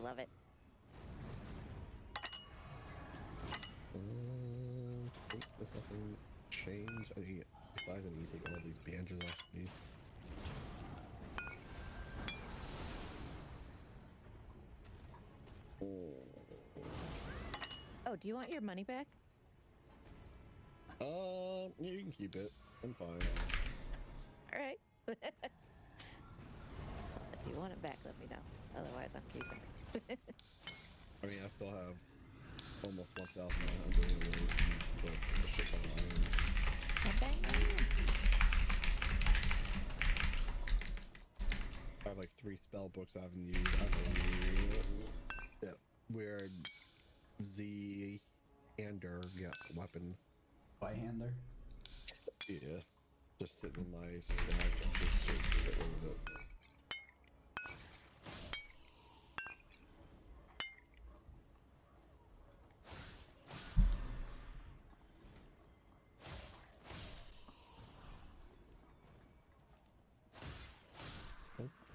love it. I think there's nothing changed. I think besides I need to take all these bandages off me. Oh, do you want your money back? Yeah, you can keep it. I'm fine. All right. If you want it back, let me know. Otherwise, I'm keeping it. I mean, I still have almost 1,900 of those and still a shit ton of irons. I have like 3 spell books I haven't used. I have a weird Z-hander weapon. By-hander? Yeah. Just sitting in my stash. I'm just to get rid of it.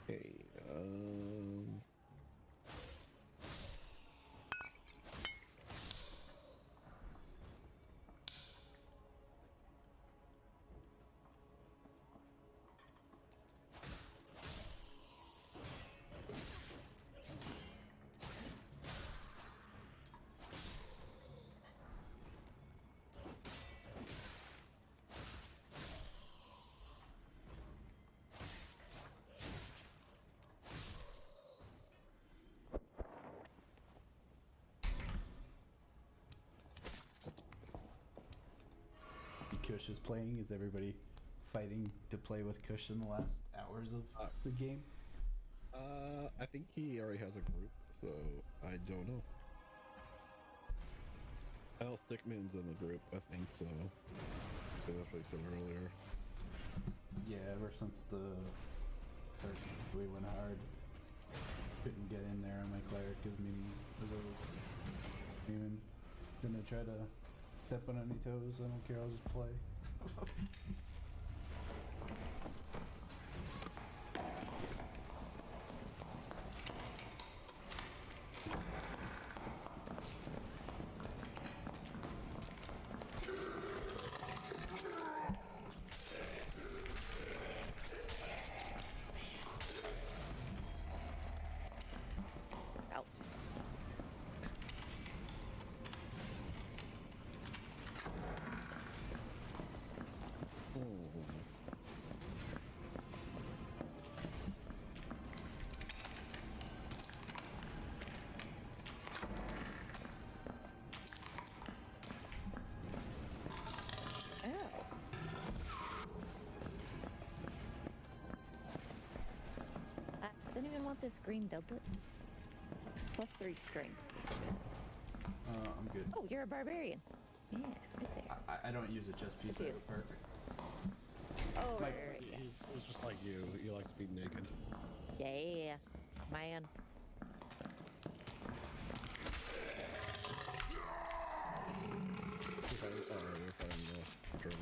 Okay, Kush is playing. Is everybody fighting to play with Kush in the last hours of the game? I think he already has a group, so I don't know. Al Stickman's in the group, I think so. That's what he said earlier. Yeah, ever since the first we went hard, couldn't get in there on my cleric because maybe was even gonna try to step on any toes. I don't care, I'll just play. Ouch. Ow. Does anyone want this green doublet? Plus 3 strength. I'm good. Oh, you're a barbarian. Yeah, right there. I don't use a chest piece. I have a perk. Oh, Mike, right, yeah. He was just like you. He likes to be naked. Yeah, man. You're fighting the Turbo.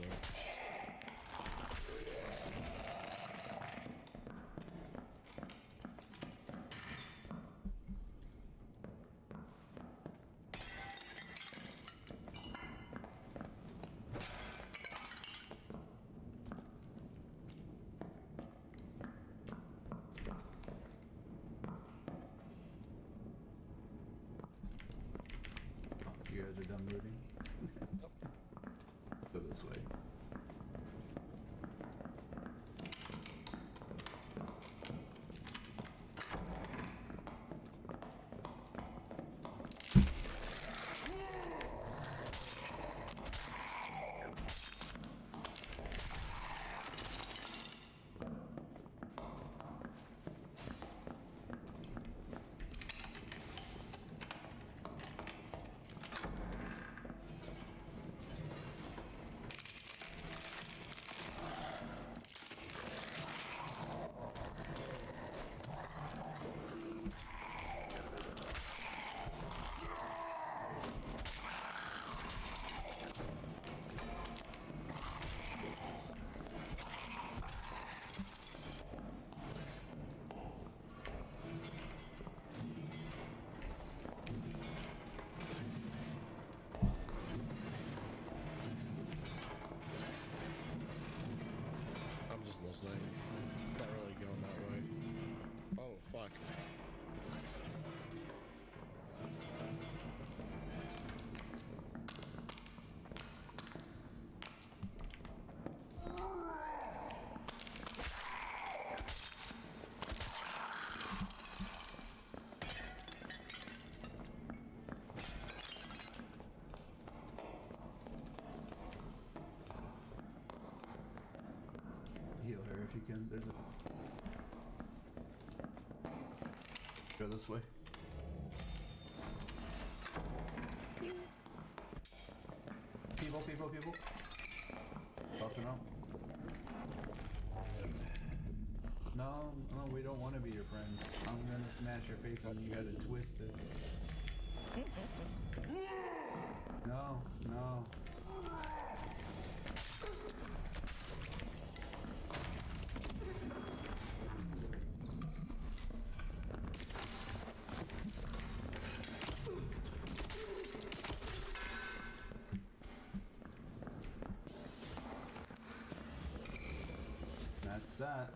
You guys are done looting? Go this way. man. There's a... Go this way. Pew. People. Popping up. No, we don't want to be your friends. I'm gonna smash your face and you gotta twist it. No. That's that.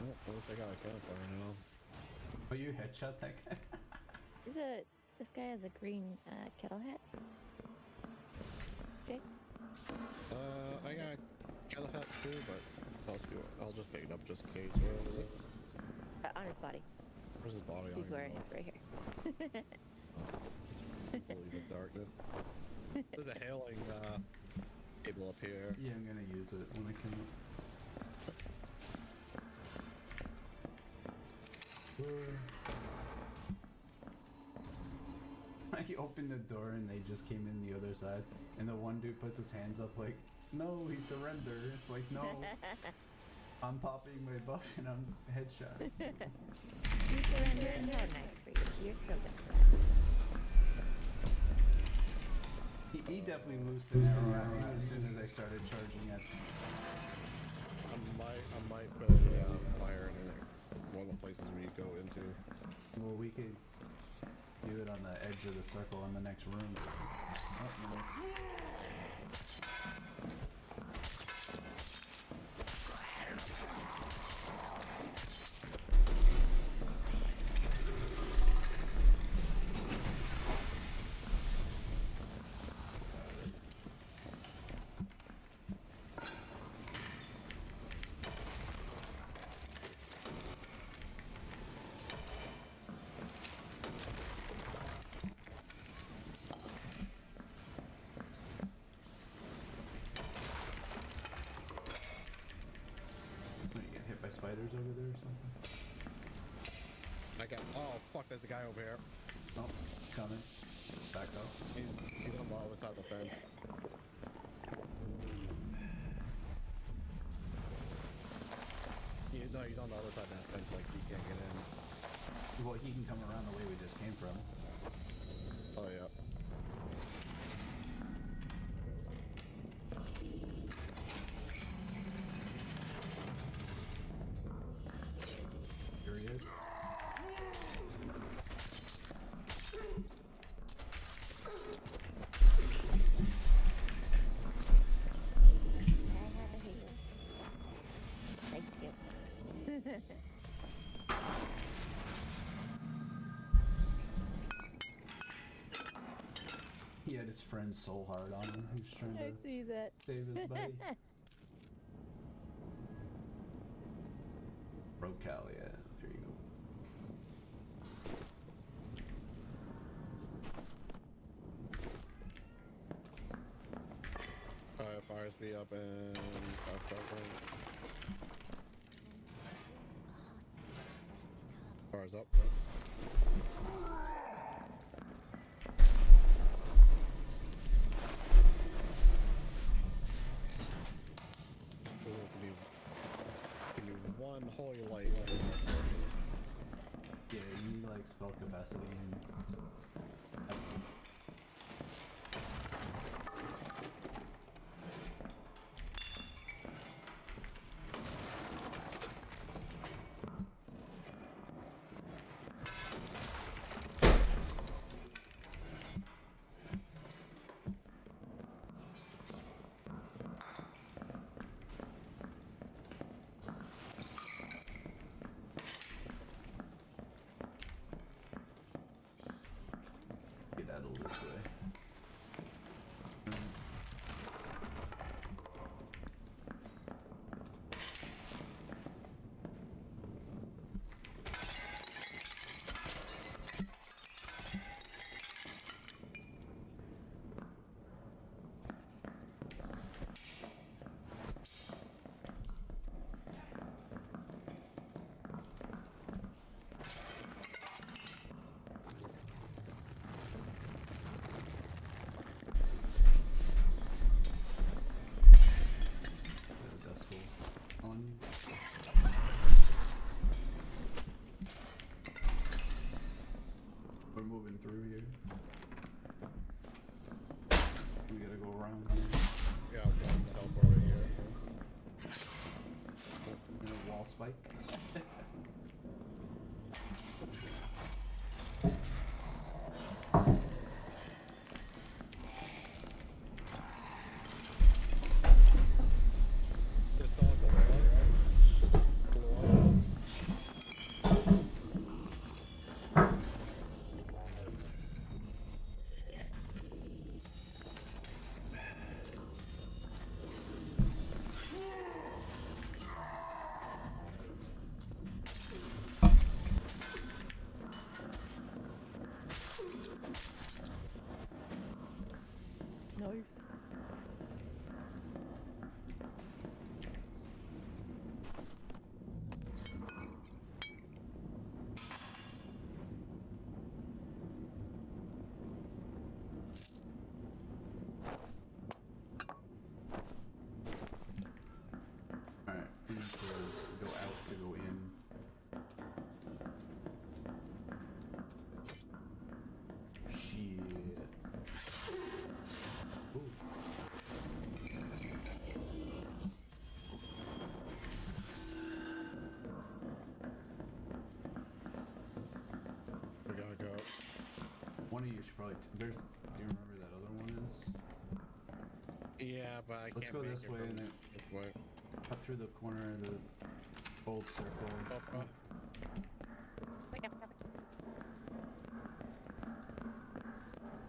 Oh, looks like I got a campfire now. Oh, you headshot that guy? This guy has a green kettle hat. Jake? I got a kettle hat too, but I'll just pick it up just in case. Where is it? On his body. Where's his body? He's wearing it right here. Holy the darkness. There's a hailing table up here. Yeah, I'm gonna use it when I can. I opened the door and they just came in the other side, and the one dude puts his hands up like, no, he surrendered. It's like, no, I'm popping my buff and I'm headshot. You surrender and how nice for you. You're still good. He definitely loosed an arrow at me as soon as I started charging at him. I might put a fire in one of the places we go into. Well, we could do it on the edge of the circle in the next room. Oh, no. Spiders over there or something? Oh fuck, there's a guy over here. Oh, coming. Back up. He's on the other side of the fence. No, he's on the other side of that fence, like he can't get in. Well, he can come around the way we just came from. Oh yeah. Here he is. Thank you. He had his friend Soul Hard on him. He was trying I to see that. save his buddy. Rocal, yeah. There you go. Fires me up and that's that one. Fires up. Give me one holy light. Yeah, you like spell capacity and that's probably there's. Do you remember that other one is? Yeah, but I Let's can't go make this it way from and then this way. cut through the corner of the old circle. Papa.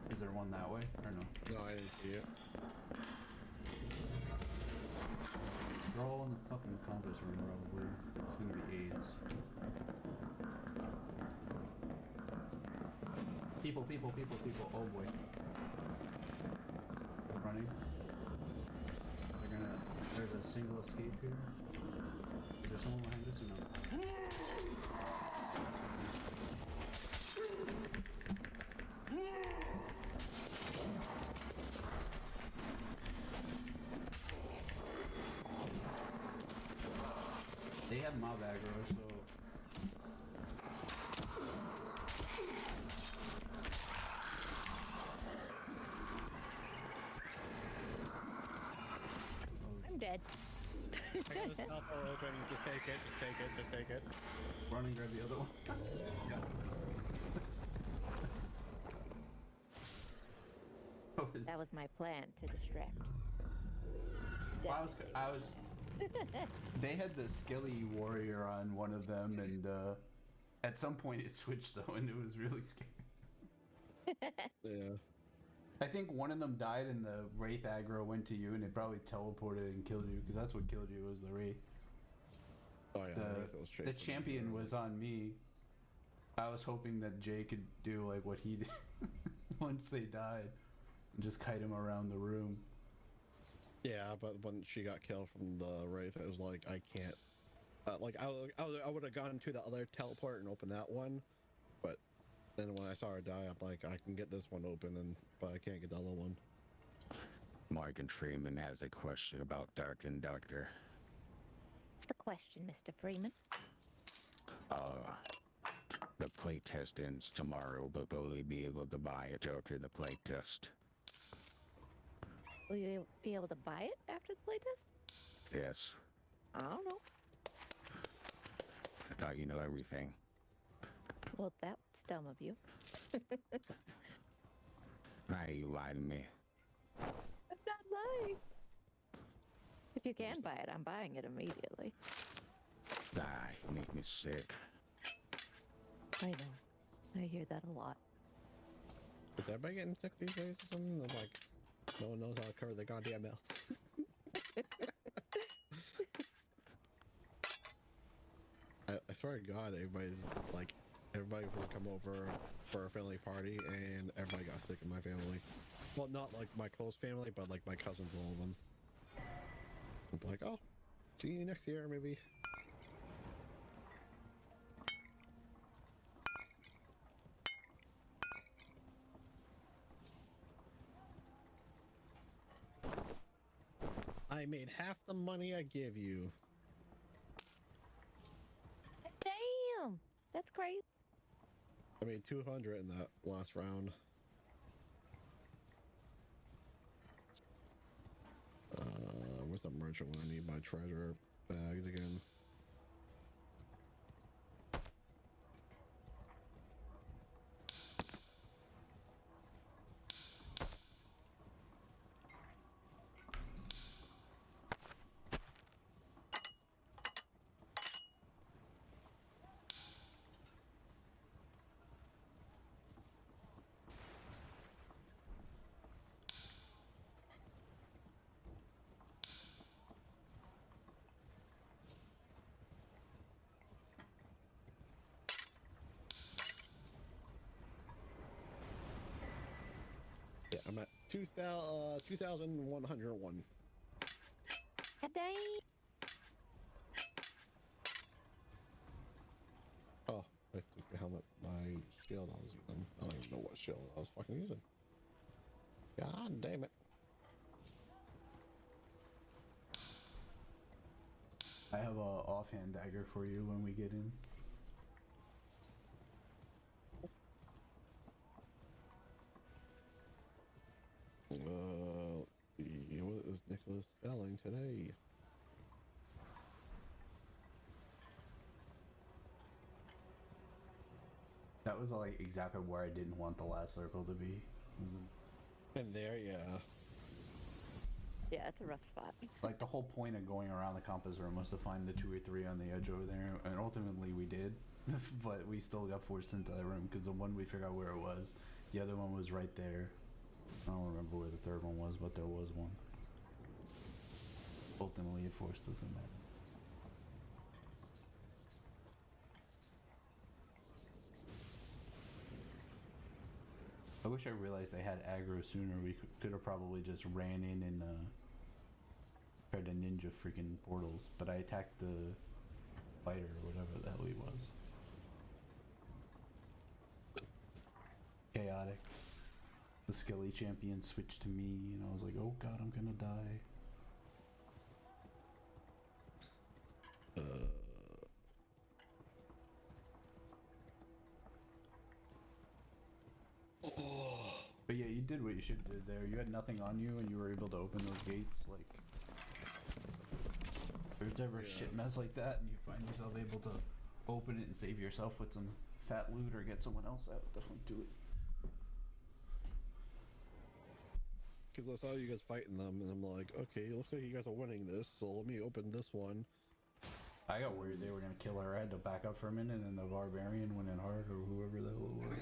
Is there one that way or no? No, I didn't see it. They're all in the fucking compass room probably. It's gonna be AIDS. People, people, people, people. Oh boy. Running. There's a single escape here. Is there someone behind us or no? They have mob aggro, so... I'm dead. I got this top door open. Just take it. Just take it. Just take it. Run and grab the other one. Yeah. That was my plan, to distract. I was they had the skilly warrior on one of them, and at some point it switched though, and it was really scary. Yeah. I think one of them died, and the wraith aggro went to you, and it probably teleported and killed you, because that's what killed you was the wraith. Oh yeah. The champion was on me. I was hoping that Jay could do like what he did once they died, and just kite him around the room. Yeah, but when she got killed from the wraith, I was like, I can't. Like I would have gone to the other teleport and opened that one, but then when I saw her die, I'm like, I can get this one open, but I can't get the other one. Morgan Freeman has a question about Dark and Darker. What's the question, Mr. Freeman? The playtest ends tomorrow, but will we be able to buy it after the playtest? Will you be able to buy it after the playtest? Yes. I don't know. I thought you know everything. Well, that's dumb of you. Now you lied to me. I'm not lying. If you can buy it, I'm buying it immediately. Ah, you make me sick. I know. I hear that a lot. Is everybody getting sick these days or something? I'm like, no one knows how to cover the goddamn mouth. I swear to God, everybody will come over for a family party, and everybody got sick in my family. Well, not like my close family, but like my cousins, all of them. I'm like, oh, see you next year, maybe. I made half the money I give you. Damn! That's crazy. I made 200 in that last round. Where's the merchant when I need my treasure bags again? Yeah, I'm at 2,101. Dang! Oh, I took the helmet, my shield I was using. I don't even know what shield I was fucking using. God damn it. I have a offhand dagger for you when we get in. Let's see, what is Nicholas selling today? That was like exactly where I didn't want the last circle to be. And there, yeah. Yeah, it's a rough spot. Like the whole point of going around the compass room was to find the 2 or 3 on the edge over there, and ultimately we did, but we still got forced into that room because the one we figured out where it was, the other one was right there. I don't remember where the third one was, but there was one. Ultimately, it forced us in there. I wish I realized they had aggro sooner. We could have probably just ran in and tried to ninja freaking portals, but I attacked the fighter or whatever the hell he was. Chaotic. The Skelly champion switched to me, and I was like, oh god, I'm gonna die. But yeah, you did what you should have did there. You had nothing on you, and you were able to open those gates. Like, if there's ever a shit mess like that, and you find yourself able to open it and save yourself with some fat loot or get someone else out, definitely do it. Because I saw you guys fighting them, and I'm like, okay, it looks like you guys are winning this, so let me open this one. I got worried they were gonna kill her. I had to back up for a minute, and the barbarian went in hard, or whoever the hell it was.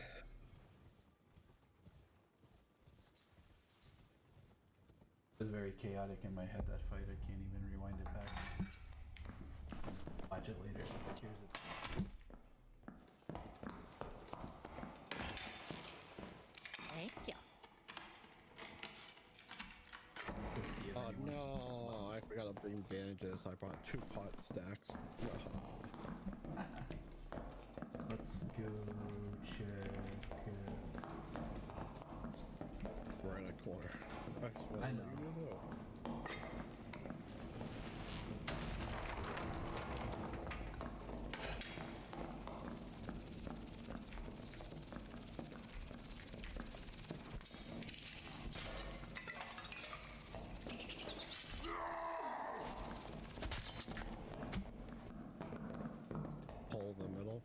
It was very chaotic in my head, that fight. I can't even rewind it back. Watch it later. Here's it. Thank you. Go see if Oh anyone's- no, I forgot to bring bandages. I brought 2 pot stacks. Let's go check. We're in a corner. I know. Hole in the middle.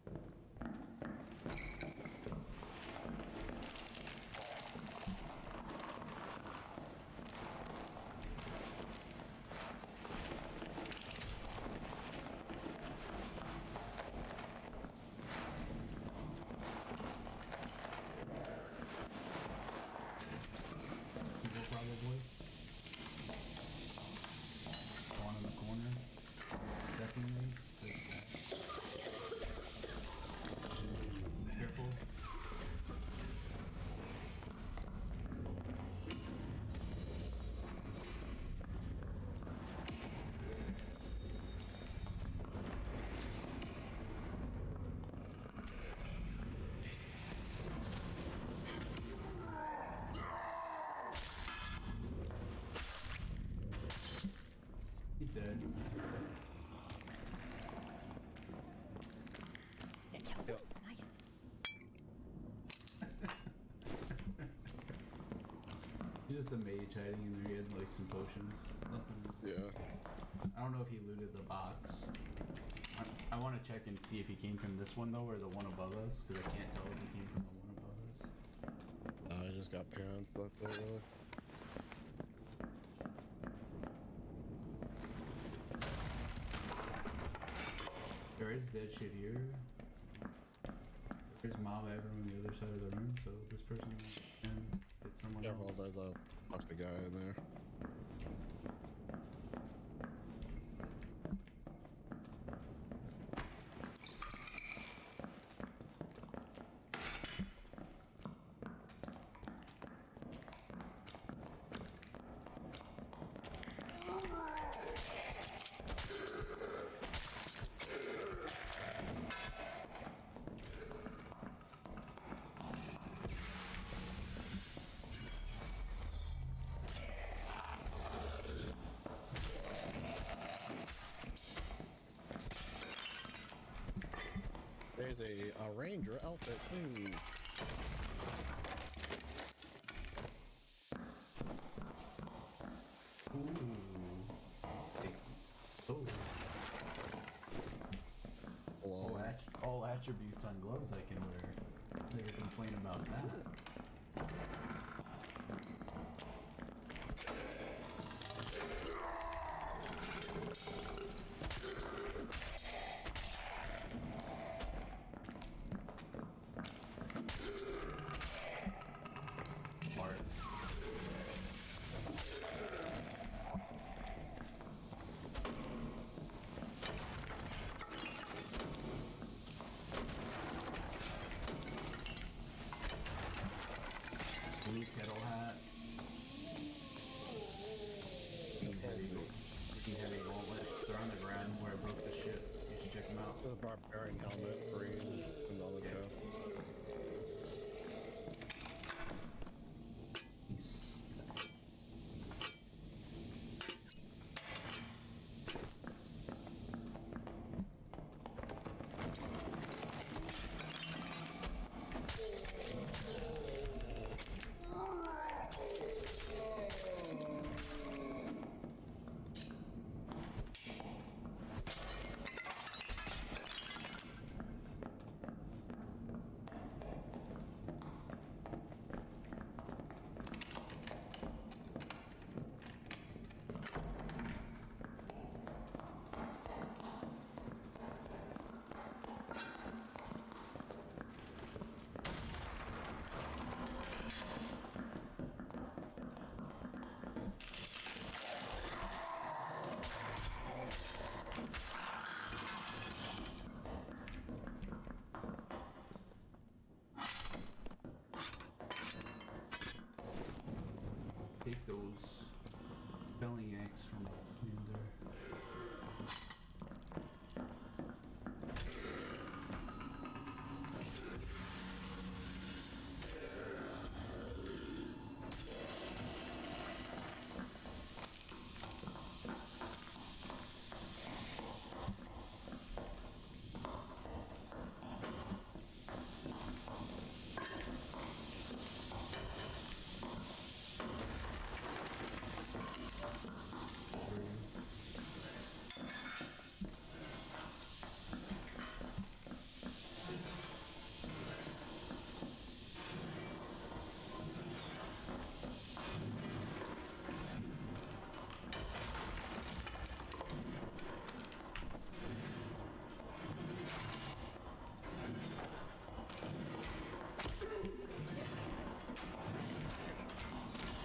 People probably. One in the corner. Definitely. Careful. He's dead. Yeah, Yep. nice. He's just a mage hiding in there. He had like some potions. Nothing. Yeah. I don't know if he looted the box. I want to check and see if he came from this one though, or the one above us, because I can't tell if he came from the one above us. I just got parents left over. There is dead shit here. There's mob aggro on the other side of the room, so this person can hit someone Careful, else. there's a fucking guy in there. There's a ranger outfit too. Oh. Gloves. All attributes on gloves I can wear. take a complaint about that. Bart. Blue kettle hat. Steam heavy gauntlets. They're on the ground where I broke the ship. You should check them out. There's a barbarian helmet, green, and all the Yeah. chest. Peace. Take those belly yanks from Windsor.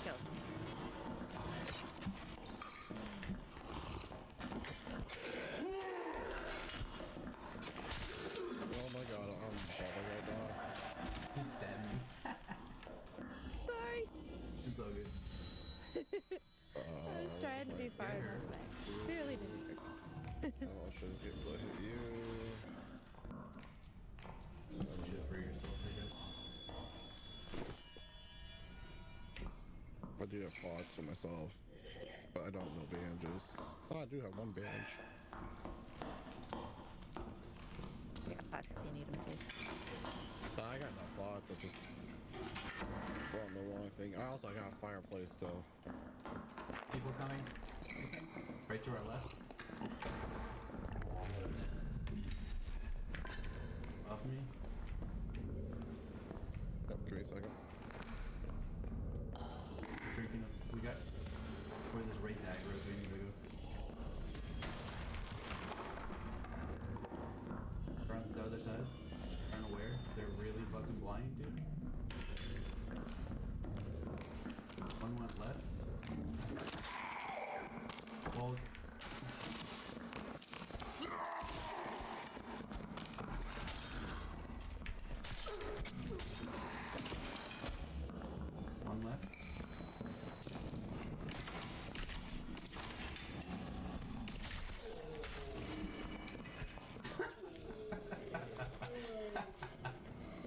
Go. Oh my god, I'm bobbing right now. Just stab me. Sorry. It's all good. I was trying to be right far there. enough back. Clearly didn't work. I'll should get able to hit you. Shit for yourself, I guess. I do have pots for myself, but I don't know bandages. Oh, I do have one bandage. I got pots if you need them too. I got enough pots, I just on the wrong thing. I also got a fireplace, so People coming. Right to our left. Off me. yep, give me a second. Drinking up. We got where this right dagger is. We need to go. Around the other side. Unaware. They're really fucking blind, dude. One went left. Well. One left.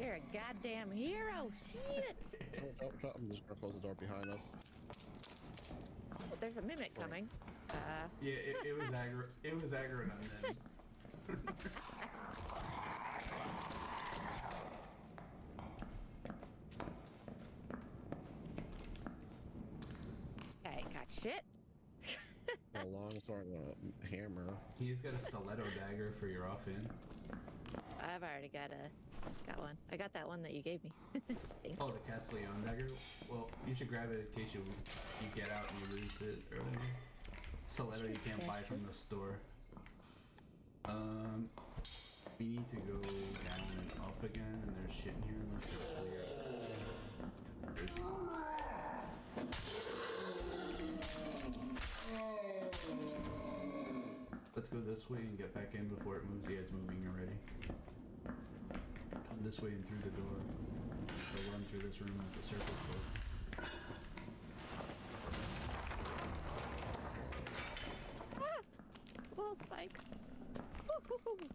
You're a goddamn hero. Shit. I'm just gonna close the door behind us. Oh, there's a mimic coming. Yeah, it was aggro. It was aggroing on them. This guy ain't got shit. How long? longsword and a hammer. He's got a stiletto dagger for your offhand. I've already got one. I got that one that you gave me. Thank Oh, you. the Castellon dagger? Well, you should grab it in case you get out and you lose it or whatever. Stiletto you can't buy from the store. We need to go down and up again, and there's shit in here unless it's clear. Let's go this way and get back in before it moves. Yeah, it's moving already. Come this way and through the door. So run through this room as the circle's closed. Little spikes. Woo-hoo-hoo.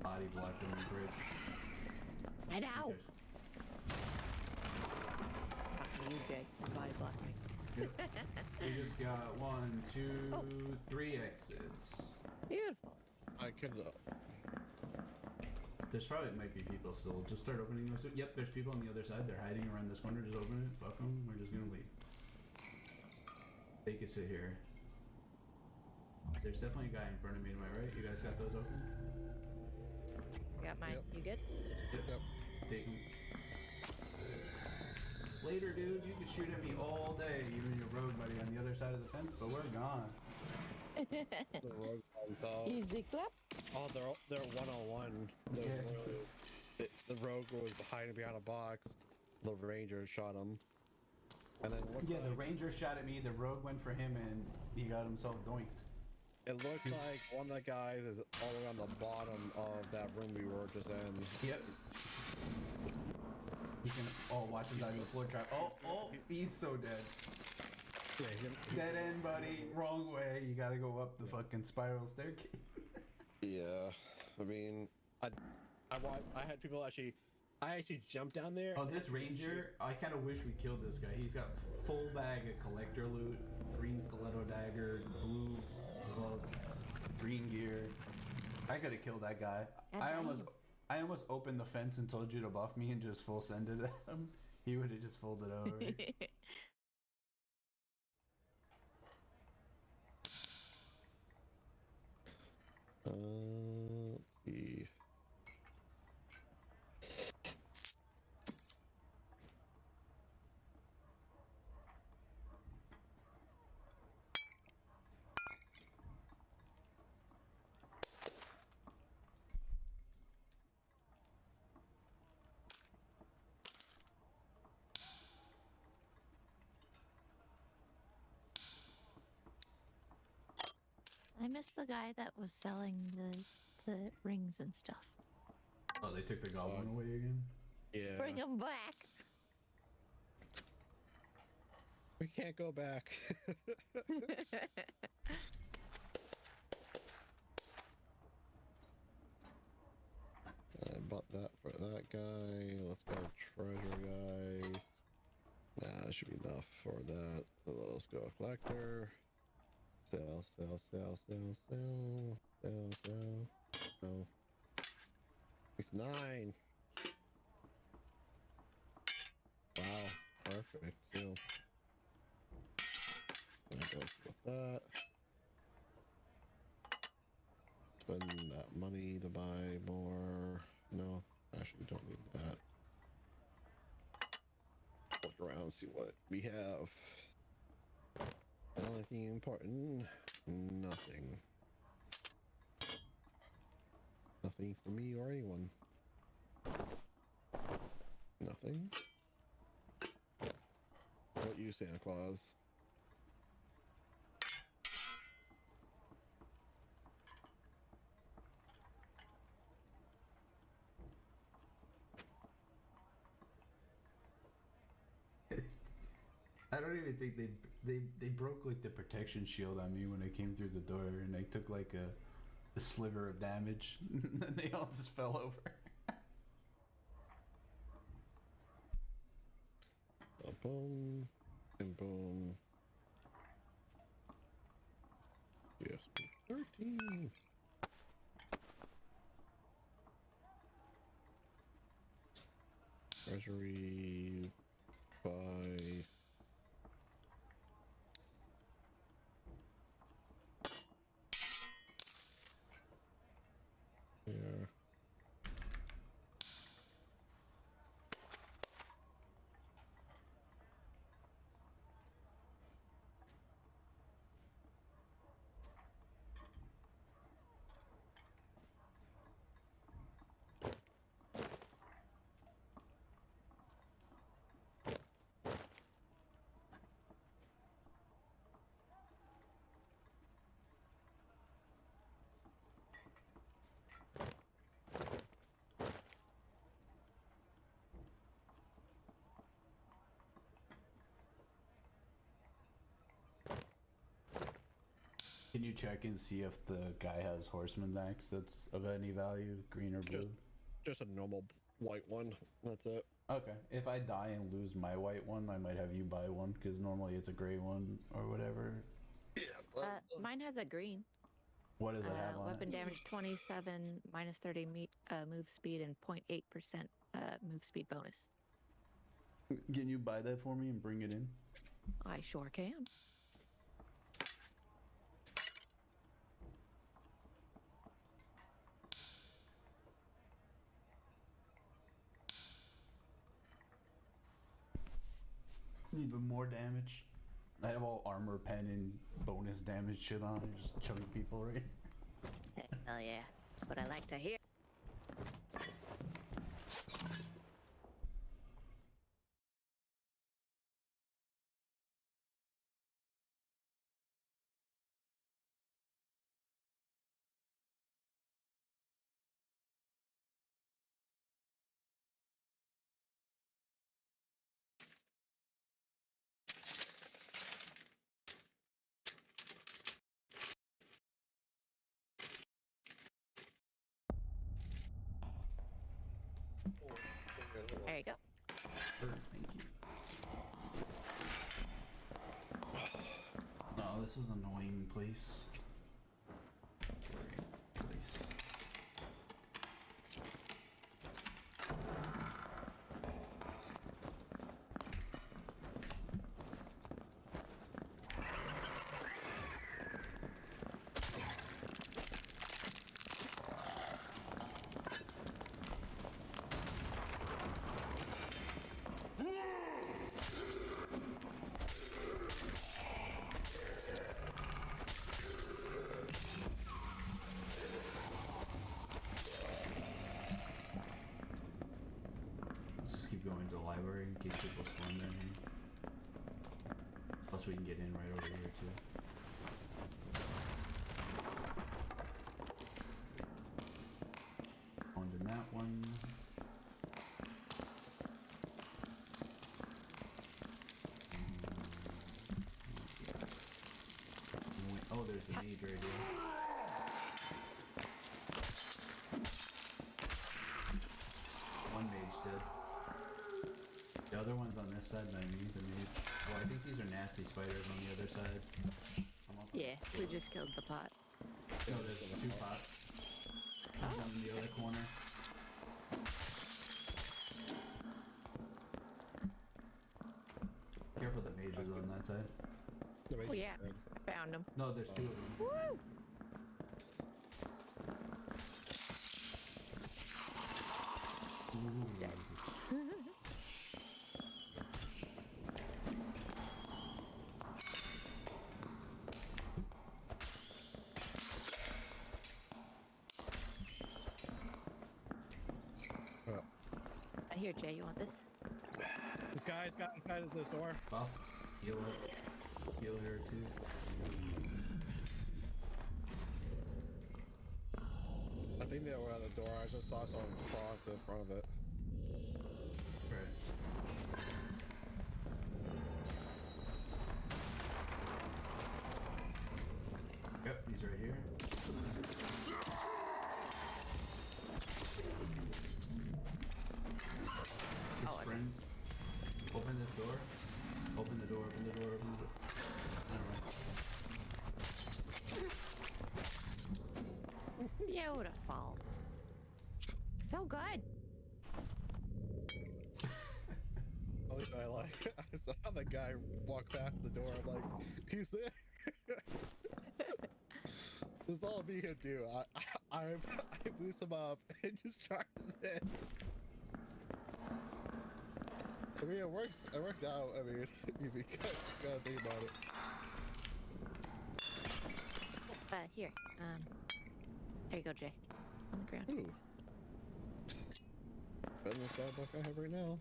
Body blocked on the bridge. I know. There's- You Jay. Body block me. Yep. We just got 1, 2, 3 exits. Beautiful. I could. There's probably might be people still. Just start opening those. Yep, there's people on the other side. They're hiding around this corner. Just open it. Fuck them. We're just gonna leave. They can sit here. There's definitely a guy in front of me to my right. You guys got those open? Got mine. Yep. You good? Yep. Take them. Later, dude. You can shoot at me all day. You and your road buddy on the other side of the fence, but we're gone. The rogue comes out. Easy clap. Oh, they're 101. The, Yeah. the rogue was hiding behind a box. The ranger shot him. And then it looked Yeah, the like, ranger shot at me. The rogue went for him, and he got himself doinked. it looked like one of the guys is all the way on the bottom of that room we were just in. Yep. He can. Oh, watch his eye go floor trap. Oh, he's so dead. Yeah, Dead end, buddy. Wrong way. You gotta go up the fucking spiral staircase. yeah. I mean, I had people actually. I actually jumped down there. Oh, this ranger. I kind of wish we killed this guy. He's got full bag of collector loot, green stiletto dagger, blue gloves, green gear. I could have killed that guy. And I almost opened the fence and told you to buff me and just full send it at him. He would have just folded over. Let's see. I miss the guy that was selling the rings and stuff. Oh, they took the goblin away again? Yeah. Bring him back. We can't go back. I bought that for that guy. Let's go treasure guy. Nah, that should be enough for that. So let's go collector. Sell, sell, sell, sell, sell, sell, sell. No. It's 9. Wow, perfect too. That goes with that. Spend that money to buy more. No, actually don't need that. Look around, see what we have. Anything important? Nothing. Nothing for me or anyone. Nothing. What about you, Santa Claus? I don't even think they broke like the protection shield on me when I came through the door, and I took like a sliver of damage, and then they all just fell over. Boom and boom. Yes, 13. Treasury by here. Can you check and see if the guy has Horseman axe that's of any value, green or blue? Just a normal white one. That's it. Okay. If I die and lose my white one, I might have you buy one because normally it's a gray one or whatever. Yeah, Mine has a green. What does it have on Weapon it? damage 27, minus 30 move speed, and 0.8% move speed bonus. Can you buy that for me and bring it in? I sure can. Even more damage. I have all armor, pen, and bonus damage shit on. I just chunk people right. Hell yeah. That's what I like to hear. There you go. Thank you. Oh, this is annoying, place. Place. Let's just keep going to the library in case people spawn there. Plus we can get in right over here too. On to that one. Oh, there's the mage right here. One mage dead. The other one's on this side, but I need the mage. Well, I think these are nasty spiders on the other side. I'm up. Yeah, we just killed the pot. No, there's two pots. One's on the other corner. Careful, the mage is on that side. Oh yeah, found him. No, there's two of them. Woo! He's dead. Here, Jay, you want this? This guy's got inside of this door. Buff. Heal it. Heal her too. I think they were at the door. I just saw someone cross in front of it. Right. Yep, he's right here. Oh, I Friend, open this door. Open the door, open the door, open the door. Beautiful. So good. I saw the guy walk past the door. I'm like, he's there. This is all me can do. I boost him up and just charges in. I mean, it works. It works out. I mean, you gotta think about it. Here. There you go, Jay. On the ground. Ooh. Better than the Starbucks I have right now.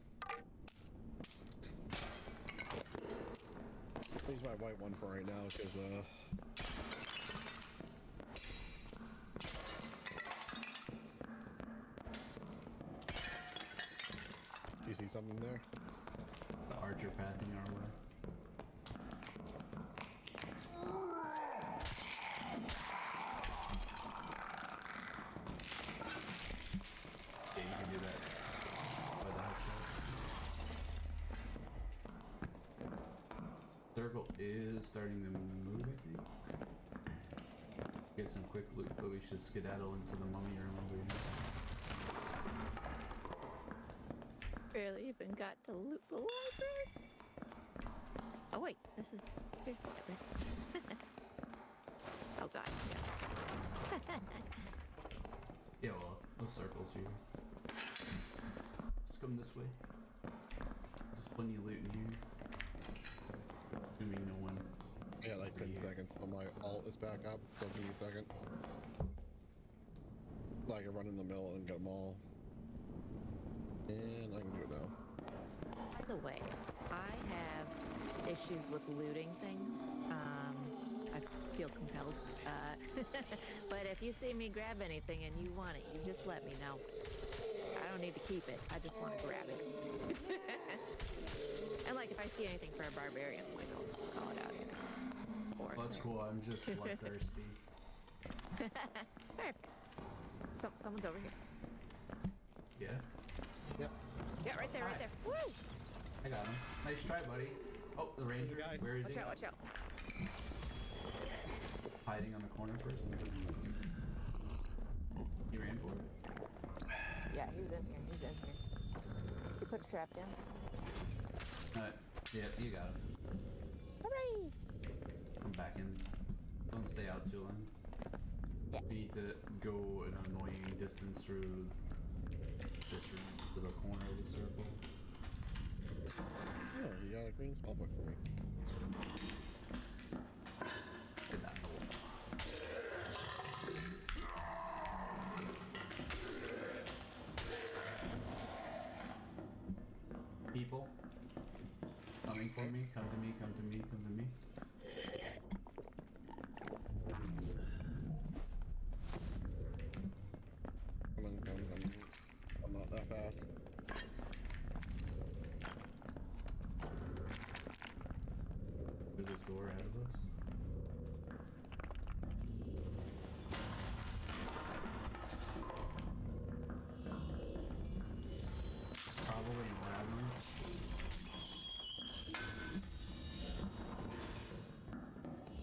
I'll use my white one for right now, because you see something there? The archer pathing our way. Yeah, you can do that by the house. Circle is starting to move, I think. Get some quick loot, but we should skedaddle into the mummy room over here. Barely even got to loot the library. Oh wait, here's the library. Oh god, yes. Yeah, well, those circles here. Just come this way. There's plenty of loot in here. Assuming no one. I got like 10 Yeah. seconds. I'm like, alt is back up, so give me a second. So I can run in the middle and get them all. And I can do it now. By the way, I have issues with looting things. I feel compelled. But if you see me grab anything and you want it, you just let me know. I don't need to keep it. I just want to grab it. And like if I see anything for a barbarian, I'm like, I'll call it out here. Or Well, that's cool. I'm just bloodthirsty. Perfect. Someone's over here. Yeah? Yep. Yeah, right there, right there. Woo! I got him. Nice try, buddy. Oh, the ranger. guy. Where is Watch he? out, watch out. Hiding on the corner first. He ran for it. Yeah, he's in here. He's in here. You put a trap down. Yeah, you got him. Hooray! I'm back in. Don't stay out too long. Yeah. We need to go an annoying distance through this room to the corner of the circle. Oh, you got a green spell book for me. Get that hole. People coming for me, come to me, come to me, come to me. Come on, come, come. I'm not that fast. There's this door ahead of us. Probably in labyrinth.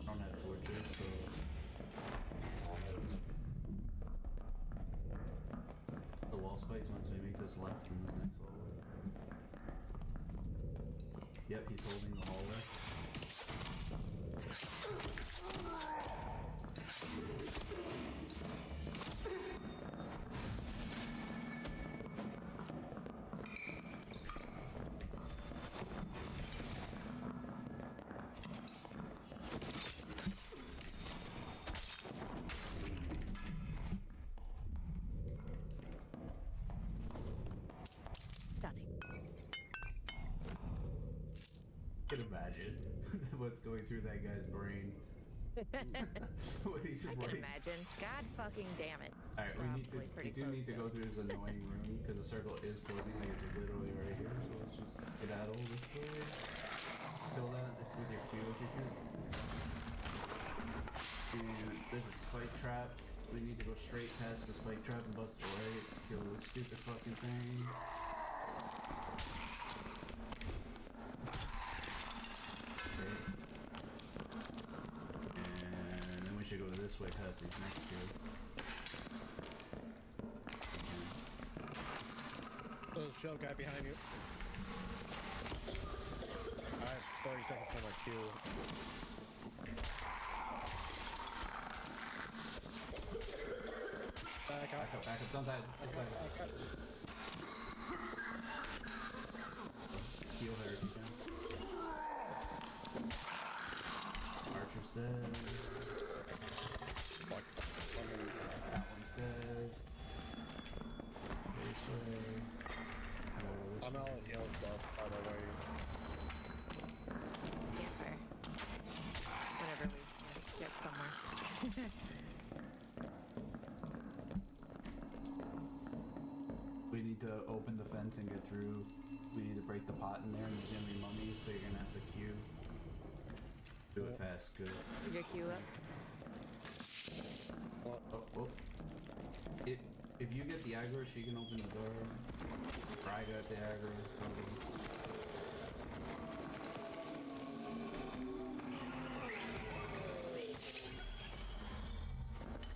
I don't have torches, so the wall spikes once we make this left in this next hallway. Yep, he's holding the hallway. Stunning. Can imagine what's going through that guy's brain. What he's I can writing. imagine. God fucking damn it. It's Alright, probably we pretty do close need to go through this annoying room because the circle is closing, like it's literally right here. So let's just skedaddle this way. Kill that with your Q if you can. Dude, there's a spike trap. We need to go straight past the spike trap and bust right. Kill this stupid fucking thing. Okay. And then we should go this way past these next two. There's a shell guy behind you. I have 30 seconds on my queue. Back up. Back up, don't die. Just die. Heal her if you can. Archer's dead. Fuck. That one's dead. This way. I'm out of heal stuff, by the way. Campfire. Whatever we get somewhere. We need to open the fence and get through. We need to break the pot in there and there's gonna be mummies, so you're gonna have to queue. Do it fast, good. Is your queue up? Oh. If you get the aggro, she can open the door. Or I got the aggro.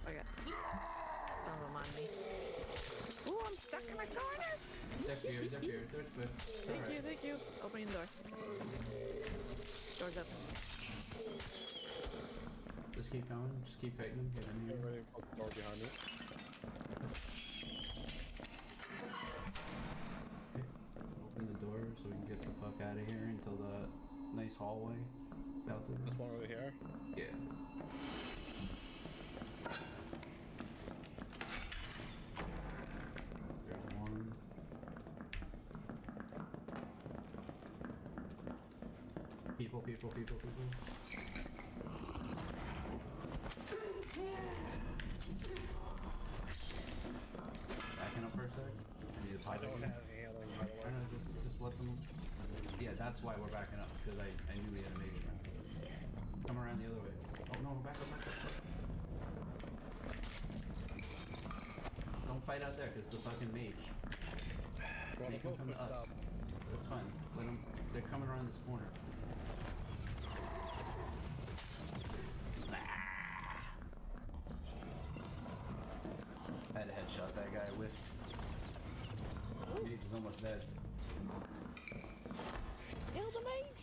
Okay. Some of them on me. Ooh, I'm stuck in my corner! They're here. They're good. Thank you. Opening the door. Door's open. Just keep going. Just keep kiting them. Get in Get here. ready for the door behind me. Okay. Open the door so we can get the fuck out of here until the nice hallway south of This us. one over here. Yeah. There's one. People. Backing up for a sec. I need to I pop don't in. have healing, by the way. No, just let them. Yeah, that's why we're backing up, because I knew we had a mage around. Come around the other way. Oh no, back up. Don't fight out there, because the fucking mage. Well, They the can boat come to pushed us. up. That's fine. Let them. They're coming around this corner. I had to headshot that guy with. Mage is almost dead. Kill the mage!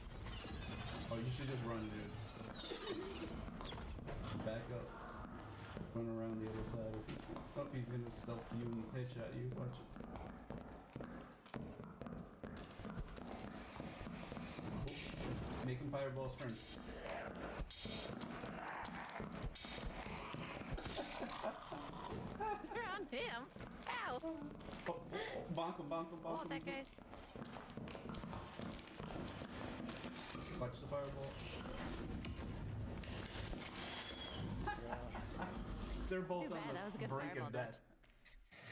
Oh, you should just run, dude. Back up. Run around the other side. Oh, he's gonna stealth you and headshot you. Watch. Make him fireballs first. You're on him! Ow! Oh, bonk him. Oh, that guy. Watch the fireball. They're both Too on bad, that was a the good brink fireball of death.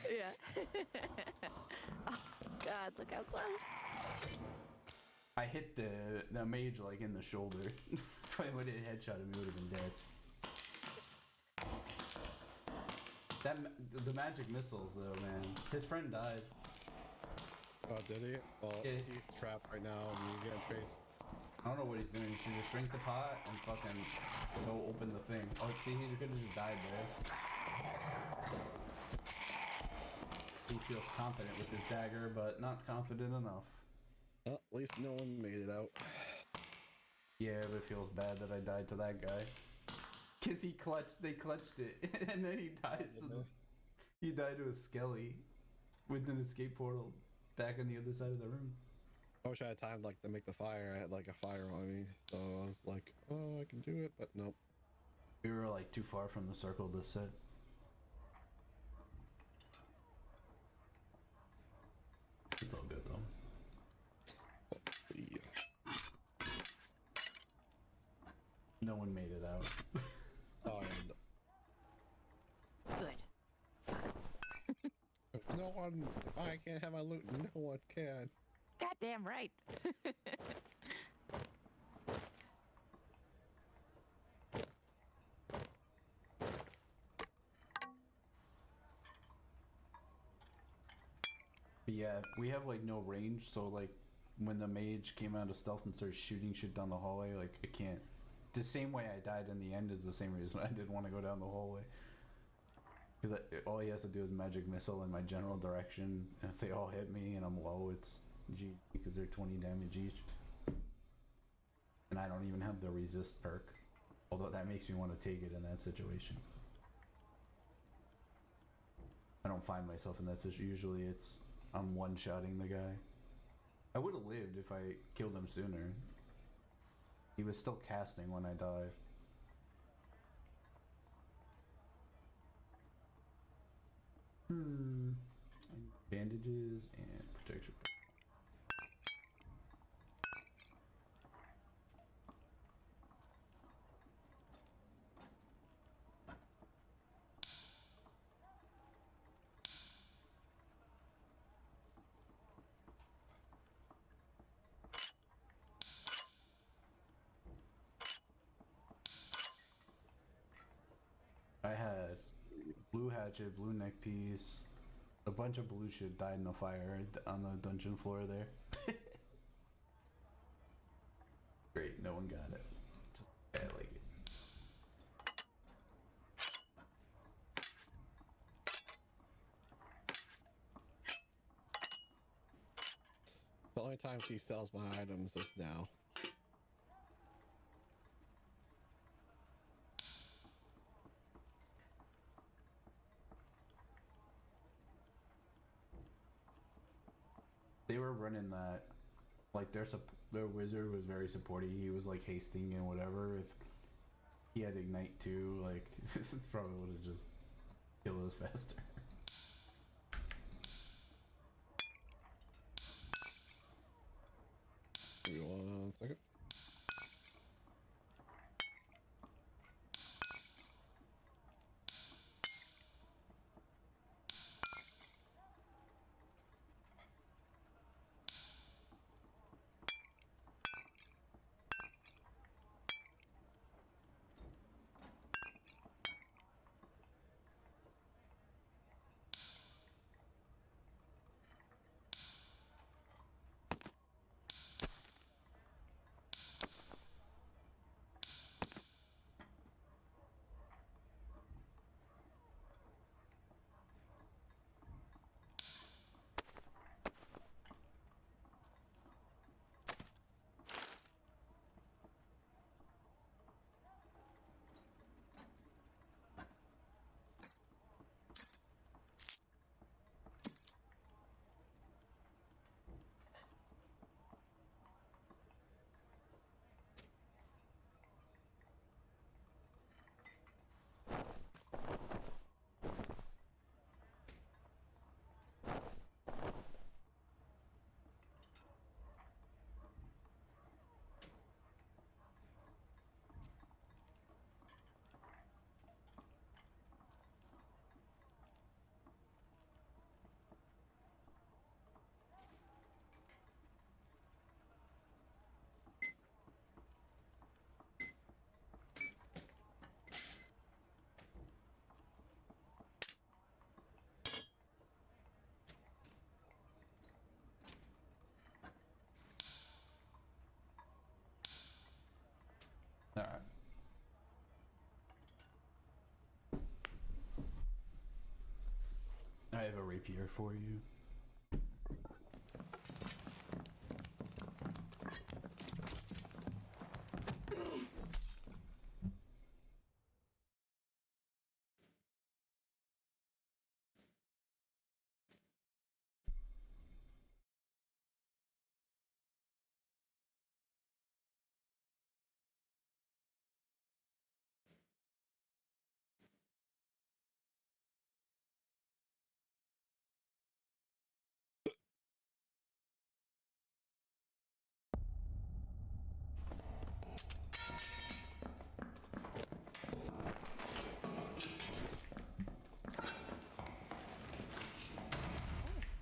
Yeah. Oh, God, look how close. I hit the mage like in the shoulder. If I would have headshot him, he would have been dead. The magic missiles though, man. His friend died. Oh, did he? Well, Yeah. he's trapped right now and he's getting chased. I don't know what he's doing. He should just shrink the pot and fucking go open the thing. Oh, see, he could have just died there. He feels confident with his dagger, but not confident enough. Well, at least no one made it out. Yeah, but it feels bad that I died to that guy. Cause they clutched it, and then he dies to the. He died to a skelly, with an escape portal, back on the other side of the room. I wish I had time like to make the fire. I had like a fire on me, so I was like, "Oh, I can do it," but nope. We were like too far from the circle to sit. It's all good though. Yeah. No one made it out. Oh, and Good. if no one, if I can't have my loot, no one can. Goddamn right. But yeah, we have like no range, so like when the mage came out of stealth and started shooting shit down the hallway, like I can't. The same way I died in the end is the same reason I didn't want to go down the hallway. Because all he has to do is magic missile in my general direction, and if they all hit me and I'm low, it's G because they're 20 damage each. And I don't even have the resist perk. Although that makes me want to take it in that situation. I don't find myself in that situation. Usually it's I'm one-shotting the guy. I would have lived if I killed him sooner. He was still casting when I died. Bandages and protection. I had blue hatchet, blue neck piece, a bunch of blue shit died in the fire on the dungeon floor there. Great, no one got it. Just I like it. The only time she sells my items is now. They were running that, like their wizard was very supportive. He was like hasting and whatever. If he had ignite too, like probably would have just killed us faster. Give me 1 second. Alright. I have a rapier for you.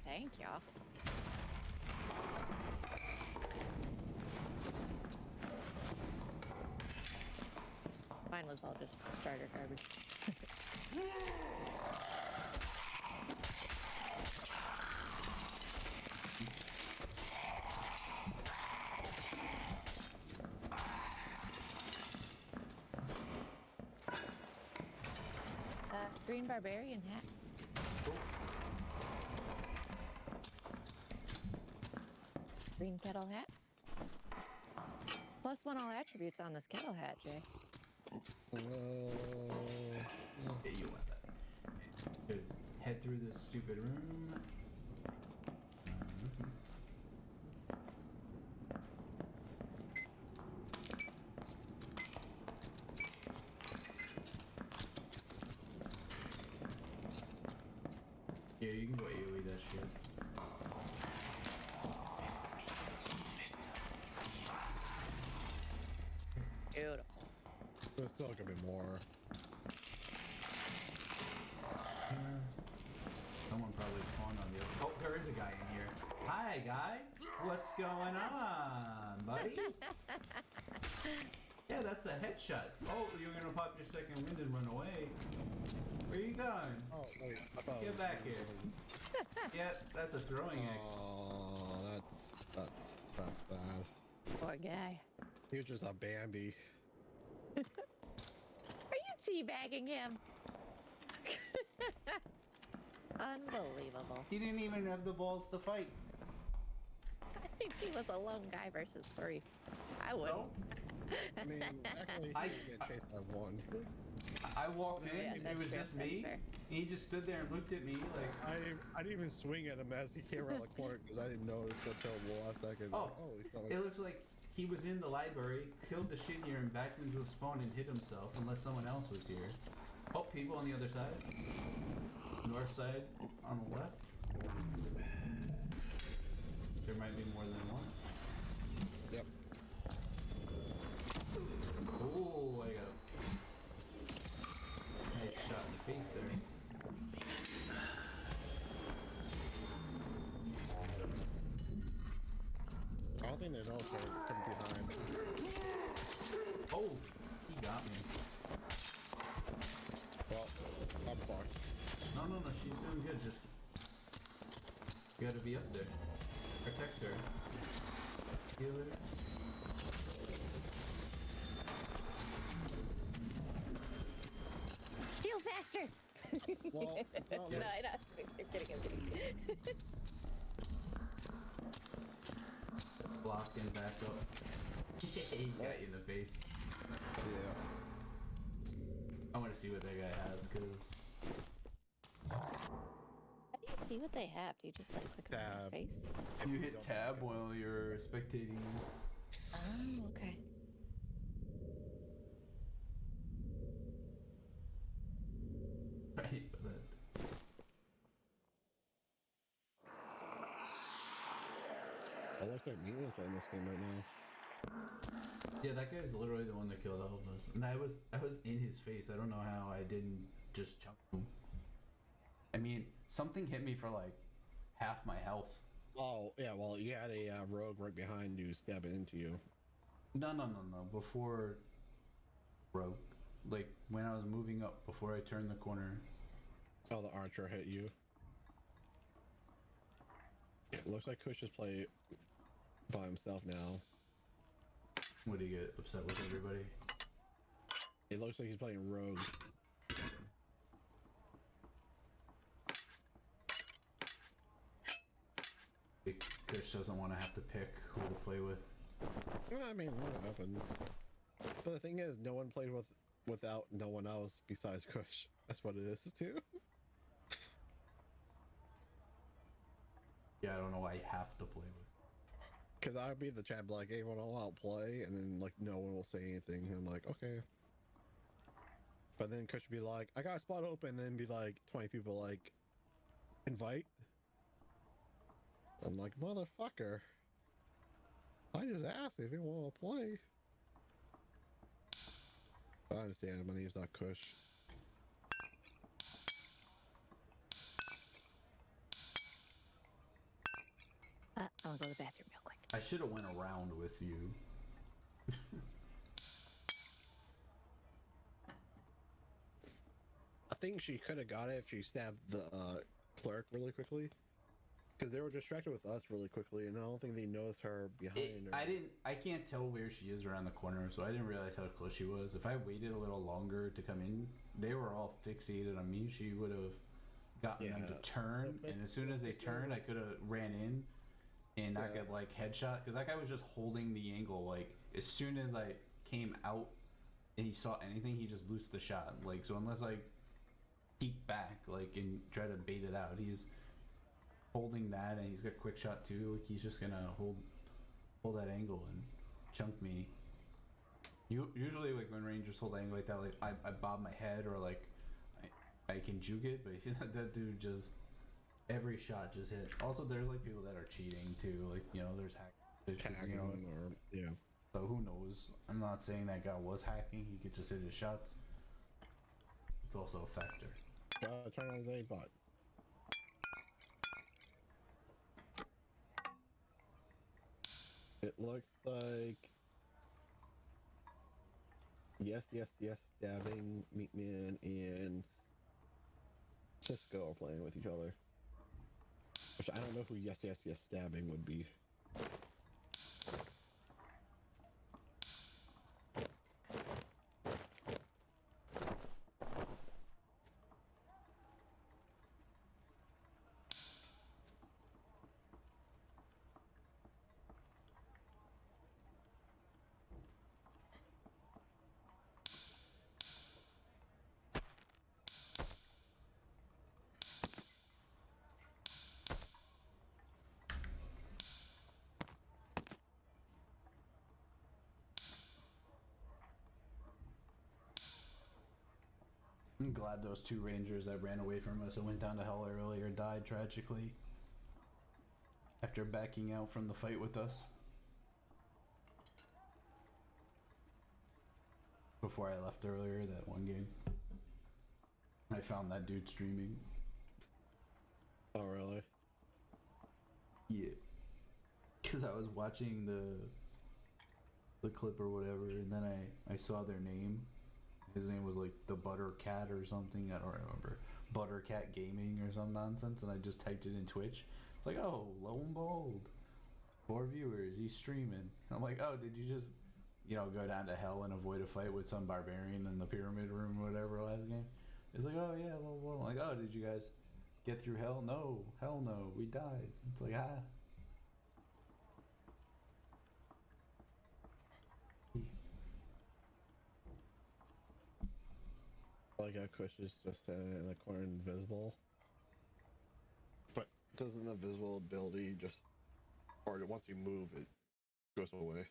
Thank y'all. Mine was all just starter garbage. Green barbarian hat. Green kettle hat. +1 all attributes on this kettle hat, Jay. Yeah, you want that. Good. Head through this stupid room. Yeah, you can go AoE that shit. Beautiful. There's still gonna be more. Someone probably spawned on the other. Oh, there is a guy in here. Hi, guy. What's going on, buddy? Yeah, that's a headshot. Oh, you're gonna pop your second wind and run away. Where you going? Oh wait, I thought it Get was back gonna here. be- Yep, that's a throwing axe. Oh, that's bad. Poor guy. He was just a Bambi. Are you teabagging him? Unbelievable. He didn't even have the balls to fight. I think he was a lone guy versus 3. I wouldn't. No? I mean, actually, he I- was getting chased by one. I walked in Yeah, and it that's was fair, just that's me. fair. And he just stood there and looked at me like, I didn't even swing at him as he came around the corner because I didn't notice until the last second. Oh, he's not it looks like he was in the library, killed the shit here and backed into a spawn and hit himself unless someone else was here. Oh, people on the other side. North side on the left. There might be more than one. Yep. Oh, I got a nice shot in the face there. I don't think they know so come behind. Oh, he got me. Well, I'm fucked. No, she's doing good. Just gotta be up there. Protect her. Heal her. Heal faster! Well, it's not No, like- I know. I'm kidding, I'm kidding. Blocked and back up. He got you in the face. yeah. I want to see what that guy has, cause How do you see what they have? Do you just like click on Tab. their face? you hit tab while you're spectating. Oh, okay. Right, but It looks like Mutila's playing this game right now. yeah, that guy's literally the one that killed all of us, and I was in his face. I don't know how I didn't just jump him. I mean, something hit me for like half my health. Oh, yeah, well, you had a rogue right behind you stabbing into you. No. Before broke, like when I was moving up, before I turned the corner. Oh, the archer hit you. It looks like Kush is playing by himself now. What do you get upset with everybody? It looks like he's playing rogue. Kush doesn't want to have to pick who to play with. Well, I mean, that happens. But the thing is, no one played without no one else besides Kush. That's what it is too. Yeah, I don't know why you have to play with. Because I'd be the chat like, hey, everyone will outplay, and then like no one will say anything. And I'm like, okay. But then Kush would be like, I got a spot open, and then be like 20 people like, invite. I'm like, motherfucker. I just asked if you want to play. I understand, my name's not Kush. I'll go to the bathroom real quick. I should have went around with you. I think she could have got it if she stabbed the clerk really quickly. Because they were distracted with us really quickly, and I don't think they noticed her behind her. I can't tell where she is around the corner, so I didn't realize how close she was. If I waited a little longer to come in, they were all fixated on me. She would have gotten them Yeah. to turn, and as soon as they turned, I could have ran in. and not Yeah. get like headshot, because that guy was just holding the angle. Like as soon as I came out and he saw anything, he just loosed the shot. Like so, unless I peek back like and try to bait it out, he's holding that, and he's got quick shot too. Like he's just gonna hold that angle and chunk me. Usually like when rangers hold angle like that, like I bob my head or like I can juke it, but that dude just every shot just hit. Also, there's like people that are cheating too, like you know, there's Tagging you know, or yeah. so who knows? I'm not saying that guy was hacking. He could just hit his shots. It's also a factor. Turn on his aim bot. It looks like yes, stabbing, Meatman, and Cisco are playing with each other. Which I don't know who yes, stabbing would be. I'm glad those two rangers that ran away from us and went down to hell earlier died tragically after backing out from the fight with us. Before I left earlier, that one game, I found that dude streaming. Oh really? Yeah, because I was watching the clip or whatever, and then I saw their name. His name was like the Butter Cat or something. I don't remember. Butter Cat Gaming or some nonsense, and I just typed it in Twitch. It's like, oh, lo and behold, 4 viewers. He's streaming. I'm like, oh, did you just, you know, go down to hell and avoid a fight with some barbarian in the pyramid room or whatever last game? It's like, oh yeah, well, I'm like, oh, did you guys get through hell? No, hell no, we died. It's like, ah. Like how Kush is just standing in the corner invisible. But doesn't the visible ability just, or once you move, it goes away?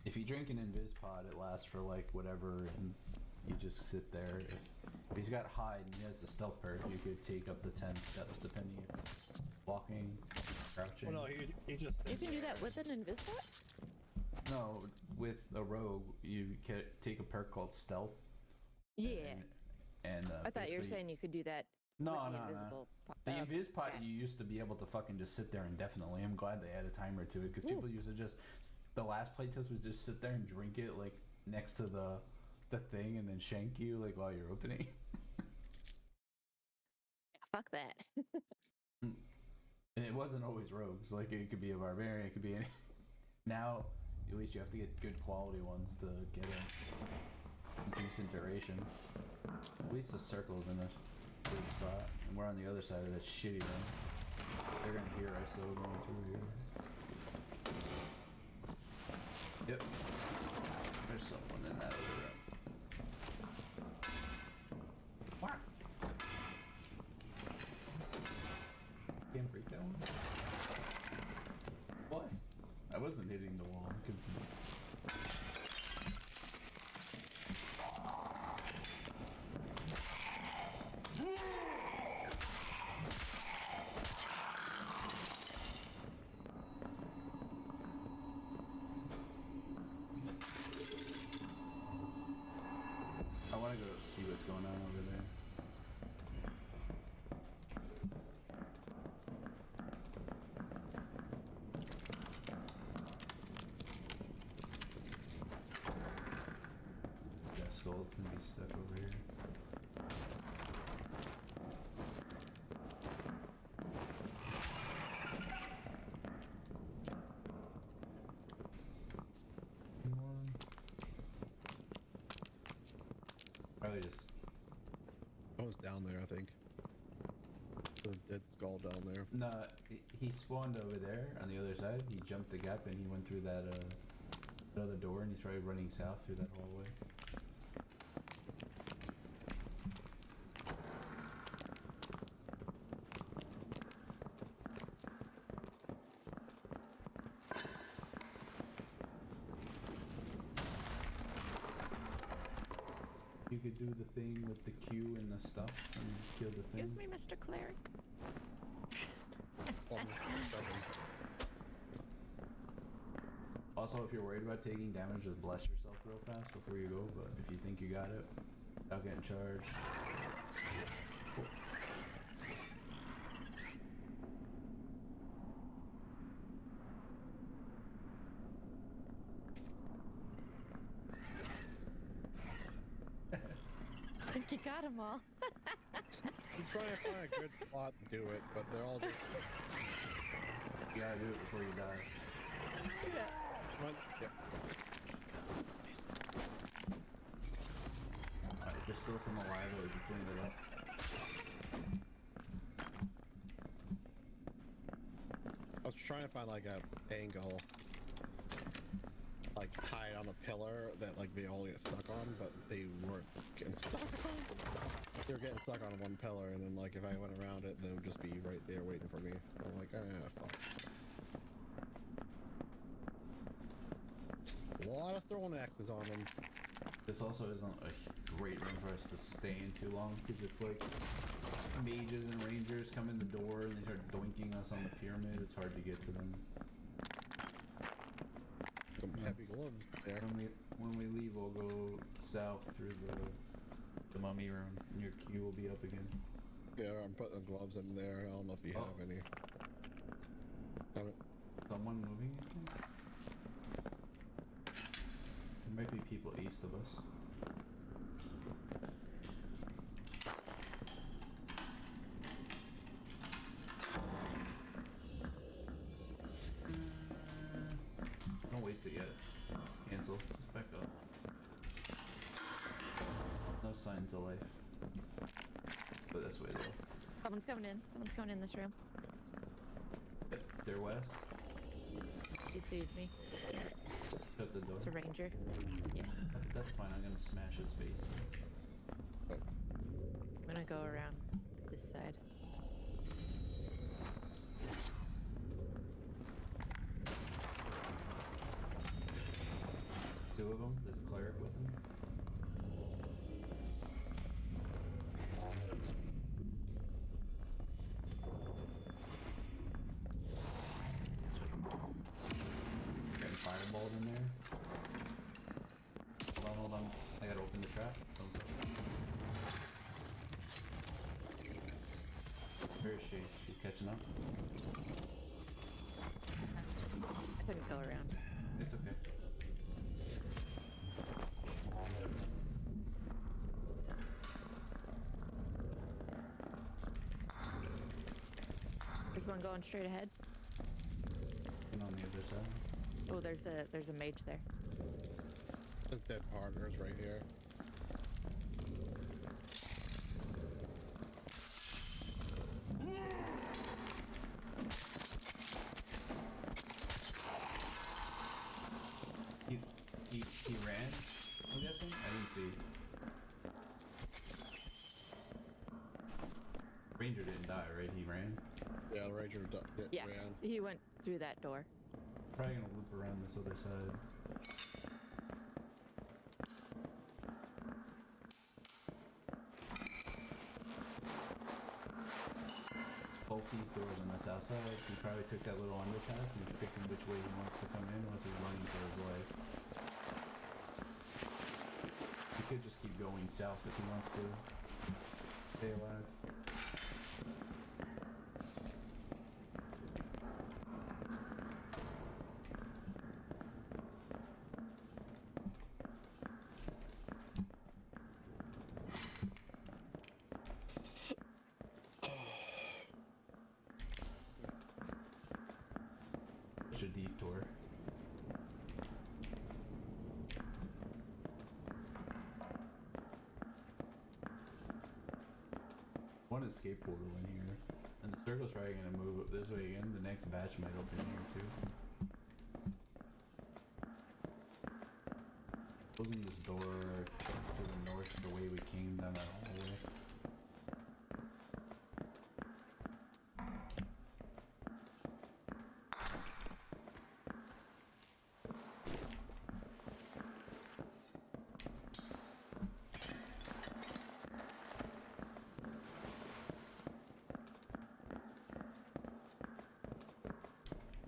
If you drink an invis pod, it lasts for like whatever, and you just sit there. If he's got hide and he has the stealth perk, you could take up to 10 steps depending if walking, crouching. Well, no, he just. You can do that with an Invisbot? No, with a rogue, you can take a perk called stealth. Yeah. And I thought you were basically- saying you could do that No, with the no, no. invisible The invis pot, cat. you used to be able to fucking just sit there indefinitely. I'm glad they added a timer to it, because Ooh. people used to just, the last playtest was just sit there and drink it like next to the thing and then shank you like while you're opening. Fuck that. And it wasn't always rogues. Like it could be a barbarian, it could be any. Now, at least you have to get good quality ones to get a decent duration. At least the circle's in a good spot, and we're on the other side of that shitty one. They're gonna hear ISO going through here. Yep. There's someone in that over there. What? Can't break that one. What? I wasn't hitting the wall. I'm confused. I want to go see what's going on over there. Yeah, Skull's gonna be stuck over here. Come on. Probably just I was down there, I think. The dead skull down there. Nah, he spawned over there on the other side. He jumped the gap and he went through that other door, and he's probably running south through that hallway. You could do the thing with the Q and the stuff and kill the thing. Excuse me, Mr. Cleric. Also, if you're worried about taking damage, just bless yourself real fast before you go, but if you think you got it, without getting charged. Cool. I think you got them all. I'm trying to find a good spot to do it, but they're all just You gotta do it before you die. one. Yep. Alright, there's still some alive that we can clean it up. I was trying to find like a angle, like tied on a pillar that like they all get stuck on, but they weren't getting stuck on. They were getting stuck on one pillar, and then like if I went around it, they would just be right there waiting for me. I'm like, ah, fuck. A lot of throwing axes on them. This also isn't a great room for us to stay in too long, because if like mages and rangers come in the door and they start doinking us on the pyramid, it's hard to get to them. Some heavy gloves there. When we leave, we'll go south through the mummy room, and your Q will be up again. Yeah, I'm putting the gloves in there. I don't know if you have any. Haven't. Someone moving, I think? There might be people east of us. Don't waste it yet. Just cancel. Just back up. No signs of life. But this way though. Someone's coming in. Someone's coming in this room. Yep, they're west. He sees me. Shut the door. It's a ranger. Yeah. That's fine, I'm gonna smash his face. I'm gonna go around this side. Two of them? There's a cleric with him? Getting fireballed in there. Hold on. I gotta open the trap. Don't go. Where is she? She's catching up? I couldn't go around. It's okay. There's one going straight ahead. And on the other side. Oh, there's a mage there. There's dead partners right here. He ran, I'm guessing? I didn't see. Ranger didn't die, right? He ran? Yeah, the ranger Yeah, ran. he went through that door. Probably gonna loop around this other side. Both these doors on the south side, he probably took that little underpass and he's picking which way he wants to come in unless he's running for his life. He could just keep going south if he wants to stay alive. Such a detour. One escape portal in here, and this Circle's probably gonna move up this way again. The next batch might open here too. Closing this door to the north the way we came down that hallway.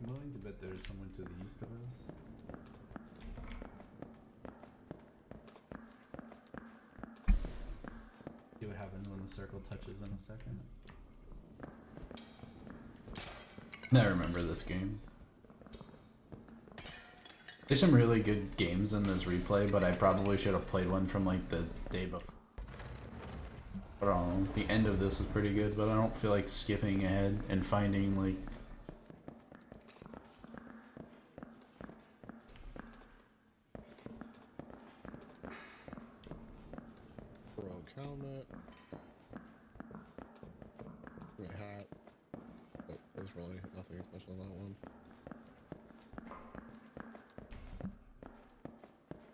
I'm willing to bet there's someone to the east of us. See what happens when the circle touches in a second. I remember this game. There's some really good games in this replay, but I probably should have played one from like the day before. I don't know. The end of this was pretty good, but I don't feel like skipping ahead and finding like Rogue helmet. My hat. But there's really nothing special on that one.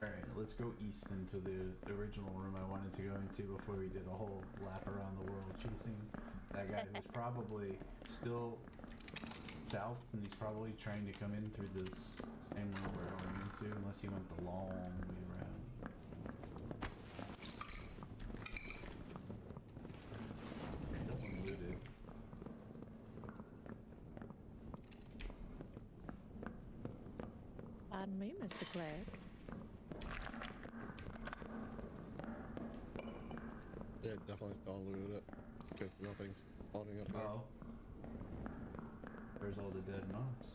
Alright, let's go east into the original room I wanted to go into before we did a whole lap around the world chasing that guy who's probably still south and he's probably trying to come in through this same room we're going into unless he went the long way around. Still unlooted. Pardon me, Mr. Cleric. Yeah, definitely still looted it. Because nothing's spawning up there. Oh. There's all the dead mobs.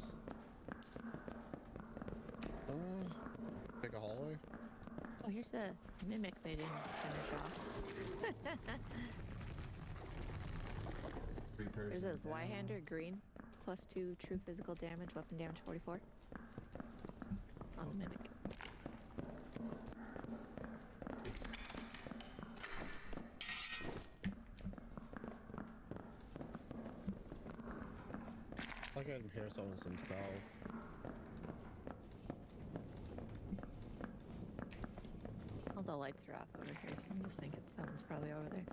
Take a hallway. Oh, here's a mimic they didn't finish off. There's a Zweihander green, +2 true physical damage, weapon damage 44. On the mimic. I can hear someone themselves. All the lights are off over here, so I'm just thinking someone's probably over there.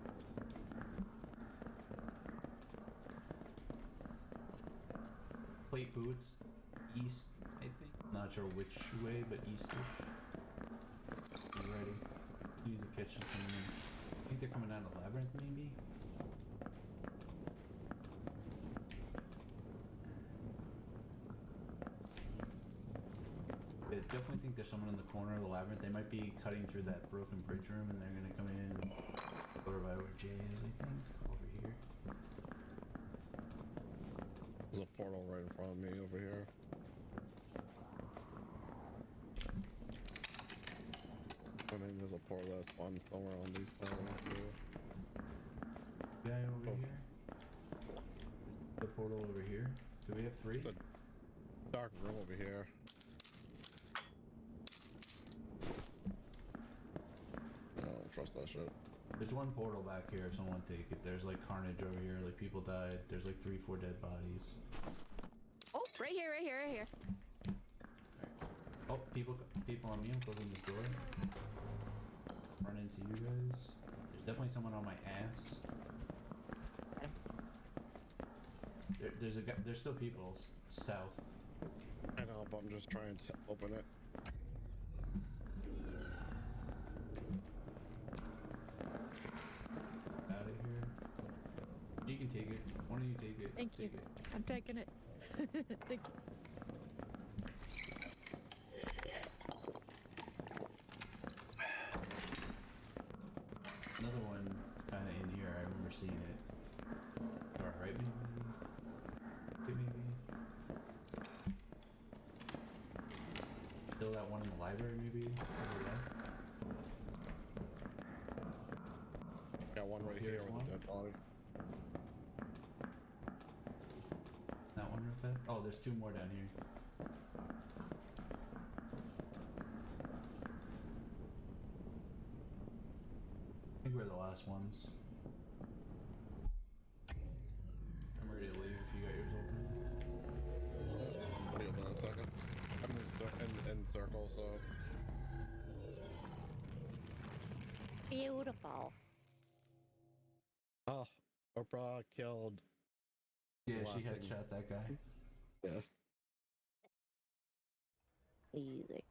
Plate boots, east, I think. Not sure which way, but eastish. You ready? You need to catch them coming in. I think they're coming out of the labyrinth, maybe? I definitely think there's someone in the corner of the labyrinth. They might be cutting through that broken bridge room and they're gonna come in over by where Jay is, I think. Over here. There's a portal right in front of me over here. I mean, there's a portal that spawns somewhere on these panels too. Guy over here. The portal over here. Do we have 3? It's a dark room over here. I don't trust that shit. There's one portal back here if someone take it. There's like carnage over here, like people died. There's like 3-4 dead bodies. Oh, right here, right here, right here. Oh, people on me. I'm closing this door. Run into you guys. There's definitely someone on my ass. There's still people south. I know, but I'm just trying to open it. Out of here. You can take it. Why don't you take it? Thank you. Take it. I'm taking it. Thank you. Another one kind of in here. I remember seeing it. Or right, maybe. Maybe. Still that one in the library, maybe. Over there. Got one right Here's here with one. a dead body. That one right there. Oh, there's 2 more down here. I think we're the last ones. I'm ready to Beautiful. Oh, Oprah killed. Yeah, Last she thing. headshot that guy. Yeah. Easy.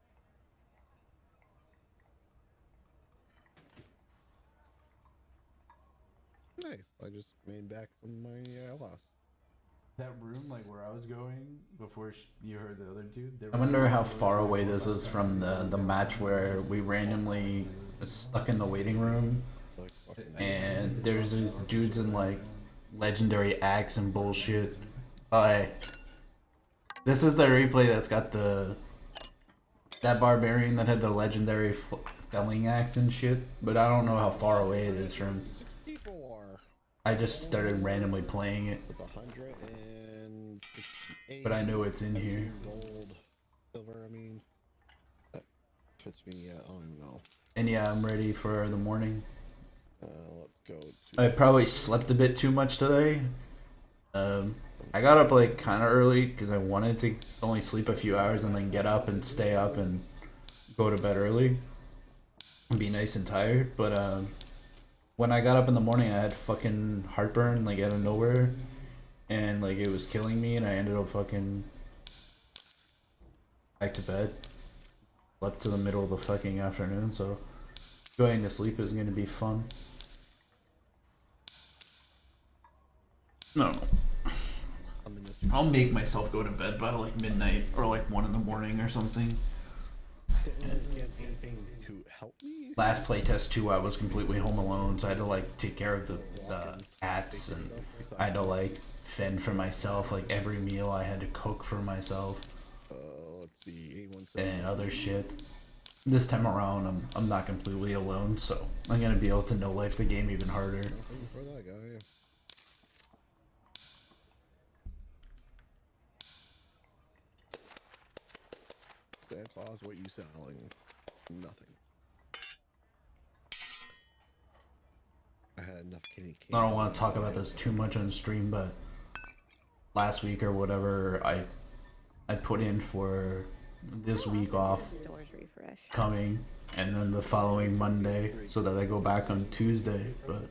Nice. I just made back some money I lost. That room, like where I was going before you heard the other dude. I wonder how far away this is from the match where we randomly stuck in the waiting room Like fucking. and there's these dudes in like legendary axe and bullshit. Hey, this is the replay that's got that barbarian that had the legendary felling axe and shit, but I don't know how far away it is from. 64 I just started randomly playing it, with 168. but I know it's in here. Gold, silver. I mean, that fits me. I don't even know. And yeah, I'm ready for the morning. Let's go. I probably slept a bit too much today. I got up like kind of early because I wanted to only sleep a few hours and then get up and stay up and go to bed early and be nice and tired. But when I got up in the morning, I had fucking heartburn like out of nowhere, and like it was killing me, and I ended up fucking back to bed. Slept to the middle of the fucking afternoon, so going to sleep is gonna be fun. No. I'll make myself go to bed by like midnight or like 1 in the morning or something. Get anything to help me? Last playtest too, I was completely home alone, so I had to like take care of the cats, and I had to like fend for myself. Like every meal I had to cook for myself Let's see. and other shit. This time around, I'm not completely alone, so I'm gonna be able to no life the game even harder. Nothing for that guy. Santa Claus, what you selling? Nothing. I had enough candy cane. I don't want to talk about this too much on stream, but last week or whatever, I put in for this week off Stores refresh. coming, and then the following Monday, so that I go back on Tuesday. But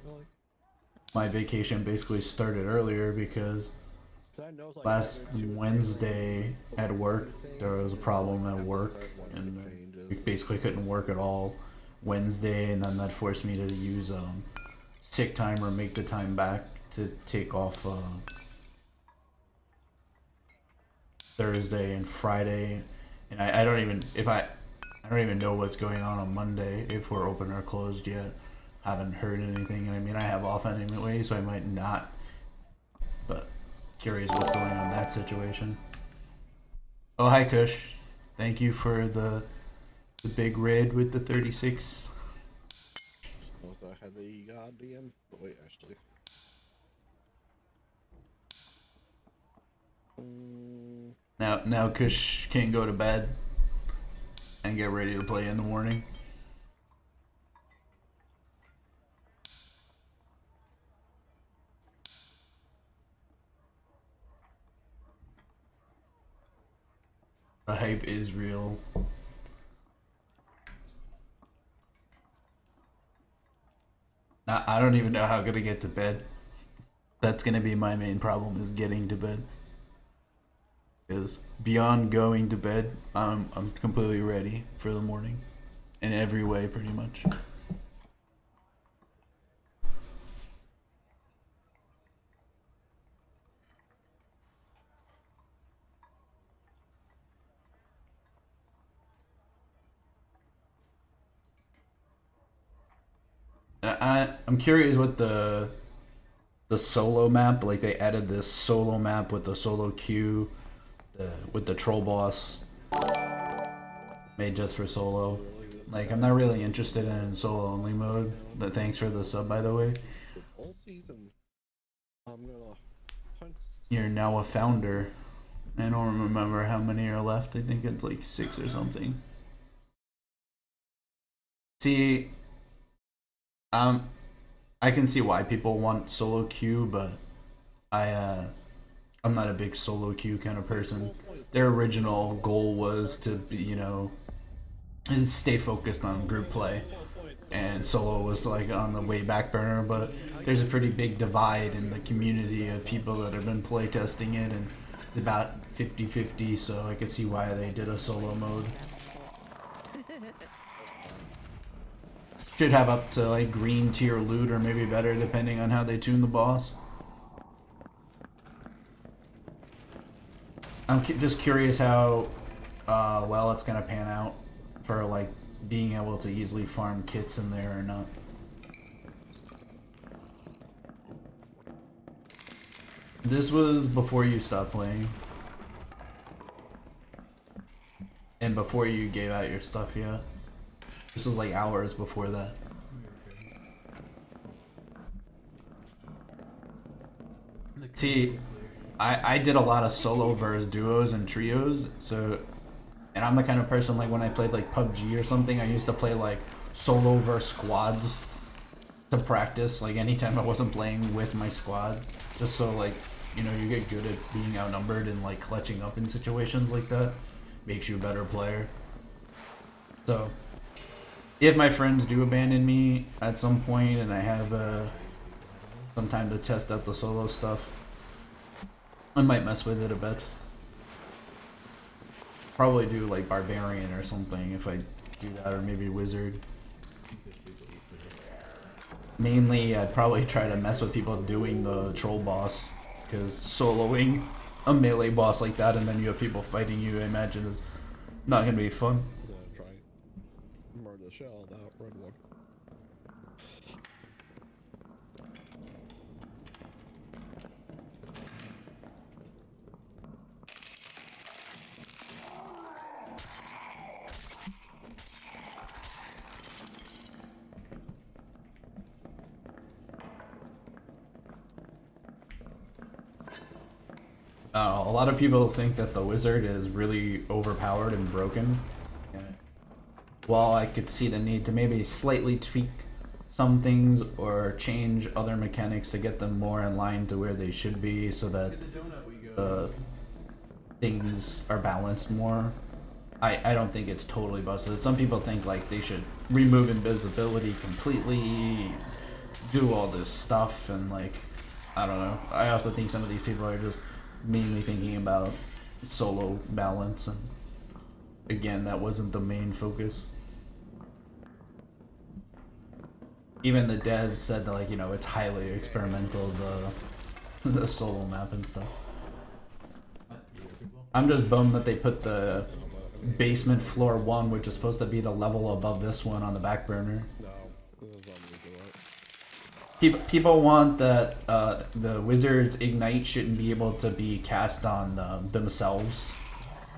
my vacation basically started earlier because last Wednesday at work there was a problem at work, and we basically couldn't work at all Wednesday, and then that forced me to use sick time or make the time back to take off Thursday and Friday, and I don't even I don't even know what's going on Monday, if we're open or closed yet. Haven't heard anything. I mean, I have off anyway, so I might not, but curious what's going on in that situation. Oh, hi Kush, thank you for the big red with the 36. Also, I had the goddamn. Wait, actually. Now Kush can go to bed and get ready to play in the morning. The hype is real. I don't even know how I'm gonna get to bed. That's gonna be my main problem, is getting to bed. Because beyond going to bed, I'm completely ready for the morning, in every way, pretty much. I'm curious what the solo map, like they added this solo map with the solo queue, with the troll boss made just for solo. Like, I'm not really interested in solo only mode. But thanks for the sub, by the way. All season, I'm gonna punch. You're now a founder. I don't remember how many are left. I think it's like 6 or something. See, I can see why people want solo queue, but I'm not a big solo queue kind of person. Their original goal was to be, stay focused on group play. and solo was like on the way back burner. But there's a pretty big divide in the community of people that have been playtesting it, and it's about 50-50. So I could see why they did a solo mode. Should have up to like green tier loot or maybe better depending on how they tune the boss. I'm just curious how well it's gonna pan out for like being able to easily farm kits in there or not. This was before you stopped playing. And before you gave out your stuff, yeah. This was like hours before that. See, I did a lot of solo versus duos and trios, so, and I'm the kind of person like when I played like PUBG or something, I used to play like solo versus squads to practice, like anytime I wasn't playing with my squad, just so like, you know, you get good at being outnumbered and like clutching up in situations like that, makes you a better player. So, if my friends do abandon me at some point and I have some time to test out the solo stuff, I might mess with it a bit. Probably do like Barbarian or something if I do that, or maybe Wizard. Mainly, I'd probably try to mess with people doing the troll boss, because soloing a melee boss like that and then you have people fighting you, I imagine is not gonna be fun. Try murder the shell of that red one. A lot of people think that the wizard is really overpowered and broken. While I could see the need to maybe slightly tweak some things or change other mechanics to get them more in line to where they should be so that things are balanced more. I don't think it's totally busted. Some people think like they should remove invisibility completely, do all this stuff, and like, I don't know. I also think some of these people are just mainly thinking about solo balance, and again, that wasn't the main focus. Even the devs said that, like, you know, it's highly experimental, the solo map and stuff. I'm just bummed that they put the basement floor 1, which is supposed to be the level above this one, on the back burner. No, this is unreasonable. People want that the wizard's ignite shouldn't be able to be cast on themselves,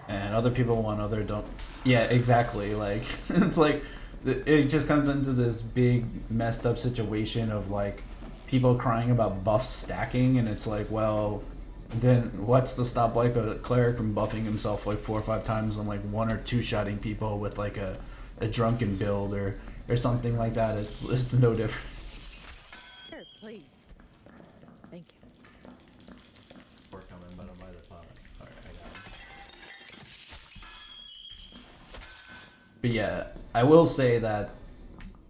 and other people want other don't. Yeah, exactly. Like it's like it just comes into this big messed up situation of like people crying about buffs stacking, and it's like, well, then what's to stop like a cleric from buffing himself like 4 or 5 times and like 1 or 2 shotting people with like a drunken build or something like that? It's no different. Sure, please. Thank you. We're coming, but I'm by the top. Alright, I got him. But yeah, I will say that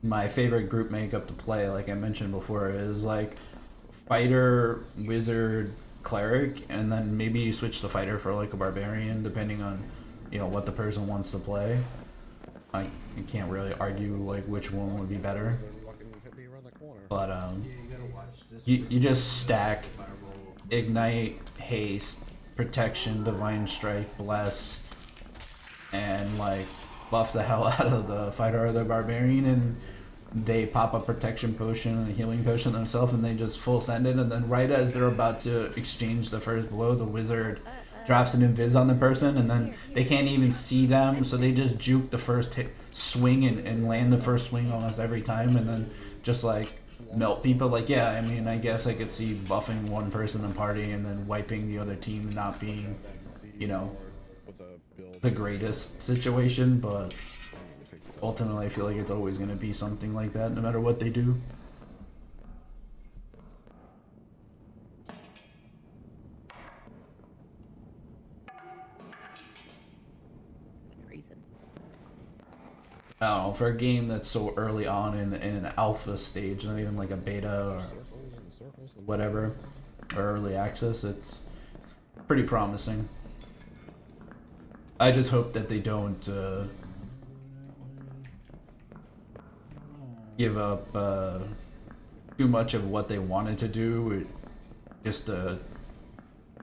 my favorite group makeup to play, like I mentioned before, is like fighter, wizard, cleric, and then maybe you switch the fighter for like a barbarian, depending on, you know, what the person wants to play. You can't really argue like which one would be better. But you just stack ignite, haste, protection, divine strike, bless, and like buff the hell out of the fighter or the barbarian, and they pop a protection potion and a healing potion themselves, and they just full send it, and then right as they're about to exchange the first blow, the wizard drops an invis on the person, and then they can't even see them, so they just juke the first swing and land the first swing almost every time, and then just like melt people. Like, yeah, I mean, I guess I could see buffing one person in the party and then wiping the other team not being, you know, the greatest situation, but ultimately I feel like it's always going to be something like that no matter what they do. Reason. I don't know, for a game that's so early on in an alpha stage, not even like a beta or whatever, or early access, it's pretty promising. I just hope that they don't give up too much of what they wanted to do, just to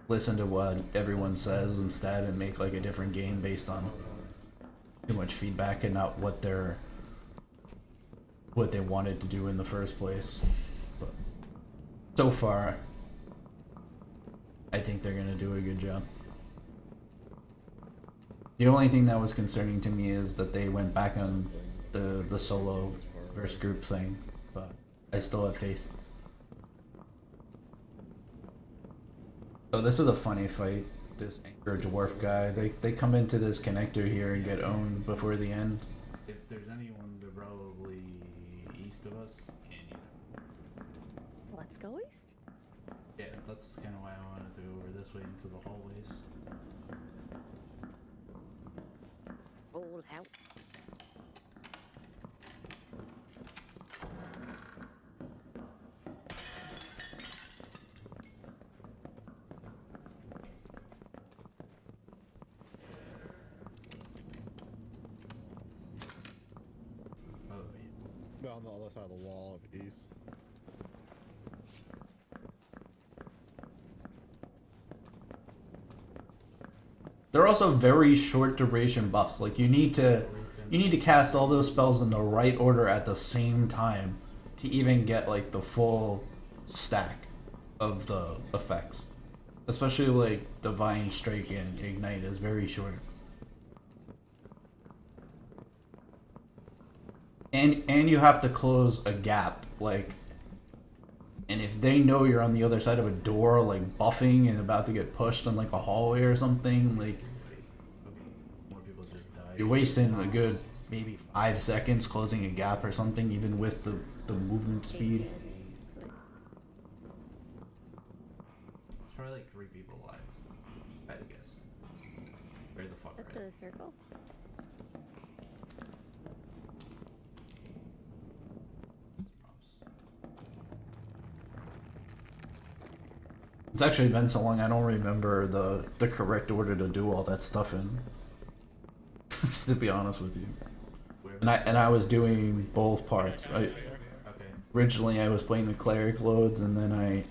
listen to what everyone says instead and make like a different game based on too much feedback and not what they wanted to do in the first place. But so far, I think they're gonna do a good job. The only thing that was concerning to me is that they went back on the solo versus group thing, but I still have faith. So this is a funny fight. This anchor dwarf guy, they come into this connector here and get owned before the end. If there's anyone, they're probably east of us. Let's go east. Yeah, that's kind of why I wanted to go over this way into the hallways. Roll out. They're on the other side of the wall of east. They're also very short duration buffs. Like you need to cast all those spells in the right order at the same time to even get like the full stack of the effects. Especially like Divine Strike and Ignite is very short. And you have to close a gap, like, and if they know you're on the other side of a door, like buffing and about to get pushed in like a hallway or something, like you're wasting a good maybe 5 seconds closing a gap or something, even with the movement speed. There's Probably like 3 people alive, I'd guess. Where the fuck at are the circle. It's actually been so long I don't remember the correct order to do all that stuff in. To be honest with you. And I was doing both parts. Originally I was playing the cleric loads, and then I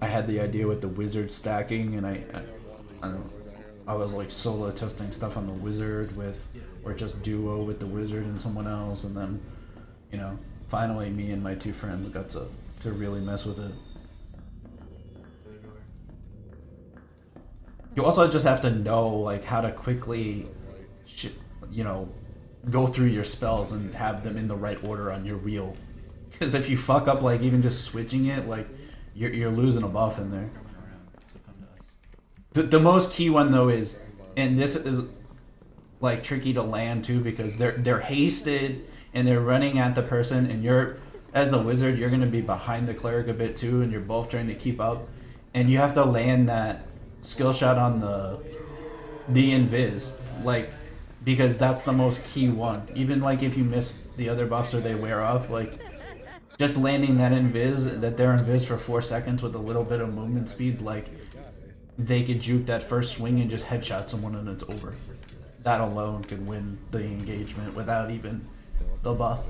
had the idea with the wizard stacking, and I was like solo testing stuff on the wizard or just duo with the wizard and someone else, and then finally me and my 2 friends got to really mess with it. You also just have to know like how to quickly, go through your spells and have them in the right order on your wheel. Because if you fuck up like even just switching it, like you're losing a buff in there. The most key one though is, and this is like tricky to land too, because they're hasted and they're running at the person, and you're, as a wizard, you're gonna be behind the cleric a bit too, and you're both trying to keep up, and you have to land that skill shot on the invis, like, because that's the most key one. Even like if you miss the other buffs or they wear off, like just landing that invis, that they're invis for 4 seconds with a little bit of movement speed, like they could juke that first swing and just headshot someone and it's over. That alone could win the engagement without even the buff.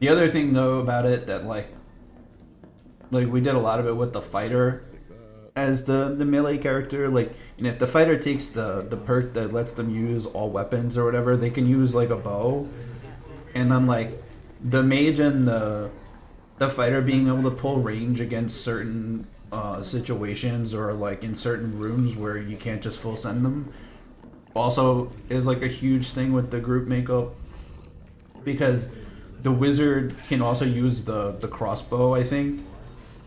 The other thing though about it that like we did a lot of it with the fighter as the melee character, like, and if the fighter takes the perk that lets them use all weapons or whatever, they can use like a bow, and then like the mage and the fighter being able to pull range against certain situations or like in certain rooms where you can't just full send them also is like a huge thing with the group makeup, because the wizard can also use the crossbow, I think,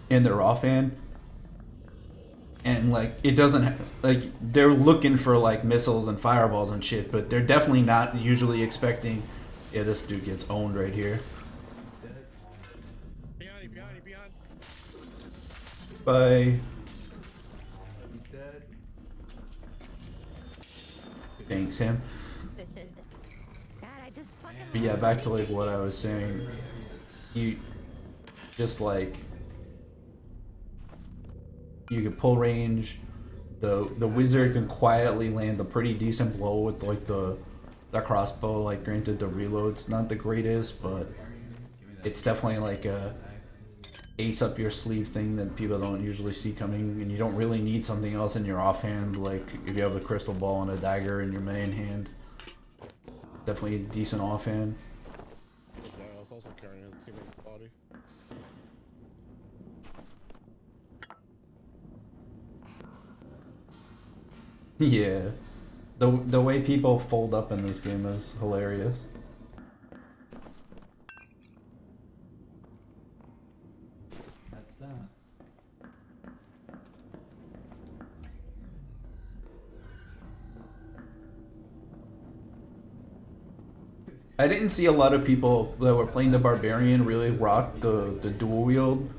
in their offhand, and like it doesn't like they're looking for like missiles and fireballs and shit, but they're definitely not usually expecting. Yeah, this dude gets owned right here. Bye. Thanks, Sam. God, I just fucking. But yeah, back to like what I was saying. You just like you can pull range. The wizard can quietly land a pretty decent blow with like the crossbow. Like, granted, the reload's not the greatest, but it's definitely like a ace up your sleeve thing that people don't usually see coming, and you don't really need something else in your offhand. Like if you have a crystal ball and a dagger in your main hand, definitely a decent offhand. Yeah, I was also carrying his teammate's body. Yeah, the way people fold up in this game is hilarious. That's that. I didn't see a lot of people that were playing the barbarian really rock the dual wield,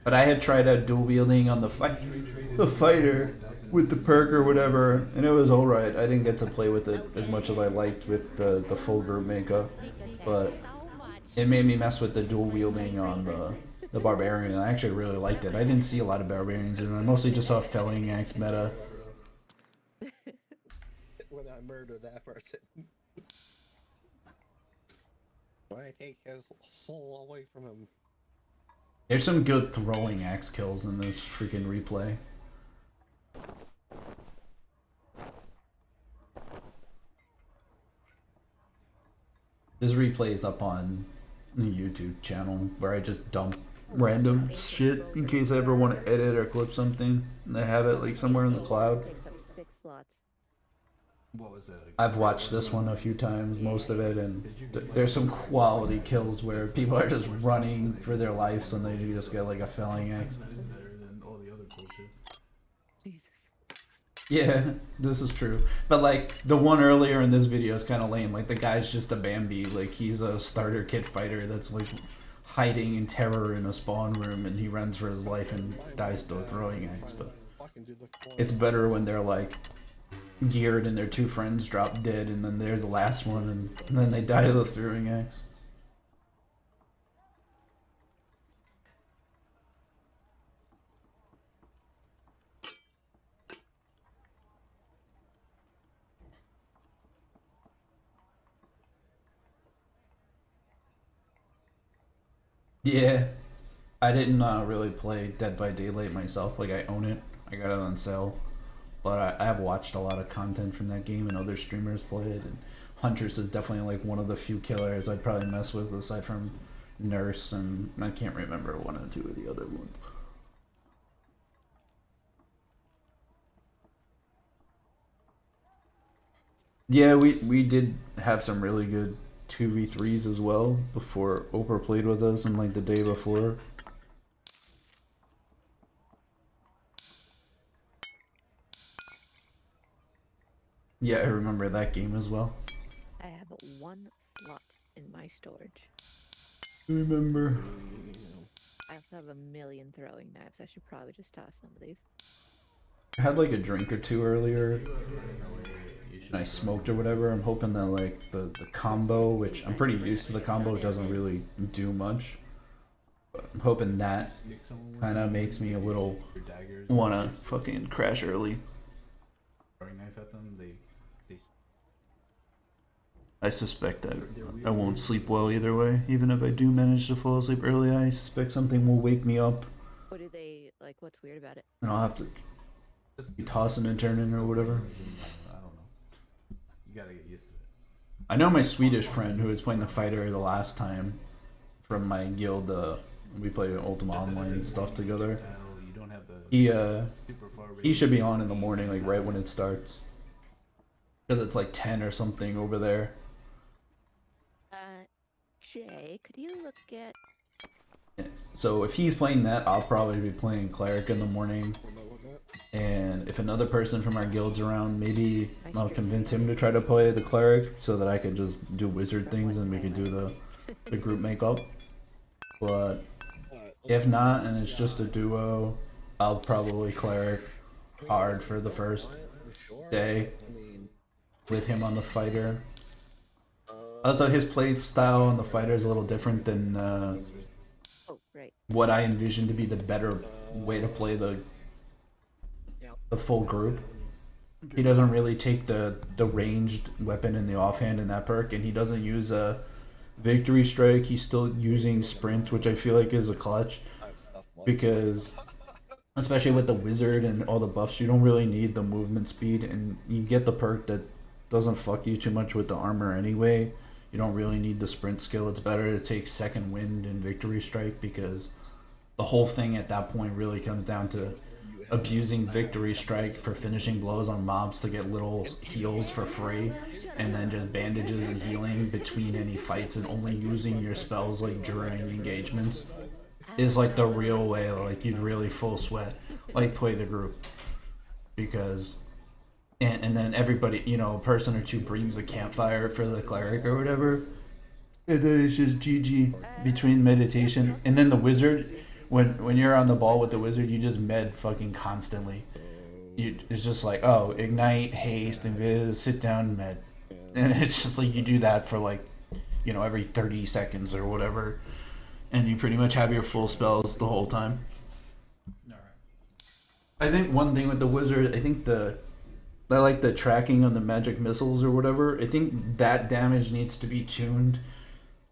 but I had tried out dual wielding on the fighter with the perk or whatever, and it was alright. I didn't get to play with it as much as I liked with the full group makeup, but it made me mess with the dual wielding on the barbarian, and I actually really liked it. I didn't see a lot of barbarians, and I mostly just saw felling axe meta. When I murdered that person. Why take his soul away from him? There's some good throwing axe kills in this freaking replay. This replay is up on the YouTube channel where I just dump random shit in case I ever want to edit or clip something, and I have it like somewhere in the cloud. Takes up 6 slots. What was it? I've watched this one a few times, most of it, and there's some quality kills where people are just running for their lives and they just get like a felling axe. Better than all the other bullshit. Jesus. Yeah, this is true. But like the one earlier in this video is kind of lame. Like the guy's just a Bambi. Like he's a starter kit fighter that's like hiding in terror in a spawn room, and he runs for his life and dies to a throwing axe. But it's better when they're like geared and their 2 friends drop dead, and then they're the last one, and then they die to the throwing axe. Yeah, I didn't really play Dead by Daylight myself. Like I own it, I got it on sale, but I have watched a lot of content from that game and other streamers play it. And Huntress is definitely like one of the few killers I'd probably mess with aside from Nurse, and I can't remember 1 or 2 of the other ones. Yeah, we did have some really good 2v3s as well before Oprah played with us, and like the day before. Yeah, I remember that game as well. I have 1 slot in my storage. I remember. I also have a million throwing knives. I should probably just toss some of these. I had like a drink or 2 earlier, and I smoked or whatever. I'm hoping that like the combo, which I'm pretty used to the combo, doesn't really do much. But I'm hoping that kind of makes me a little wanna fucking crash early. Throwing knife at them, they I suspect that I won't sleep well either way. Even if I do manage to fall asleep early, I suspect something will wake me up, What do they like? What's weird about it? and I'll have to be tossing and turning or whatever. I don't know. You gotta get used to it. I know my Swedish friend who was playing the fighter the last time from my guild. We played Ultima Online and stuff together. You don't have the super far He should be on in the morning, like right when it starts, because it's like 10 or something over there. Jay, could you look at? So if he's playing that, I'll probably be playing Cleric in the morning. And if another person from our guild's around, maybe I'll convince him to try to play the Cleric so that I could just do wizard things and we could do the group makeup. But if not, and it's just a duo, I'll probably Cleric hard for the first day. with him on the fighter. Also, his play style on the fighter is a little different than Oh, great. what I envision to be the better way to play the full group. He doesn't really take the ranged weapon in the offhand in that perk, and he doesn't use a victory strike. He's still using sprint, which I feel like is a clutch, because especially with the wizard and all the buffs, you don't really need the movement speed, and you get the perk that doesn't fuck you too much with the armor anyway. You don't really need the sprint skill. It's better to take second wind and victory strike, because the whole thing at that point really comes down to abusing victory strike for finishing blows on mobs to get little heals for free, and then just bandages and healing between any fights, and only using your spells like during engagements is like the real way. Like you'd really full sweat like play the group, because and then everybody, you know, a person or two brings a campfire for the cleric or whatever, and then it's just GG between meditation. And then the wizard, when you're on the ball with the wizard, you just med fucking constantly. It's just like, oh, ignite, haste, invis, sit down, med. And it's just like you do that for like, you know, every 30 seconds or whatever, and you pretty much have your full spells the whole time. I think one thing with the wizard, I like the tracking on the magic missiles or whatever. I think that damage needs to be tuned,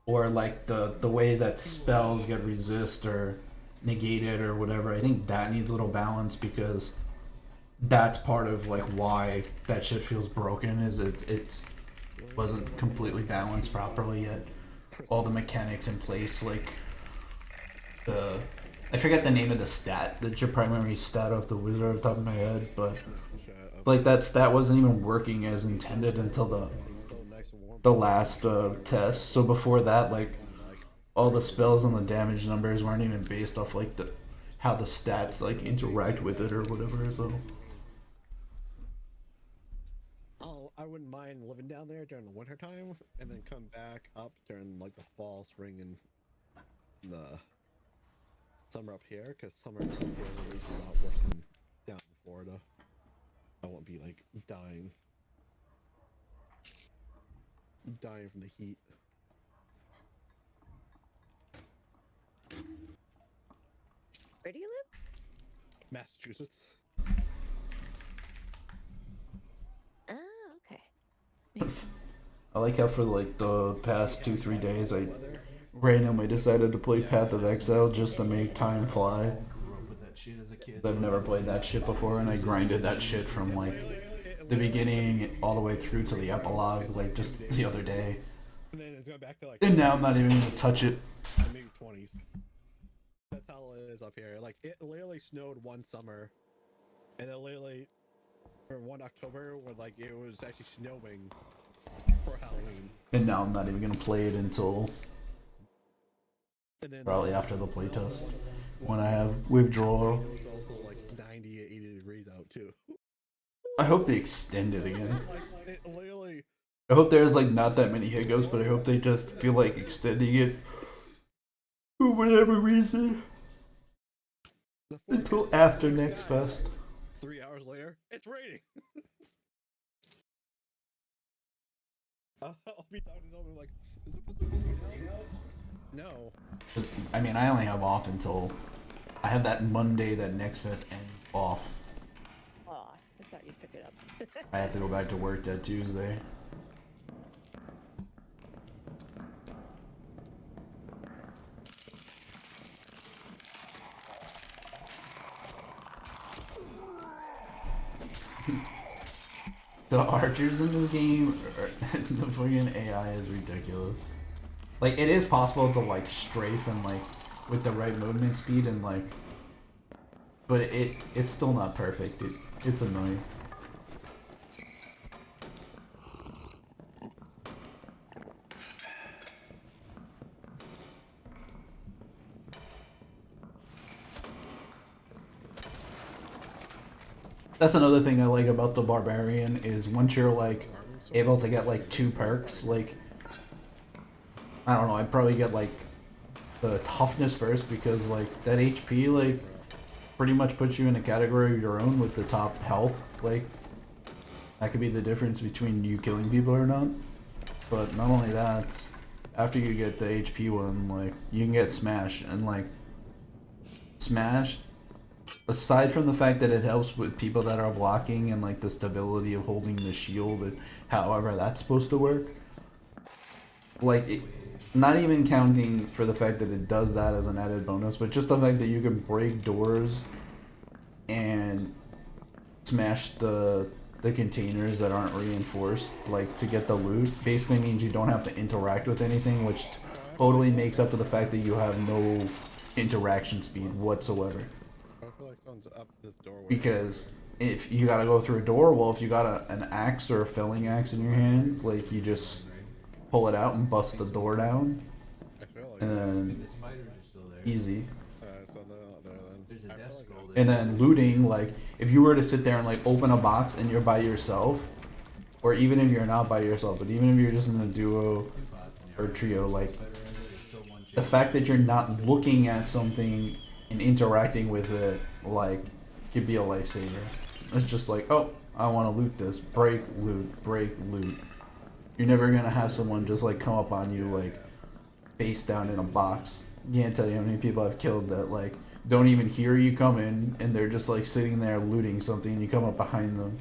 or like the way that spells get resist or negated or whatever. I think that needs a little balance, because that's part of like why that shit feels broken, is it wasn't completely balanced properly yet. All the mechanics in place, like I forget the name of the stat, that's your primary stat off the wizard off the top of my head, but like that stat wasn't even working as intended until the last test. So before that, like all the spells and the damage numbers weren't even based off like how the stats like interact with it or whatever. So I wouldn't mind living down there during the winter time, and then come back up during like the fall, spring, and the summer up here, because summer up here is a lot worse than down in Florida. I won't be like dying from the heat. Where do you live? Massachusetts. Oh, okay. I like how for like the past 2-3 days I randomly decided to play Path of Exile just to make time fly. I've never played that shit before, and I grinded that shit from like the beginning all the way through to the epilogue like just the other day. And then it's going back to like. And now I'm not even gonna touch it. Maybe 20s. That's how it is up here. Like it literally snowed one summer, and then literally, or one October, when like it was actually snowing for Halloween. And now I'm not even gonna play it until And then, probably after the playtest, when I have withdrawal. It was also like 90 to 80 degrees out too. I hope they extend it again. Like it literally. I hope there's like not that many hiccups, but I hope they just feel like extending it for whatever reason until after next fest. 3 hours later, it's raining. I'll be talking to someone like, no. I mean, I only have off until I have that Monday that next fest ends off. Oh, I thought you took it up. I have to go back to work that Tuesday. The archers in this game, the fucking AI is ridiculous. Like, it is possible to like strafe and like with the right movement speed and like, but it's still not perfect. It's annoying. That's another thing I like about the barbarian is once you're like able to get like 2 perks, like I don't know, I'd probably get like the toughness first, because like that HP like pretty much puts you in a category of your own with the top health. Like That could be the difference between you killing people or not. But not only that, after you get the HP one, like, you can get Smash, and like, Smash, aside from the fact that it helps with people that are blocking and like the stability of holding the shield and however that's supposed to work, like, not even counting for the fact that it does that as an added bonus, but just the fact that you can break doors and smash the containers that aren't reinforced, like, to get the loot, basically means you don't have to interact with anything, which totally makes up for the fact that you have no interaction speed whatsoever. I feel like someone's up this doorway. Because if you gotta go through a door, well, if you got an axe or a felling axe in your hand, like, you just pull it out and bust the door down, I feel like and then The spiders are still there. easy. so they're not there then. There's a I feel desk like over And then looting, like, if you were to sit there and like open a box and you're by yourself, or even if you're not by yourself, but even if you're just in a duo or trio, like, the fact that you're not looking at something and interacting with it, like, could be a lifesaver. It's just like, oh, I want to loot this. Break, loot, break, loot. You're never gonna have someone just like come up on you like face down in a box. Can't tell you how many people I've killed that like don't even hear you coming and they're just like sitting there looting something and you come up behind them.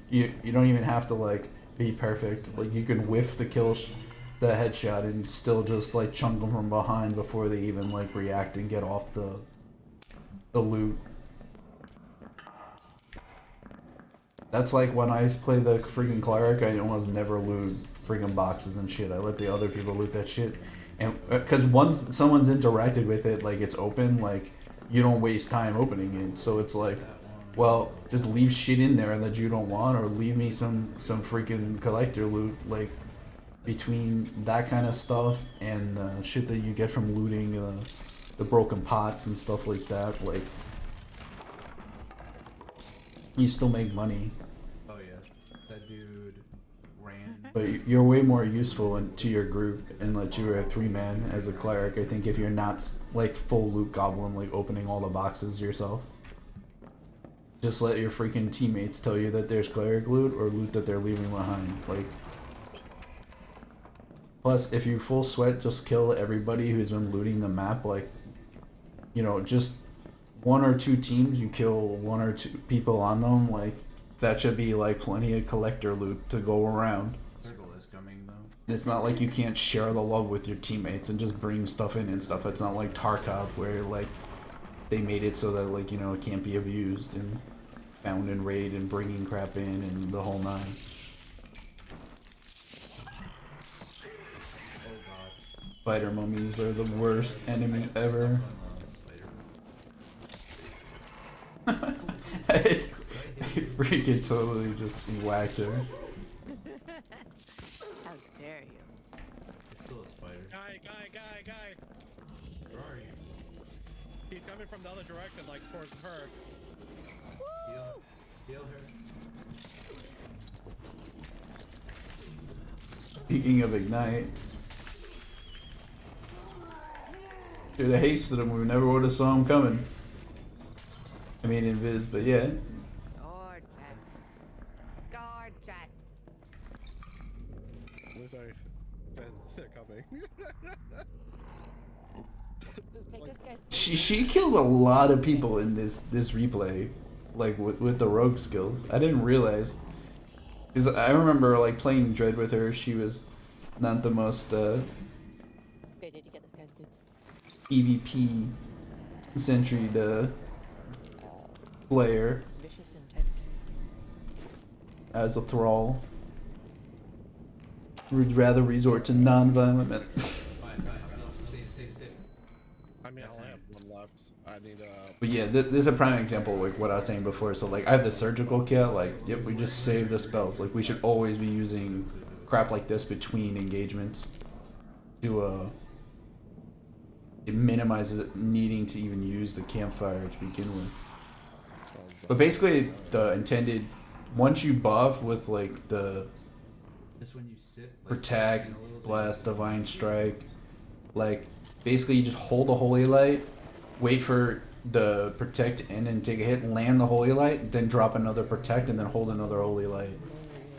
You don't even have to like be perfect. Like, you can whiff the the headshot and still just like chunk them from behind before they even like react and get off the loot. That's like when I play the freaking cleric, I almost never loot freaking boxes and shit. I let the other people loot that shit. And because once someone's interacted with it, like, it's open, like, you don't waste time opening it. So it's like, well, just leave shit in there that you don't want, or leave me some freaking collector loot, like, between that kind of stuff and shit that you get from looting the broken pots and stuff like that, like, you still make money. Oh yeah, that dude ran. But you're way more useful to your group, and like, you're a 3-man as a cleric. I think if you're not like full loot goblin, like opening all the boxes yourself, just let your freaking teammates tell you that there's cleric loot or loot that they're leaving behind. Like, plus, if you full sweat, just kill everybody who's been looting the map. Like, you know, just 1 or 2 teams, you kill 1 or 2 people on them. Like, that should be like plenty of collector loot to go around. Circle is coming though. And it's not like you can't share the love with your teammates and just bring stuff in and stuff. It's not like Tarkov where like they made it so that, like, you know, it can't be abused and found in raid and bringing crap in and the whole nine. Oh god. Spider mummies are the worst enemy ever. I freaking totally just whacked her. How dare you? It's still a spider. Guy! Where are you? He's coming from the other direction, like towards her. Heal her. Speaking of Ignite, should have hasted him. We never would have saw him coming. I mean, in Viz, but yeah. Gorgeous. Gorgeous. Looks like they're coming. Ooh, take this guy's She kills a lot of people in this replay, like with the rogue skills. I didn't realize, because I remember like playing Dread with her. She was not the most Okay, did you get this guy's boots? EVP century player Vicious intent. as a thrall. Would rather resort to non-violent methods. I mean, I only have 1 left. I need But yeah, this is a prime example of like what I was saying before. So like, I have the surgical kit. Like, yep, we just save the spells. Like, we should always be using crap like this between engagements to it minimizes needing to even use the campfire to begin with. But basically, the intended, once you buff with like the Just when you sit. Like, protect, in a little blast, divine strike, like, basically you just hold a holy light, wait for the protect to end and take a hit, land the holy light, then drop another protect, and then hold another holy light.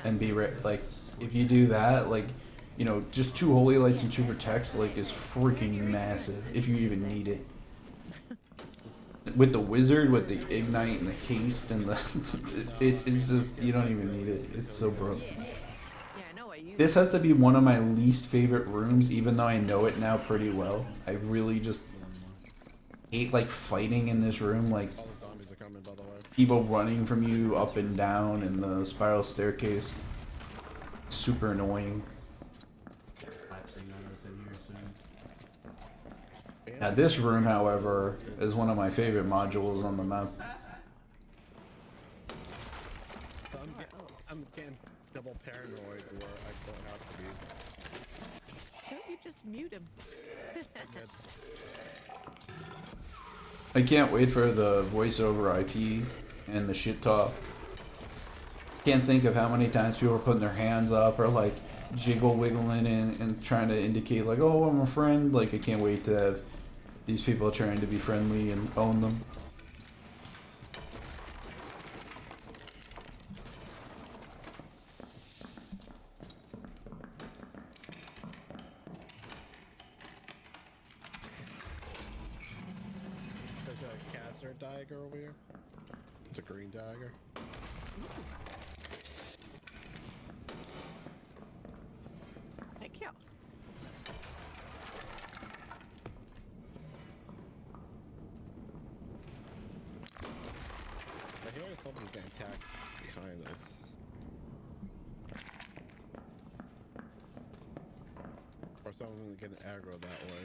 and be like, if you do that, like, you know, just 2 holy lights and 2 protects, like, is freaking massive if you even need it. With the wizard, with the ignite and the haste and the, it's just, you don't even need it. It's so broke. Yeah, I know what you. This has to be one of my least favorite rooms, even though I know it now pretty well. I really just hate like fighting in this room, like All the zombies are coming, by the way. people running from you up and down in the spiral staircase. Super annoying. Now this room, however, is one of my favorite modules on the map. So I'm getting double paranoid where I don't have to be. Don't you just mute him? I can't wait for the voice over IP and the shit talk. Can't think of how many times people are putting their hands up or like jiggle wiggling and trying to indicate like, oh, I'm a friend. Like, I can't wait to have these people trying to be friendly and own them. There's a caster dagger over here. It's a green dagger. Thank you. I hear somebody's getting attacked behind us. Or someone getting aggro that way.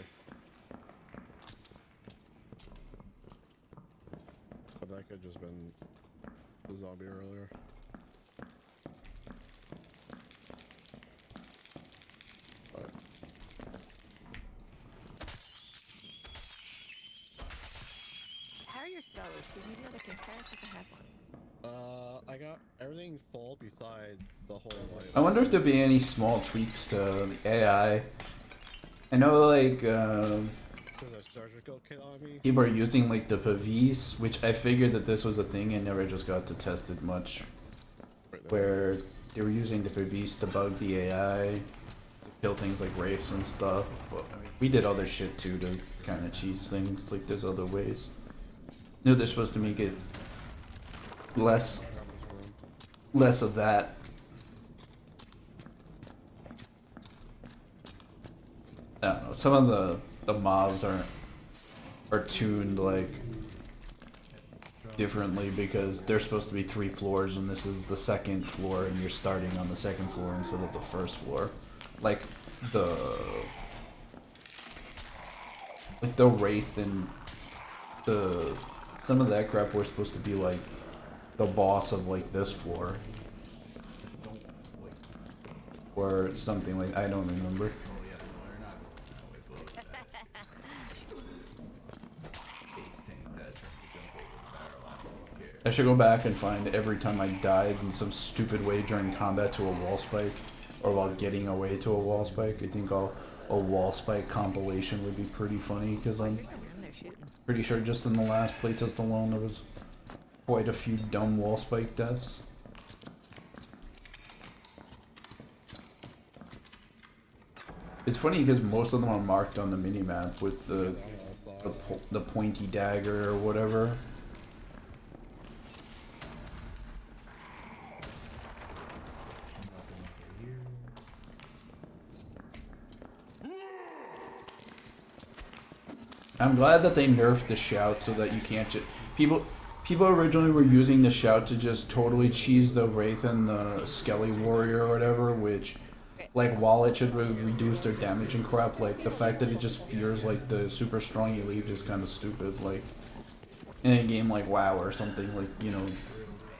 But that could just been the zombie earlier. But How are your spells? Did you know they can cast as I have one? I got everything full besides the whole like. I wonder if there'd be any small tweaks to the AI. I know like There's a surgical kit on me. people are using like the Pavis, which I figured that this was a thing and never just got to test it much. Right there. Where they were using the Pavis to bug the AI, kill things like wraiths and stuff. But I mean, we did other shit too to kind of cheese things. Like there's other ways. No, they're supposed to make it less of that. I don't know. Some of the mobs are tuned like differently because they're supposed to be 3 floors and this is the 2nd floor and you're starting on the 2nd floor instead of the 1st floor. Like the wraith and the some of that crap were supposed to be like the boss of like this floor. Or something like I don't remember. I should go back and find every time I died in some stupid way during combat to a wall spike or while getting away to a wall spike. I think a wall spike compilation would be pretty funny because I'm There's someone in there shooting. pretty sure just in the last playtest alone there was quite a few dumb wall spike deaths. It's funny because most of them are marked on the minimap with the pointy dagger or whatever. I'm glad that they nerfed the shout so that you can't just people originally were using the shout to just totally cheese the Wraith and the Skelly Warrior or whatever, which like while it should reduce their damage and crap, like the fact that it just fears like the super strong elite is kind of stupid. Like in a game like WoW or something, like, you know,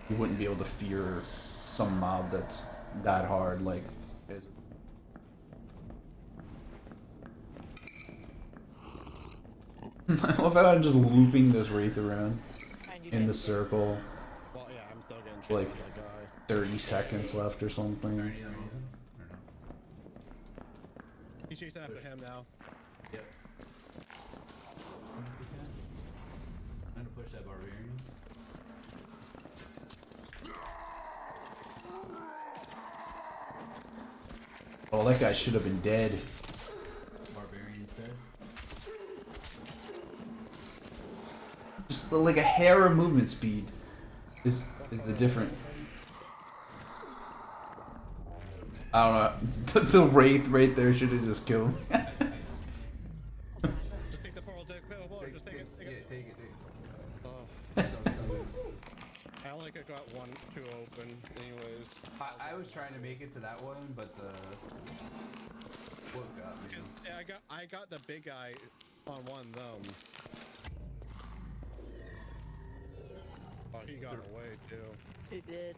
you wouldn't be able to fear some mob that's that hard. Like I love how I'm just looping this Wraith around in the circle. Well, yeah, I'm still getting Like chased by a guy. 30 seconds left or something. He's chasing after him now. Yep. Trying to push that barbarian. Oh, that guy should have been dead. Barbarian's dead. Just like a hair of movement speed is the difference. I don't know. The wraith right there should have just killed me. Just take the portal, just take it. Take it. I only got 1, 2 open, anyways. I was trying to make it to that one, but the what got me? I got the big guy on one of them. Oh, he got away too. He did.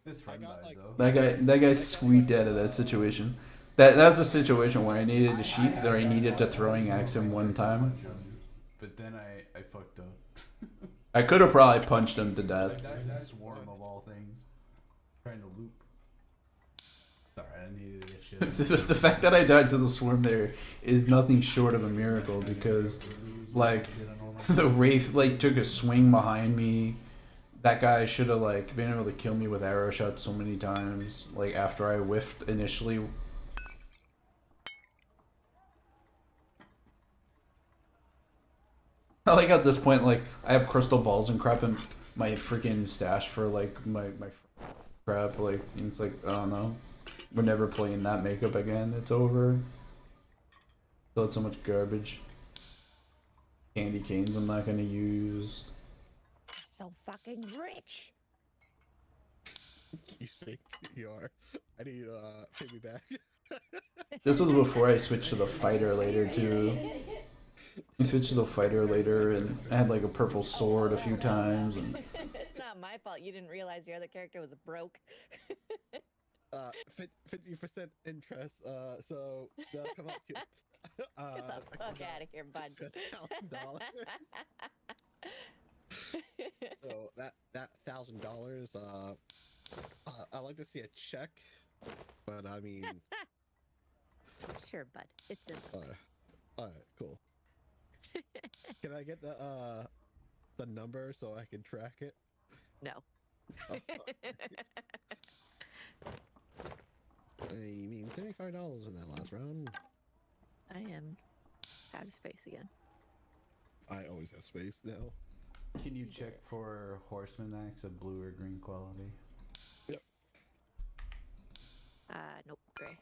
His friend got, died like- though. That guy squeaked out of that situation. That's a situation where I needed to sheath or I needed to throwing axe him one time. But then I fucked up. I could have probably punched him to death. That swarm of all things, trying to loop. Sorry, I needed to get shit. It's just the fact that I died to the swarm there is nothing short of a miracle because, like, the wraith like took a swing behind me. That guy should have like been able to kill me with arrow shots so many times. Like after I whiffed initially. I like at this point, like I have crystal balls and crap in my freaking stash for like my crap. Like it's like I don't know, we're never playing that makeup again. It's over. Still had so much garbage. Candy canes I'm not gonna use. So fucking rich. You say you are. I need pay me back. This was before I switched to the fighter later too. I switched to the fighter later and I had like a purple sword a few times and It's not my fault you didn't realize your other character was broke. 50% interest. So that'll come up to Get the fuck out of here, bud. $1,000. So that $1,000. I like to see a check, but I mean, Sure, bud. It's in. all right, cool. Can I get the number so I can track it? No. Oh, I mean, $75 in that last round. I am out of space again. I always have space now. Can you check for horseman axe of blue or green quality? Yep. Yes. Nope, gray.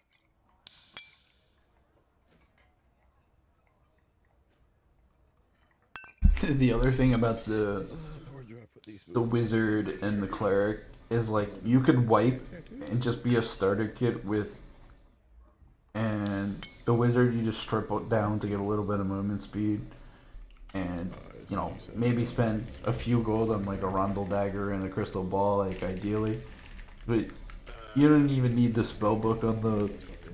the other thing about Where do I put these the boots? wizard and the cleric is like you could wipe and just be a starter kit with and the wizard you just strip it down to get a little bit of movement speed and you know maybe spend a few gold on like a rondel dagger and a crystal ball like ideally but you don't even need the spell book on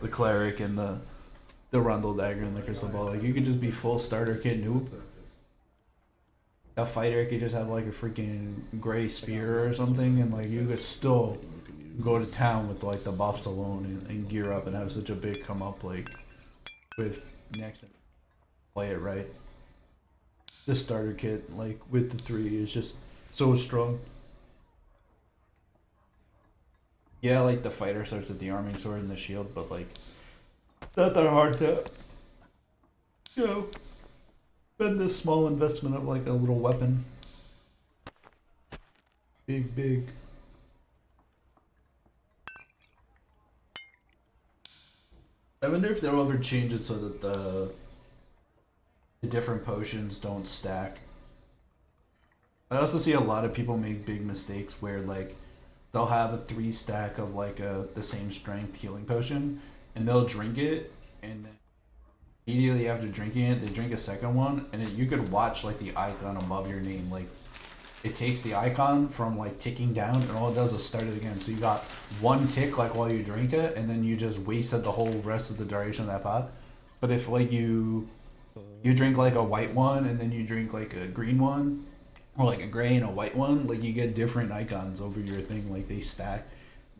the cleric and the rondel dagger and the crystal ball like you could just be full starter kit noob. A fighter could just have like a freaking gray spear or something and like you could still go to town with like the buffs alone and gear up and have such a big come up like with next play it right. The starter kit like with the 3 is just so strong. Yeah, like the fighter starts with the arming sword and the shield, but like not that hard to you know spend this small investment of like a little weapon. Big. I wonder if they'll ever change it so that the different potions don't stack. I also see a lot of people make big mistakes where like they'll have a 3 stack of like the same strength healing potion and they'll drink it and then immediately after drinking it they drink a second one and you could watch like the icon above your name like it takes the icon from like ticking down and all it does is start it again so you got 1 tick like while you drink it and then you just wasted the whole rest of the duration of that pot. But if like you drink like a white one and then you drink like a green one or like a gray and a white one like you get different icons over your thing like they stack.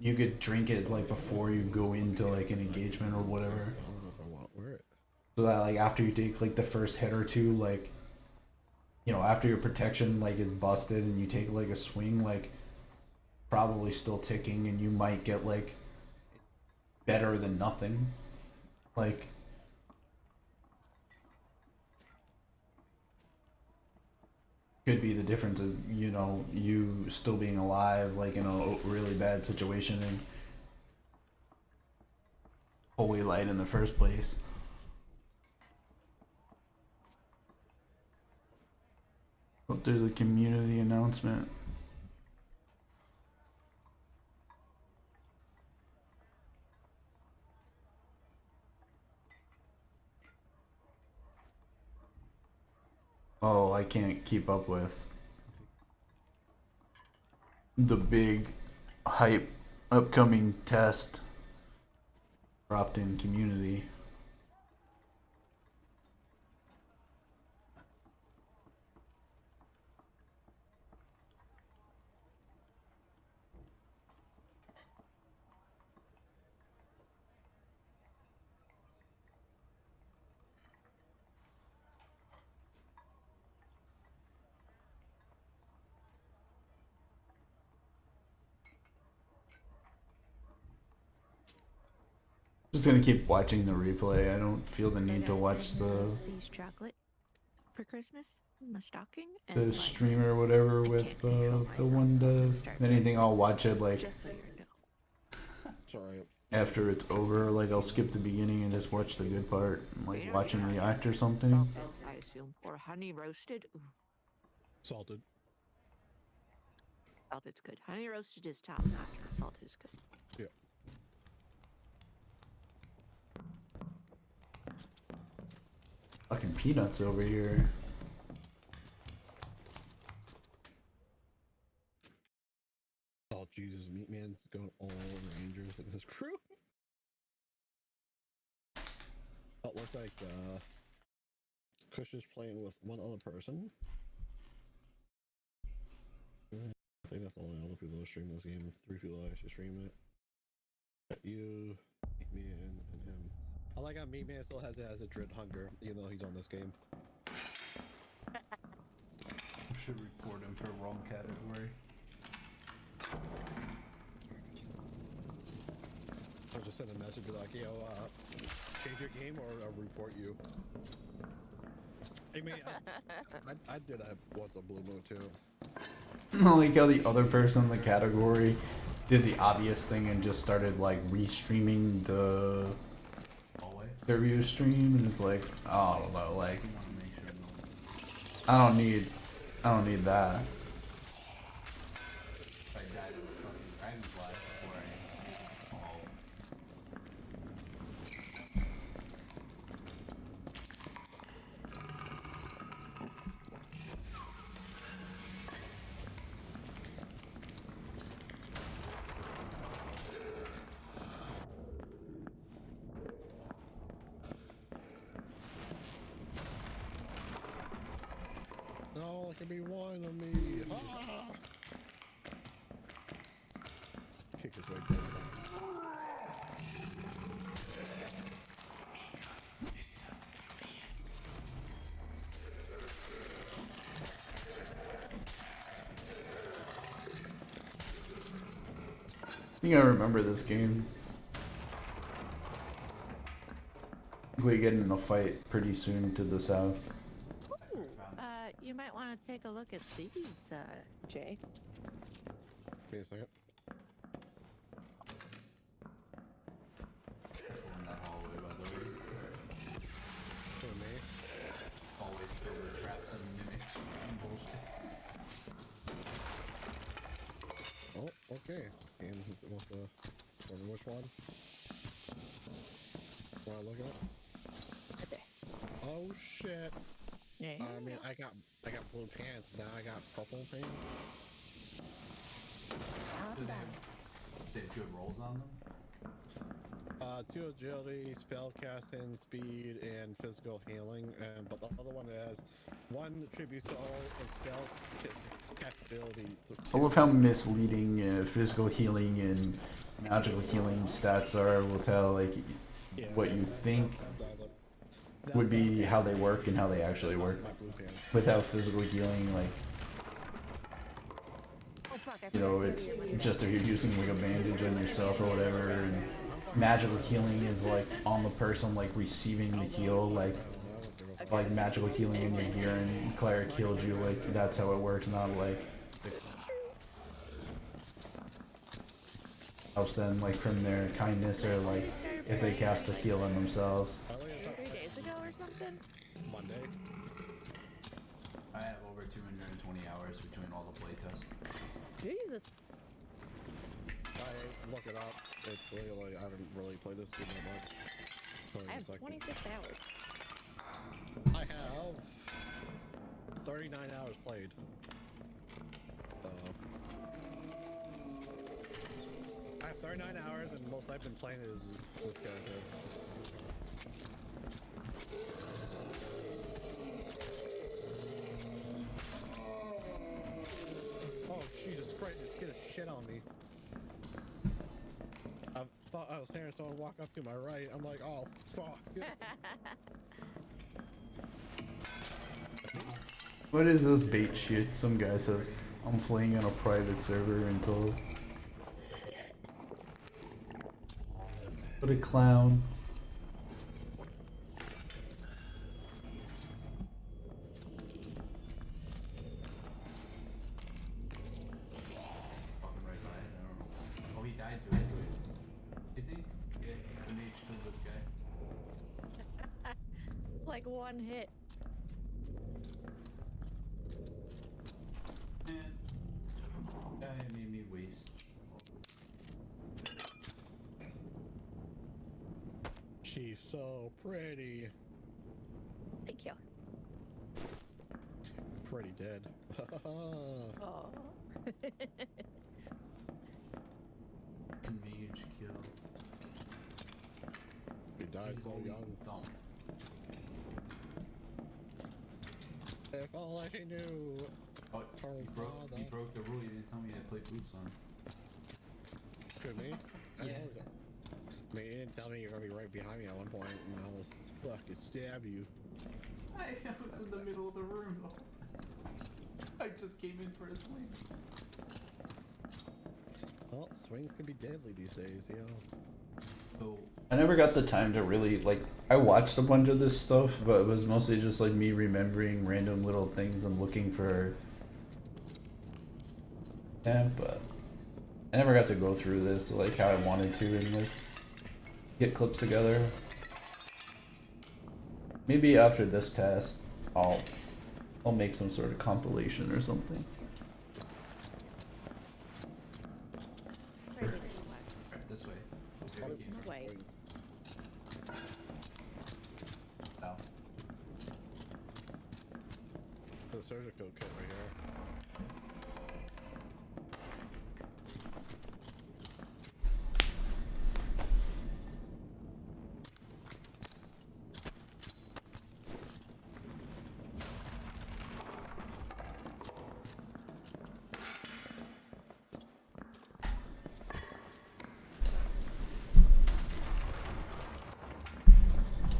You could drink it like before you go into like an engagement or whatever. I don't know if I want to wear it. So that like after you take like the first hit or two like you know after your protection like is busted and you take like a swing like probably still ticking and you might get like better than nothing. Like, could be the difference of, you know, you still being alive, like in a really bad situation, and Holy Light in the first place. But there's a community announcement. Oh, I can't keep up with the big hype upcoming test dropped in community. Just gonna keep watching the replay. I don't feel the need to watch the See's chocolate for Christmas in my stocking. the And, like, stream or whatever I with can't control the myself, one so I'm gonna does. start Anything dancing. I'll watch it like Just so you know. Sorry. after it's over. Like I'll skip the beginning and just watch the good part, like watch him react or something. Salted, I assume, or honey roasted. Ooh, Salted. salted's good. Honey roasted is top notch, but salted is good. Yeah. Fucking peanuts over here. Oh Jesus, Meat Man's going all Rangers in his crew. Oh, it looks like Kush is playing with one other person. I think that's the only other people that stream this game. 3 people that actually stream it. You, Meat Man, and him. I like how Meat Man still has it as a dread hunger, even though he's on this game. Should report him for wrong category. Or just send a message be like, yo, change your game or I'll report you. I mean, I did that once on Blue Moon too. I like how the other person in the category did the obvious thing and just started like restreaming the Always. review stream, and it's like, I don't know, like You want to make sure no I don't need that. I died of a fucking dragonfly before I all No, it can be one of me. Ah! Kick his way down. I think I remember this game. We get in a fight pretty soon to the south. Ooh, you might want to take a look at these, Jay. Wait a second. in that hallway, by the way. For me. Always filled with traps and mimics and bullshit. Oh, okay. And what's the which one? What am I looking at? Right there. Oh shit. Yeah. I mean, I got blue pants. Now I got purple pants. Do they have good rolls on them? 2 agility, spell casting, speed, and physical healing. And but the other one has 1 attributes to all and spell castability. I love how misleading physical healing and magical healing stats are with how like Yeah, what you think would be how they work and how they actually work. My blue pants. Without physical healing, like, Oh, fuck, I you know, forgot it's to do your- just if you're using like a bandage on yourself or whatever, and magical healing is like on the person like receiving the heal, like magical healing in your gear and cleric healed you, like that's how it works, not like helps them like from their kindness or like if they cast a heal on themselves. 3 days ago or something? Monday. I have over 220 hours between all the playtests. Jesus. I look it up. It's really, I haven't really played this game that much. Hold on I a have second. 26 hours. I have 39 hours played. I have 39 hours, and most I've been playing is this character. Oh, Jesus Christ, just get a shit on me. I thought I was hearing someone walk up to my right. I'm like, oh, fuck. What is this bait shit? Some guy says, I'm playing on a private server until... What a clown. Fucking right by it, I don't know. Oh, he died to it. I think? Yeah, the mage killed this guy. It's like one hit. Man, that made me waste. She's so pretty. Thank you. Pretty dead. Oh. Mage kill. He died so young. Don't. If all I knew. Oh, he broke the rule. You didn't tell me to play boots on. Could me? I Yeah. know that. I mean, you didn't tell me you're gonna be right behind me at one point, and I was fucking stab you. I was in the middle of the room. I just came in for a swing. Well, swings can be deadly these days, you know. So, I never got the time to really, like, I watched a bunch of this stuff, but it was mostly just like me remembering random little things and looking for... Yeah, but I never got to go through this like how I wanted to and like get clips together. Maybe after this test, I'll make some sort of compilation or something. Where did it go? right, this way. Okay, we came No way. down. The surgical kit right here.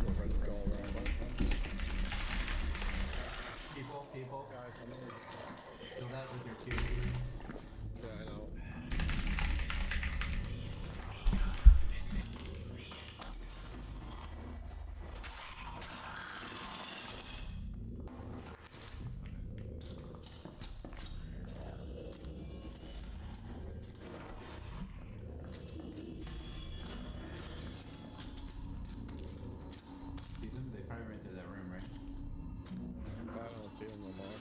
We're gonna go around like that. People, Guys, I'm in. fill that with your cube. Yeah, I know. See them? They probably rented that room, right? I don't see them no more.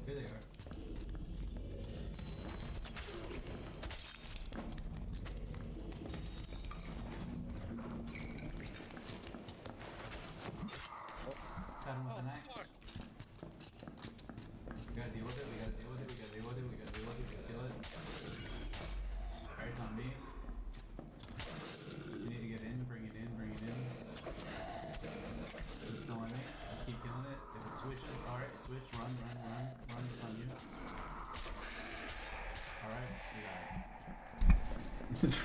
Here they are. Got him with an axe. We gotta deal with it, we gotta deal with it, we gotta deal with it, we gotta deal with it, we gotta deal with it. Alright, it's on me. You need to get in, bring it in, bring it in. It's still on me. Just keep killing it. If it switches, alright, switch, run, it's on you. Alright,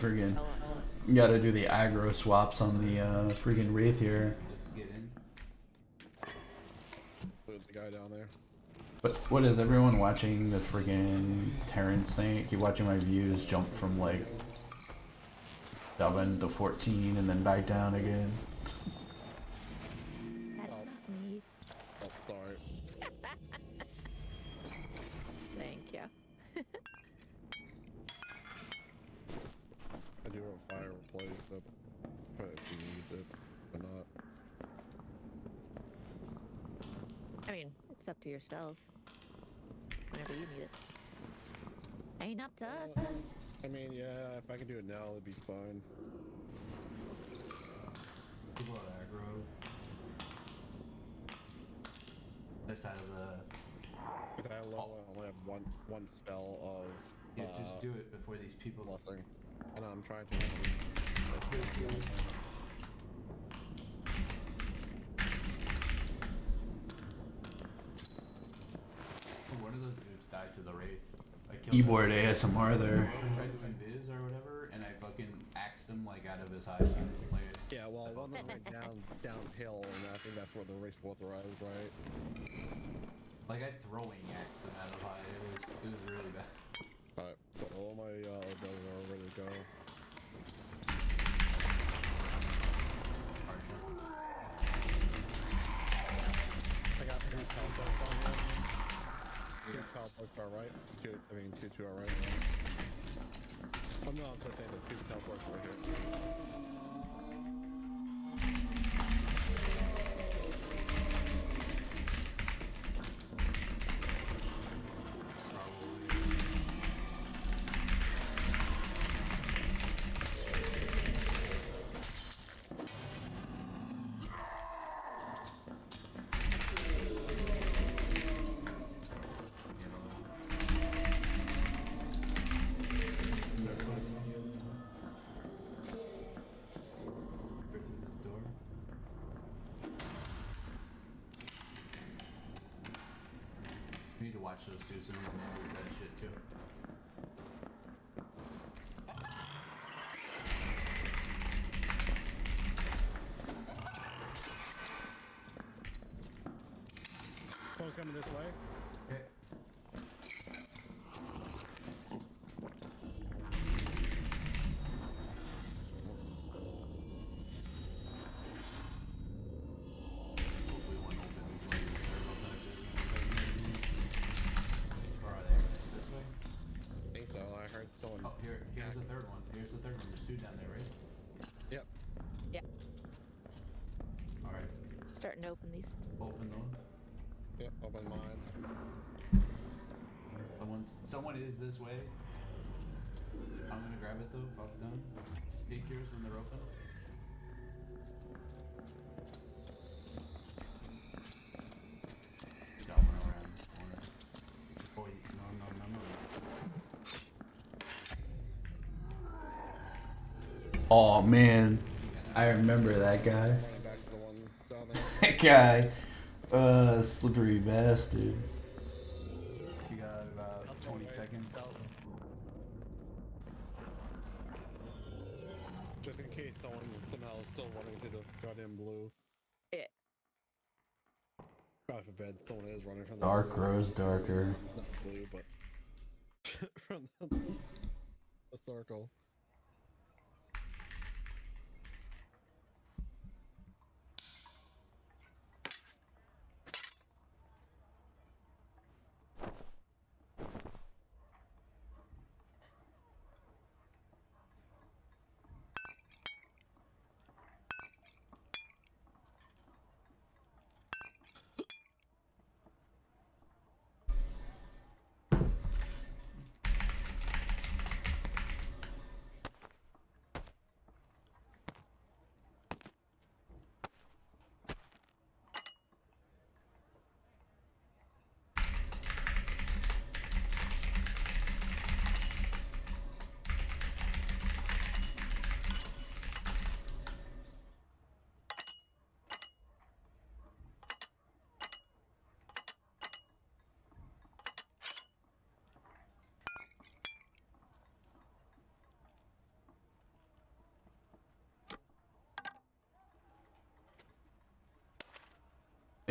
Friggin' Oh, you gotta do the aggro swaps on the friggin' Wraith here. let's get in. Put the guy down there. But what is everyone watching the friggin' Terrence thing? I keep watching my views jump from like 7 to 14 and then back down again. that's not me. Oh, sorry. Thank you. I do have fire replace the but if you need it or not. I mean, it's up to your spells. Whenever you need it. Ain't up to us. I mean, yeah, if I can do it now, it'd be fine. People are aggro. This side of the. Because I only have one spell of Yeah, just do it before these people. blessing, and I'm trying to. One of those dudes died to the Wraith. I killed Keyboard ASMR there. I tried to invis or whatever, and I fucking axed him like out of his eye. Like, Yeah, well, one of them went downhill, and I think that's where the race was aroused, right? like I throwing axed him out of high. It was really bad. Alright, so all my bells are ready to go. I got 3 teleports on here. 2 teleports are right. 2 are right. Oh no, I'm just saying the 2 teleports are here. We need to watch those two so we can lose that shit too. One's coming this way. Okay. Hopefully one opens like the circle type business. Where are they? This way? I think so. I heard someone. Oh, here's the third one. Here's the third one. There's 2 down there, right? Yep. Yeah. Alright. Starting to open these. Open the one. Yep. Open mine. Someone is this way. I'm gonna grab it though. Fuck them. Just take yours when they're open. Got one around the corner. Oh, no. Oh man, I remember that guy. Running back to the one down there. That guy, slippery bastard. You got about 20 seconds. Just in case someone somehow is still running to the goddamn blue. Yeah. God forbid someone is running from the Dark blue. grows darker. Not blue, but from the circle.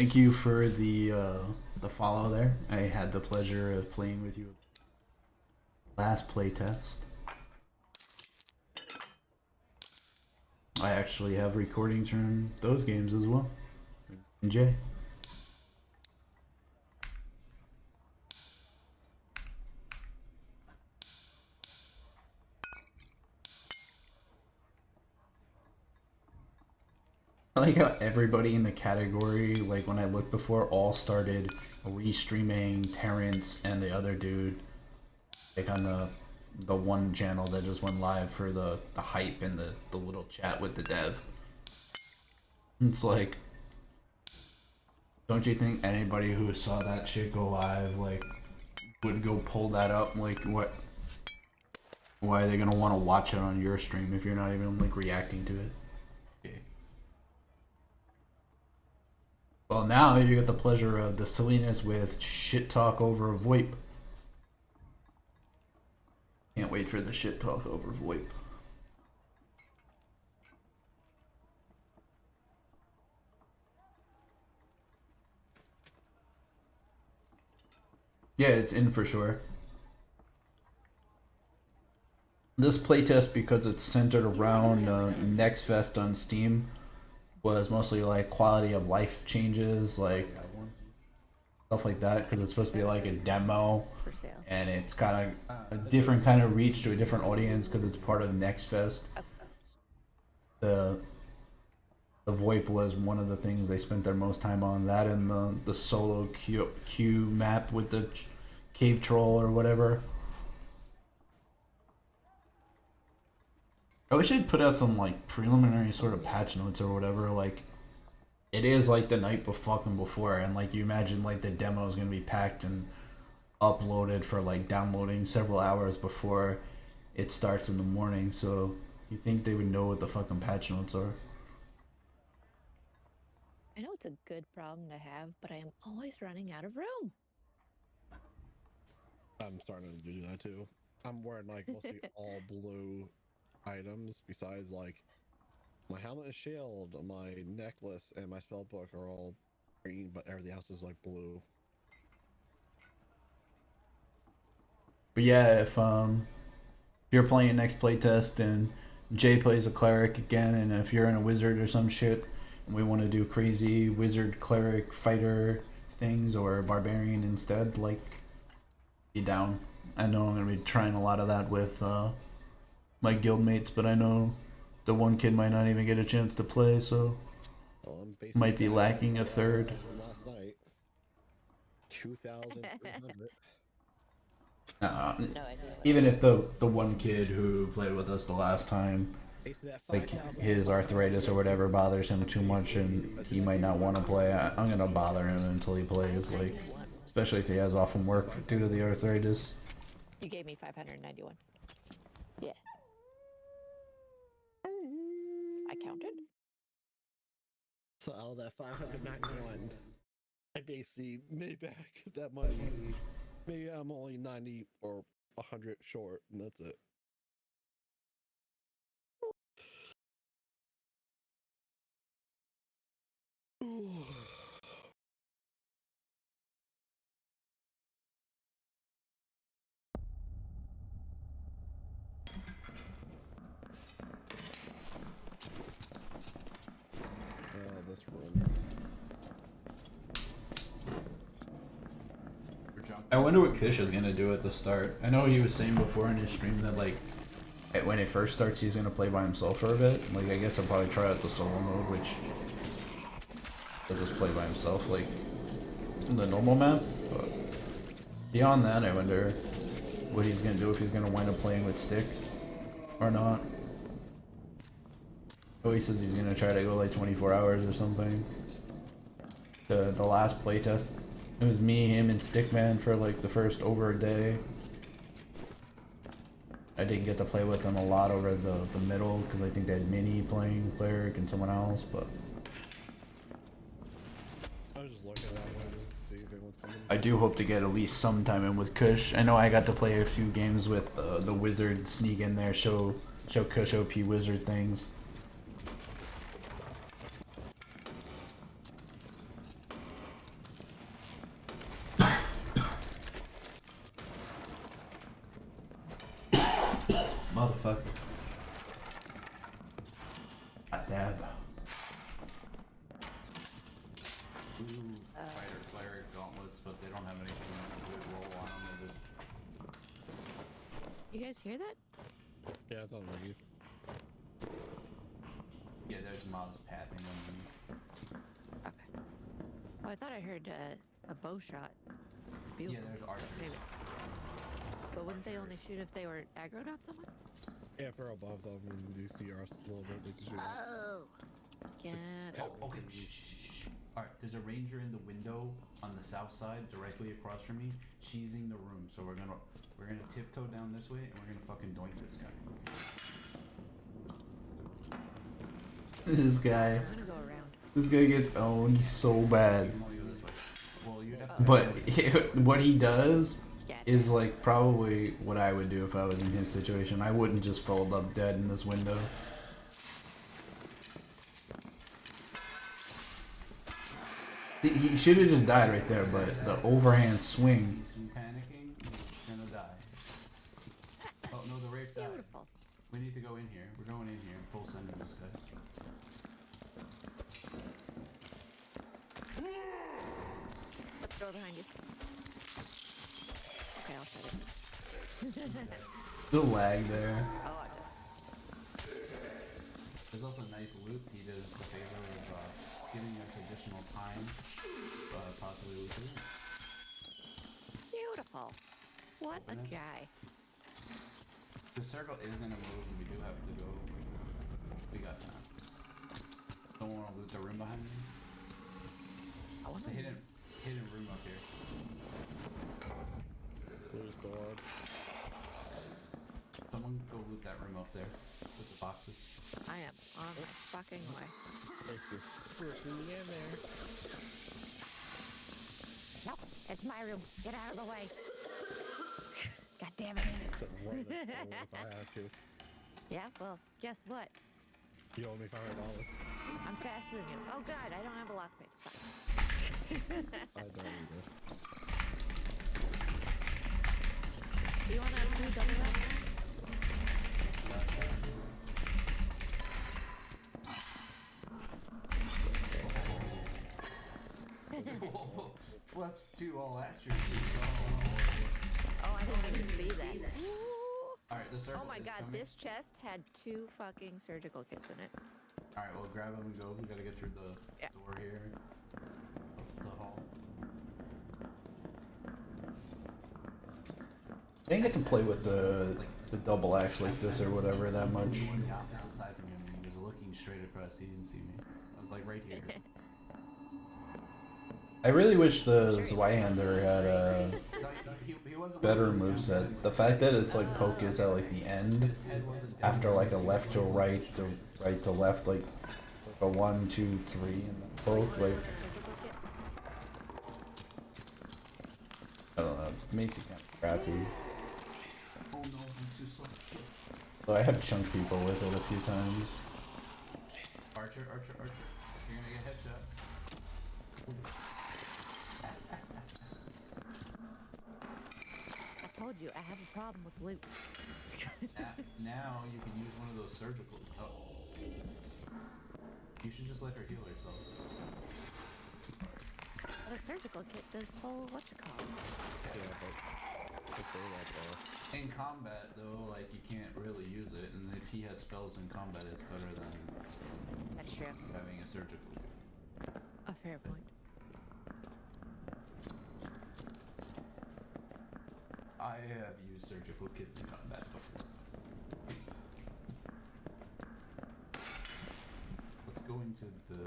Thank you for the follow there. I had the pleasure of playing with you last playtest. I actually have recordings from those games as well. And Jay. I like how everybody in the category, like when I looked before, all started restreaming Terrence and the other dude, like on the one channel that just went live for the hype and the little chat with the dev. It's like, don't you think anybody who saw that shit go live, like, would go pull that up? Like, what? Why are they gonna want to watch it on your stream if you're not even like reacting to it? Well, now you get the pleasure of the silliness with shit talk over VoIP. Can't wait for the shit talk over VoIP. Yeah, it's in for sure. This playtest, because it's centered around Next Fest on Steam, was mostly like quality of life changes, like stuff like that, because it's supposed to be like a demo, and it's got a different kind of reach to a different audience because it's part of Next Fest. The VoIP was one of the things they spent their most time on. That and the solo queue map with the cave troll or whatever. I wish I'd put out some like preliminary sort of patch notes or whatever. Like, it is like the night before, and like you imagine like the demo is gonna be packed and uploaded for like downloading several hours before it starts in the morning. So you think they would know what the fucking patch notes are? I know it's a good problem to have, but I am always running out of room. I'm starting to do that too. I'm wearing like mostly all blue items, besides like my helmet and shield, my necklace, and my spell book are all green, but everything else is like blue. But yeah, if you're playing next playtest and Jay plays a cleric again, and if you're in a wizard or some shit, and we want to do crazy wizard cleric fighter things or barbarian instead, like, be down. I know I'm gonna be trying a lot of that with my guildmates, but I know the one kid might not even get a chance to play, so might be lacking a third. Last night, 2,300. No, Even if the one kid who played with us the last time, like his arthritis or whatever bothers him too much and he might not want to play, I'm gonna bother him until he plays, like, especially if he has off from work due to the arthritis. You gave me 591. Yeah. I counted. So out of that 591, I basically made back that money. Maybe I'm only 90 or 100 short, and that's it. This room. I wonder what Kush is gonna do at the start. I know he was saying before in his stream that like when it first starts he's gonna play by himself for a bit. Like, I guess I'll probably try out the solo mode, which he'll just play by himself like in the normal map. But beyond that, I wonder what he's gonna do, if he's gonna wind up playing with Stick or not. Oh, he says he's gonna try to go like 24 hours or something. The last playtest, it was me, him, and Stickman for like the first over a day. I didn't get to play with them a lot over the middle because I think they had Mini playing cleric and someone else, but I was just looking at that one just to see if anyone's coming. I do hope to get at least some time in with Kush. I know I got to play a few games with the wizard, sneak in there, show Kush OP wizard things. motherfucker. Hot dab. Blue fighter cleric gauntlets, but they don't have anything good roll on them. They're just You guys hear that? Yeah, it's underneath. yeah, there's mobs pathing underneath. Okay. Oh, I thought I heard a bow shot. Beautiful. Yeah, there's archers. Maybe. But wouldn't they only shoot if they were aggroed on someone? Yeah, if we're above them and you see us a little bit, they can shoot us. Oh. Get it. Oh, okay. Shh. All right, there's a ranger in the window on the south side, directly across from me, cheesing the room. So we're gonna tiptoe down this way, and we're gonna fucking doink this guy. This guy. I'm gonna go around. This guy gets owned so bad. You can only go this way. Well, you have to. But what he does Yeah. is like probably what I would do if I was in his situation. I wouldn't just fold up dead in this window. He should have just died right there, but the overhand swing. He's panicking. He's gonna die. Oh no, the Wraith died. Beautiful. We need to go in here. We're going in here and full sending this guy. Go behind you. Okay, I'll shut it. The lag there. Oh, I just. There's also nice loot. He does the favor of giving us additional time, possibly with it. Beautiful. What a Open it. guy. The circle is gonna move, and we do have to go. We got time. Don't want to loot the room behind me. I It's wonder. a hidden room up here. Blue sword. Someone go loot that room up there with the boxes. I am on the fucking way. Thank you. We're shooting in there. Nope, it's my room. Get out of the way. God damn it. Except right there, if I have to. Yeah, well, guess what? You owe me $5. I'm faster than you. Oh god, I don't have a lockpick. Fuck. I don't either. Do you want to do double that? Plus 2 all attributes. Oh, I didn't even see that. Alright, the circle Oh my is god, coming. this chest had 2 fucking surgical kits in it. Alright, well grab them and go. We gotta get through the Yeah. door here. The hall. I didn't get to play with the double axe like this or whatever that much. On the opposite side from him, and he was looking straight across. He didn't see me. I was like right here. I really wish the Zweihander had a He wasn't better looking down. moveset. The fact that it's like poke is at like the end His head wasn't down. after like a left to right to left, like a 1, 2, 3 and then poke, like Surgical kit? I don't know, it makes it kind of crappy. Oh no, I'm too slow. So I have chunked people with it a few times. Archer. You're gonna get headshot. I told you, I have a problem with loot. Now you can use one of those surgical. Oh. You should just let her heal herself. But a surgical kit does full whatchamacallit. Yeah, but to say that though. In combat, though, like you can't really use it, and if he has spells in combat, it's better than That's true. having a surgical. A fair point. I have used surgical kits in combat before. Let's go into the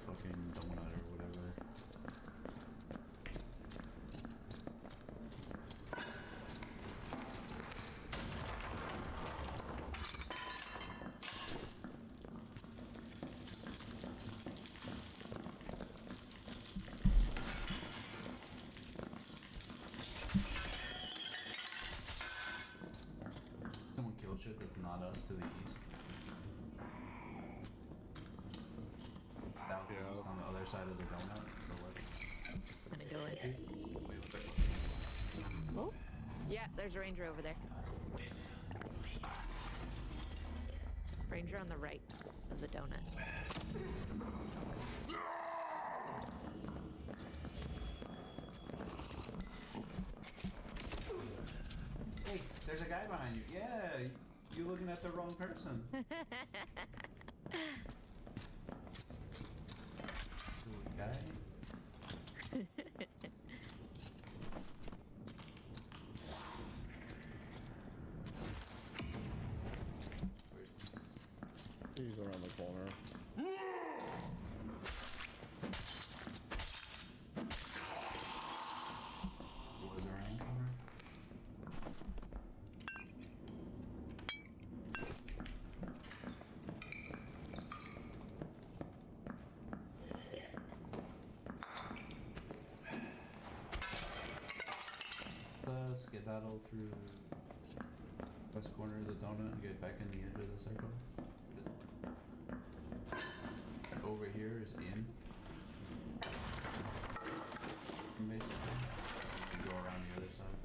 fucking donut or whatever. Someone killed shit that's not us to the east. South Yeah. east on the other side of the donut, so let's... I'm gonna go in. Wait, what the... Oh? Yeah, there's a ranger over there. Ranger on the right of the donut. Hey, there's a guy behind you. Yeah, you looking at the wrong person. Silly guy. He's around the corner. Was around the corner. Let's get that all through west corner of the donut and get back in the edge of the circle. Over here is in. Basically. You go around the other side.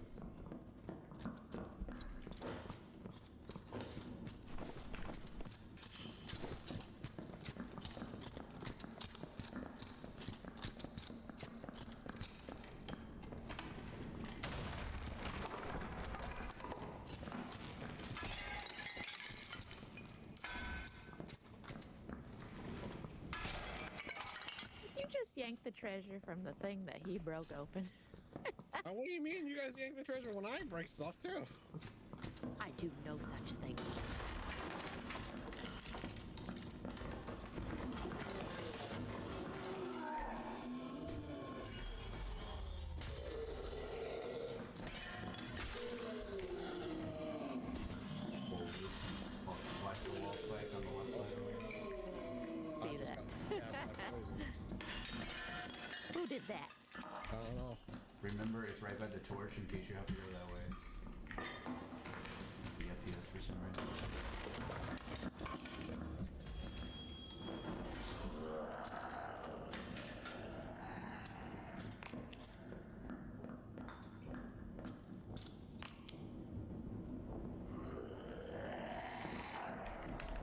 You just yanked the treasure from the thing that he broke open. What do you mean? You guys yank the treasure when I break stuff too? I do no such thing. Watch the wall spike on the left side over here. See that? Who did that? I don't know. Remember, it's right by the torch in case you have to go that way. The FPS for some reason.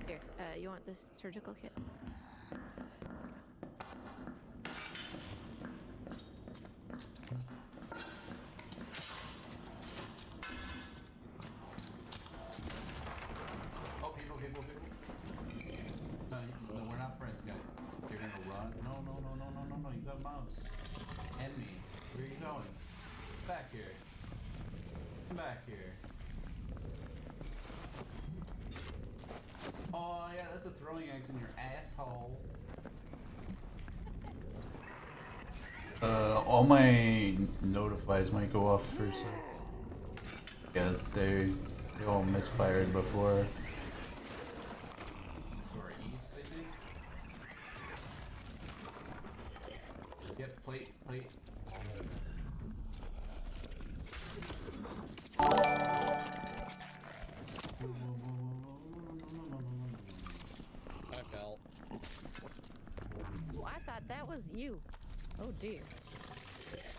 Here, you want this surgical kit? Oh, people. No, we're not friends, guys. You're gonna run? No. You got a mouse. And me. Where are you going? Back here. Come back here. Oh, yeah, that's a throwing axe in your asshole. All my notifies might go off for a sec. Yeah, they all misfired before. To our east, I think. Yep, plate. I fell. Well, I thought that was you. Oh dear.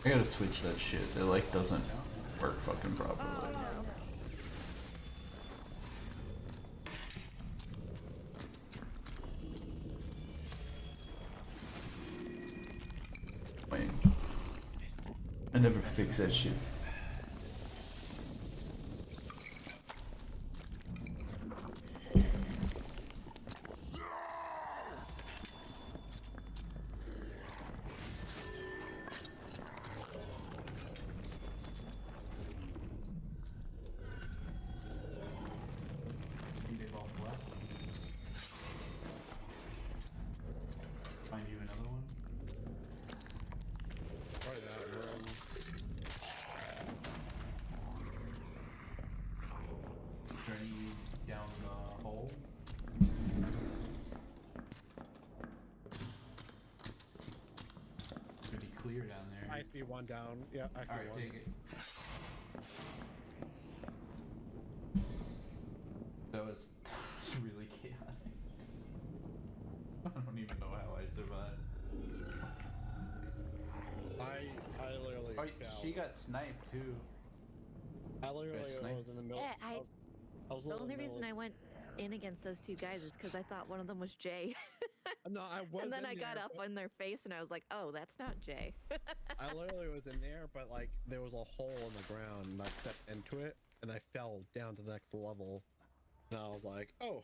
I gotta switch that shit. It like doesn't work fucking properly. Wait. I never fix that shit. They've all left. Find you another one. Probably that room. Turning you down the hole. Should be clear down there. I see one down. Yeah, I see Alright, one. take it. That was really chaotic. I don't even know how I survived. I literally Oh, fell. she got sniped too. I literally Got sniped? was in the middle. Yeah, I was The literally only in the reason middle I went in against those two guys is because I thought one of them was Jay. No, I was. And then in I got there, up but on their face and I was like, oh, that's not Jay. I literally was in there, but like there was a hole in the ground, and I stepped into it, and I fell down to the next level. And I was like, oh,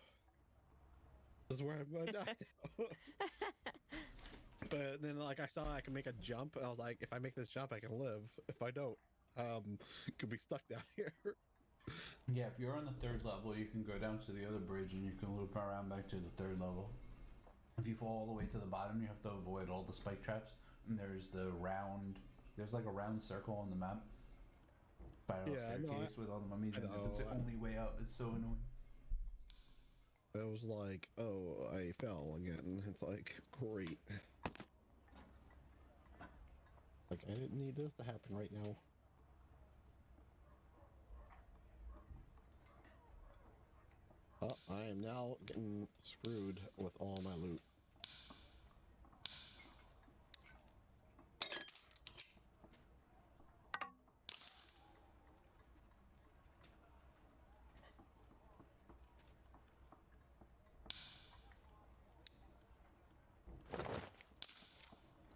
this is where I'm gonna die now. But then like I saw I can make a jump, and I was like, if I make this jump, I can live. If I don't, could be stuck down here. Yeah, if you're on the 3rd level, you can go down to the other bridge and you can loop around back to the 3rd level. If you fall all the way to the bottom, you have to avoid all the spike traps. And there's like a round circle on the map. Spiral staircase with all the mummies, and it's the only way out. It's so annoying. It was like, oh, I fell again. It's like, great. Like, I didn't need this to happen right now. Oh, I am now getting screwed with all my loot.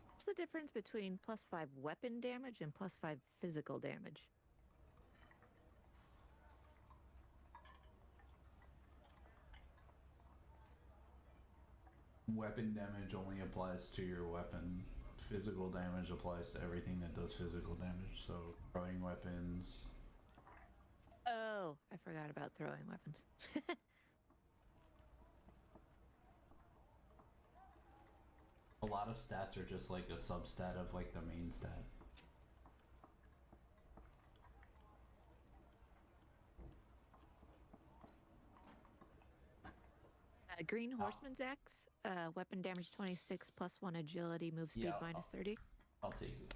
What's the difference between +5 weapon damage and +5 physical damage? Weapon damage only applies to your weapon. Physical damage applies to everything that does physical damage. So throwing weapons. Oh, I forgot about throwing weapons. A lot of stats are just like a substat of like the main stat. Green Horseman's Axe, weapon damage 26 +1 agility, move speed -30. I'll take it.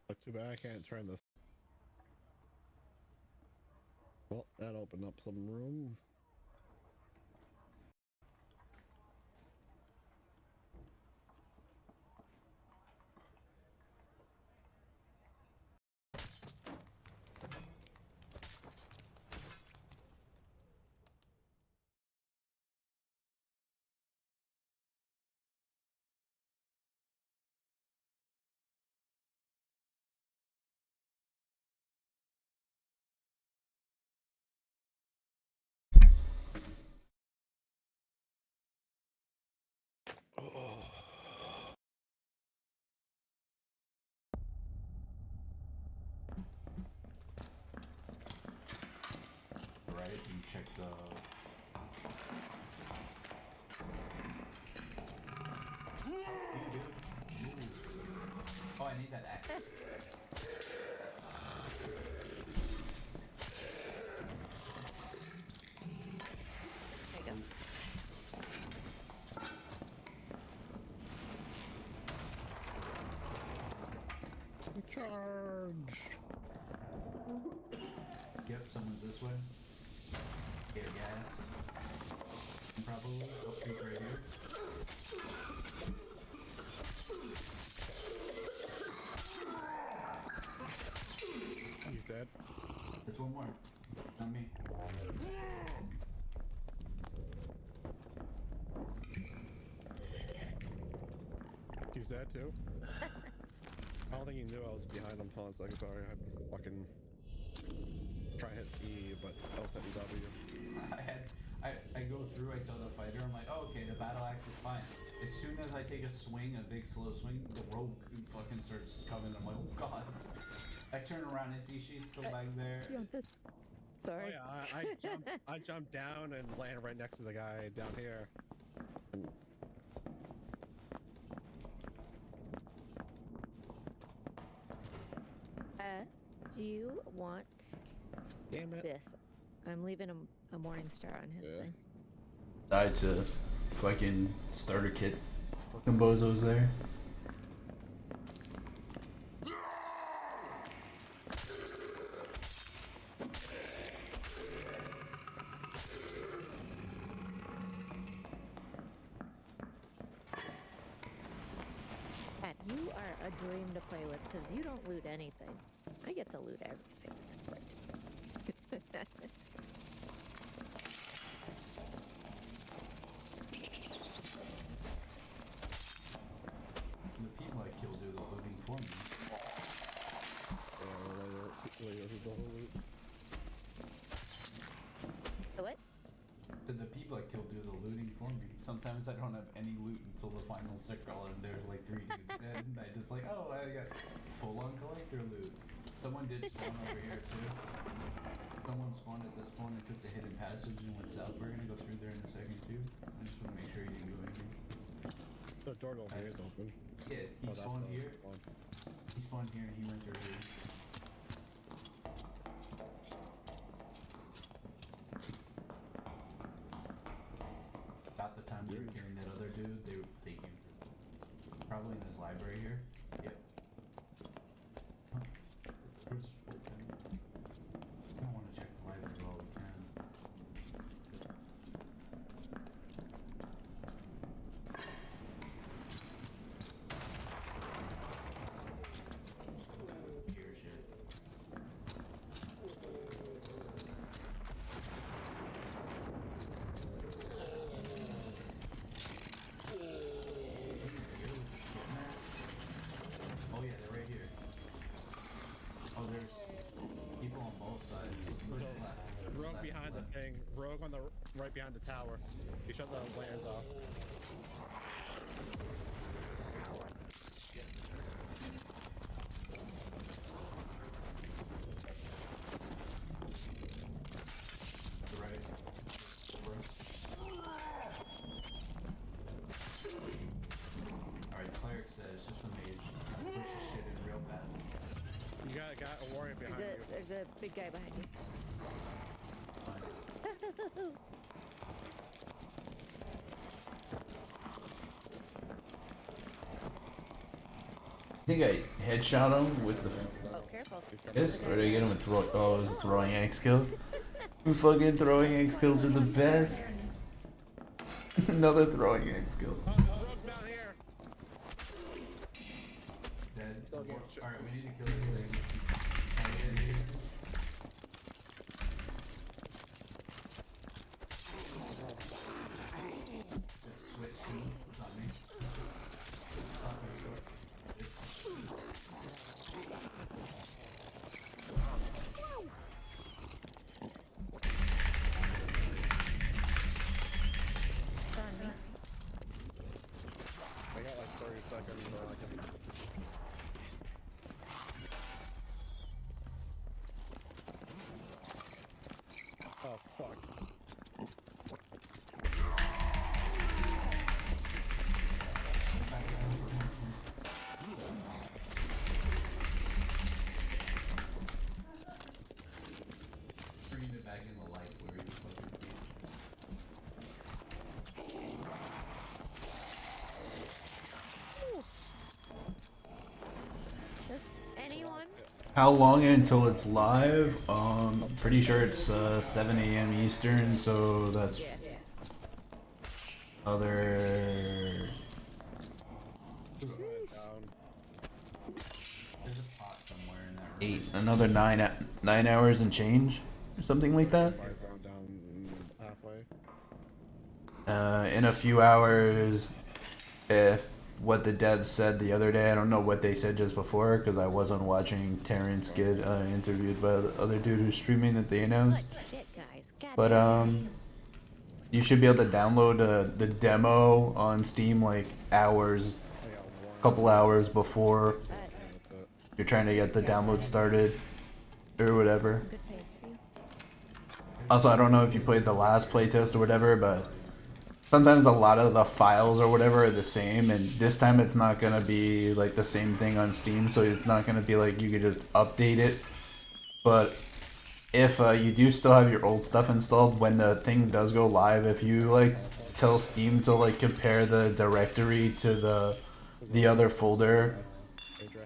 Look, too bad I can't turn this. Well, that opened up some room. Right, you check the. Oh, I need that axe. There you go. Charge. Charge! Yep, someone's this way. Get gas. Probably. Oh, he's right here. He's dead. There's one more. Not me. He's dead too. I don't think he knew I was behind him. Hold on a second, sorry. I fucking try to hit E, but I was hitting W. I go through, I saw the fighter, I'm like, oh, okay, the battle axe is fine. As soon as I take a swing, a big slow swing, the rogue fucking starts coming. I'm like, oh god. I turn around and see she's still back there. You want this? Oh Sorry. yeah, I jumped down and landed right next to the guy down here. And Do you want damn it. this? I'm leaving a morning star on his Yeah. thing. Died to fucking starter kit. Fucking bozos there. Pat, you are a dream to play with because you don't loot anything. I get to loot everything. It's great. The people I kill do the looting for me. The what? The people I kill do the looting for me. Sometimes I don't have any loot until the final circle and there's like 3 dudes dead and I just like, oh, I got full on collector loot. Someone did spawn over here too. Someone spawned at this spawn and took the hidden passage and went south. We're gonna go through there in a second too. I just wanna make sure you didn't go in here. The door over here is open. Yeah, he Oh, that's spawned the here. spawn. He spawned here and he went through here. About the time they were killing that other dude, they came through. Probably in this library here. Yep. Huh. Where's Fulton? I don't want to check the library while we can. Here, shit. Oh yeah, they're right here. Oh, there's people on both sides. Push left. Rogue left, behind left. the thing. Rogue on the right behind the tower. He shut the lanterns off. The right. Over. Alright, cleric says just a mage. Push the shit in real fast. You got a guy, a warrior behind you. There's a big guy behind you. Fine. I think I headshot him with the Oh, careful. this, or did I get him with throw? Oh, it was a throwing axe kill. Fucking throwing axe kills are the best. Another throwing axe kill. Oh, Rogue down here. Dead. Still getting shot. Alright, we need to kill this thing. Can I get in here? Just switch to it's not me. It's on me. I got like 30 seconds, so I can. Oh fuck. Bringing it back in the light where you fucking see it. How long until it's live? Pretty sure it's 7 a.m. Eastern, so that's Yeah. other another 9 hours and change, or something like that. Down halfway. In a few hours, if what the devs said the other day, I don't know what they said just before because I wasn't watching Terrence get interviewed by the other dude who's streaming that they announced. Shit, guys. God But you should be able to download the demo on Steam like hours, I got one. couple hours before But you're trying to get the download started or whatever. good pace for you. Also, I don't know if you played the last playtest or whatever, but sometimes a lot of the files or whatever are the same, and this time it's not gonna be like the same thing on Steam, so it's not gonna be like you could just update it. But if you do still have your old stuff installed, when the thing does go live, if you like tell Steam to like compare the directory to the other folder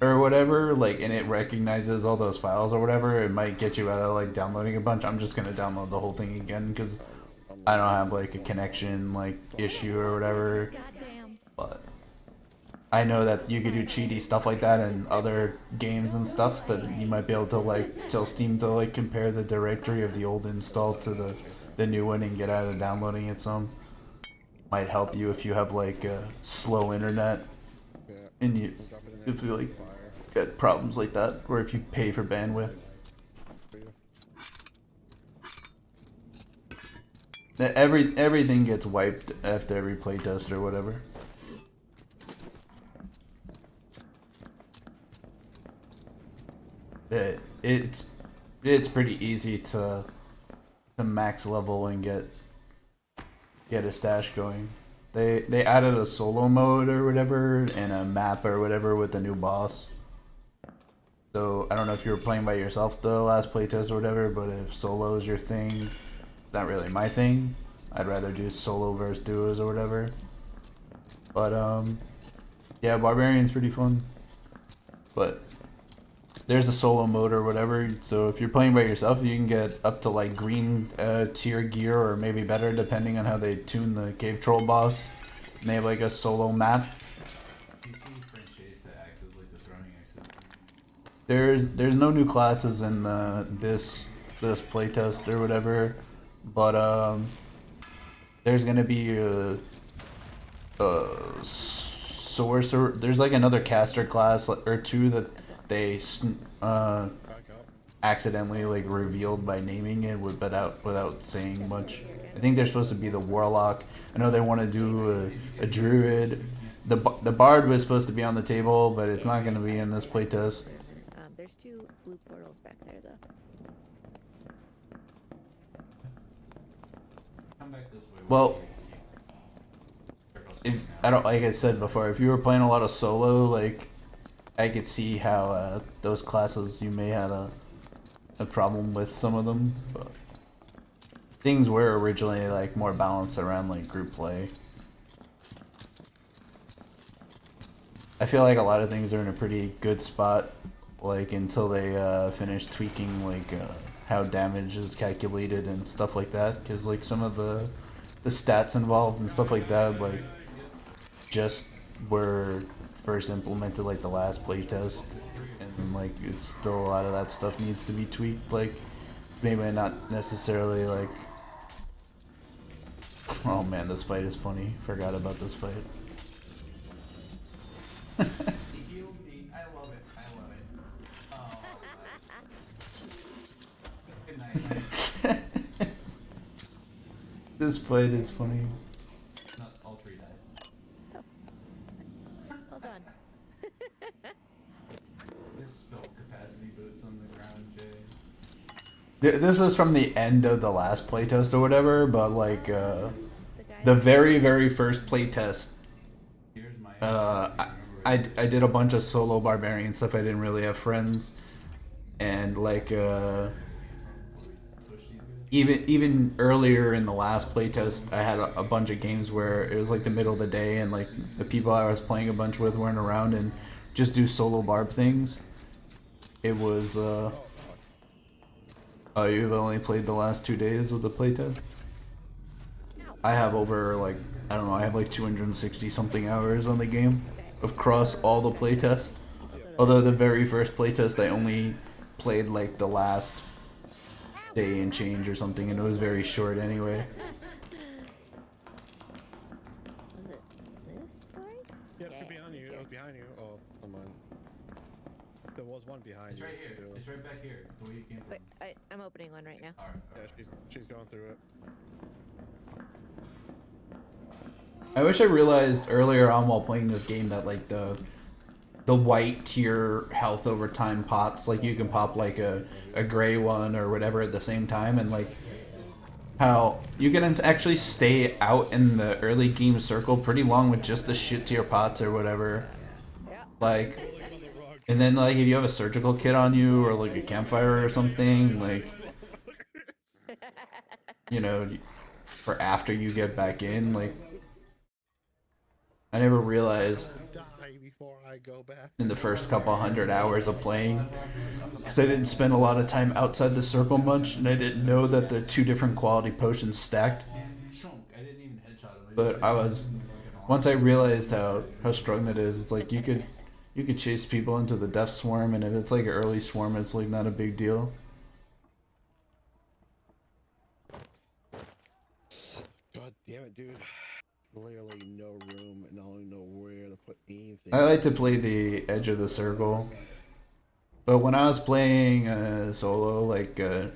or whatever, like, and it recognizes all those files or whatever, it might get you out of like downloading a bunch. I'm just gonna download the whole thing again because I don't have like a connection like issue or whatever. Goddamn. But I know that you could do cheaty stuff like that in other games and stuff, that you might be able to like tell Steam to like compare the directory of the old install to the new one and get out of downloading it some. Might help you if you have like slow internet yeah, and you I'm dropping it in if you like fire get problems like that, or if you pay for bandwidth. for you. Everything gets wiped after every playtest or whatever. It's pretty easy to max level and get a stash going. They added a solo mode or whatever and a map or whatever with the new boss. So I don't know if you were playing by yourself the last playtest or whatever, but if solo is your thing, it's not really my thing. I'd rather do solo versus duos or whatever. But yeah, Barbarian's pretty fun. But there's a solo mode or whatever, so if you're playing by yourself, you can get up to like green tier gear or maybe better depending on how they tune the cave troll boss. And they have like a solo map. There's no new classes in this playtest or whatever, but there's gonna be a sorcerer. There's like another caster class or two that they Back up. accidentally like revealed by naming it without saying much. I think they're supposed to be the warlock. I know they want to do a druid. The bard was supposed to be on the table, but it's not gonna be in this playtest. There's two blue portals back there, though. Well, if I don't like I said before, if you were playing a lot of solo, like I could see how those classes you may have a problem with some of them, but things were originally like more balanced around like group play. I feel like a lot of things are in a pretty good spot, like until they finish tweaking like how damage is calculated and stuff like that, because like some of the stats involved and stuff like that like just were first implemented like the last playtest, and like it's still a lot of that stuff needs to be tweaked, like maybe not necessarily like oh man, this fight is funny, forgot about this fight. I love it. Oh. Good night. This fight is funny. Not all three died. Hold on. There's spilled capacity boots on the ground, Jay. This was from the end of the last playtest or whatever, but like The the guy. very first playtest, Here's my. I did a bunch of solo barbarian stuff. I didn't really have friends, and like even earlier in the last playtest, I had a bunch of games where it was like the middle of the day, and like the people I was playing a bunch with weren't around, and just do solo barb things. it was oh, you've only played the last 2 days of the playtest? I have over like, I don't know, I have like 260 something hours on the game across all the playtests. Although the very first playtest I only played like the last day and change or something, and it was very short anyway. Was it this way? Yep, yeah, behind you. It was behind you. Oh, come on. There was one behind you. Too. It's right back here. The way you came from. Wait, I'm opening one right now. Yeah, she's going through it. I wish I realized earlier on while playing this game that like the white tier health over time pots, like you can pop like a gray one or whatever at the same time, and like how you can actually stay out in the early game circle pretty long with just the shit tier pots or whatever. Yeah. Like, and then like if you have a surgical kit on you or like a campfire or something, like, you know, for after you get back in, like, I never realized Die before I go back. in the first couple 100 hours of playing, because I didn't spend a lot of time outside the circle much, and I didn't know that the 2 different quality potions stacked. But I was, once I realized how strong that is, it's like you could chase people into the death swarm, and if it's like an early swarm, it's like not a big deal. God damn it, dude. Literally no room, and I don't know where to put anything. I like to play the edge of the circle, but when I was playing solo, like I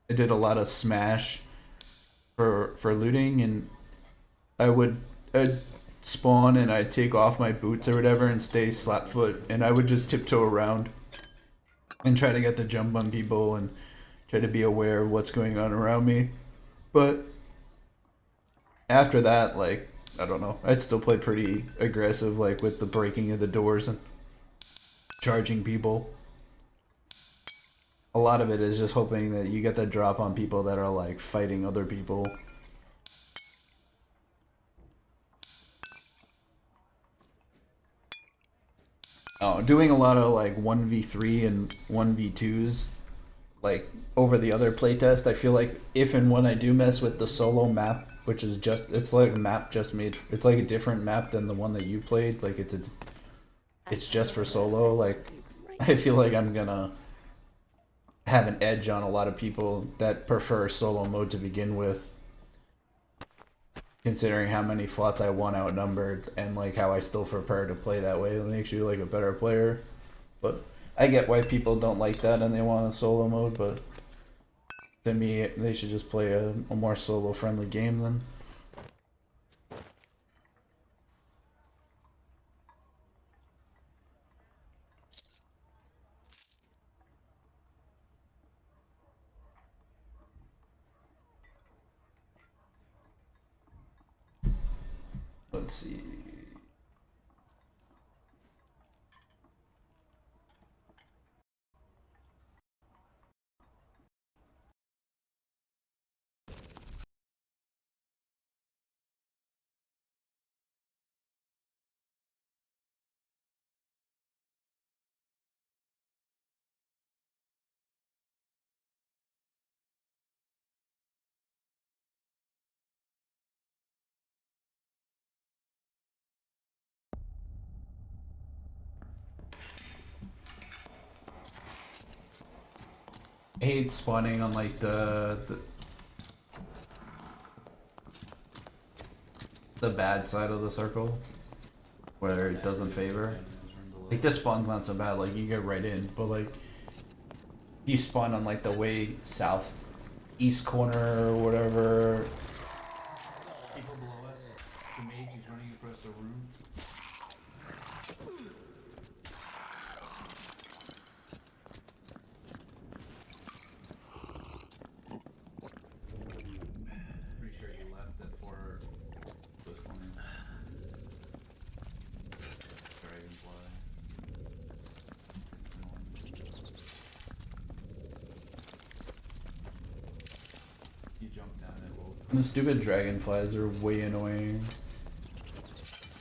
did a lot of smash for looting, and I'd spawn and I'd take off my boots or whatever and stay slap foot, and I would just tiptoe around and try to get the jump on people and try to be aware of what's going on around me. But after that, like, I don't know, I'd still play pretty aggressive, like with the breaking of the doors and charging people. A lot of it is just hoping that you get that drop on people that are like fighting other people. Oh, doing a lot of like 1v3 and 1v2s, like over the other playtest. I feel like if and when I do mess with the solo map, which is just, it's like a map just made, it's like a different map than the one that you played, like it's just for solo, like I feel like I'm gonna have an edge on a lot of people that prefer solo mode to begin with, considering how many slots I won outnumbered and like how I still prefer to play that way. It makes you like a better player. But I get why people don't like that and they want a solo mode, but to me they should just play a more solo friendly game then. Let's see. I hate spawning on like the bad side of the circle, where it doesn't favor. Like this spawn's not so bad, like you get right in, but like you spawn on like the way south east corner or whatever. People below us, the mage is running across the room. Pretty sure you left it for this corner. Dragonfly. You jump down it will. The stupid dragonflies are way annoying.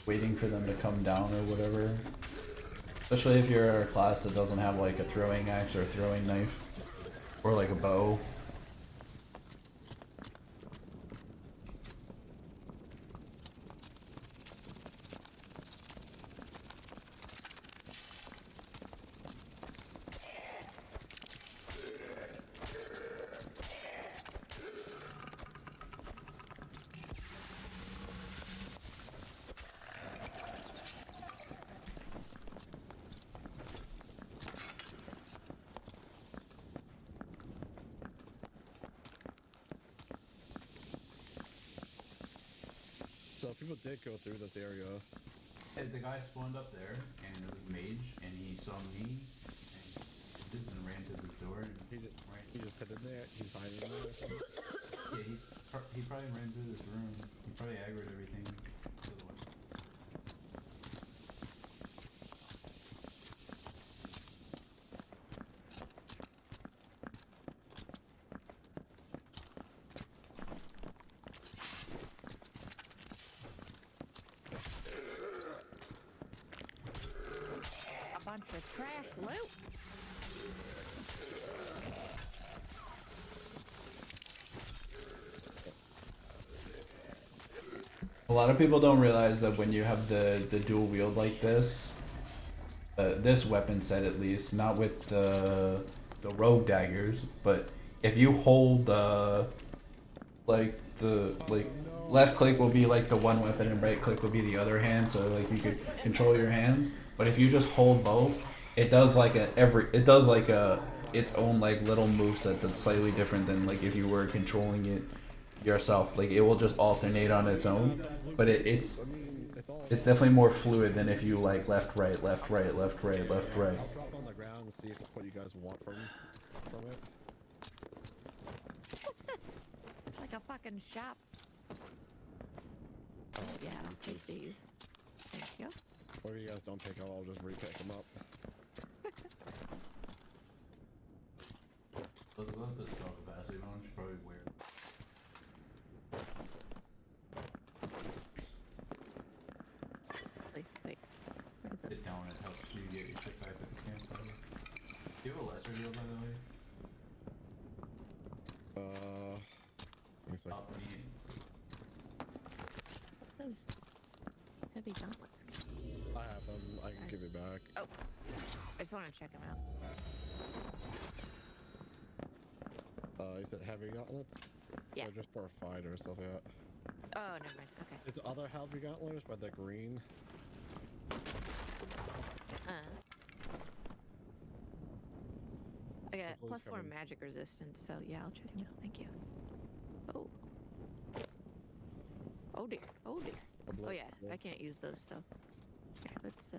Waiting for them to come down or whatever. Especially if you're a class that doesn't have like a throwing axe or a throwing knife. Or like a bow. So people did go through this area. Hey, the guy spawned up there, and it was mage, and he saw me, and he just ran to the door, and He just hid in there. He's hiding in there. yeah, he probably ran through this room. He probably aggroed everything. To the west. A bunch of trash loot. A lot of people don't realize that when you have the dual wield like this, this weapon set at least, not with the rogue daggers, but if you hold the left click will be like the one weapon and right click will be the other hand, so like you could control your hands. But if you just hold both, it does like its own like little moveset that's slightly different than like if you were controlling it yourself. Like it will just alternate on its own, but it's definitely more fluid than if you like left right left right left right left right. I'll drop on the ground and see what you guys want from it. It's like a fucking shop. Oh, yeah, I'll take these. Thank you. Or if you guys don't pick up, I'll just repick them up. Let's just spell capacity. Why don't you probably wear? Wait. Where did this Sit down and it helps you get your shit back at the campfire. Do you have a lesser heal, by the way? Let me see. Top me. those heavy gauntlets? I have them. I can give it back. Oh, I just want to check them out. You said heavy gauntlets? Yeah. They're just for a fighter or stuff like that. Oh, never mind. Okay. It's other heavy gauntlets, but they're green. I got Hopefully +4 coming. magic resistance, so yeah, I'll check them out. Thank you. Oh. Oh dear. Oh dear. Oh yeah, I can't use those, so. Here, let's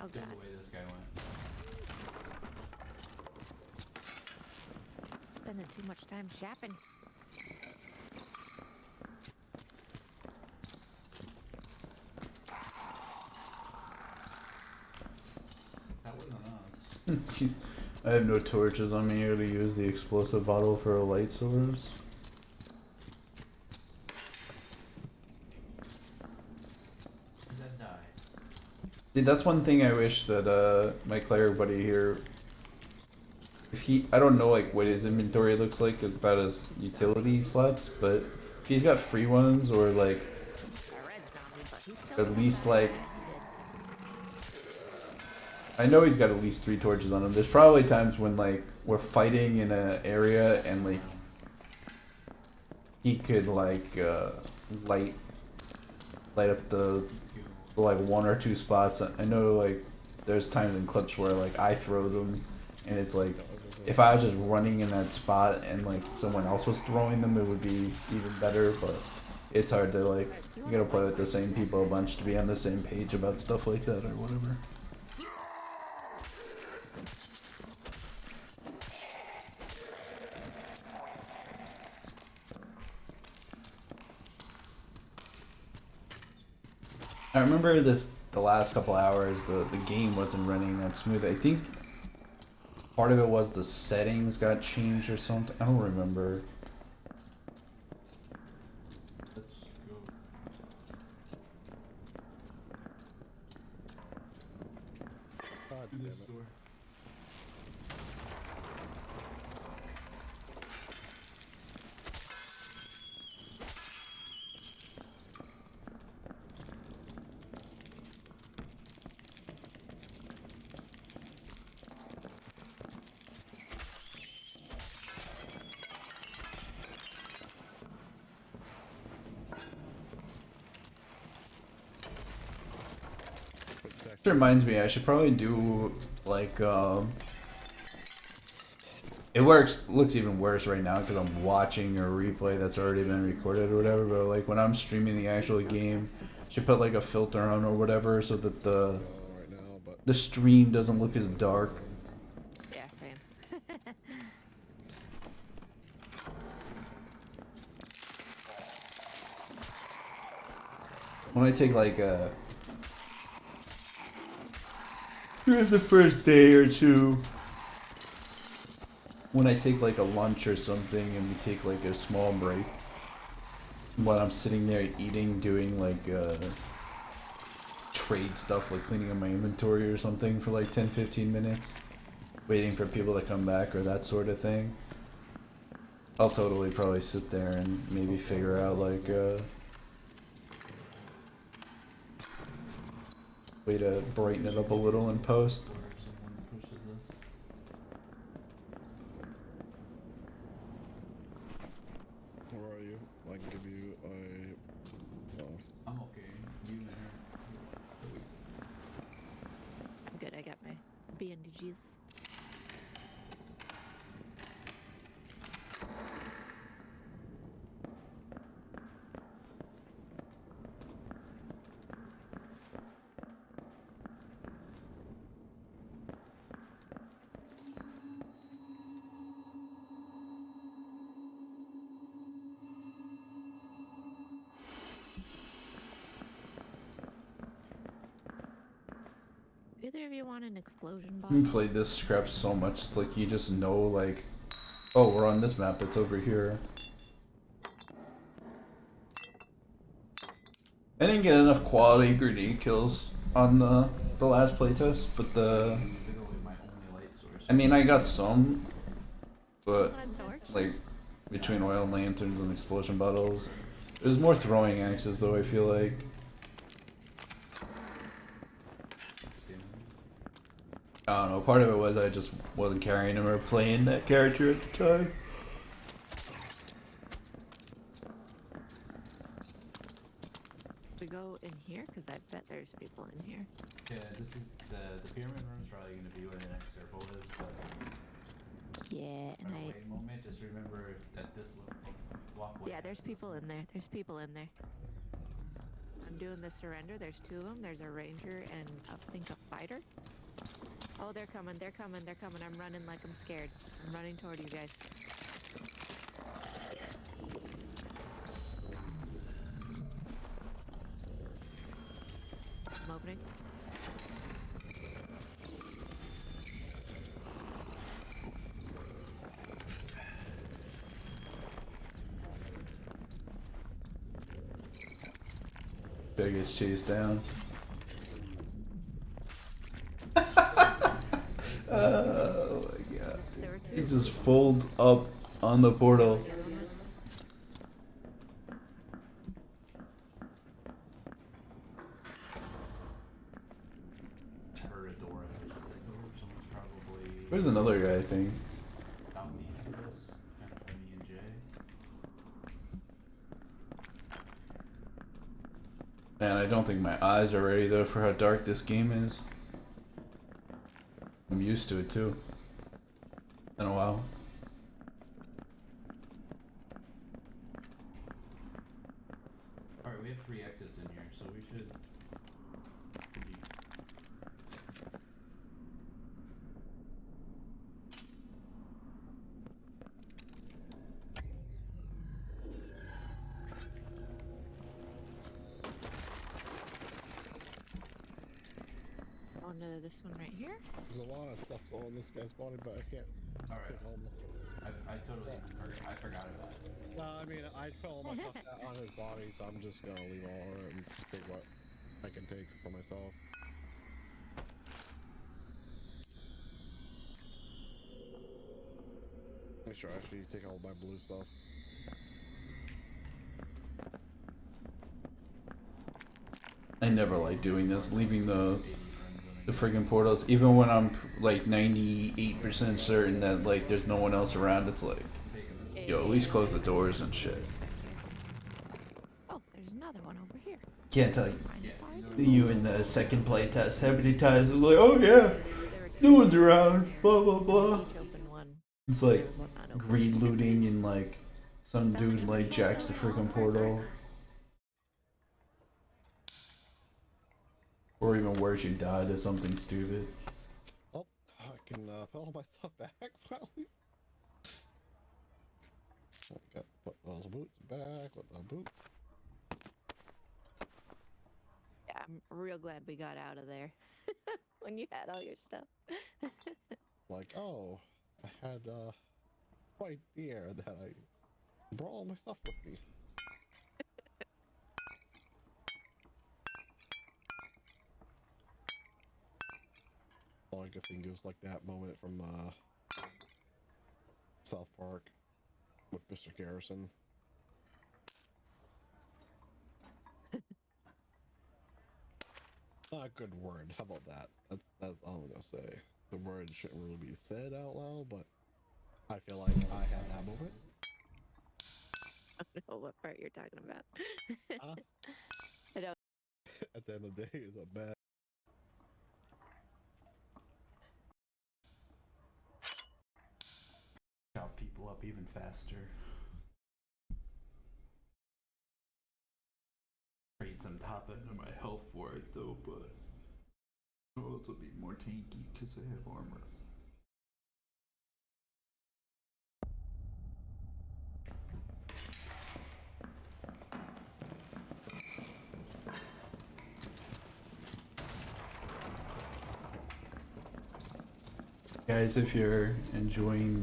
Oh Good god. way this guy went. Spending too much time shopping. That wasn't us. Jeez. I have no torches on me here to use the explosive bottle for a light source. That die? See, that's one thing I wish that my cleric buddy here, if he, I don't know like what his inventory looks like about his utility slots, but if he's got free ones or like A red zombie, but he's still at least like, I know he's got at least 3 torches on him. There's probably times when like we're fighting in an area and like he could like light up the like 1 or 2 spots. I know like there's times in clips where like I throw them and it's like if I was just running in that spot and like someone else was throwing them, it would be even better. But it's hard to like, you gotta play with the same people a bunch to be on the same page about stuff like that or whatever. I remember the last couple hours the game wasn't running that smooth. I think part of it was the settings got changed or something. I don't remember. Let's go. This reminds me, I should probably do like it looks even worse right now because I'm watching a replay that's already been recorded or whatever. But like when I'm streaming the actual game, I should put like a filter on or whatever so that right now, but the stream doesn't look as dark. Yeah, same. When I take like the first day or two, when I take like a lunch or something and we take like a small break, while I'm sitting there eating, doing like trade stuff like cleaning up my inventory or something for like 10-15 minutes, waiting for people to come back or that sort of thing, I'll totally probably sit there and maybe figure out like way to brighten it up a little in post. where are you? I can give you a. Oh, I'm okay. You and her. I'm good. I got my bandages. Either of you want an explosion bomb? We played this scrap so much, it's like you just know like, oh, we're on this map, it's over here. I didn't get enough quality grenade kills on the last playtest, but I mean I got some, but Want a torch? like between oil lanterns and explosion bottles, it was more throwing axes though. I feel like. I don't know, part of it was I just wasn't carrying him or playing that character at the time. We go in here? Because I bet there's people in here. Yeah, this is the pyramid room's probably gonna be where the next circle is, but Yeah, and for a moment, just remember that this walkway. Yeah, there's people in there. There's people in there. I'm doing the surrender. There's two of them. There's a ranger and I think a fighter. Oh, they're coming. They're coming. They're coming. I'm running like I'm scared. I'm running toward you guys. I'm opening. Bear gets chased down. Oh my god. There were He two. just folds up on the portal. Heard a door actually. Someone's probably There's another guy, I think. down east of us, kind of by me and Jay. Man, I don't think my eyes are ready though for how dark this game is. I'm used to it too. In a while. Alright, we have 3 exits in here, so we should be On to this one right here. there's a lot of stuff on this guy's body, but I can't. alright. Take all my, I totally I forgot about it. no, I mean I put all my stuff on his body, so I'm just gonna leave all of it and take what I can take for myself. Make sure I actually take all my blue stuff. I never like doing this, leaving the friggin' portals, even when I'm like 98% certain that like there's no one else around. It's like, yo, at least close the doors and shit. Oh, there's another one over here. Can't tell Mind if I you in the second play test how many times it was like, oh yeah, There were no two one's around, here. blah blah blah. Each open one. It's There like was one not open. greed looting and like some dude like jacks the freaking portal. Or even worse, you die to something stupid. Oh, I can put all my stuff back finally. Got put those boots back with the boot. Yeah, I'm real glad we got out of there when you had all your stuff. Like, oh, I had no idea that I brought all my stuff with me. All I could think it was like that moment from South Park with Mr. Garrison. Not a good word. How about that? That's all I'm gonna say. The word shouldn't really be said out loud, but I feel like I had that moment. I don't know what part you're talking about. Huh? I don't. At the end of the day, it's a bad. Chop people up even faster. Trade some top end of my health for it though, but it'll also be more tanky because I have armor. Guys, if you're enjoying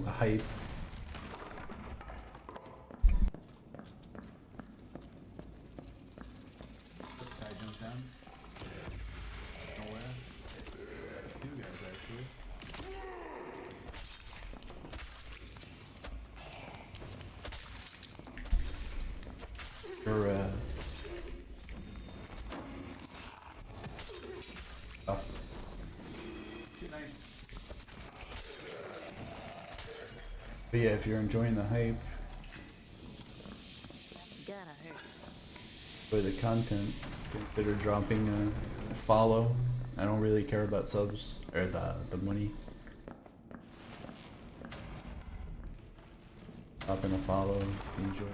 the hype, Guy jumped down. Nowhere. Two guys actually. or oh, Good night. but yeah, if you're enjoying the hype That's gonna hurt. for the content, consider dropping a follow. I don't really care about subs or the money. Dropping a follow, if you enjoy.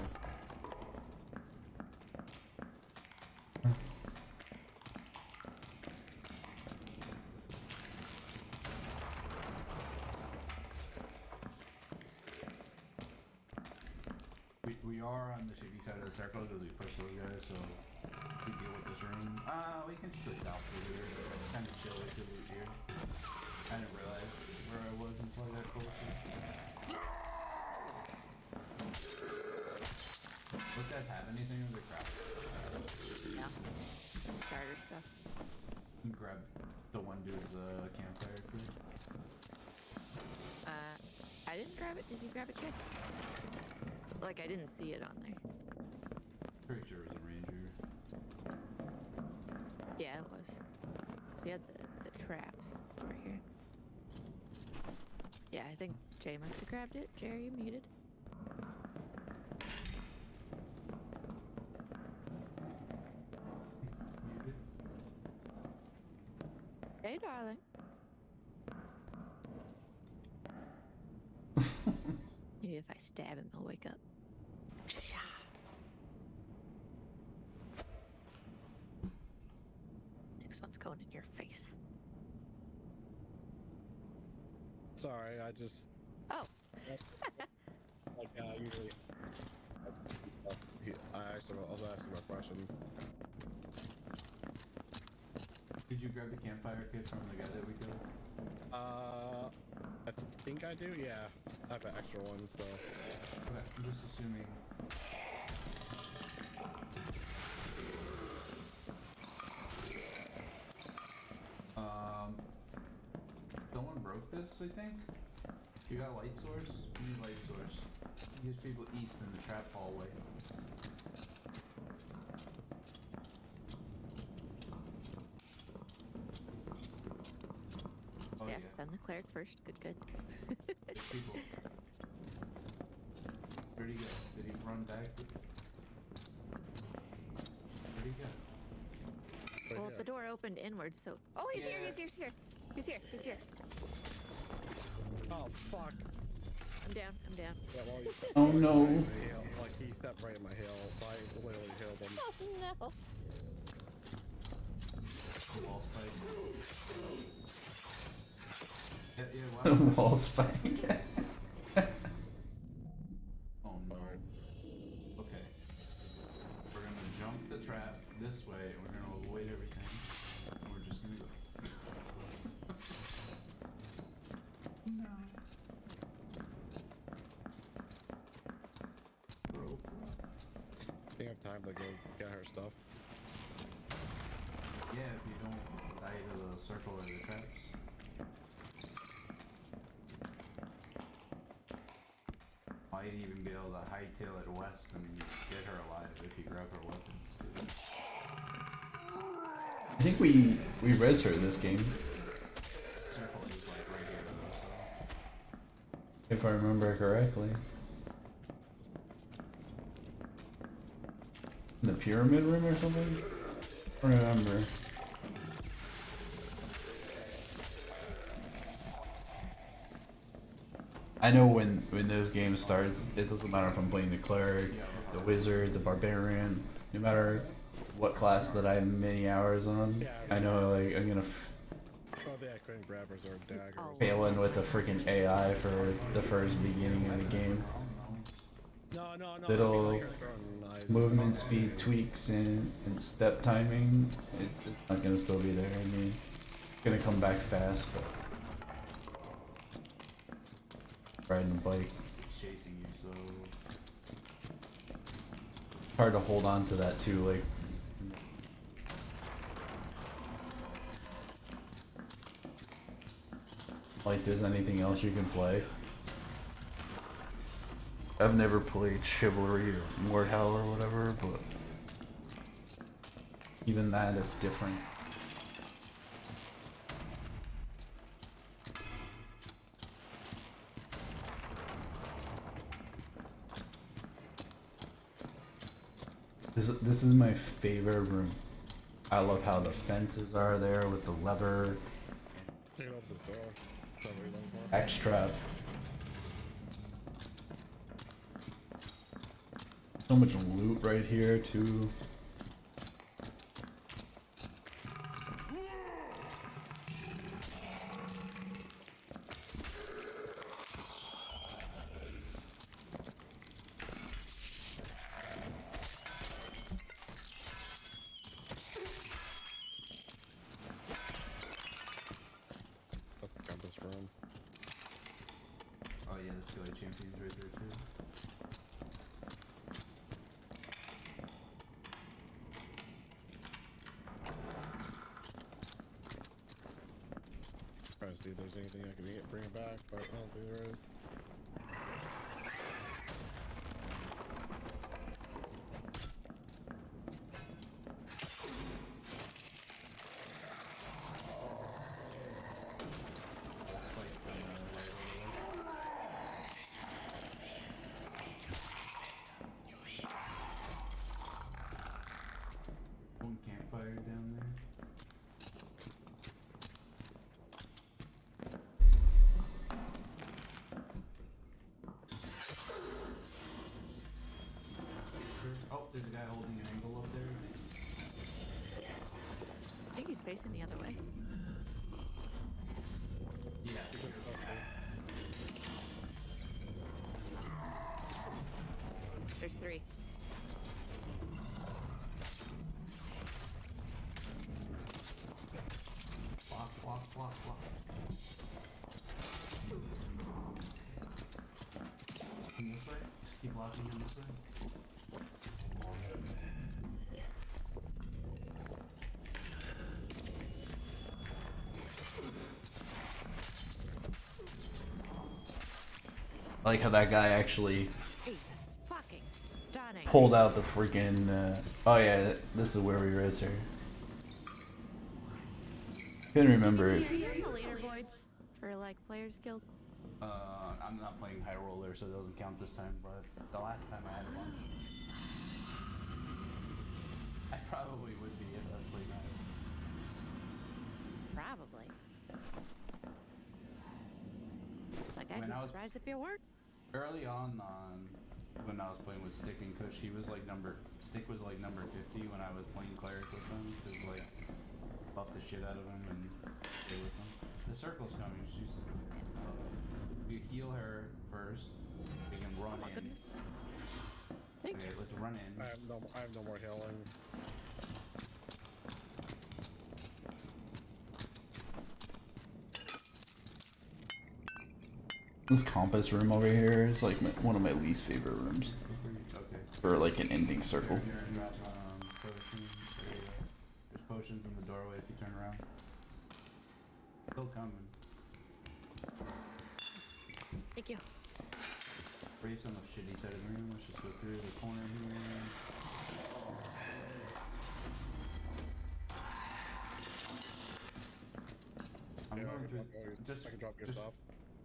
We are on the shitty side of the circle because we pushed those guys, so we deal with this room. We can switch out through here. It's kind of chilly to loot here. I didn't realize where I was until I got closer. Those guys have anything in their crap? Yeah. Starter stuff. Grab the one dude's campfire kit. I didn't grab it. Did you grab it, Jake? Like, I didn't see it on there. Pretty sure it was a ranger. Yeah, it was. 'Cause he had the traps over here. Yeah, I think Jay must have grabbed it. Jerry, you muted. Muted. Hey, darling. Maybe if I stab him, he'll wake up. Sha. Next one's going in your face. Sorry, I just Oh. like usually. I was asking a question. Did you grab the campfire kit from the guy that we killed? I think I do. Yeah, I have an extra one, so. Okay, I'm just assuming. Someone broke this, I think. You got a light source? We need light source. Gives people east in the trap hallway. Oh, Yes, yeah. send the cleric first. Good. People. Where'd he go? Did he run back? door opened inwards, so... Oh, he's here, he's here, he's here. He's here, he's here. Oh fuck. I'm down, I'm down. Yeah, well, he stepped Oh, right in no. my hail. Like he stepped right in my hail, so I literally healed him. Oh, no. Wall spike. Yeah, The wall spike. Oh no. Okay. We're gonna jump the trap this way, and we're gonna avoid everything. And we're just gonna go. No. Bro. Do you have time to go get her stuff? Yeah, if you don't die to the circle or the traps. Might even be able to hightail it west and get her alive if you grab her weapons too. I think we res her this game, Circle is like right here. if I remember correctly. In the pyramid room or something? I don't remember. I know when those games starts, it doesn't matter if I'm playing the cleric, the wizard, the barbarian, no matter what class that I have many hours on. Yeah, I know like I'm gonna Probably I couldn't grab her sword dagger. Oh. fail in with the freaking AI for the first beginning of the game. No, no, no. Little I mean, like her throwing knives. Movement speed tweaks and step timing, it's not gonna still be there. I mean, it's gonna come back fast, but riding a bike, He's chasing you, so it's hard to hold on to that too. Like, there's anything else you can play. I've never played Chivalry or Mordhau or whatever, but even that is different. This is my favorite room. I love how the fences are there with the lever, Take it off this door. Is that what you're looking for? X trap. So much loot right here too. Let's got this room. oh yeah, the Skelly Champion's right there too. Trying to see if there's anything I can get, bring it back, but I don't think there is. One campfire down there. Oh, there's a guy holding an angle up there. I think he's facing the other way. Yeah, for sure. There's three. Block. Come this way? Just keep blocking him this way. I like how that guy actually Jesus fucking stunning. pulled out the freaking. Oh yeah, this is where we res her. Couldn't remember Are if you on the leaderboard for like Players Guild? I'm not playing High Roller, so it doesn't count this time, but the last time I had one. I probably would be if I was playing High Probably. Like, I'd When be I was- surprised if you weren't. Early on, when I was playing with Stick and Kush, Stick was like number 50 when I was playing cleric with him, cause like, buff the shit out of him and stay with him. The circle's coming, you heal her first, you can run Oh my in. goodness. Thank Okay, you. let's run in. I have no more healing. This compass room over here is like one of my least favorite rooms Okay. for like an ending circle. Here and drop potions. There you go. There's potions in the doorway if you turn around. Still coming. Thank you. Braves on the shitty side of the room. Let's just go through the corner here. I'm Yeah, going through. I can drop your just, stuff.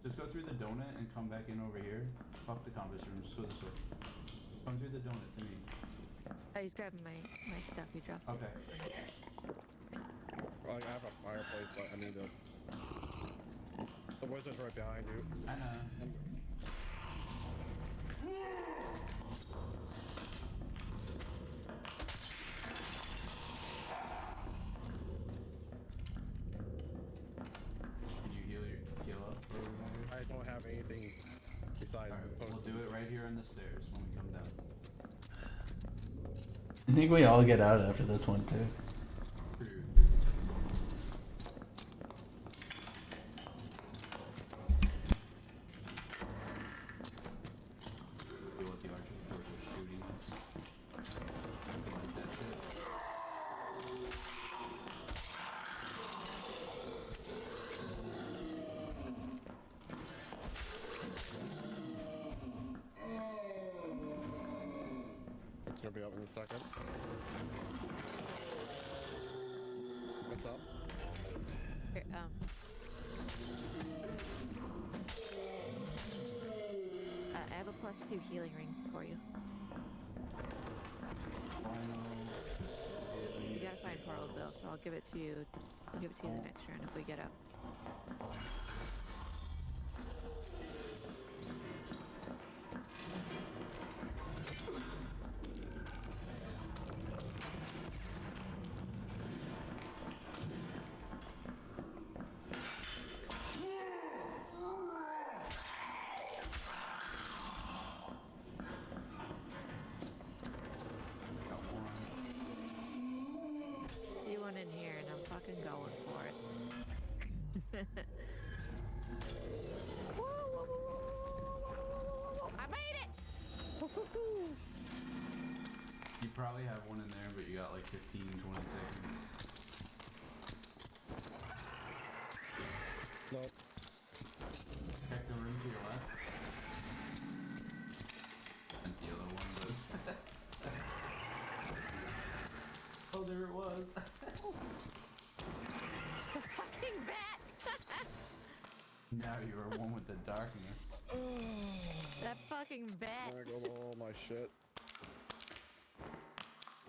just go through the donut and come back in over here. Fuck the compass room. Just go this way. Come through the donut to me. Oh, he's grabbing my stuff. He dropped Okay. it. Like, I have a fireplace, but I need to. The wizard's right behind you. I know. Can you heal up or whatever? I don't have anything besides. Alright, we'll do it right here on the stairs when we come down. I think we all get out after this one too. True. See what the archer was shooting us. Looking like that shit. It's gonna be up in a second. What's up? Here, I have a +2 healing ring for you. You gotta find pearls though, so I'll give it to you. I'll give it to you the next round if we get up. Got one. See one in here, and I'm fucking going for it. Whoa, whoa, whoa, whoa, whoa, whoa, whoa, I made it! Woo-hoo-hoo. You probably have one in there, but you got like 15, 20 seconds. Nope. Check the room to your left. And the other one, but... oh, there it was. The fucking bat! Now you are one with the darkness. That fucking bat! There goes all my shit.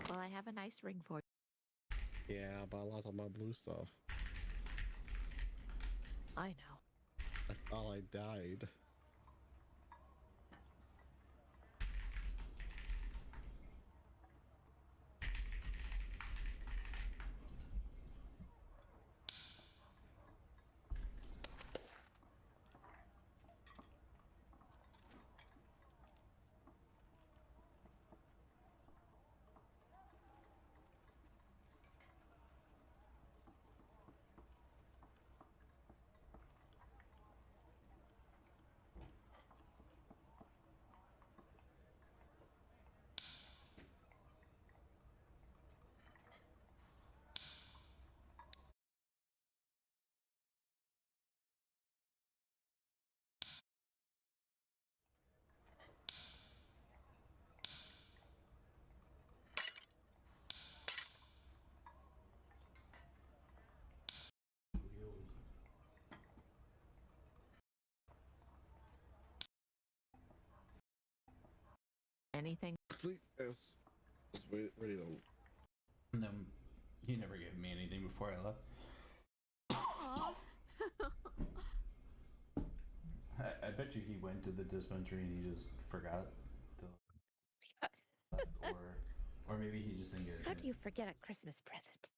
Well, I have a nice ring for you. Yeah, but I lost all my blue stuff. I know. Oh, I died. Anything? Sleep is just ready to. And then he never gave me anything before I left. bet you he went to the dispensary and he just forgot to, or maybe he just didn't get it. How do you forget a Christmas present?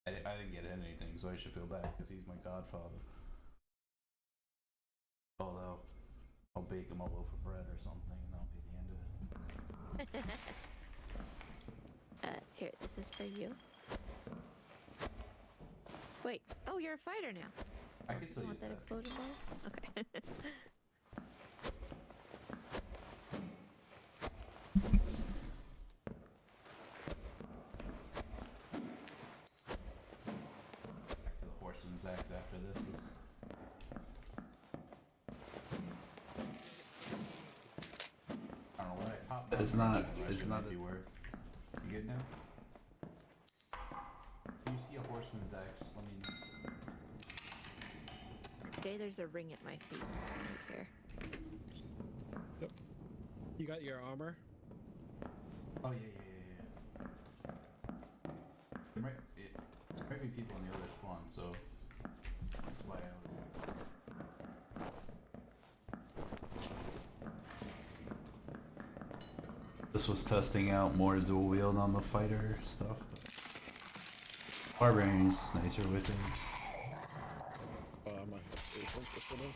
I didn't get anything, so I should feel bad because he's my godfather. Although, I'll bake him a loaf of bread or something, and that'll be the end of it. Here, this is for you. Wait, oh, you're a fighter now. I could still You use want that explosion ball? Okay. Back to the horse and Zax after this. I don't know what I popped. It's not- It it's not be a- worth. You good now? If you see a horseman, Zax, let me know. Jay, there's a ring at my feet right here. You got your armor? Oh yeah. There might be people in the other spawn, so that's why I was. This was testing out more dual wield on the fighter stuff. Barbarian's nicer with it. I might have to see this one.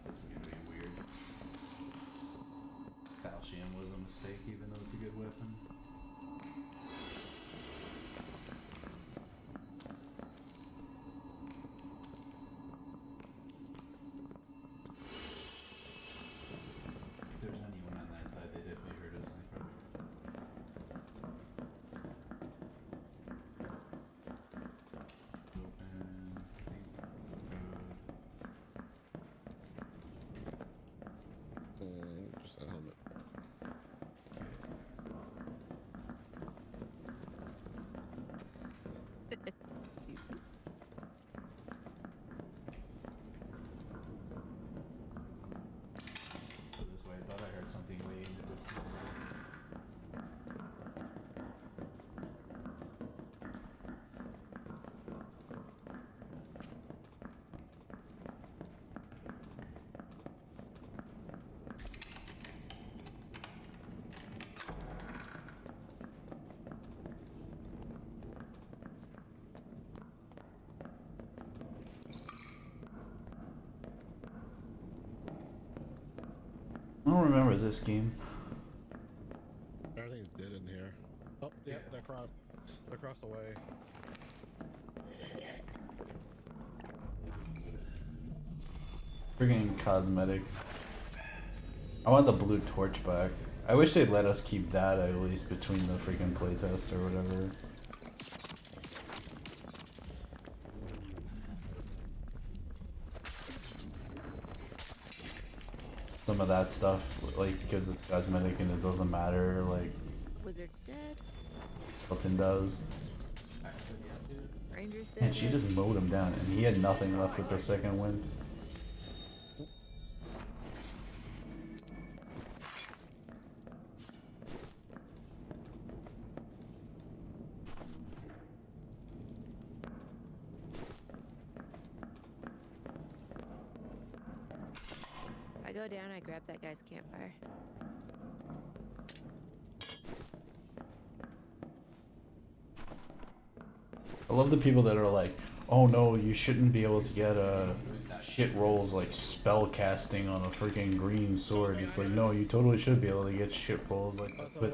This is gonna be weird. Falchion was a mistake, even though it's a good weapon. If there's anyone on that side, they definitely heard us. Open things on the road. Just a helmet. Excuse me. So this way, I thought I heard something way in the distance. I don't remember this game. Everything's dead in here. Oh, yeah, they're across the way. Friggin' cosmetics. I want the blue torch back. I wish they'd let us keep that at least between the freaking playtest or whatever. Some of that stuff, like, because it's cosmetic and it doesn't matter, like Wizard's dead. Elton does. Ranger's dead. And she just mowed him down, and he had nothing left with the second wind. I go down, I grab that guy's campfire. I love the people that are like, oh no, you shouldn't be able to get shit rolls like spell casting on a freaking green sword. It's like, no, you totally should be able to get shit rolls like that. But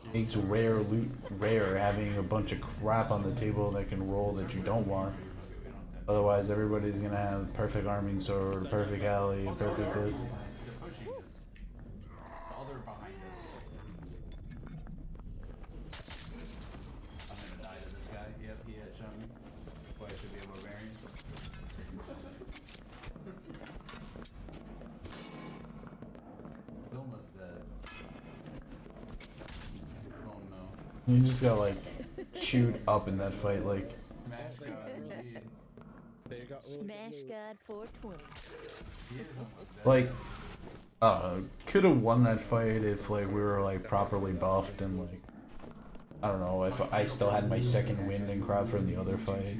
it makes rare loot rare having a bunch of crap on the table that can roll that you don't want. Otherwise, everybody's gonna have perfect arming sword, perfect alley, perfect this. They're pushing us. Oh, they're behind us. I'm gonna die to this guy. Yep, he headshot me. Boy, I should be a barbarian. Wilma's dead. Oh no. You just got like chewed up in that fight, like. Smash God, indeed. They got really Smash good loot. God 420. He is almost dead. Like, could have won that fight if like we were like properly buffed and like, I don't know, if I still had my second wind and crowd from the other fight.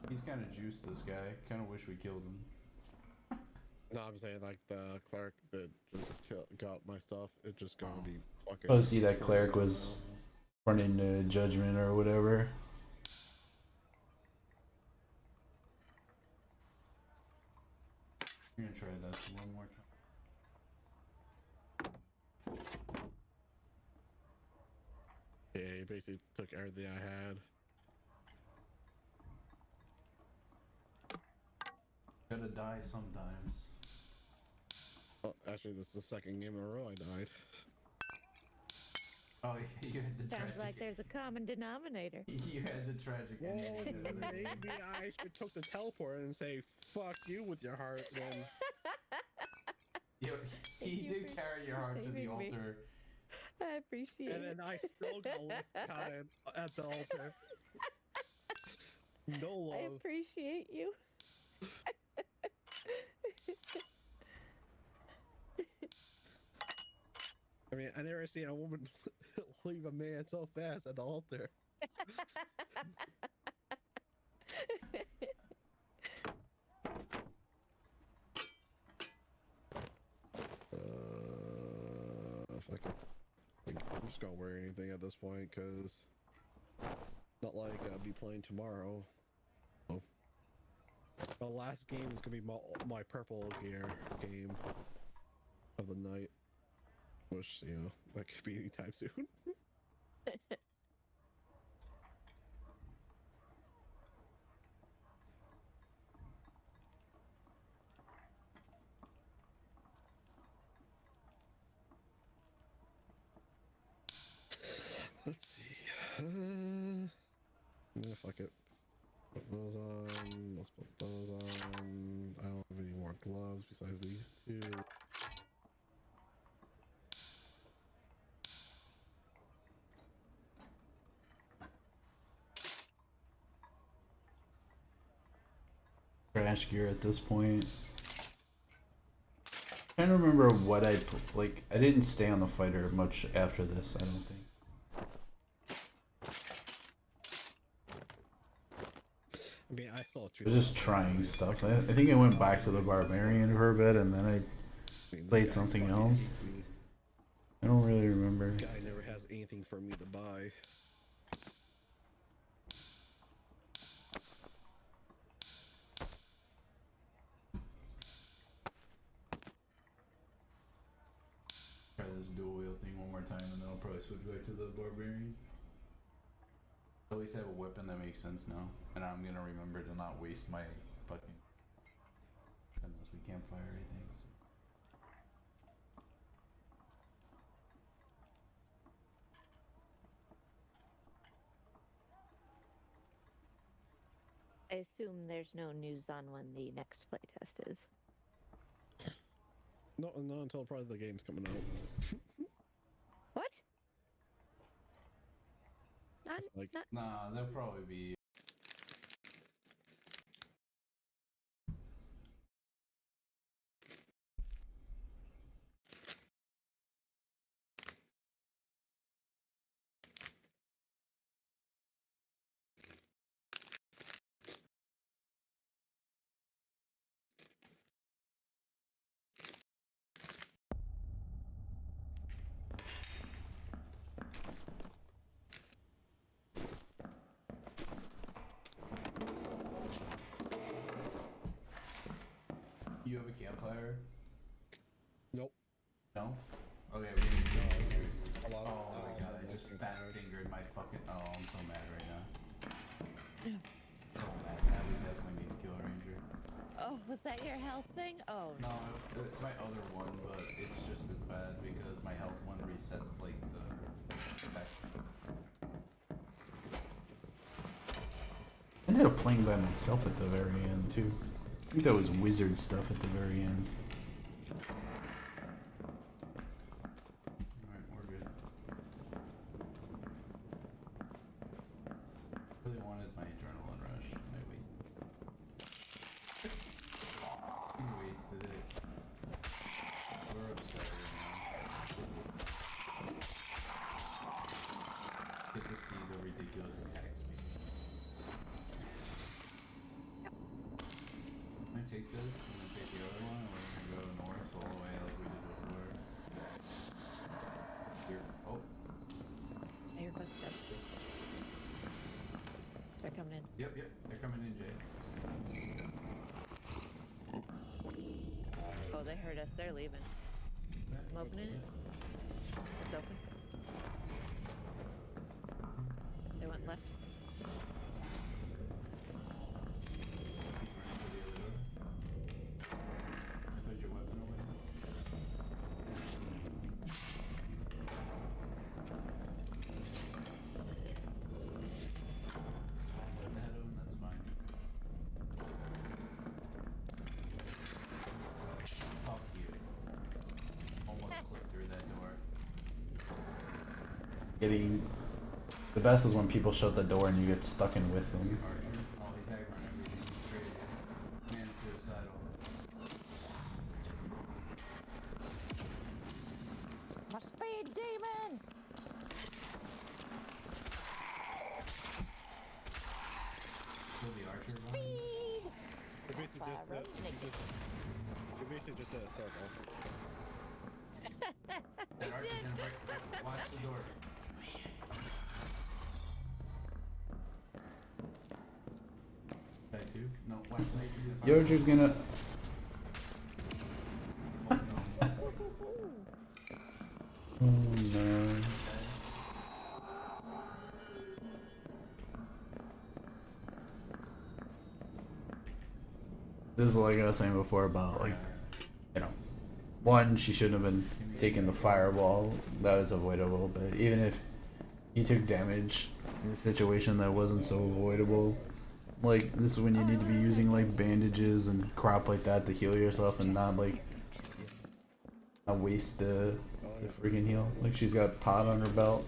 He's kind of juiced, this guy. Kind of wish we killed him. No, I'm saying like the cleric that just got my stuff. It's just gonna be fucking. Oh, see, that cleric was running to judgment or whatever. I'm gonna try this one more time. Yeah, he basically took everything I had. Gotta die sometimes. Oh, actually, this is the second game in a row I died. Oh, you had the Sounds tragic. like there's a common denominator. You had the tragic Well, ending. didn't it? maybe I should took the teleport and say "fuck you" with your heart. Then Yo, he Thank you did for carry your heart to the saving me. altar. I appreciate and it. then I still got left behind at the altar. No I love. appreciate you. I mean, I never seen a woman leave a man so fast at the altar. Fuck it. Like, I'm just gonna wear anything at this point, cause not like I'll be playing tomorrow. Oh. The last game is gonna be my purple gear game of the night, which that could be anytime soon. Let's see. Yeah, fuck it. Put those on. Let's put those on. I don't have any more gloves besides these two. Trash gear at this point. I don't remember what I like. I didn't stay on the fighter much after this. I don't think. I mean, I saw two. I was just trying stuff. I think I went back to the barbarian for a bit, and then I this played guy something fucking else. hates me. I don't really remember. Guy never has anything for me to buy. Try this dual wield thing one more time, and then I'll probably switch back to the barbarian. At least I have a weapon that makes sense now, and I'm gonna remember to not waste my fucking. Unless we can't fire anything. So. I assume there's no news on when the next playtest is. No, not until probably the game's coming out. What? Not, Like, not. Nah, they'll probably be. You have a campfire? nope. No? Okay, we need to go. Hello? Oh my god, I just fat fingered my fucking. Oh, I'm so mad right now. So mad. Now we definitely need to kill a ranger. Oh, was that your health thing? Oh, No, it's my other one, but it's just as bad because my health one resets like the effect. I ended up playing by myself at the very end too. I think that was wizard stuff at the very end. Alright, we're good. Really wanted my adrenaline rush, and I wasted it. We're upset right now. Get to see the ridiculous attacks we take this and then take the other one, or we're gonna go north all the way like we did before. Here. Oh, I hear footsteps. They're coming in. yep, they're coming in, Jay. Oh, they heard us. They're leaving. I'm opening it. It's open. They went left. Put your weapon away. Ahead of him, that's fine. Fuck you. Almost clipped through that door. Getting the best is when people shut the door and you get stuck in with them. Archer. Oh, he's aggroing everything. He's crazy. Man, suicidal. My speed demon! Kill the archer behind him. Speed! It basically Fire just it basically just did a circle. That archer's gonna break. Watch the door. Guy two? No, watch the Yoger's gonna. Oh no. This is like I was saying before about like, you know, one, she shouldn't have been taking the fireball. That was avoidable, but even if he took damage in a situation that wasn't so avoidable, like this is when you need to be using like bandages and crap like that to heal yourself and not like not waste the freaking heal. Like she's got pot on her belt.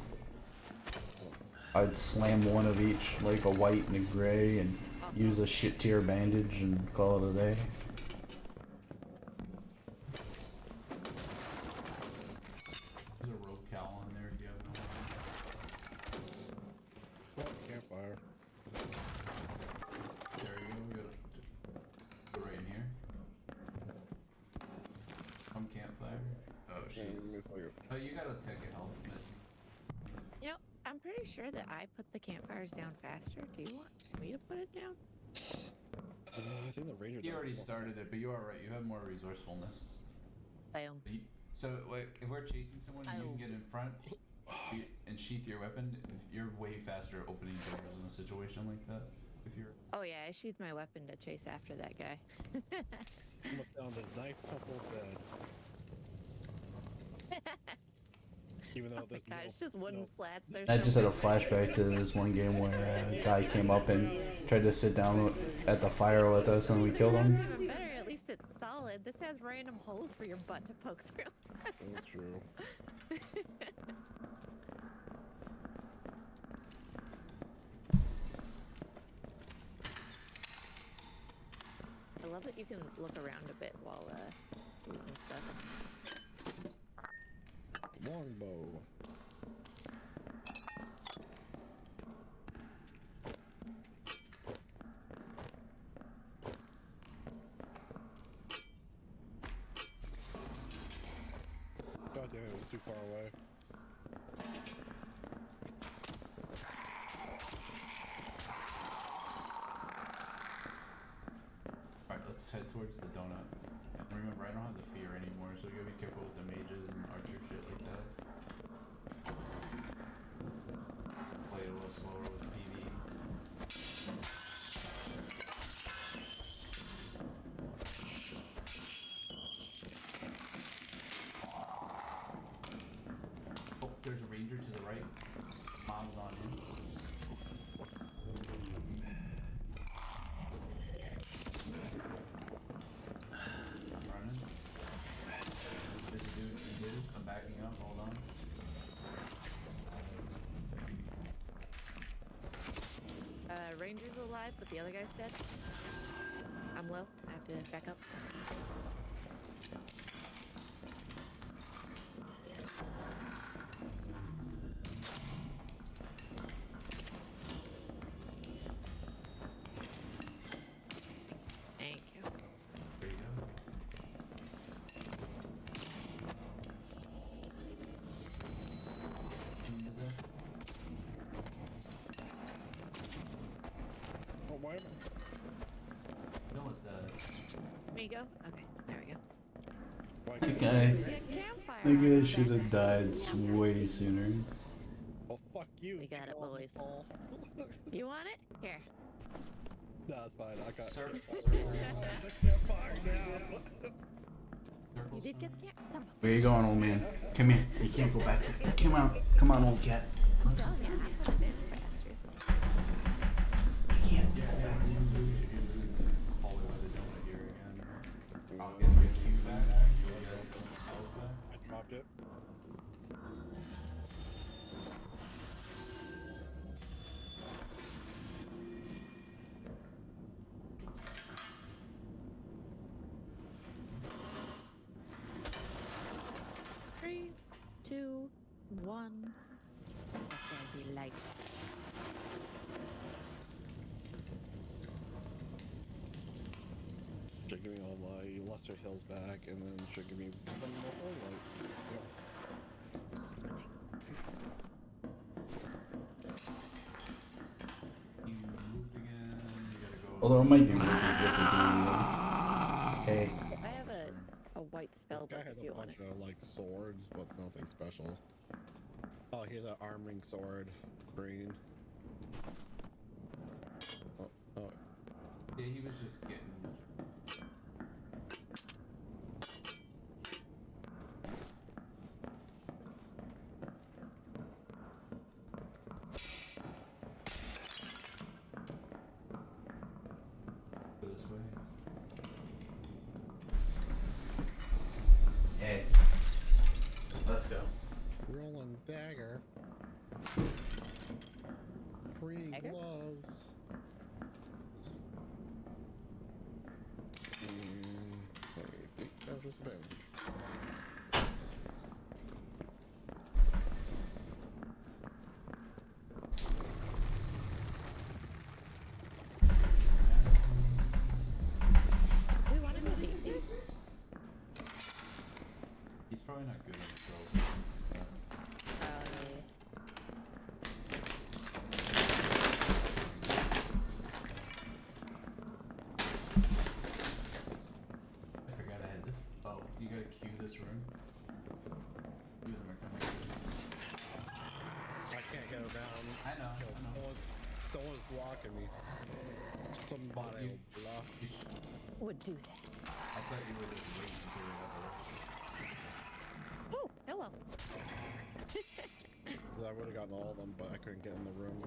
I'd slam one of each, like a white and a gray, and use a shit tier bandage and call it a day. There's a rope cowl in there if you have no one. Oh, campfire. There you go. We got a right in here. Come campfire. Oh Yeah, shit. it's like Oh, you got a ticket health missing. You know, I'm pretty sure that I put the campfires down faster. Do you want me to put it down? I think the ranger. You does already it. started it, but you are right. You have more resourcefulness. Fail. So like, if we're chasing someone, and you can get in front and sheath your weapon. You're way faster at opening doors in a situation like that. If you're Oh yeah, I sheathed my weapon to chase after that guy. Almost down the knife couple dead. Even though Oh my there's god, no, it's just wooden no, slats. They're I so just had a big. flashback to this one game where a guy came up and tried to sit down at the fire with us and we killed That's him. even better. At least it's solid. This has random holes for your butt to poke through. that's true. I love that you can look around a bit while looting stuff. Longbow. God damn it was too far away. alright, let's head towards the donut. And remember, I don't have the fear anymore, so you gotta be careful with the mages and archer shit like that. Play it a little slower with PV. Oh, there's a ranger to the right. Modeled on him. I'm running. There's a dude in his. I'm backing up. Hold on. Ranger's alive, but the other guy's dead. I'm low. I have to back up. Thank you. go? Okay, there we go. Why That can't guy, See a campfire. that guy on should the have back. died way sooner. Oh, fuck you. We got it, Kill boys. all. You want it? Here. No, it's fine. I got Sir. the campfire now. You did get the camp. Son of a Where you going, old man? Come here. You can't go back there. Come on. Come on, old cat. I'm telling you, I could have been faster. You can't. Hallway by the donut here again. I'll get my keys back. You'll get the spells back. I dropped it. Three, two, one. Let there be light. Should give me all my lesser hills back, and then should give me one more whole light. Yep. Stunning. You moved again. You gotta go. Although it might be worth it what they're doing. Hey. I have a white spell This guy book has if a you want bunch it. of like swords, but nothing special. Oh, here's an arming sword, green. Oh, oh, Yeah, he was just getting. Go this way. Hey. Let's go. rolling dagger. Free Dagger? gloves. Let me think. That was been. We want to go D&D. He's probably not good at spells. Oh, yeah. I forgot I had this. Oh, you gotta cue this room. Two of them are coming. I can't get her down. I know. Someone's blocking me. Somebody will block. You sh- Would do that. I thought you were just waiting for whatever. Oh, hello. I would have gotten all of them, but I couldn't get in the room.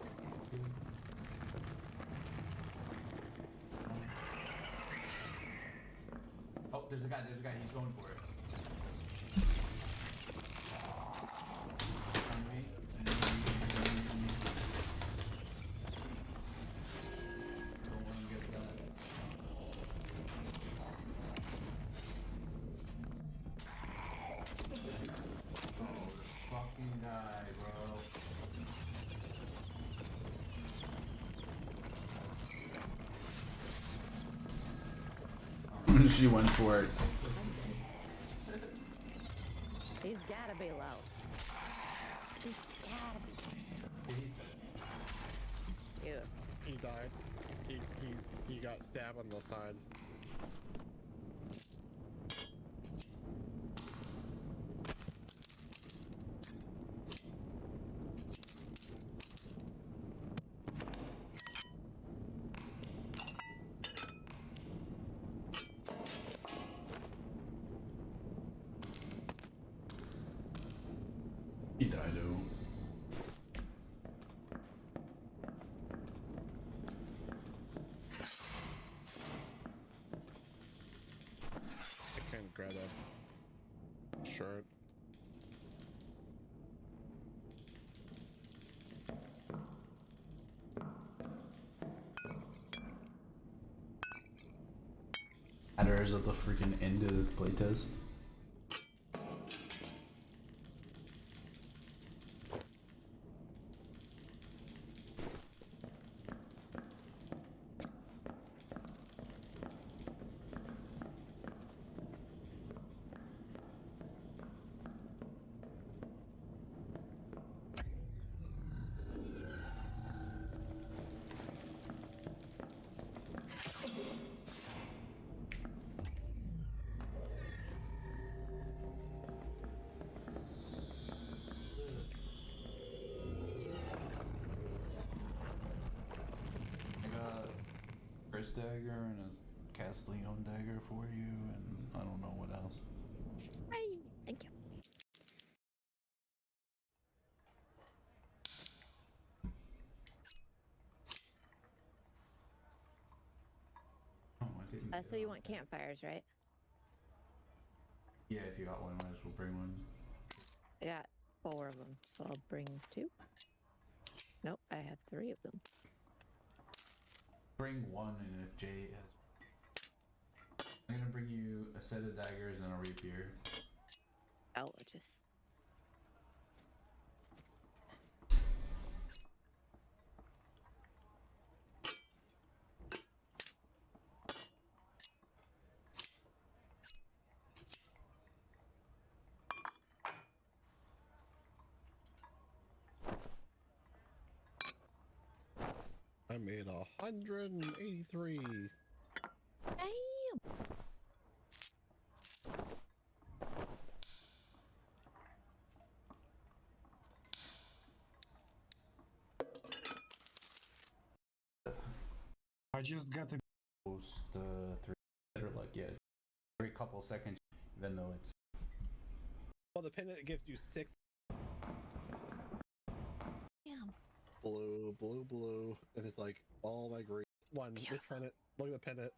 Oh, there's a guy, he's going for it. On me. Don't let him get a gun. Oh, fucking die, bro. She went for it. He's gotta be low. He's gotta be. Ew. He died. He got stabbed on the side. He died, oh. I can't grab that shirt. Matter is at the freaking end of the playtest. Polaris dagger and a Castiglione dagger for you, and I don't know what else. Hi. Thank you. Oh, I didn't. So you want campfires, right? Yeah, if you got one, might as well bring one. I got 4 of them, so I'll bring 2. Nope, I have 3 of them. Bring one, and if Jay has, I'm gonna bring you a set of daggers and a rapier. Oh, just. I made 183. Damn. I just got a Post 3 or like every couple seconds, even though it's Well, the pendant gives you 6 Damn. blue, blue, blue, and it's like all my green. One, this beautiful. pendant. Look at the pendant.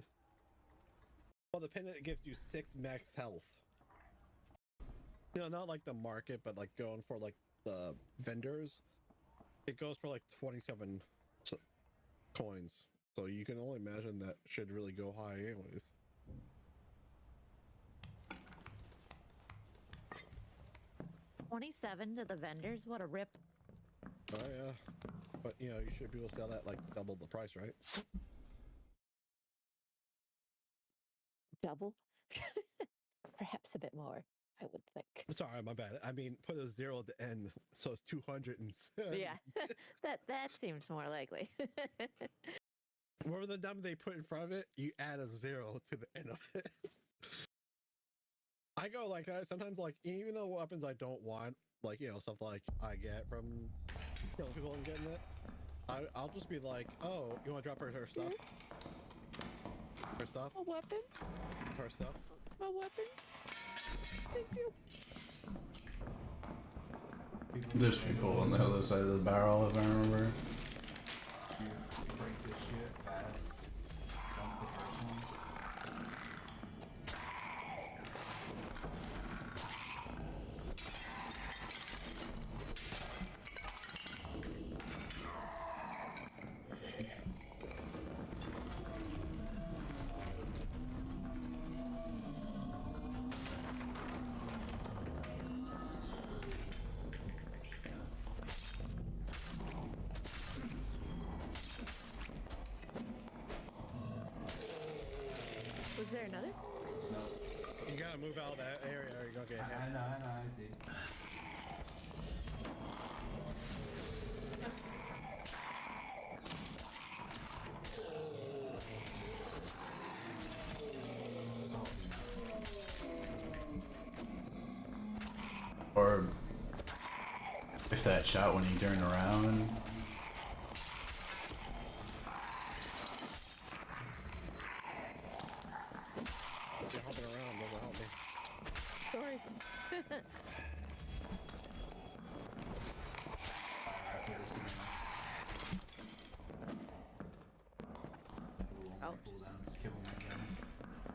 Well, the pendant gives you 6 max health. You know, not like the market, but like going for like the vendors. It goes for like 27 coins. So you can only imagine that should really go high anyways. $27 to the vendors. What a rip. Oh yeah. But you know, you should be able to sell that like double the price, right? Double? Perhaps a bit more, I would think. Sorry, my bad. I mean, put a 0 at the end, so it's 207. Yeah, that seems more likely. Whatever the number they put in front of it, you add a 0 to the end of it. I go like that sometimes. Like even though weapons I don't want, like you know stuff like I get from killing people and getting it, I'll just be like, oh, you want to drop her stuff? Her stuff? A weapon? Her stuff? A weapon? Thank you. There's people on the other side of the barrel, if I remember. you break this shit fast. Dump the first one. Was there another? No. You gotta move out of that area or you're gonna get hit. I know, I see. Or if that shot when he turned around. You're hopping around, doesn't help me. Sorry. Oh, Ouch.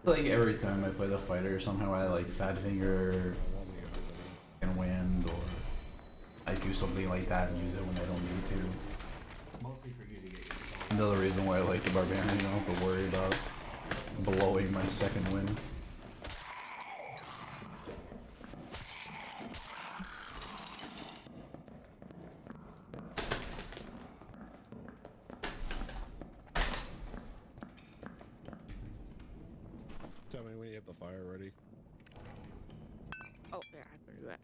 Like every time I play the fighter, somehow I like fat finger and wind, or I do something like that and use it when I don't need to. Mostly for you to get yourself. Another reason why I like the barbarian, I don't have to worry about blowing my second wind. Tell me when you have the fire ready. Oh, yeah, I can do that.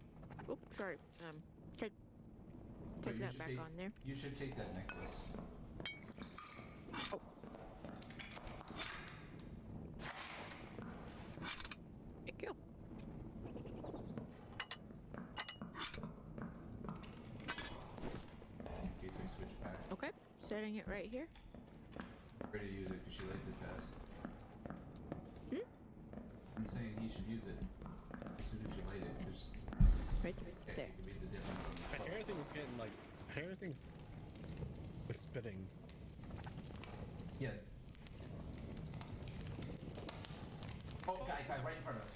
Oops, sorry. Take But you that should back take- on there. You should take that necklace. Oh. Thank you. In case we switch back. Okay, setting it right here. her to use it because she lights it fast. Hmm? I'm saying he should use it as soon as you light it. Because Right it there. could be the difference. Everything's getting like everything's spitting. Yeah. Oh, guy, right in front of us.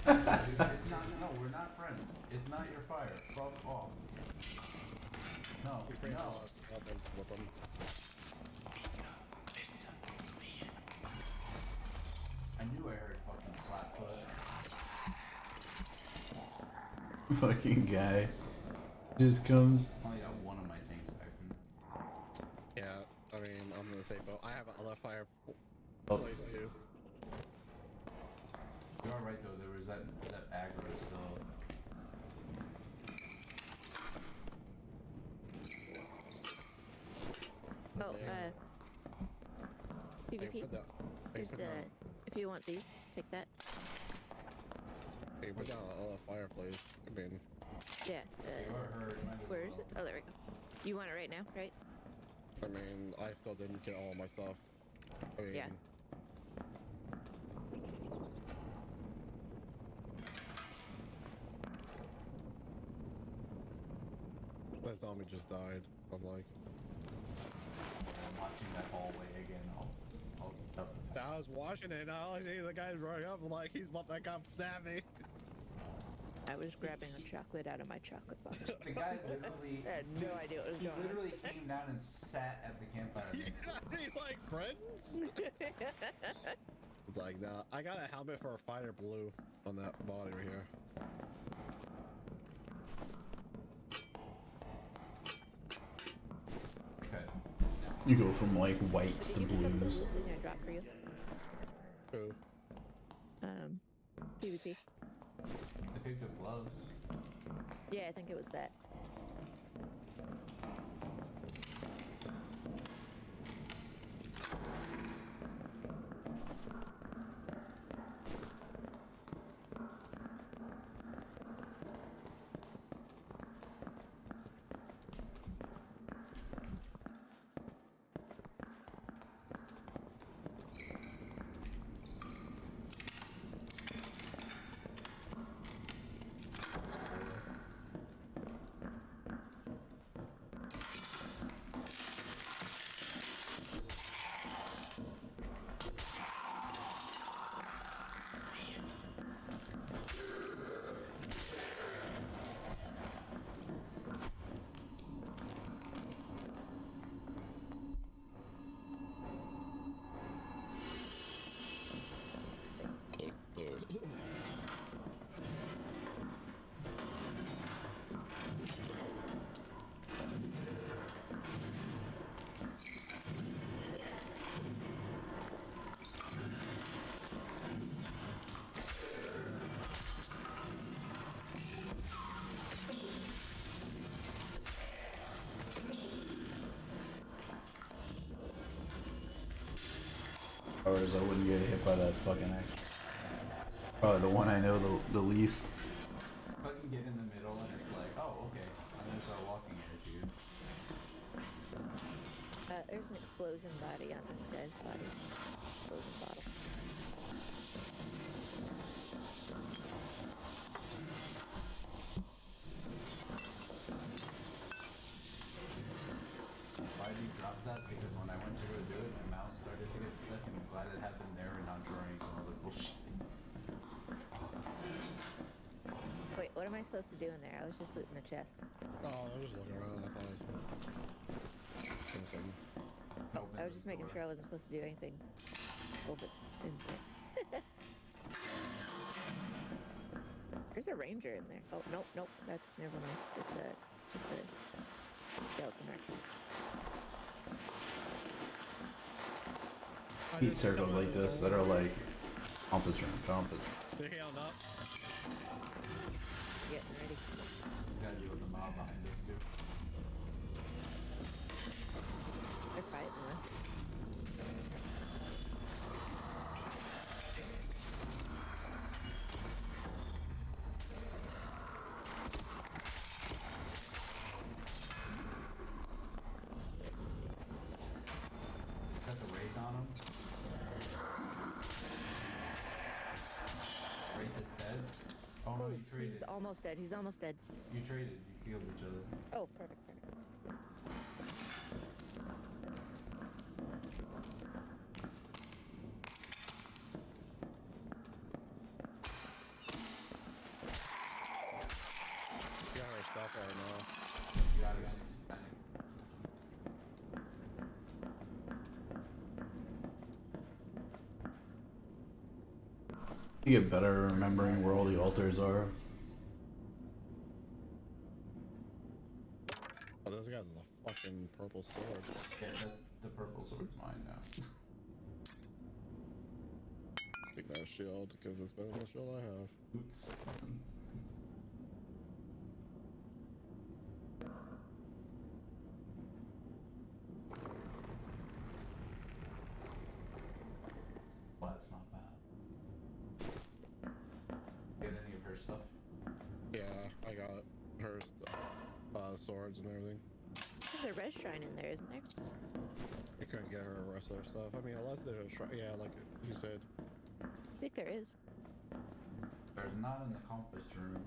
It's not. No, we're not friends. It's not your fire. Fuck off. No. No. With them. I knew I heard fucking slap foot. Fucking guy just comes. Only got one of my things back from. Yeah, I mean, I'm gonna say, but I have another fire Oh. place too. You are right though. There was that aggro still. Oh, Hey, PvP. put that. Hey, Here's put down. if you want these, take that. Hey, put down another fireplace. I mean, Yeah. You are hurt. Might as Where is well. it? Oh, there we go. You want it right now, right? I still didn't get all my stuff. I mean, Yeah. that zombie just died. I'm like, I'm watching that hallway again. I'll I was watching it, and all I see the guy's running up, like he's about to come stab me. I was grabbing a chocolate out of my chocolate box. The guy literally. I had no idea what was He going on. literally came down and sat at the campfire. Yeah, he's like, friends? It's like, nah, I got a helmet for a fighter blue on that body right here. Okay. You go from like whites to Did you pick up the blues. blue thing I dropped for you? Who? PvP. I picked up gloves. Yeah, I think it was that. Or as I wouldn't get hit by that fucking axe. Probably the one I know the least. Fucking get in the middle and it's like, oh, okay. I'm gonna start walking at you. There's an explosion body on this guy's body. Explosion bottle. Why did you drop that? Because when I went to go do it, my mouse started to get stuck, and I'm glad it happened there and not drawing. I was like, bullshit. Wait, what am I supposed to do in there? I was just looting the chest. Oh, I was just looking around. I thought I was doing something. Open I was the just making door. sure I wasn't supposed to do anything. Over in there. There's a ranger in there. Oh, nope, nope. That's never mind. It's just a skeleton raccoon. Eat circles like this that are like compass room, compass. They're healing up. Getting ready. Gotta deal with the mob behind us too. They're fighting us. dead? Oh no, you traded. He's almost dead. He's almost dead. You traded. You killed each other. Oh, perfect, perfect. She got her stuff right now. You got it. You get better at remembering where all the altars are. Oh, this guy's a fucking purple sword. Yeah, that's the purple sword's mine now. Take that shield because it's better than the shield I have. Oops. Well, that's not bad. Get any of her stuff? Yeah, I got her swords and everything. There's a red shrine in there, isn't there? I couldn't get her the rest of her stuff. I mean, unless there's a yeah, like you said. I think there is. There's not in the compass room.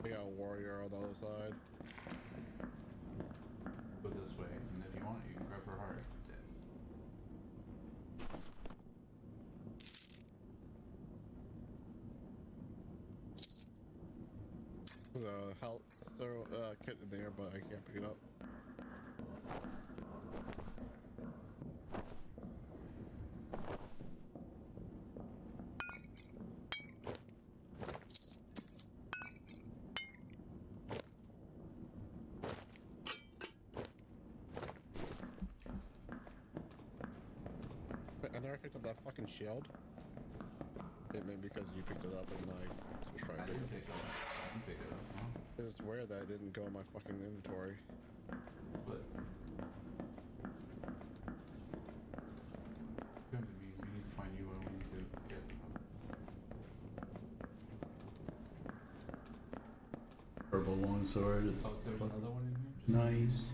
We got a warrior on the other side. Go this way, and if you want, you can grab her heart. There's a health kit in there, but I can't pick it up. Wait, I never picked up that fucking shield. It may be because you picked it up and I was trying I to. didn't pick it up. You pick it up, no? It's weird that it didn't go in my fucking inventory. But going to be, we need to find you and we need to get. Purple longsword. It's Oh, there's another one in here. nice.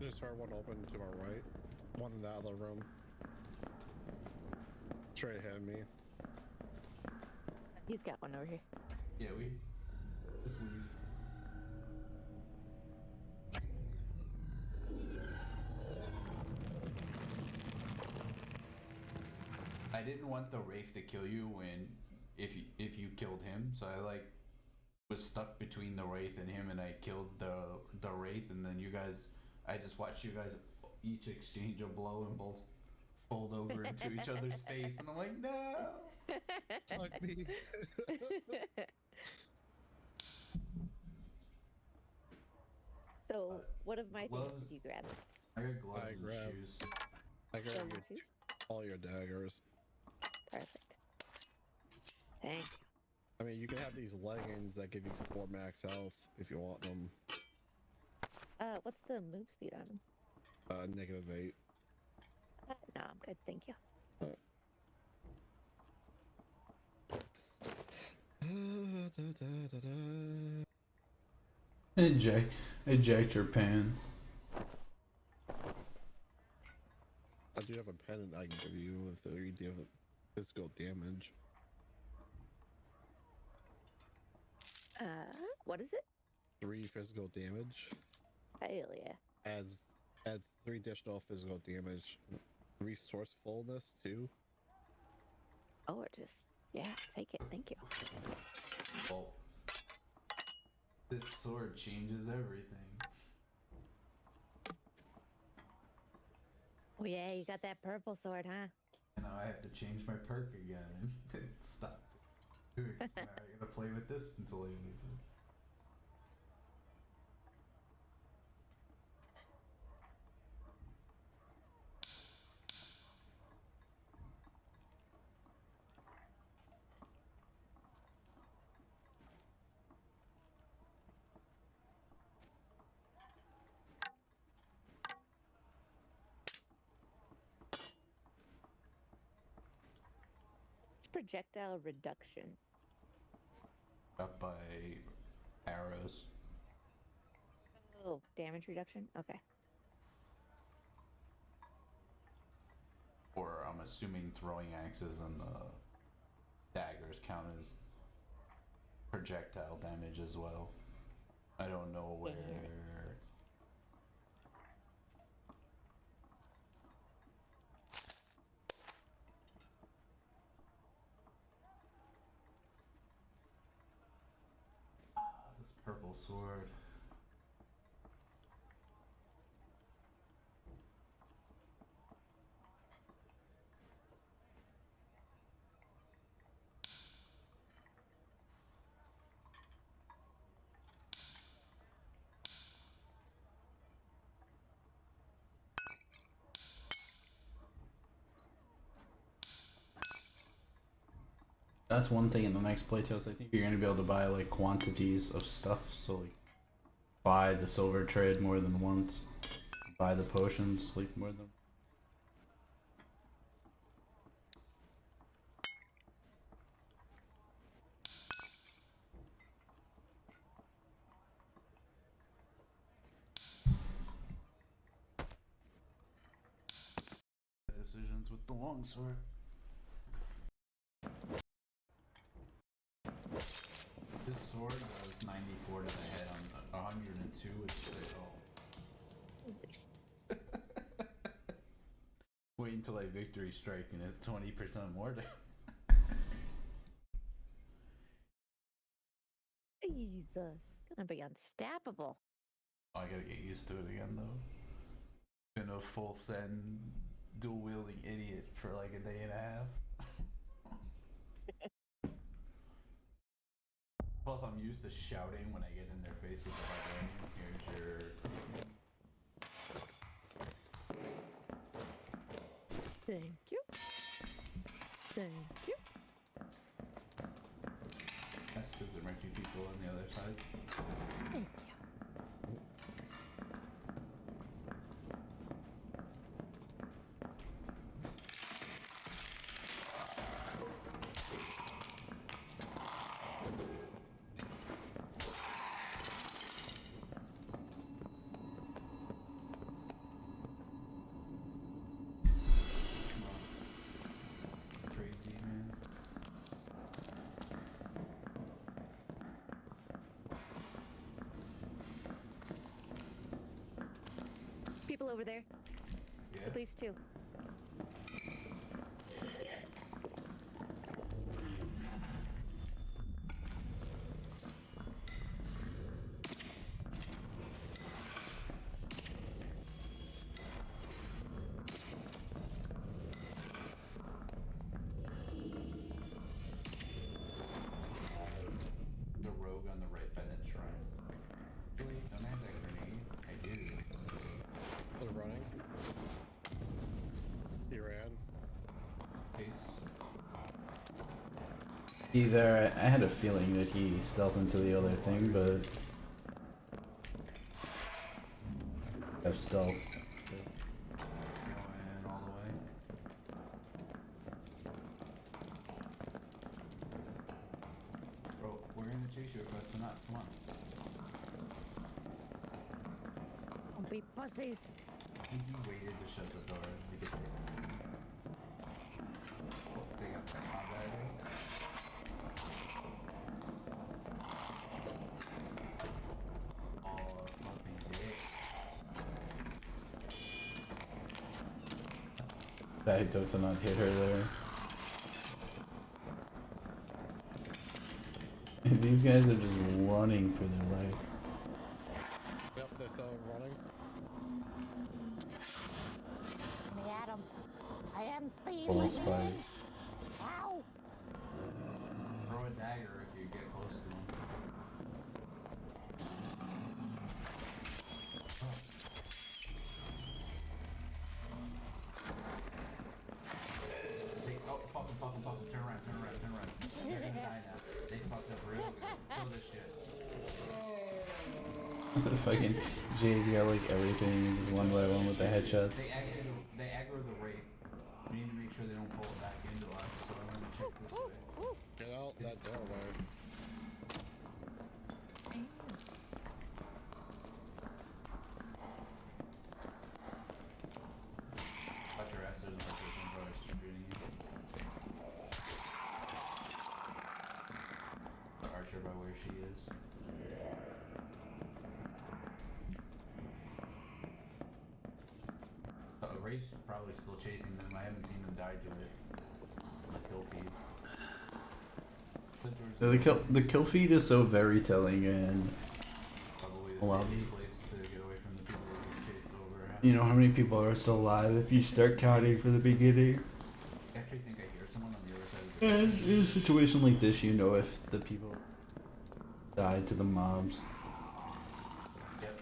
Just heard one open to my right. One in that other room. Straight ahead of me. He's got one over here. Yeah, we. Just leave. I didn't want the Wraith to kill you when if you killed him, so I like was stuck between the Wraith and him, and I killed the Wraith, and then you guys, I just watched you guys each exchange a blow and both fold over into each other's face, and I'm like, no. Like me. So, what of my things gloves. did you grab? I got gloves I and grabbed- shoes. I got Oh, your, your shoes? all your daggers. Perfect. Thank you. I mean, you can have these leggings that give you 4 max health if you want them. What's the move speed on them? -8. No, I'm good, thank you. Eject your pants. I do have a pendant I can give you if you deal with physical damage. What is it? 3 physical damage. Hell yeah. Adds 3 additional physical damage. Resourcefulness too. Oh, or just, yeah, take it, thank you. Well, this sword changes everything. Oh yeah, you got that purple sword, huh? And now I have to change my perk again and stop doing it. Now I gotta play with this until I need to. It's projectile reduction. Up by arrows. Oh, damage reduction? Okay. Or I'm assuming throwing axes and daggers count as projectile damage as well. I don't know where. This purple sword. That's one thing in the next playtest. I think you're gonna be able to buy like quantities of stuff. So like, buy the silver trade more than once. Buy the potions like more than. Decisions with the longsword. This sword does 94 to the head on 102 is the Wait until I victory strike and it's 20% more damage. Jesus, gonna be unstoppable. Oh, I gotta get used to it again though. Been a full send dual wielding idiot for like a day and a half. Plus, I'm used to shouting when I get in their face with the vibranium. Here's your. Thank you. Thank you. That's because there might be people on the other side. Thank you. Crazy man. People over there. Yeah. At least two. The rogue on the right by that shrine. Really? Don't have that grenade? I do. Was it running? He ran. Case. Either I had a feeling that he stealthed into the other thing, but have stealth. Going all the way. Bro, we're gonna chase you across the map. Come on. Don't be pussies. He waited to shut the door. We could take it. Oh, they got that combat ring. Oh, fucking dick. That does not hit her there. These guys are just running for their life. Yep, they're still running. Let me at 'em. I am speed Full limit. spike. Ow! Throw a dagger if you get close to him. Oh, fuck him, turn around. They're gonna die now. They fucked up real good. Kill this shit. Fucking Jay's got like everything just one by one with the headshots. They aggro the wraith. We need to make sure they don't pull it back into us, so I'm gonna check this way. Get out that doorway. Watch your ass, there's an electrician, bro. where she is. Ray's probably still chasing them. I haven't seen them die to it. The kill feed. The kill feed is so very telling, and Probably a lot the of safest place to get away from the people who get chased over. you know how many people are still alive if you start counting from the beginning. I actually think I hear someone on the other side of the And in a situation like this, you know if the people died to the mobs. Yep.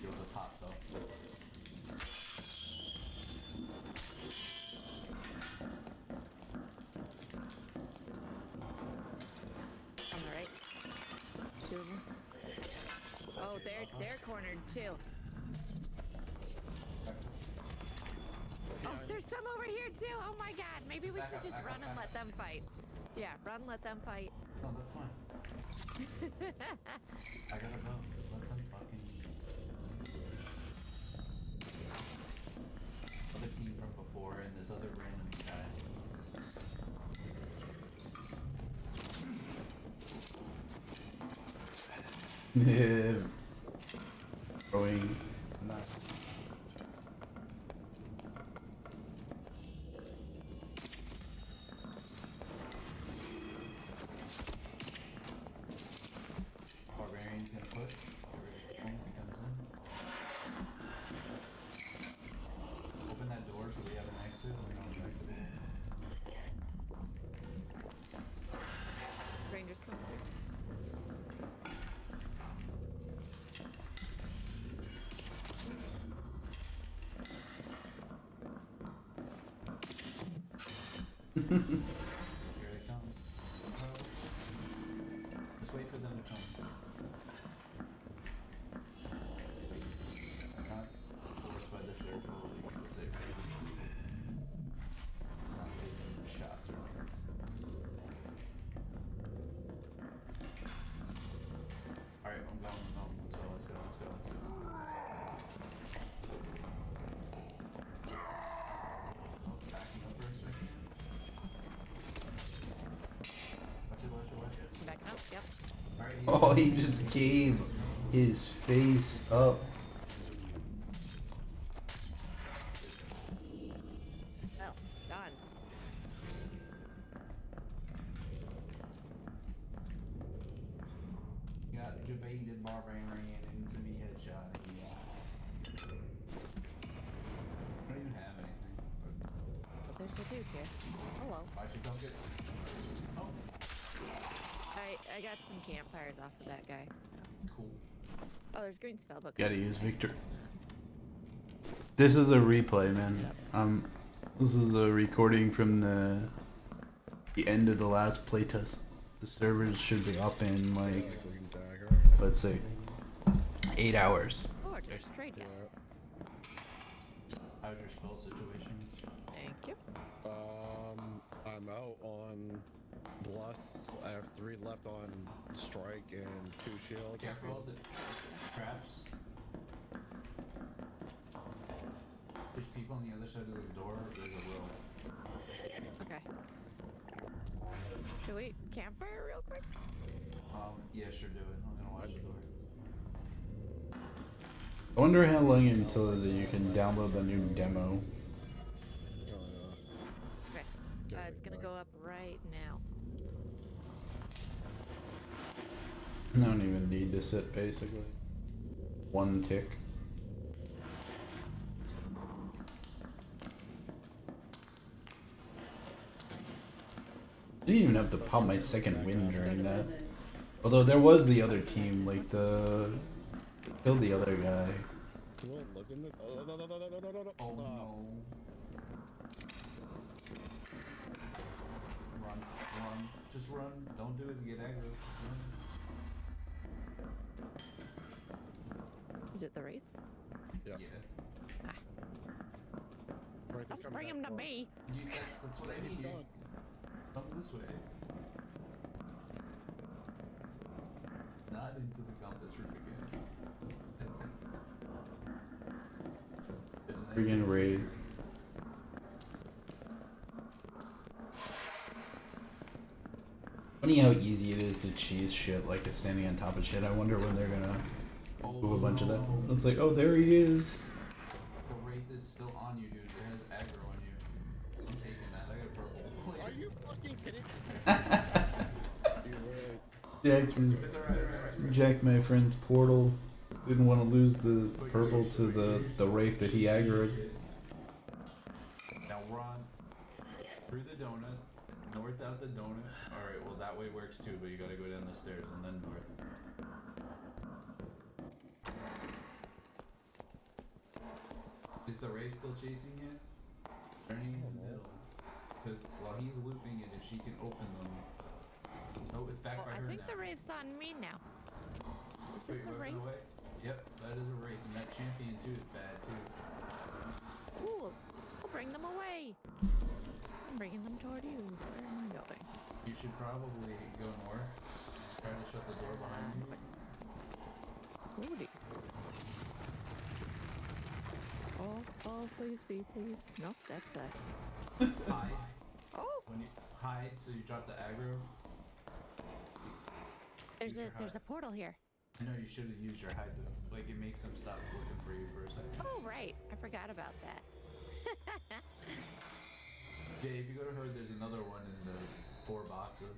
Feel the pop though. On the right. Two of them. Oh, they're cornered too. Oh, there's some over here too. Oh my god. Maybe we should just run and let them fight. Yeah, run, let them fight. No, that's fine. I gotta go. Let them fucking. Other team from before and this other random guy. Throwing. Barbarian's gonna push. Barbarian comes in. Open that door so we have an exit and we don't get exited. Rangers come through. Here they come. Just wait for them to come. Not forced by the circle, you can just say not taking shots or anything. Alright, I'm going. Let's go. Backing up for a second. Watch it. Backing up. Yep. Alright, Oh, he just gave his face up. Well, done. got debated barbarian into me headshot. Yeah. I don't even have anything. But But there's a dude here. Hello. I should come get. Oh, I got some campfires off of that guy. So. cool. Oh, there's green spellbook. Gotta use Victor. This is a replay, man. This is a recording from the end of the last playtest. The servers should be up in like, Green dagger. let's say, 8 hours. Oh, just straight down. How's your spell situation? Thank you. I'm out on Bless. I have 3 left on Strike and 2 Shield. Careful of the traps. There's people on the other side of this door. There's a row. Okay. Should we campfire real quick? Yeah, sure, do it. I'm gonna watch the door. I wonder how long until you can download the new demo. Okay. It's gonna go up right now. I don't even need to sit, basically. 1 tick. I didn't even have to pop my second win during that. Although there was the other team, like killed the other guy. Oh no. Run. Just run. Don't do it and get aggro. Run. Is it the wraith? Yeah. Ah. Right, Don't bring him to me. That's what I need. Come this way. Not into the compass room again. Friggin' raid. Funny how easy it is to cheese shit like it's standing on top of shit. I wonder when they're gonna move a bunch of that. It's like, oh, there he is. The wraith is still on you, dude. It has aggro on you. I'm taking that. I got a purple. Are you fucking kidding? You're right. Jack, Jack, my friend's portal didn't want to lose the purple to the wraith that he aggroed. Now run through the donut, north out the donut. Alright, well that way works too, but you gotta go down the stairs and then north. Is the Wraith still chasing you? Turning in the middle. Because while he's looping it, if she can open them. Oh, it's back by I her think now. the wraith's on me now. Is this Wait, a wraith? away? Yep, that is a wraith, and that champion too is bad too. Ooh, I'll bring them away. I'm bringing them toward you. Where am I going? You should probably go north. Try to shut the door behind you. Woody. Oh, please be, please. Nope, that's Hide. Oh, When you hide, so you drop the aggro. there's Use your a hide. portal here. I know you should have used your hide though. Like it makes them stop looking for you for a second. Oh, right. I forgot about that. Yeah, if you go to her, there's another one in the 4 boxes.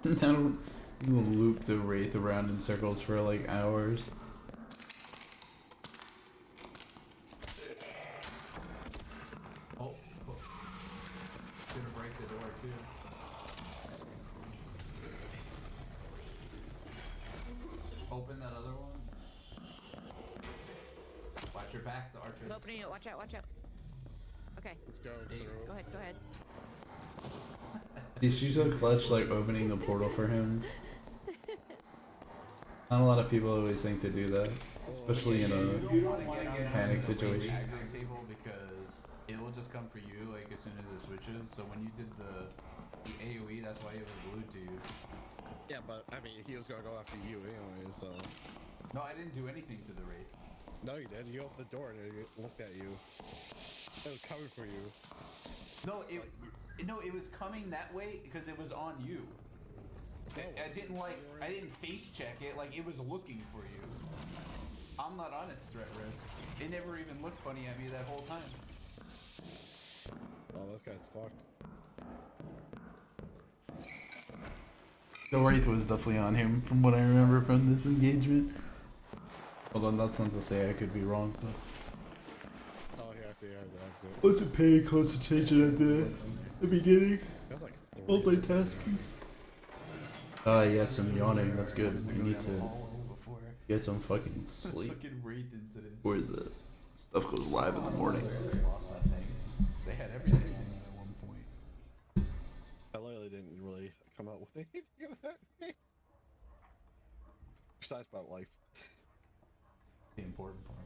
Now you will loop the wraith around in circles for like hours. Oh, gonna break the door too. Open that other one. Watch your back, the archer. I'm opening it. Watch out, watch out. Okay, Let's go. go ahead, go ahead. She's so clutch, like opening the portal for him. Not a lot of people always think to do that, especially in You don't a want to get on panic the situation. aggro table because it will just come for you like as soon as it switches. So when you did the AoE, that's why it was glued to you. Yeah, but I mean, he was gonna go after you anyway, so. No, I didn't do anything to the wraith. No, you did. You opened the door and it looked at you. It was coming for you. No, it was coming that way because it was on you. I didn't face check it, like it was looking for you. I'm not on its threat list. It never even looked funny at me that whole time. Oh, this guy's fucked. The wraith was definitely on him, from what I remember from this engagement. Although that's not to say I could be wrong. But Oh, he actually has the exit. wasn't paying close attention at the beginning. That's like Multitasking. Yes, I'm yawning. That's good. We need to get some fucking sleep Fucking wraith incident. where the stuff goes live in the morning. They lost that thing. They had everything in it at one point. I literally didn't really come out with anything about me. Besides about life. The important part.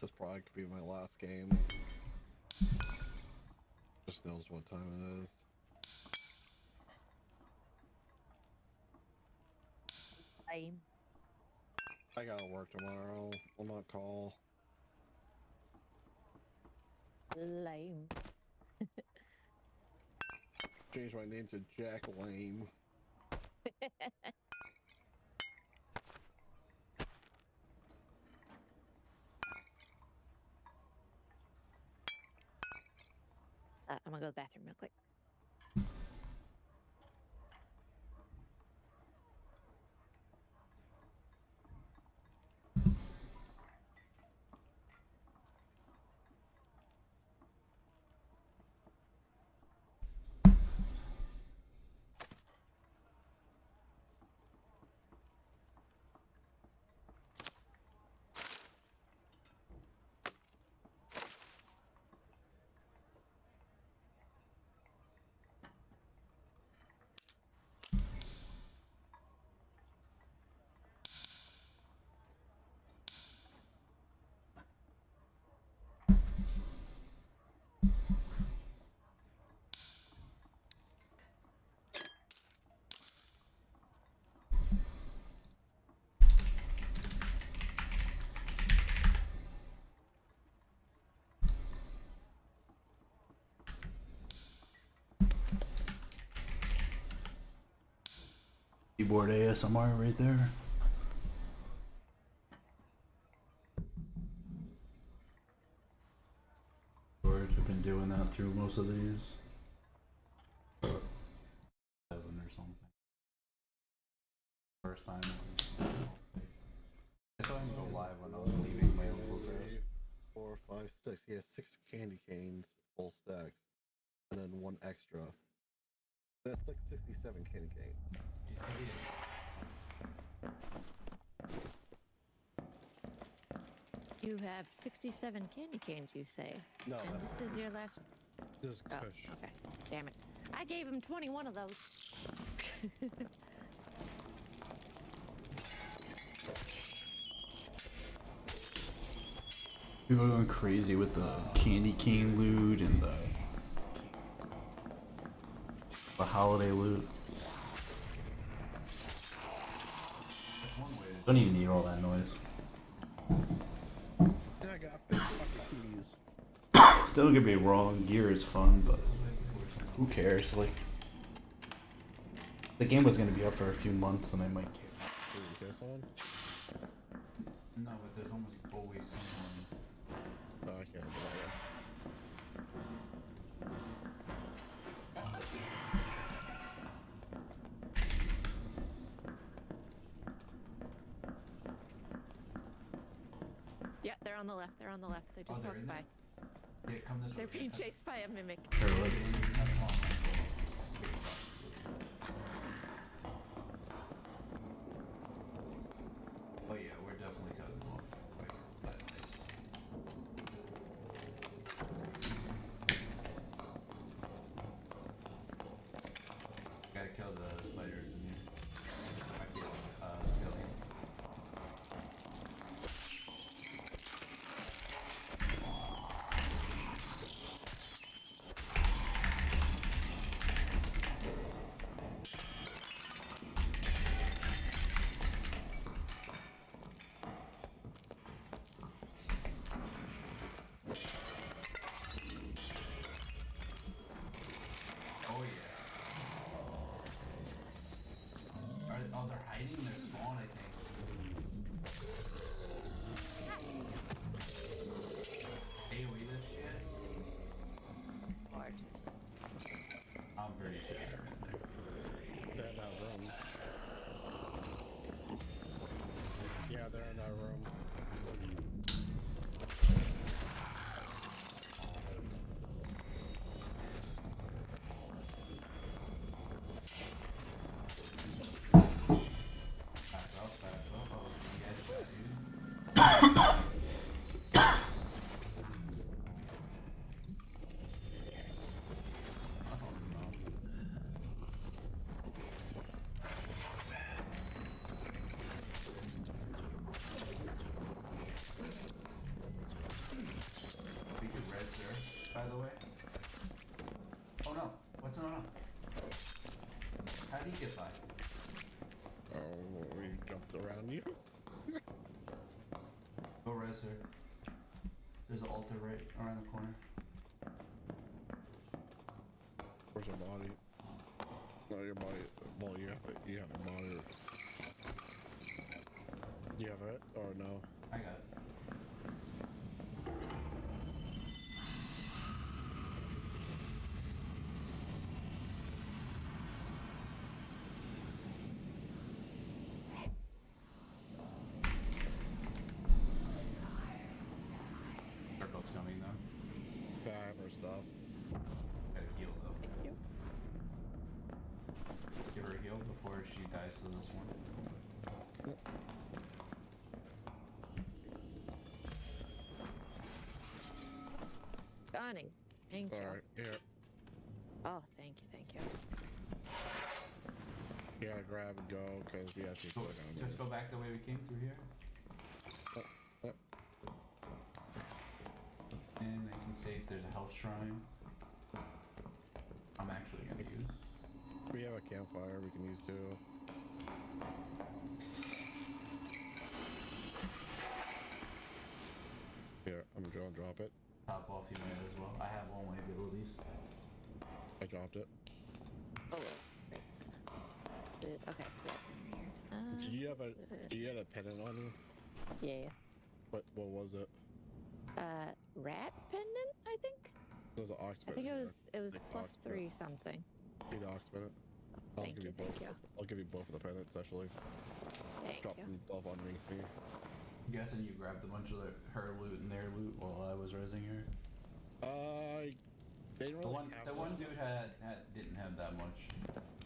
This probably could be my last game. Just knows what time it is. Lame. I gotta work tomorrow. I'm on call. Lame. Change my name to Jack Lame. I'm gonna go to the bathroom real quick. Keyboard ASMR right there. George, I've been doing that through most of these. 7 or something. First time. I saw him go live when I was leaving my uncle's house. 4, 5, 6. He has 6 candy canes, full stacks, and then 1 extra. That's like 67 candy canes. You have 67 candy canes, you say? No, And this is your last. this is Oh, Kush. okay. Damn it. I gave him 21 of those. People are going crazy with the candy cane loot and the holiday loot. Don't even need all that noise. And I got big fucking TVs. Don't get me wrong, gear is fun, but who cares? Like, the game was gonna be up for a few months, and I might get. Did you kill someone? No, but there's almost always someone. No, I can't do that. Yeah, they're on the left. They're on the left. They just they're walked in by. there? Yeah, come this way. They're being chased by a mimic. Sure, let's. Oh yeah, we're definitely cutting them off. Wait, that's nice. Gotta kill the spiders in here. Might be a skeleton. Oh yeah. Oh, they're hiding in their spawn, I think. AoE this shit? Gorgeous. I'm pretty sure they're in there. They're in that room. Yeah, they're in that room. Back up, back up. Oh, you guys got you. Oh no. We could res there, by the way. Oh no, what's going on? How did he get by? Oh, we jumped around you. Go res her. There's an altar right around the corner. Where's your body? No, your body. Well, you have a body. You have it or no? I got it. Circle's coming though. Time or stuff. Gotta heal though. Yep. Give her a heal before she dies to this one. Stunning. Thank you. All right, here. Oh, thank you, thank you. Yeah, grab and go because we have to Go, click on just it. go back the way we came through here. And nice and safe. There's a health shrine. I'm actually gonna use. We have a campfire we can use too. Here, I'm gonna drop it. Top off you might as well. I have all my abilities. I dropped it. Oh, wait. Okay, yeah. you have a pendant on you? Yeah. What was it? Rat pendant, I think. It was an ox I think pendant. it was Like plus ox pendant. 3 something. See the ox pendant? Thank you, thank you. I'll give you both of the pendants actually. Thank Drop you. them both on me. I'm guessing you grabbed a bunch of her loot and their loot while I was resing her. They didn't really The one dude didn't have that much.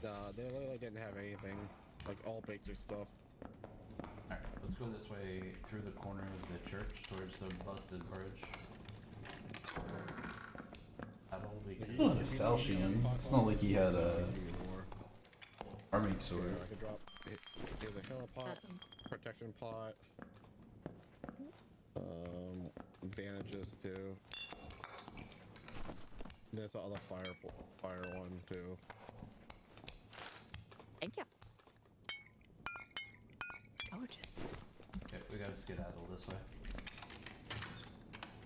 Nah, they literally didn't have anything. Like all basic stuff. Alright, let's go this way through the corner of the church towards the busted bridge. That'll be good. Not a falchion. It's not like he had a arming sword. Here, I can drop. Here's a healing pot, protection pot. Bandages too. There's the other fire one too. Thank you. Gorgeous. Okay, we gotta skedaddle this way.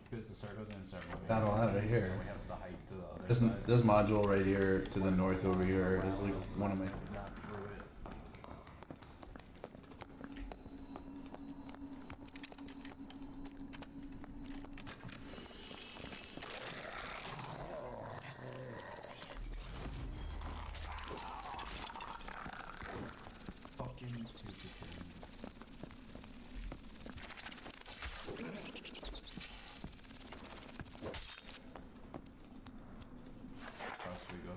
Because the circle's gonna start moving. Skedaddle out of here. We have the height to the other This side. this module right here to the north over here is like one of my. Not through it. Fucking stupid thing. Across we go.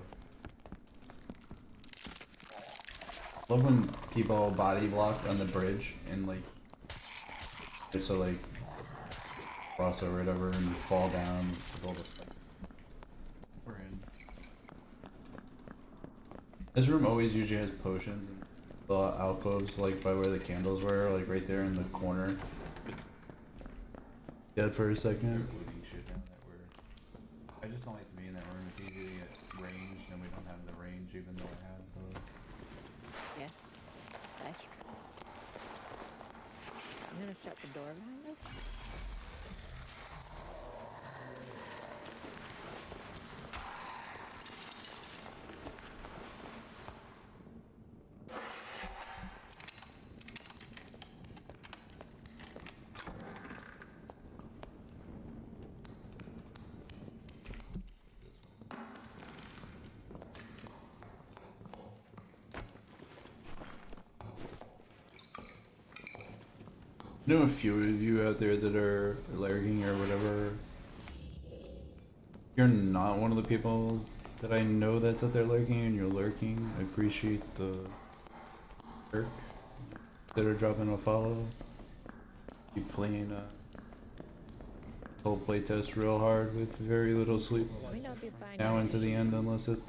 Love when people body block on the bridge and like just so like cross or whatever and fall down with all this. We're in. This room always usually has potions and the alcoves like by where the candles were, like right there in the corner. Dead for a They're second. looting shit down that we're. I just don't like to be in that room. It's easy to get ranged, and we don't have the range, even though I have the. Yeah. That's true. I'm gonna shut the door behind us. I know a few of you out there that are lurking or whatever. You're not one of the people that I know that's out there lurking, and you're lurking. I appreciate the lurk that are dropping a follow. Keep playing whole playtest real hard with very little sleep Let me know if you find now any into the end, unless it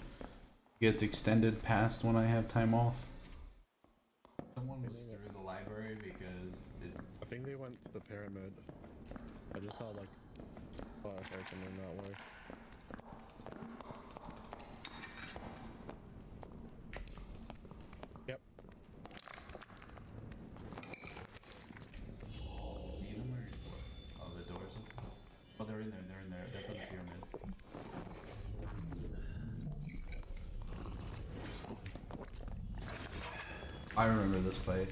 gets extended past when I have time off. Someone was through the library because it's. I think they went to the pyramid. I just saw like flashlights coming that way. Yep. See them or? Oh, the doors. Oh, they're in there. They're in there. They're from the pyramid. I remember this fight.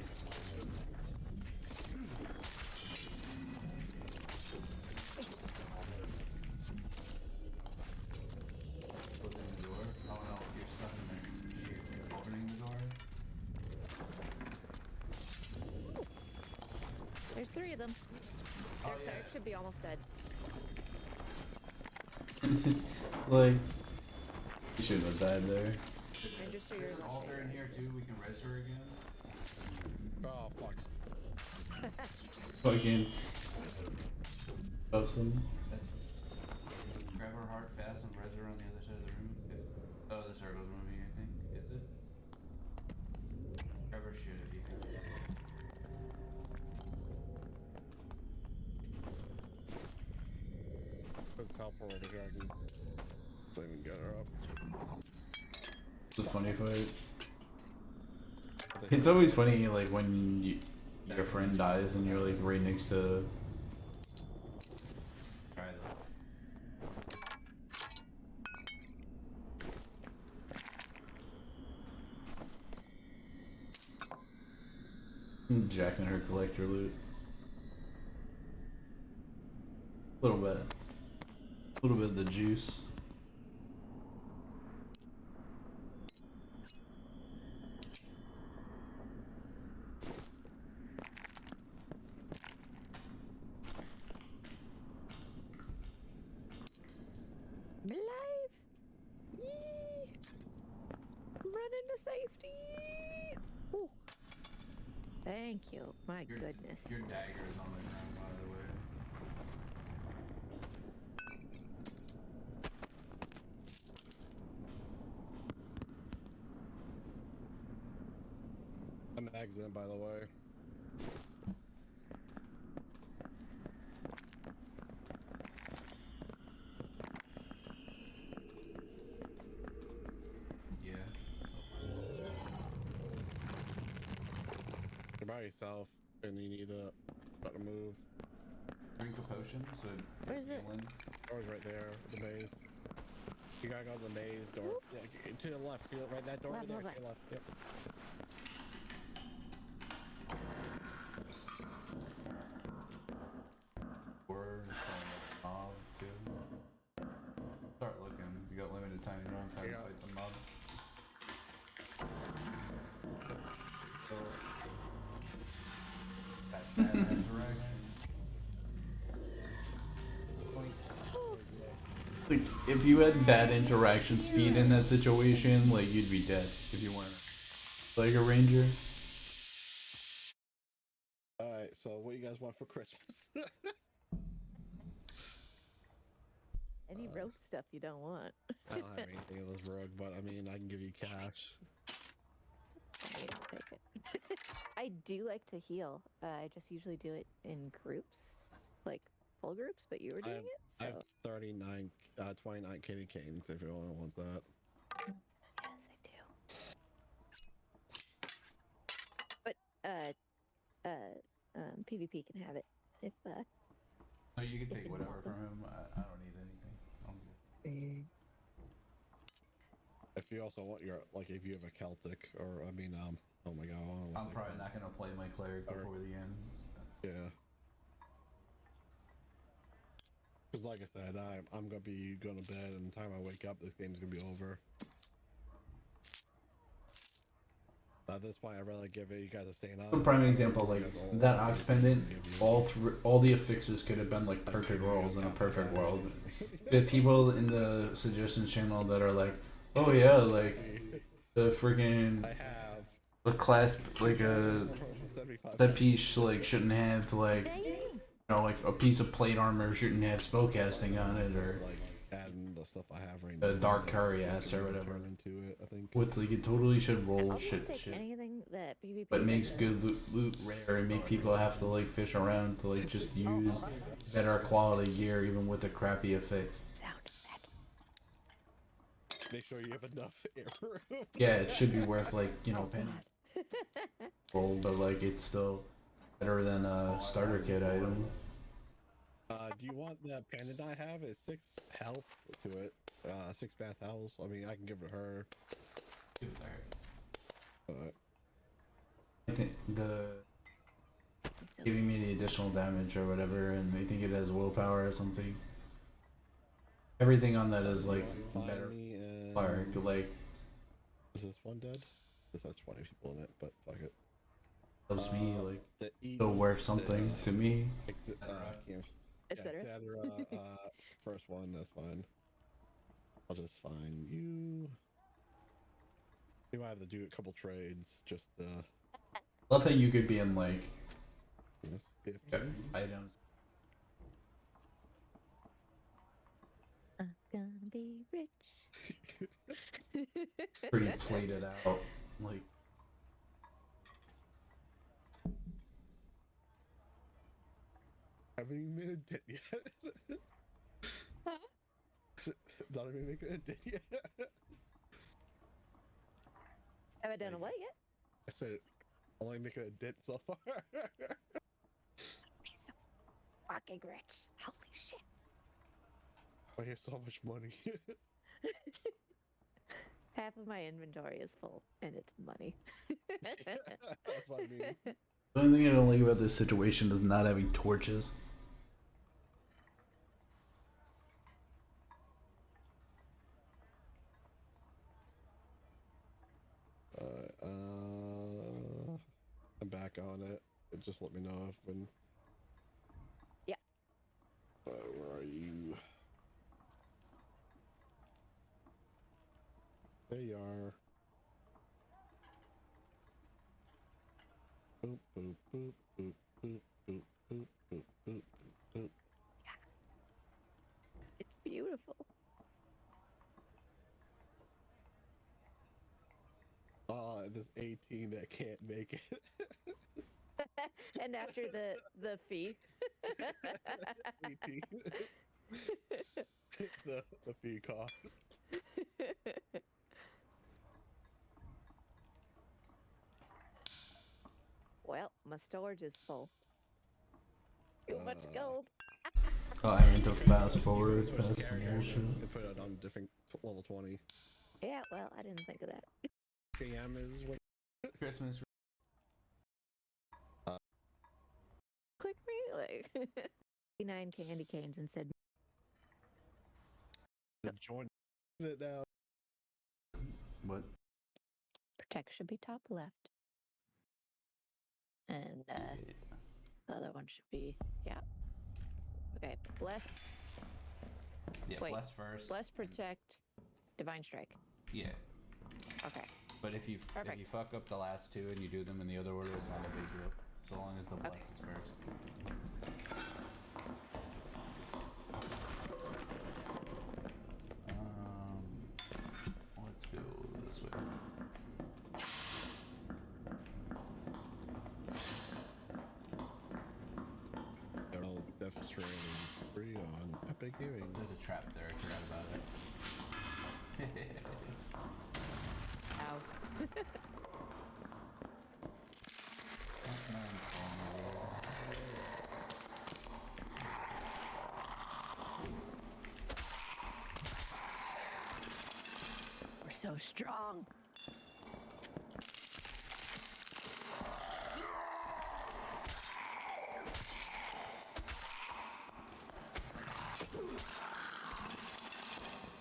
Closing the door. Oh no, you're stuck in there. You're opening the door. There's 3 of them. Oh, Their yeah. third should be almost dead. Like, you shouldn't have died there. And just so you're There's an altar in here too. We can res her again. Oh fuck. Fucking. Awesome. Grab her heart fast and res her on the other side of the room. Oh, the circle's moving, I think. Is it? Grab her shit if you can. The teleport over here. I can so even get her up. It's a funny fight. It's always funny, like, when your friend dies and you're, like, right next to... Try though. Jacking her collector loot. A little bit. A little bit of the juice. I'm alive! Yee! I'm running to safety! Ooh. Thank you. My goodness. Your dagger is on the ground, by the way. I'm exiting, by the way. Yeah. You're by yourself, and you need to start to move. Drink a potion, so Where's it? healing. Door's right there, the maze. You gotta go to the maze door. Yeah, to the left, right that door Left, right there, left, to your left. Yep. Or mob too. Start looking. You got limited time. You don't have time to Yeah. fight the mob. So that's bad interaction. Like, if you had bad interaction speed in that situation, like, you'd be dead if you weren't like a ranger. Alright, so what you guys want for Christmas? Any rogue stuff you don't want. I don't have anything in this rogue, but I mean, I can give you cash. I mean, I'll take it. I do like to heal. I just usually do it in groups, like full groups, but you were doing it, so. I have 29 candy canes if anyone wants that. Yes, I do. But, PvP can have it if, No, you can If take you whatever want from them. him. I don't need anything. I'm good. If you also want your, like, if you have a Celtic, or, I mean, oh my god, I don't know I'm what probably they not gonna play my cleric Alright. before the end. Yeah. Because like I said, I'm gonna be going to bed, and the time I wake up, this game's gonna be over. At this point, I'd rather give it you guys a staying up. A prime example, like that ox pendant, all the affixes could have been like perfect rolls in a perfect world. The people in the suggestions channel that are like, oh yeah, like the freaking I have a class like a 75 set piece like shouldn't have like like a piece of plate armor shouldn't have spellcasting on it, or like adding the stuff I have right now. a dark curry ass or whatever. Turn into it, I think. With like it totally should I roll almost shit, take anything that PvP but makes doesn't- good loot rare and make people have to like fish around to like just use better quality gear even with a crappy affix. sound of Make sure you have enough air room. Yeah, it should be worth like penny that. roll, but like it's still better than a starter kit item. Do you want the pendant I have? It's 6 health to it. 6 bath health. I mean, I can give it to her. Give it there. I think the So- giving me the additional damage or whatever, and I think it has willpower or something. Everything on that is like Find better. me and... Fire, like Is this one dead? This has 20 people in it, but fuck it. helps me like The still worth something to me. Etc. First one, that's fine. I'll just find you. You might have to do a couple trades, just Love how you could be in like yes, if items. I'm gonna be rich. Pretty plated out. Like haven't even made a dent yet. Not even making a dent yet. Haven't done a what yet? I said only making a dent so far. Be so fucking rich. Holy shit. I have so much money. Half of my inventory is full, and it's money. That's what I mean. The only thing I don't like about this situation is not having torches. I'm back on it. Just let me know if when. Yeah. Where are you? There you are. Boop, boop, boop, boop, boop, boop, boop, boop, boop, boop. It's beautiful. This 18 that can't make it. And after the fee. 18. the fee cost. Well, my storage is full. Too much gold. Oh, I meant to fast forward past the bullshit. And put it on different level 20. Yeah, well, I didn't think of that. AM is what? Christmas. Click me like 9 candy canes and said Join it now. What? protect should be top left. And the other one should be okay. Bless, Yeah, Wait. bless first. bless, protect, divine strike. Yeah, Okay. but if you Perfect. fuck up the last two and you do them in the other order, it's not a big deal. So long as the bless Okay. is first. Let's go this way. Earl Death Stranding is free on Epic Gaming. There's a trap there. I forgot about it. Ow. We're so strong.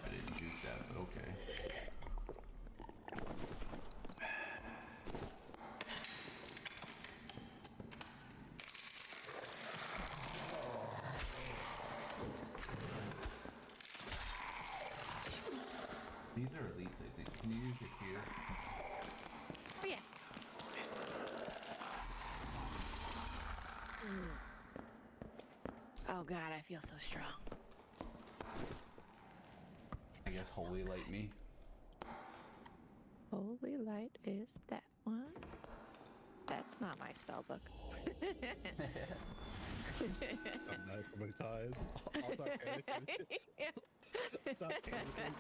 I didn't juke that, but okay. These are elites, I think. Can you use your Q? Oh yeah. Oh god, I feel so strong. I guess holy light me. Holy light is that one. That's not my spell book. I've died so many times. I'll start panicking. Stop panicking.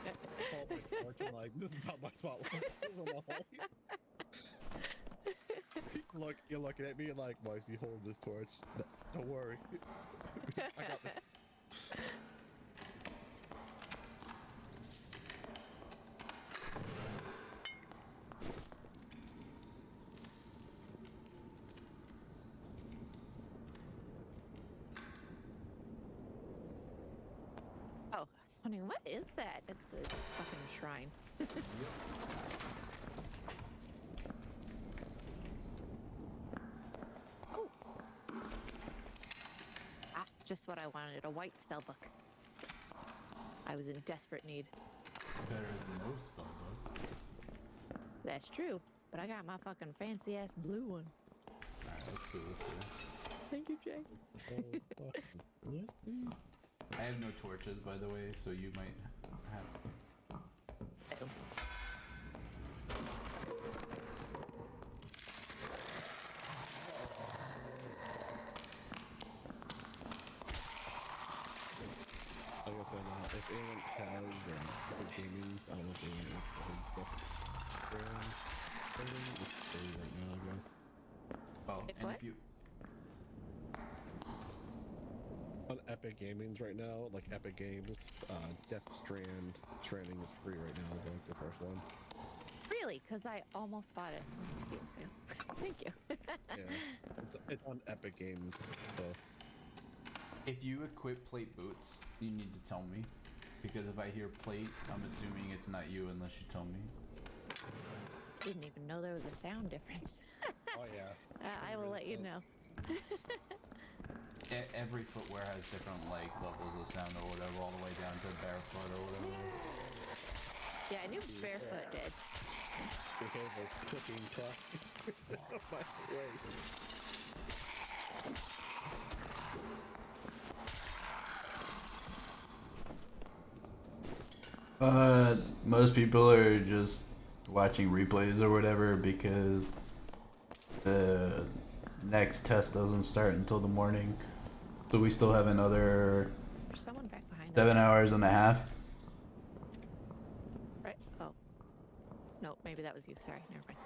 Hold my torch and like, this is not my spotlight. Leave alone. Look, you're looking at me like, why is he holding this torch? No, don't worry. I got this. Oh, I was wondering, what is that? It's the fucking shrine. Oh. Ah, just what I wanted, a white spell book. I was in desperate need. Better than no spell book. That's true, but I got my fucking fancy ass blue one. Alright, let's do this. Thank you, Jay. Oh, fucking I have no torches, by the way, so you might have. Oh. Like I said, if anyone has Epic Gaming, I don't know if anyone else has stuff. It's free right now, I guess. Oh, If and what? if you. On Epic Gaming's right now, like Epic Games, Death Stranding is free right now, like the first one. really? Because I almost bought it on the Steam sale. Thank you. Yeah, it's on Epic Games. So. If you equip plate boots, you need to tell me. Because if I hear plate, I'm assuming it's not you unless you tell me. Didn't even know there was a sound difference. Oh yeah. I will let you know. Every footwear has different like levels of sound or whatever, all the way down to barefoot or whatever. Yeah, I knew Barefoot did. Because of cooking class. By the way. Most people are just watching replays or whatever because the next test doesn't start until the morning. So we still have another There's someone back behind us. 7 hours and a half. Right? Oh. No, maybe that was you. Sorry, never mind.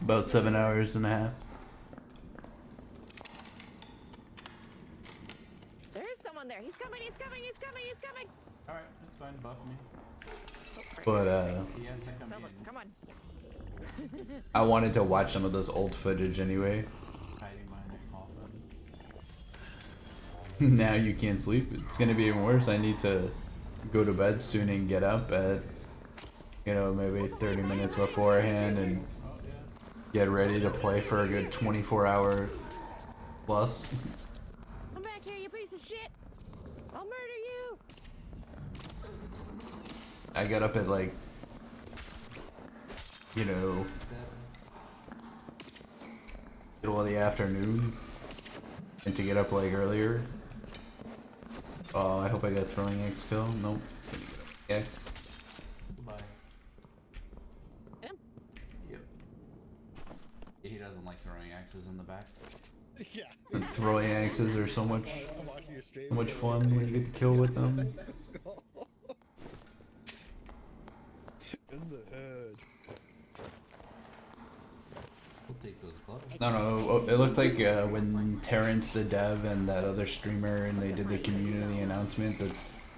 About 7 hours and a half. There is someone there. He's coming, he's coming, he's coming, he's coming! Alright, that's fine, buff me. Oh, right. But He has to come Someone, in. come on. I wanted to watch some of this old footage anyway. Hiding behind the coffin. Now you can't sleep. It's gonna be even worse. I need to go to bed soon and get up at, you know, maybe 30 minutes beforehand and Oh yeah. get ready to play for a good 24-hour plus. Come back here, you piece of shit! I'll murder you! I got up at like, you know, middle of the afternoon, and to get up like earlier. Oh, I hope I got throwing axe kill. Nope. Axe. Goodbye. Hit him? Yep. Yeah, he doesn't like throwing axes in the back. Yeah. Throwing axes are so much, I'm watching your stream. so much fun when you get to kill with them. Let's go. In the head. We'll take those gloves. No, it looked like when Terrence the dev and that other streamer and they did the community announcement that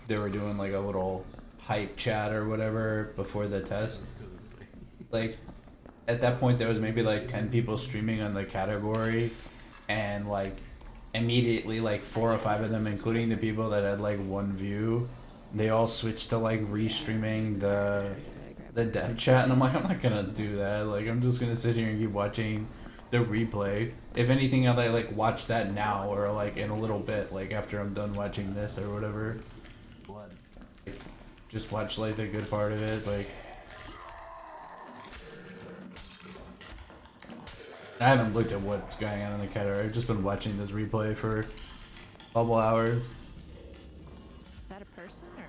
they were doing like a little hype chat or whatever before the test. Like at that point there was maybe like 10 people streaming on the category, and like immediately like 4 or 5 of them, including the people that had like 1 view, they all switched to like restreaming the dev chat, and I'm like, I'm not gonna do that. Like, I'm just gonna sit here and keep watching the replay. If anything, I'll like watch that now or like in a little bit, like after I'm done watching this or whatever. Blood. Like, just watch like the good part of it. Like, I haven't looked at what's going on in the category. I've just been watching this replay for a couple hours. Is that a person or a...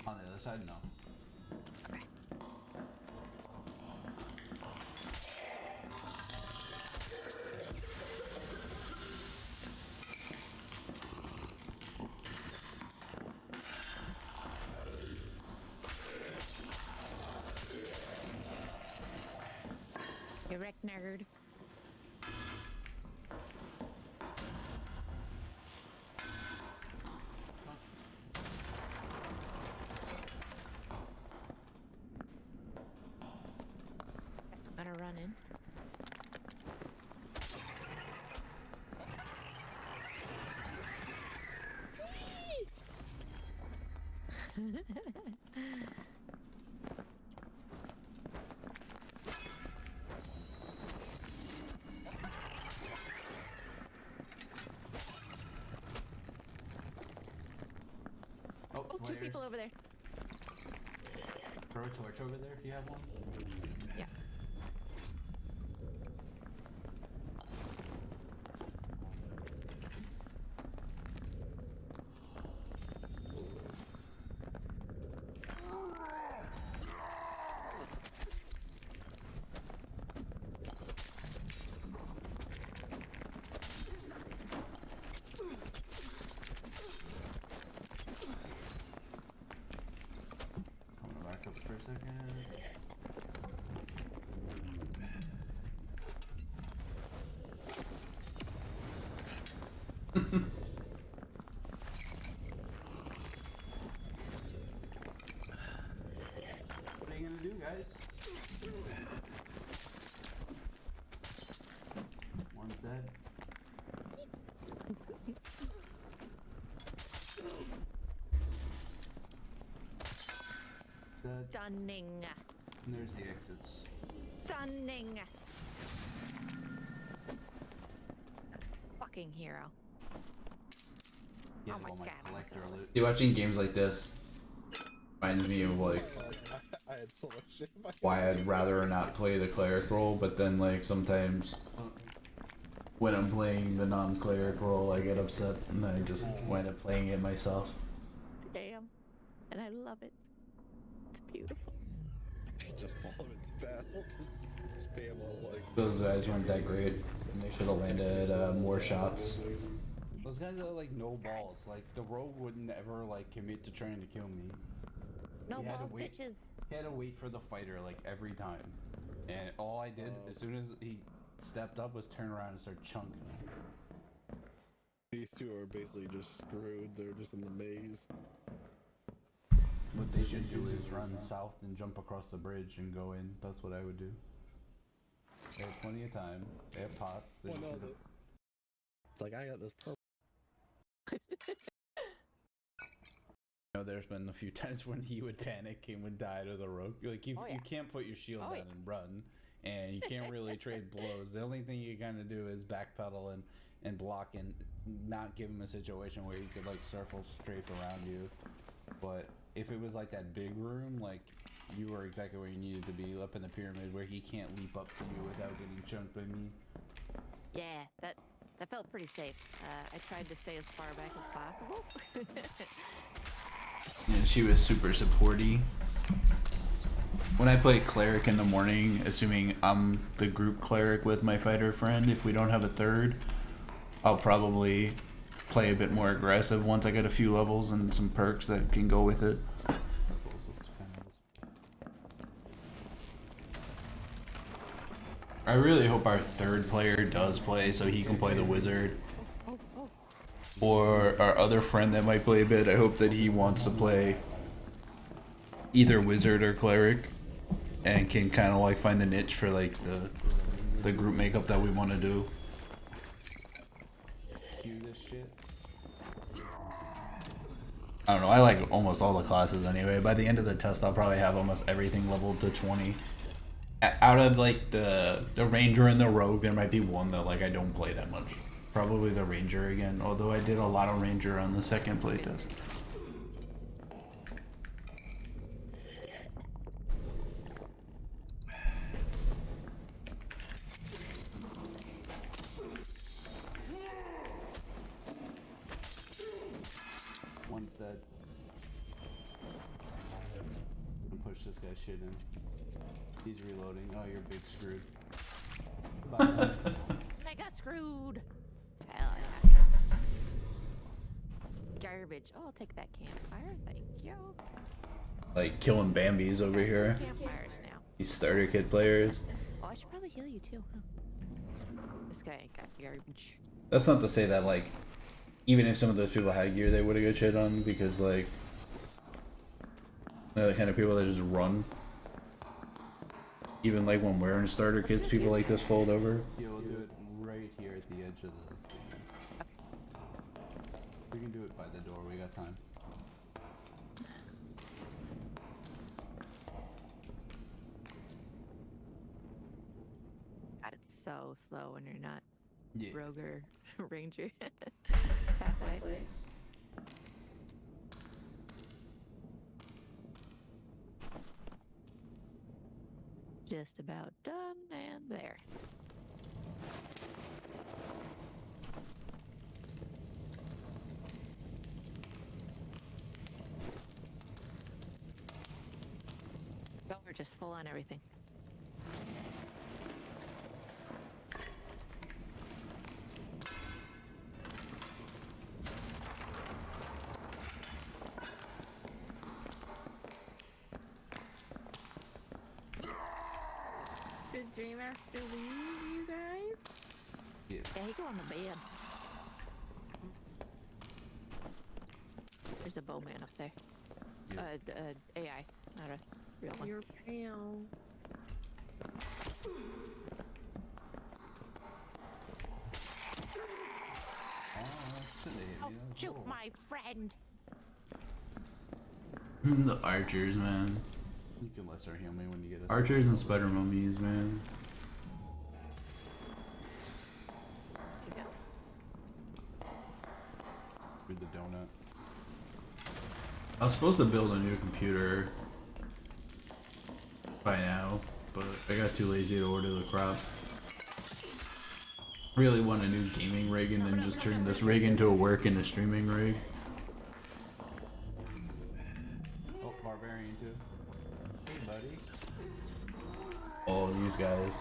On the other side, no. Okay. You wreck nerd. I'm gonna run in. Oh, Oh, 2 people over there. Throw a torch over there if you have one. Yeah. Coming back up for a second. Stunning. And there's the exits. Stunning. That's fucking hero. Yeah, Oh my all my God, collector look at loot. See, watching games like this reminds me of like I had so much shit in my why I'd rather not play the cleric role, but then like sometimes when I'm playing the non-cleric role, I get upset and I just wind up playing it myself. Damn. And I love it. It's beautiful. just follow into battle, just spam all like. Those guys weren't that great, and they should have landed more shots. Those guys are like no balls. Like the rogue would never like commit to trying to kill me. No He had to balls, wait. bitches. He had to wait for the fighter like every time. And all I did as soon as he stepped up was turn around and start chunking him. These two are basically just screwed. They're just in the maze. What they should do is run south and jump across the bridge and go in. That's what I would do. They have plenty of time. They have pots. They Well, just no, need to- like I got this purple. You know, there's been a few times when he would panic and would die to the rogue. Like you, Oh, yeah. you can't put your shield Oh, down yeah. and run, and you can't really trade blows. The only thing you kind of do is backpedal and block and not give him a situation where he could like circle strafe around you. But if it was like that big room, like you were exactly where you needed to be, up in the pyramid where he can't leap up to you without getting chunked by me. Yeah, that felt pretty safe. I tried to stay as far back as possible. And she was super supporty. When I play cleric in the morning, assuming I'm the group cleric with my fighter friend, if we don't have a third, I'll probably play a bit more aggressive once I get a few levels and some perks that can go with it. I really hope our third player does play so he can play the wizard. Or our other friend that might play a bit, I hope that he wants to play either wizard or cleric and can kind of like find the niche for like the group makeup that we want to do. Cue this shit. I don't know, I like almost all the classes anyway. By the end of the test I'll probably have almost everything leveled to 20. Out of like the ranger and the rogue, there might be one that like I don't play that much. Probably the ranger again, although I did a lot of ranger on the second playtest. One's dead. And push this guy's shit in. He's reloading. Oh, you're big screwed. Goodbye. Mega screwed. Hell yeah. Garbage. Oh, I'll take that campfire. Thank you. Like killing Bambis over here. Campfires now. These starter kit players. Oh, I should probably heal you too, huh? This guy ain't got garbage. That's not to say that like even if some of those people had gear they would have got shit on, because like they're the kind of people that just run. Even like when we're in starter kits, people like this fold over. Yeah, we'll do it right here at the edge of the thing. We can do it by the door. We got time. God, it's so slow when you're not Yeah. rogue or ranger. Halfway. Just about done and there. Well, we're just full on everything. Did Dream Master leave you guys? Yeah. Yeah, he go on the bed. There's a bowman up there. Yeah. AI, not a real one. You're pale. Oh, shouldn't have hit Oh, me. That was shoot horrible. my friend! The archers, man. You can lesser heal me when you get a Archers and spider mummies, man. You go. With the donut. I was supposed to build a new computer by now, but I got too lazy to order the crap. Really want a new gaming rig and then just turn this rig into a work and a streaming rig. Oh, barbarian too. Hey, buddy. All these guys.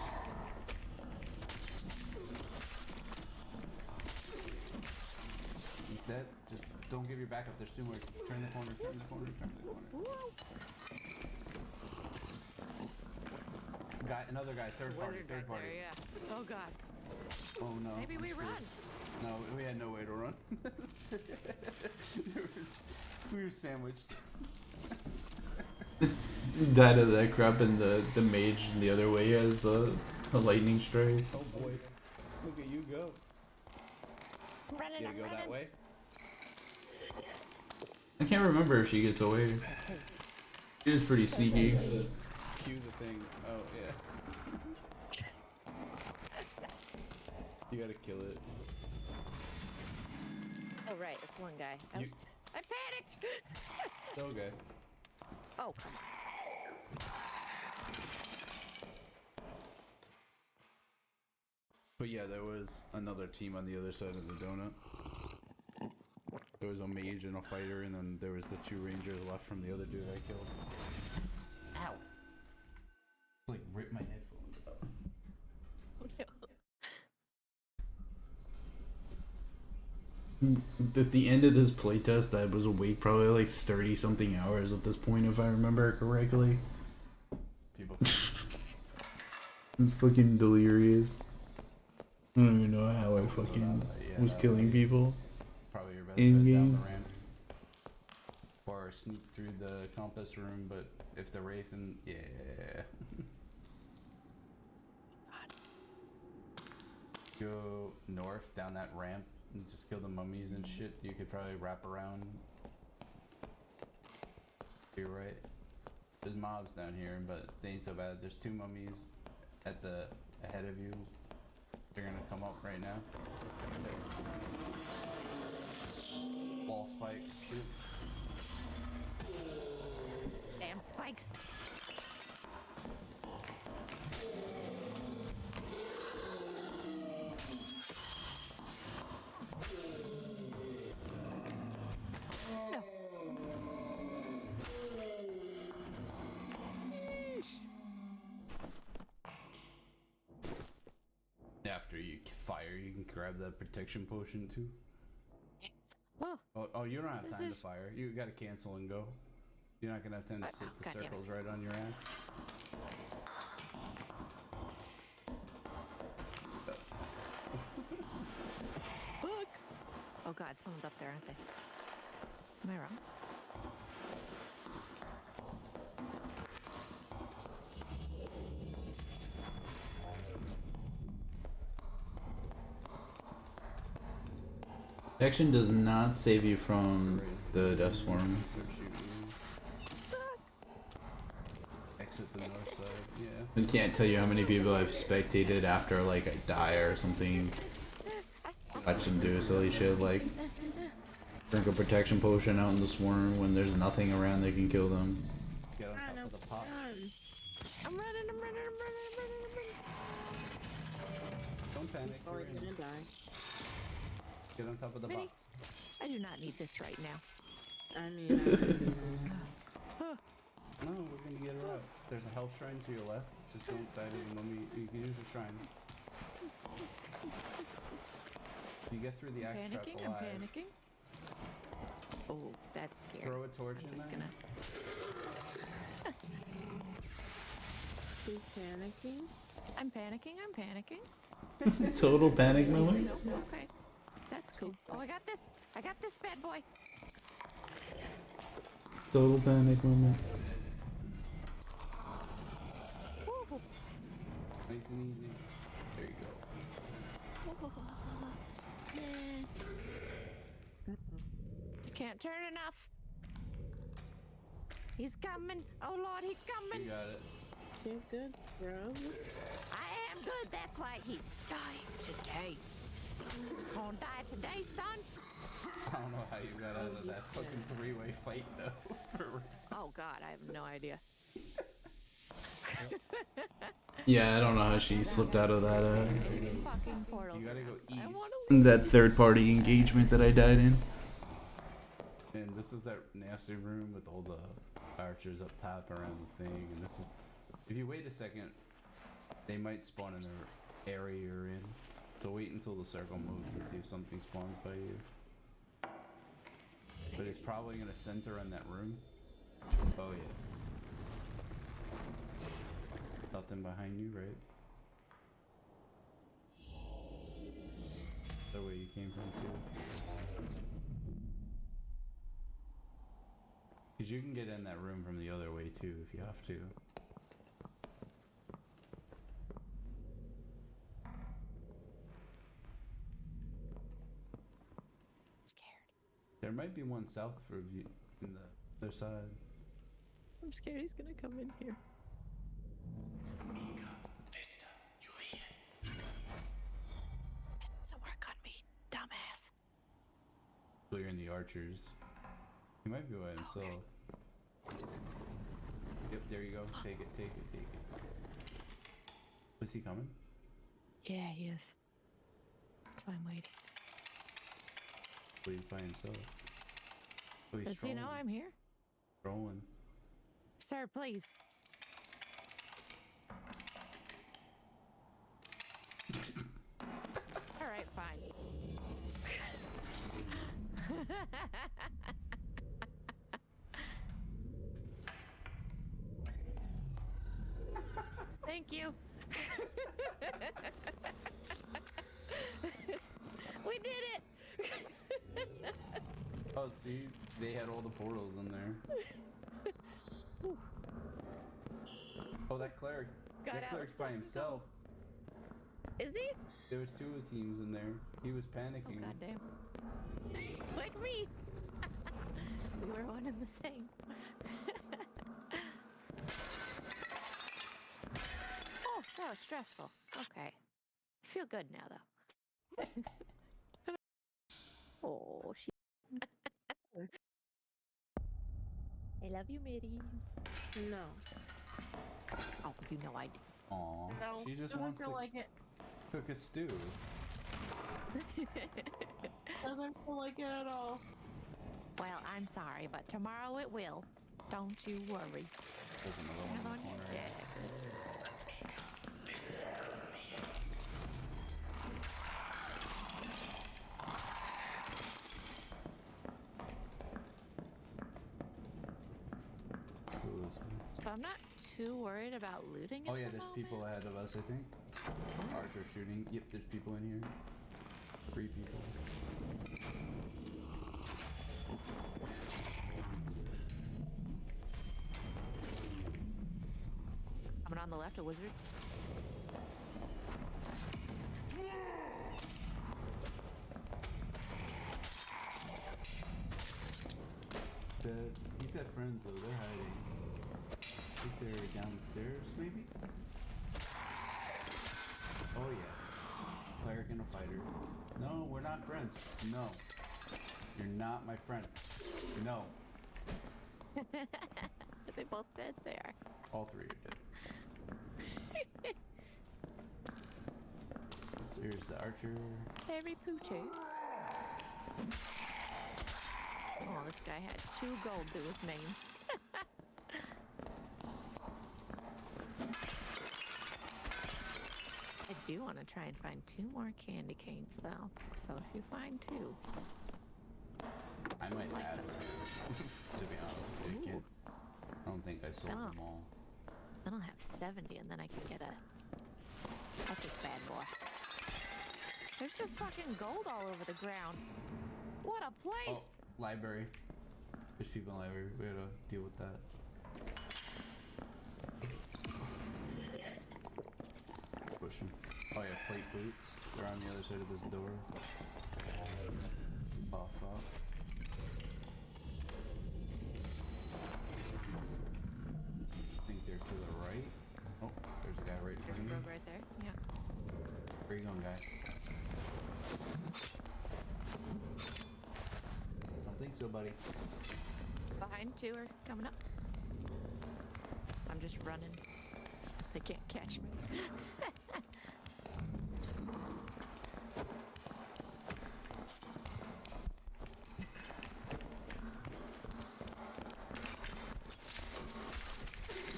He's dead. Just don't give your back up. There's two more. Turn the corner, turn the corner, turn the corner. Guy, another guy, third party, Wizard third right party. there, yeah. Oh god. Oh no. Maybe we Shit. run. No, we had no way to run. We were sandwiched. Died of that crap and the mage the other way has the lightning strike. Oh boy. Look at you go. Running, You I'm go that running. way? I can't remember if she gets away. She is pretty sneaky. Cue the thing. Oh, yeah. You gotta kill it. Oh right, it's one guy. I panicked. It's okay. Oh come on. But yeah, there was another team on the other side of the donut. There was a mage and a fighter, and then there was the two rangers left from the other dude I killed. Ow! It's like ripped my headphones out. Oh, no. At the end of this playtest, I was awake probably like 30 something hours at this point, if I remember correctly. People. It's fucking delirious. I don't even know how I fucking Yeah, was that killing was people. Probably your best In bet down game. the ramp. Or sneak through the compass room, but if the Wraith and yeah. Go north down that ramp and just kill the mummies and shit. You could probably wrap around. You're right. There's mobs down here, but they ain't so bad. There's two mummies at the ahead of you. They're gonna come up right now. Ball spikes. Shoot. Damn spikes. No. After you fire, you can grab that protection potion too. Oh, Oh, you don't have This time is- to fire. You gotta cancel and go. You're not gonna have time to sit oh, the goddammit. circles right on your ass. look. Oh god, someone's up there, aren't they? Am I wrong? Protection does not save you from the death swarm. So shoot you. Exit the north side. Yeah. I can't tell you how many people I've spectated after like I die or something. Watch them do silly shit like drink a protection potion out in the swarm when there's nothing around that can kill them. Get on Run, top of the pop. I'm running, I'm running, I'm running, I'm running, I'm running. Don't panic. Or You're you're in. gonna die. Get on top of the Minnie. box. I do not need this right now. I mean, No, we're gonna get her out. There's a health shrine to your left. Just don't die to the mummy. You can use the shrine. You get through the axe trap Panicking, I'm alive. panicking. Oh, that's scary. Throw a torch I'm in just there. gonna. she's panicking. I'm panicking, I'm panicking. Total panic moment. No, okay. That's cool. Oh, I got this. I got this bad boy. Total panic moment. Woo. Nice and easy. There you go. Can't turn enough. He's coming. Oh Lord, he's You coming. got it. You're good, bro. I am good. That's why he's dying today. Gonna die today, son. I don't know how you got out of that fucking three-way fight though. Oh God, I have no idea. Yeah, I don't know how she slipped out of that Fucking portals. You gotta go around, 'cause I east. wanna that third party engagement that I died in. And this is that nasty room with all the archers up top around the thing. And this is, if you wait a second, they might spawn in the area you're in. So wait until the circle moves to see if something spawns by you. But it's probably gonna center on that room. Oh yeah. Nothing behind you, right? The way you came from too. Cause you can get in that room from the other way too if you have to. scared. There might be one south for you in the other side. I'm scared he's gonna come in here. Some work on me, dumbass. Clearing the archers. He might be by himself. Yep, there you go. Take it, take it, take it. Was he coming? Yeah, he is. That's why I'm waiting. Well, he's by himself. Oh, he's Does he know trolling. I'm here? Trolling. Sir, please. All right, fine. Thank you. We did it. Oh, see? They had all the portals in there. Oh, that cleric. Got that out cleric's by stuff to go. himself. Is he? There was 2 teams in there. He was Oh, panicking. goddamn. Like me. We were one and the same. Oh, that was stressful. Okay. Feel good now, though. Oh, she. I love you, Mitty. No. Oh, you know I do. Aw. No. She just doesn't wants feel to like it. cook a stew. Doesn't feel like it at all. Well, I'm sorry, but tomorrow it will. Don't you worry. There's another one in Come the on. corner. Yeah. Who is he? So I'm not too worried about looting. Oh at yeah, the there's people moment. ahead of us, I think. Archer shooting. Yep, there's people in here. 3 people. Coming on the left, a wizard. He's got friends though, they're hiding. I think they're downstairs, maybe? Oh yeah. Cleric and a fighter. No, we're not friends. No. You're not my friend. No. Are they both dead? They are. All 3 are dead. Here's the archer. Harry Poocher. Oh, this guy had 2 gold to his name. I do want to try and find 2 more candy canes, though. So if you find 2, I might Like have those. to be honest with you. Ooh. I don't think I sold Oh. them all. then I'll have 70, and then I can get a epic bad boy. There's just fucking gold all over the ground. What a place! Oh, library. There's people in the library. We gotta deal with that. Push 'em. Oh yeah, plate boots. They're on the other side of this door. Off. I think they're to the right. Oh, there's a guy right in There's front a of rogue me. right there. Yeah. Where you going, guy? I don't think so, buddy. Behind two are coming up. I'm just running. So they can't catch me.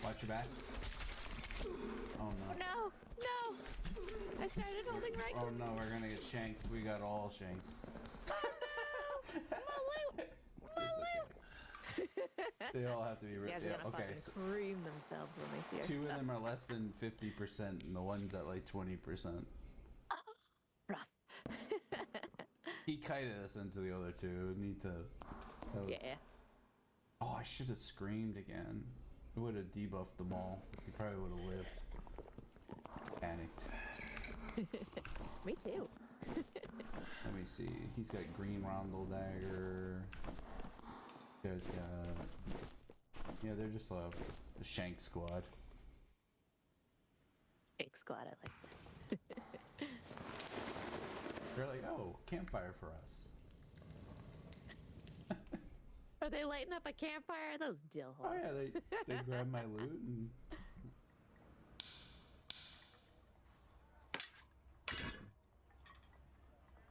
Watch your back. Oh no. Oh no! No! I started holding right Oh to no, we're gonna get shanked. We got all shanked. my loot! My loot! They all have to be These ripped. guys are Yeah, gonna okay. fucking cream themselves when they see our Two of stuff. them are less than 50%, and the one's at like 20%. Rough. He kited us into the other two. Need to. that was- Yeah. Oh, I should have screamed again. It would have debuffed them all. He probably would have lived. Panicked. Me too. Let me see. He's got green roundel dagger. You guys got. Yeah, they're just a shank squad. Big squad, I like that. They're like, oh, campfire for us. Are they lighting up a campfire? Those dill holes. Oh yeah, they grab my loot and.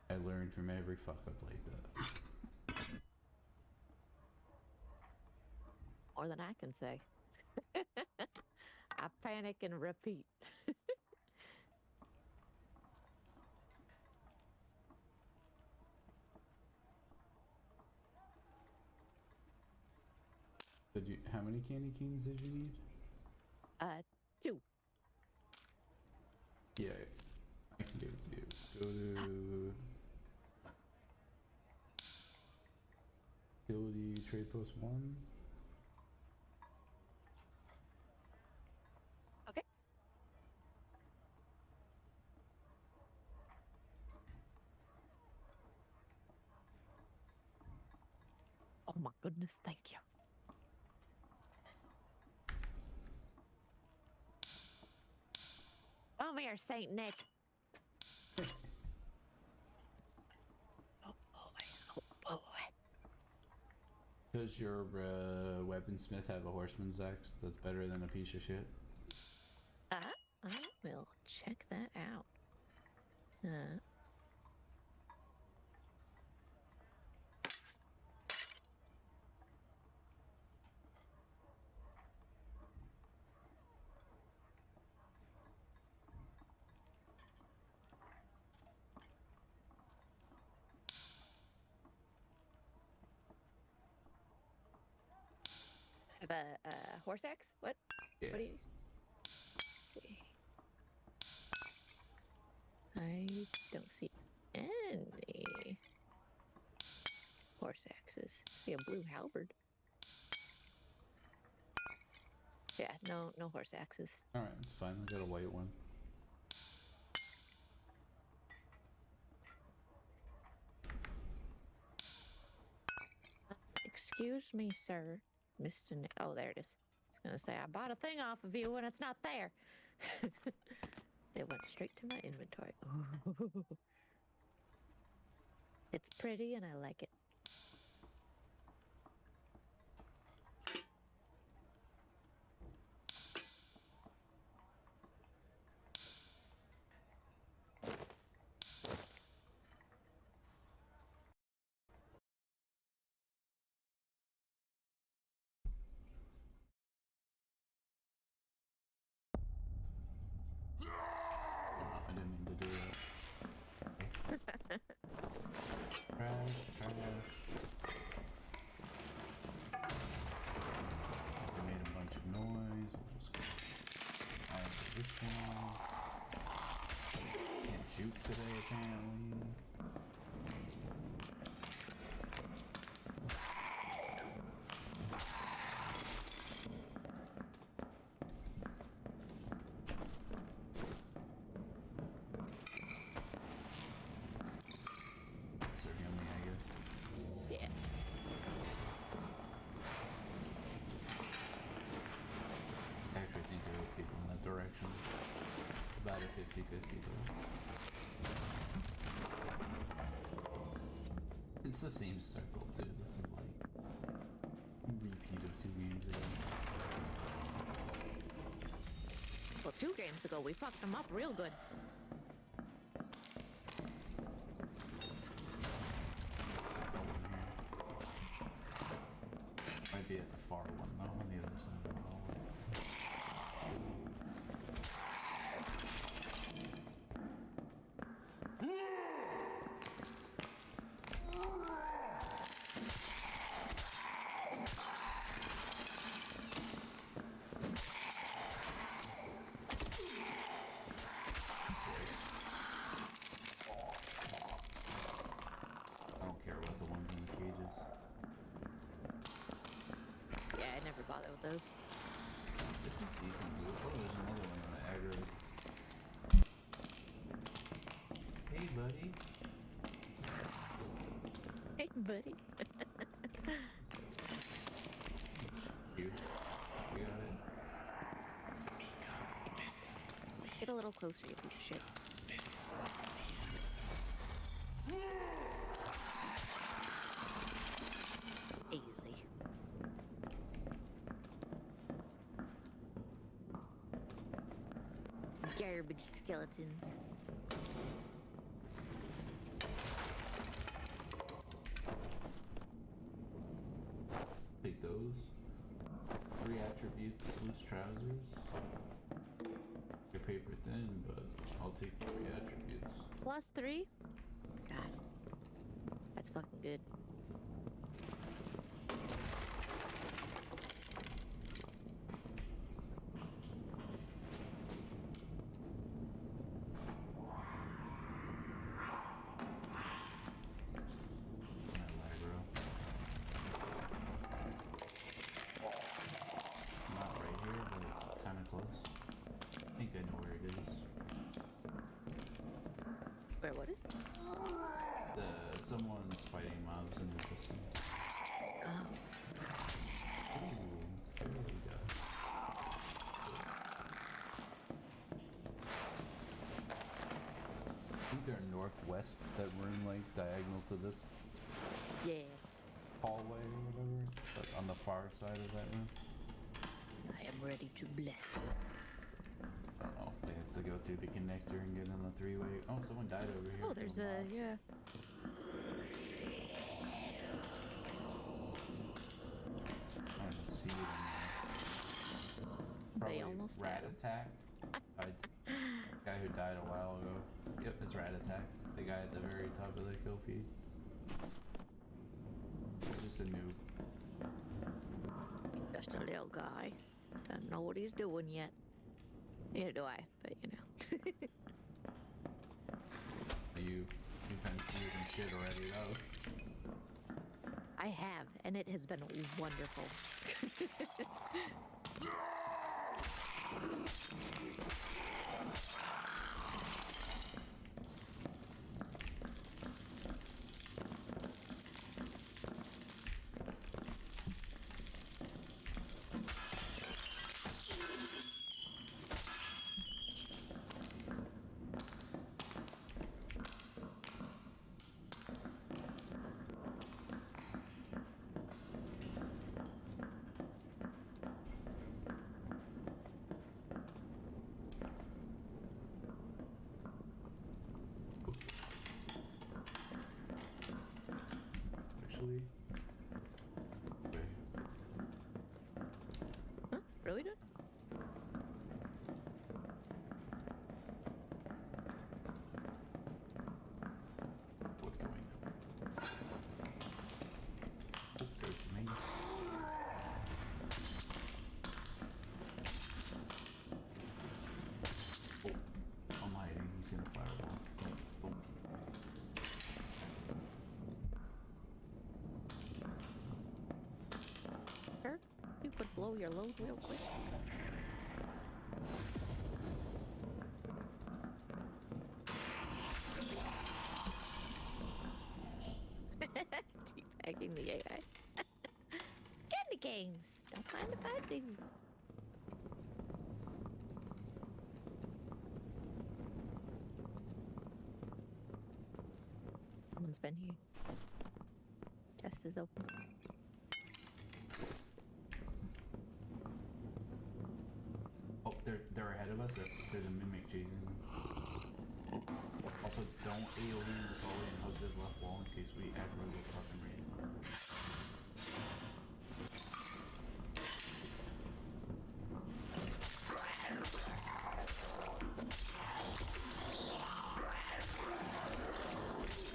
I learned from every fuck up like that. More than I can say. I panic and repeat. Did you? How many candy canes did you need? Two. Yeah, I can give it to you. Go to utility trade post 1. Okay. Oh my goodness, thank you. Come here, Saint Nick. Oh boy, oh boy. Does your weaponsmith have a horseman's axe that's better than a piece of shit? I will check that out. Have a horse axe? What? Yeah. What do you? Let's see. I don't see any horse axes. See a blue halberd. Yeah, no horse axes. Alright, it's fine. I got a white one. Excuse me, sir. Mr. Nick. Oh, there it is. I was gonna say I bought a thing off of you when it's not there. It went straight to my inventory. It's pretty and I like it. I didn't mean to do that. Trash, trash. I made a bunch of noise. We'll just go add this one. Can't juke today, apparently. So yummy, I guess. Yeah. 50-50 though. It's the same circle too. This is like repeat of 2 games ago. Well, 2 games ago, we fucked them up real good. Might be at the far one though, on the other side of the hallway. I don't care about the ones in the cages. Yeah, I never bother with those. This is decent loot. Oh, there's another one in the aggro. Hey, buddy. Hey, buddy. You. You got it. Get a little closer, you piece of shit. Easy. Garbage skeletons. Take those. 3 attributes, loose trousers. You're paper thin, but I'll take 3 attributes. +3? God. That's fucking good. My aggro. Not right here, but it's kind of close. I think I know where it is. Where, what is? Someone's fighting mobs in the distance. Oh. Ooh, there we go. I think they're northwest, that room like diagonal to this Yeah. hallway or whatever, but on the far side of that room. I am ready to bless you. I don't know. They have to go through the connector and get on the 3-way. Oh, someone died over here. Oh, there's a, yeah. I don't see it in there. They Probably almost rat had 'em. attack. Guy who died a while ago. Yep, it's rat attack. The guy at the very top of the kill feed. Just a noob. Just a little guy. Doesn't know what he's doing yet. Neither do I, but you know. You've been using shit already though. I have, and it has been wonderful. Actually. Okay. Huh? Really done? What's going on? Oh, there's me. Oh, I'm hiding. He's gonna fireball. Oh. Sure. You could blow your load real quick. Teabagging the AI. Candy canes. Don't mind if I do. been here. Chest is open. Oh, they're ahead of us. There's a mimic chasing them. Also, don't AoE this hallway and hug this left wall in case we ever get fucking raided.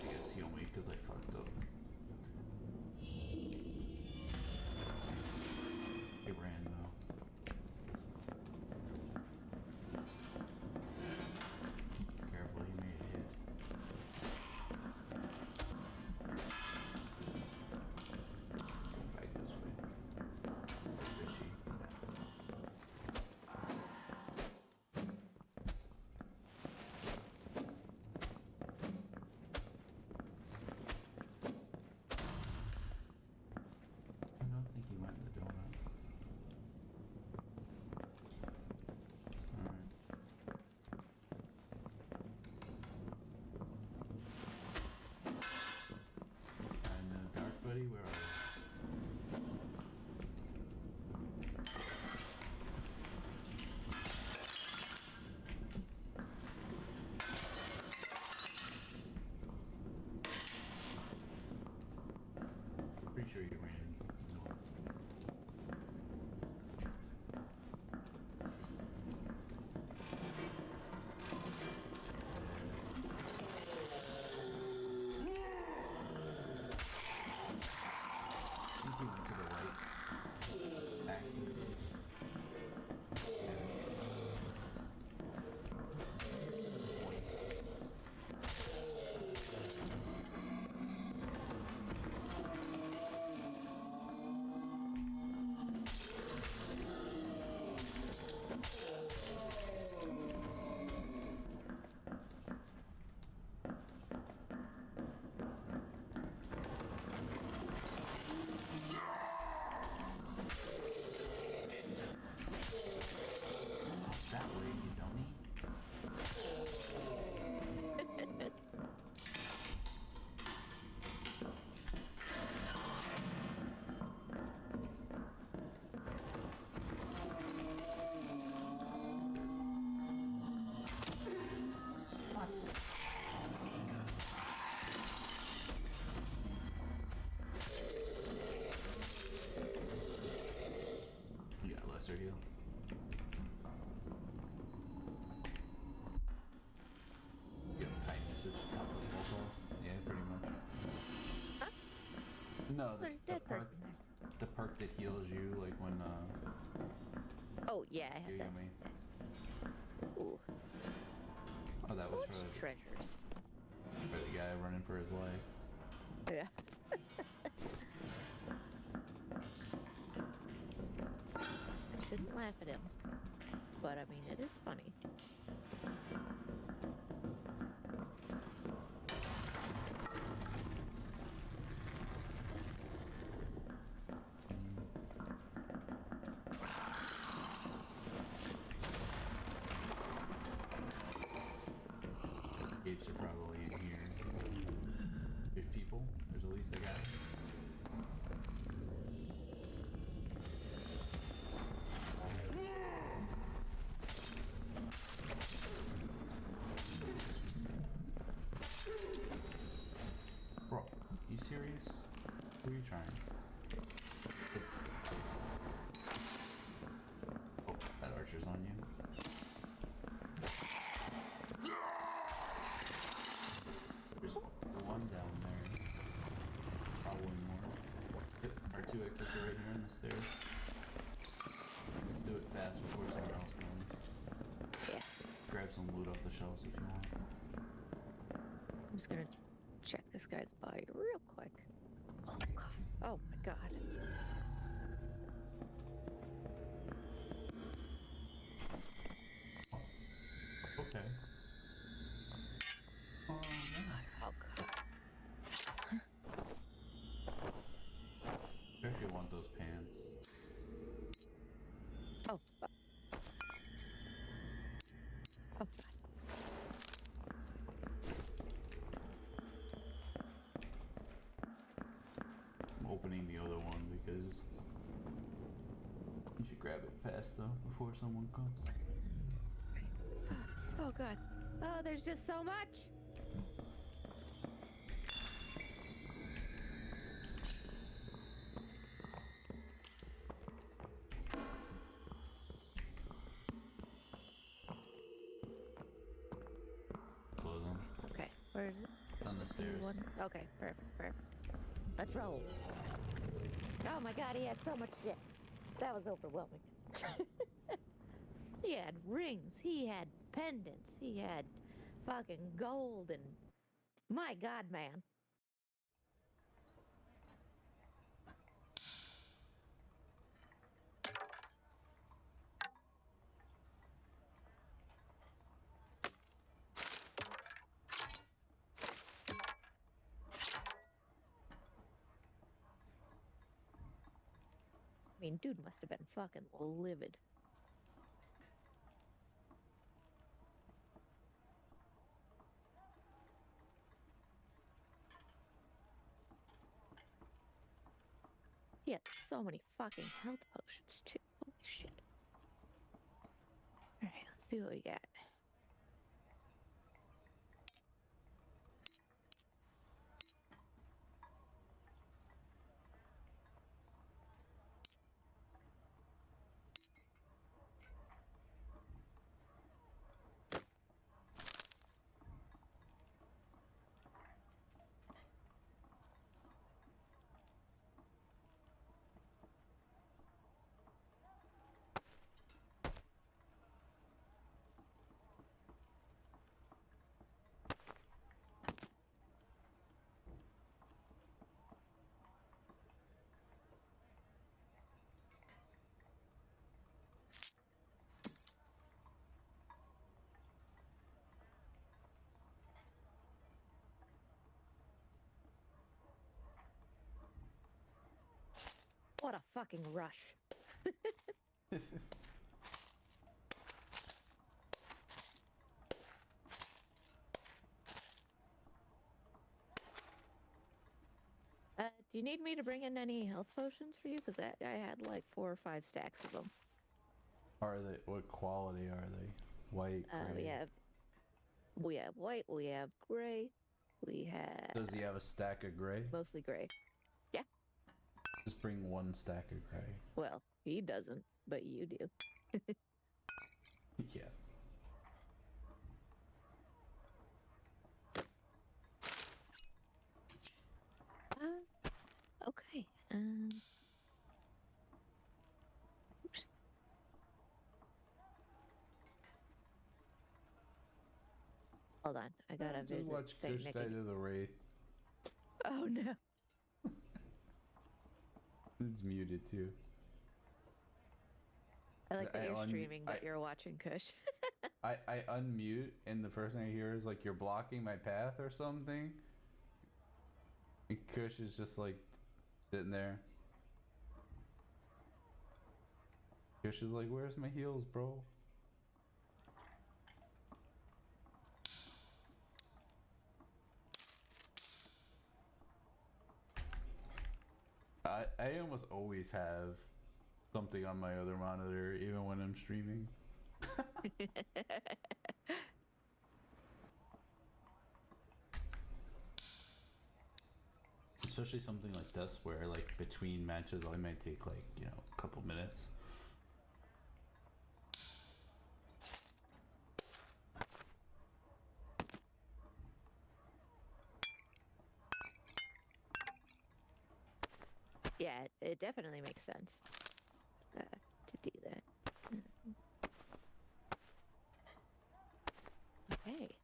You guys heal me because I fucked up. He ran though. Careful, he made a hit. Go back this way. Fishy. I don't think he went in the donut. Alright. And Dark Buddy, where are you? Pretty sure you ran north. I think he went to the right. Back to the that way, you dummy. You got lesser heal. You got tightness at the top of the roll call? Yeah, pretty much. Huh? No, There's a dead person there. The perk that heals you, like when Oh, yeah, I you have heal me. that. Ooh. Oh, that was Such treasures. for the guy running for his life. Yeah. I shouldn't laugh at him. But I mean, it is funny. Escapes are probably in here. There's people. There's at least a guy. Bro, you serious? Who are you trying? Oh, that archer's on you. There's one down there. Probably more. Yep, our two exits are right here on the stairs. Let's do it fast before someone else comes. Yeah. Grab some loot off the shelves if you want. I'm just gonna check this guy's body real quick. Oh god. Oh my god. Okay. Oh, yeah. Oh god. I actually want those pants. Oh fuck. Oh god. rest though before someone comes. Oh god. Oh, there's just so much. Close them. Okay, where is it? On the stairs. One. Okay, perfect, perfect. Let's roll. Oh my god, he had so much shit. That was overwhelming. He had rings, he had pendants, he had fucking gold, and my god, man. I mean, dude must have been fucking livid. He had so many fucking health potions, too. Holy shit. Alright, let's see what we got. What a fucking rush. Do you need me to bring in any health potions for you? Because I had like 4 or 5 stacks of them. Are they? What quality are they? White, gray? We have white, we have gray, we have Does he have a stack of gray? mostly gray. Yeah. Just bring 1 stack of gray. Well, he doesn't, but you do. Yeah. Okay. Oops. Hold on, I gotta Just visit watch Saint Kush Nicky. Die to the Wraith. Oh no. It's muted too. I like that I you're un- streaming, but I- you're watching Kush. I unmute and the first thing I hear is like you're blocking my path or something. And Kush is just like sitting there. Kush is like, where's my heals, bro? I almost always have something on my other monitor, even when I'm streaming. Especially something like this, where like between matches, I might take like, you know, a couple minutes. Yeah, it definitely makes sense to do that. Okay.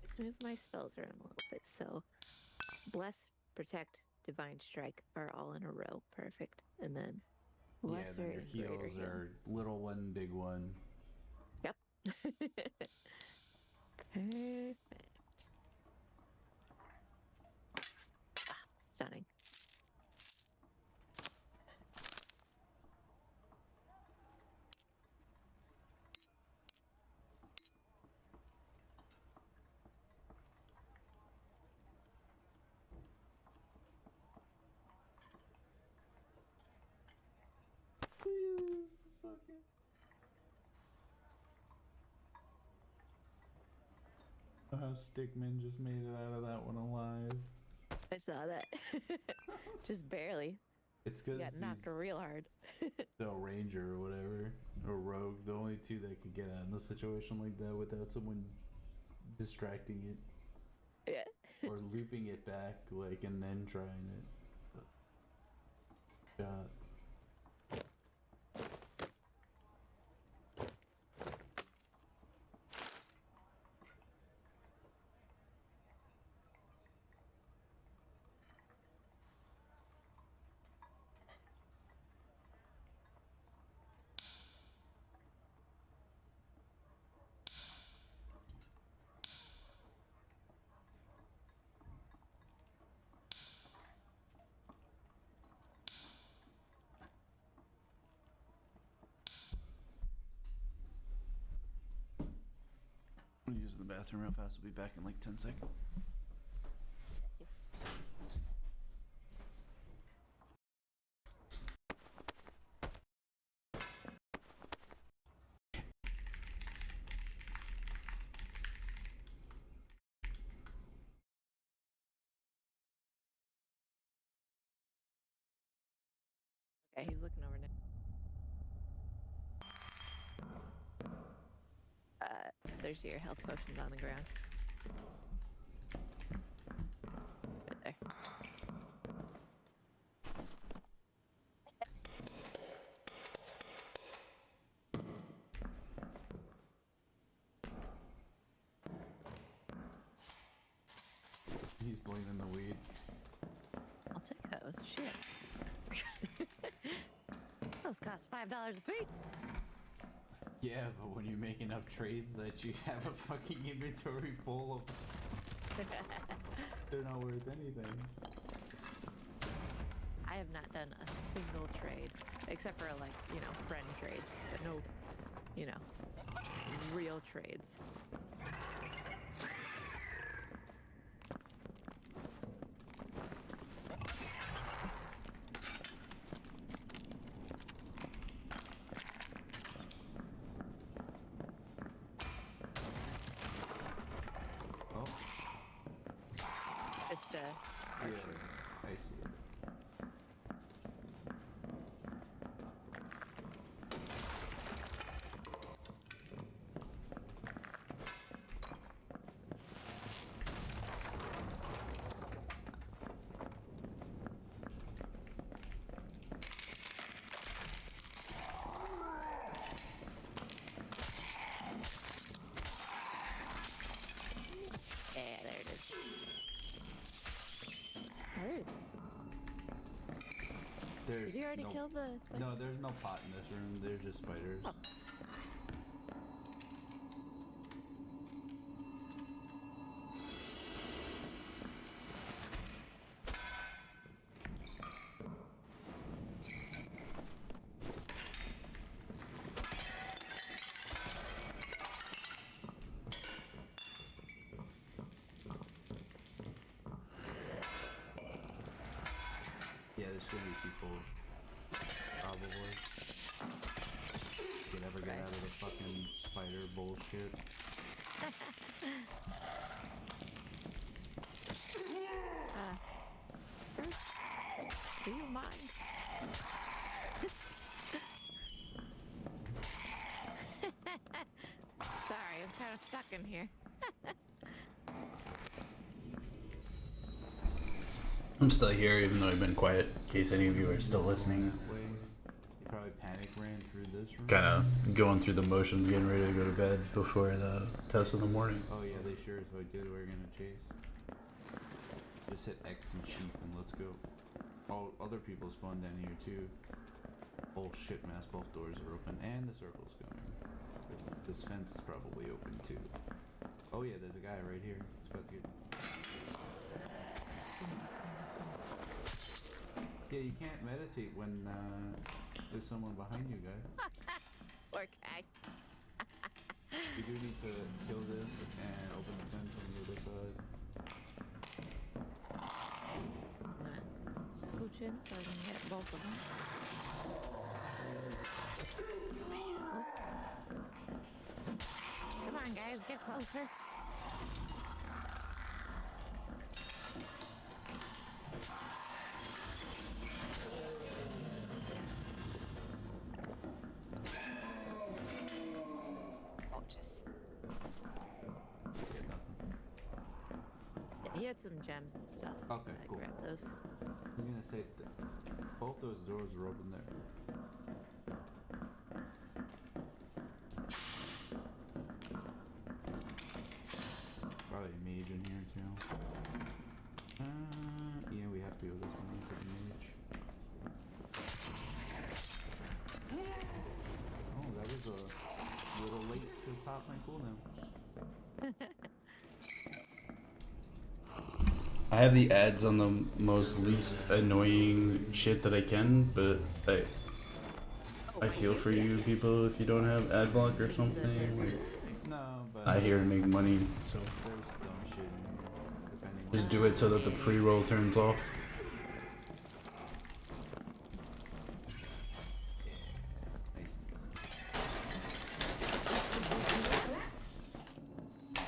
Let's move my spells around a little bit. So, bless, protect, divine strike are all in a row. Perfect. And then lesser yeah, then your and greater heals heal. are little one, big one. Yep. Perfect. Ah, stunning. Stickman just made it out of that one alive. I saw that. Just barely. It's because Got knocked real hard. the ranger or whatever, or rogue, the only two that could get out in a situation like that without someone distracting it Yeah. or looping it back, like, and then trying it. Shot. I'm using the bathroom real fast. I'll be back in like 10 seconds. Okay, he's looking over now. There's your health potions on the ground. Right there. He's blaming the weed. I'll take those. Shit. Those cost $5 a piece. Yeah, but when you make enough trades that you have a fucking inventory full of, they're not worth anything. I have not done a single trade, except for like, you know, friend trades, but no, you know, real trades. Oh, Just yeah, I see it. yeah, there it is. Where is? There's Did you already no, kill the thing? No, there's no pot in this room. There's just spiders. Oh. Yeah, there's gonna be people. Probably. Could ever get Right. out of the fucking spider bullshit. Sir, do you mind? Sorry, I'm kind of stuck in here. I'm still here, even though I've been quiet, in case any of you are still listening. That way, you probably panic ran through this room. Kind of going through the motions, getting ready to go to bed before the test in the morning. Oh yeah, they sure as I did. We're gonna chase. Just hit X and sheath and let's go. Oh, other people spawned down here too. Bullshit mess. Both doors are open and the circle's going. This fence is probably open too. Oh yeah, there's a guy right here. It's about to get. Yeah, you can't meditate when there's someone behind you, guys. Poor guy. You do need to kill this and open the fence on the other side. I'm gonna scooch in so I can hit both of them. Come on, guys, get closer. some gems and stuff. Okay, cool. Grab those. I was gonna say both those doors are open there. Probably a mage in here too. Yeah, we have to go this one for the mage. Oh, that was a little late to pop my cooldown. I have the ads on the most least annoying shit that I can, but I feel for you people if you don't have ad block or something. No, but I here to make money, so there's dumb shit in here, depending on just do it so that the pre-roll turns off. nice.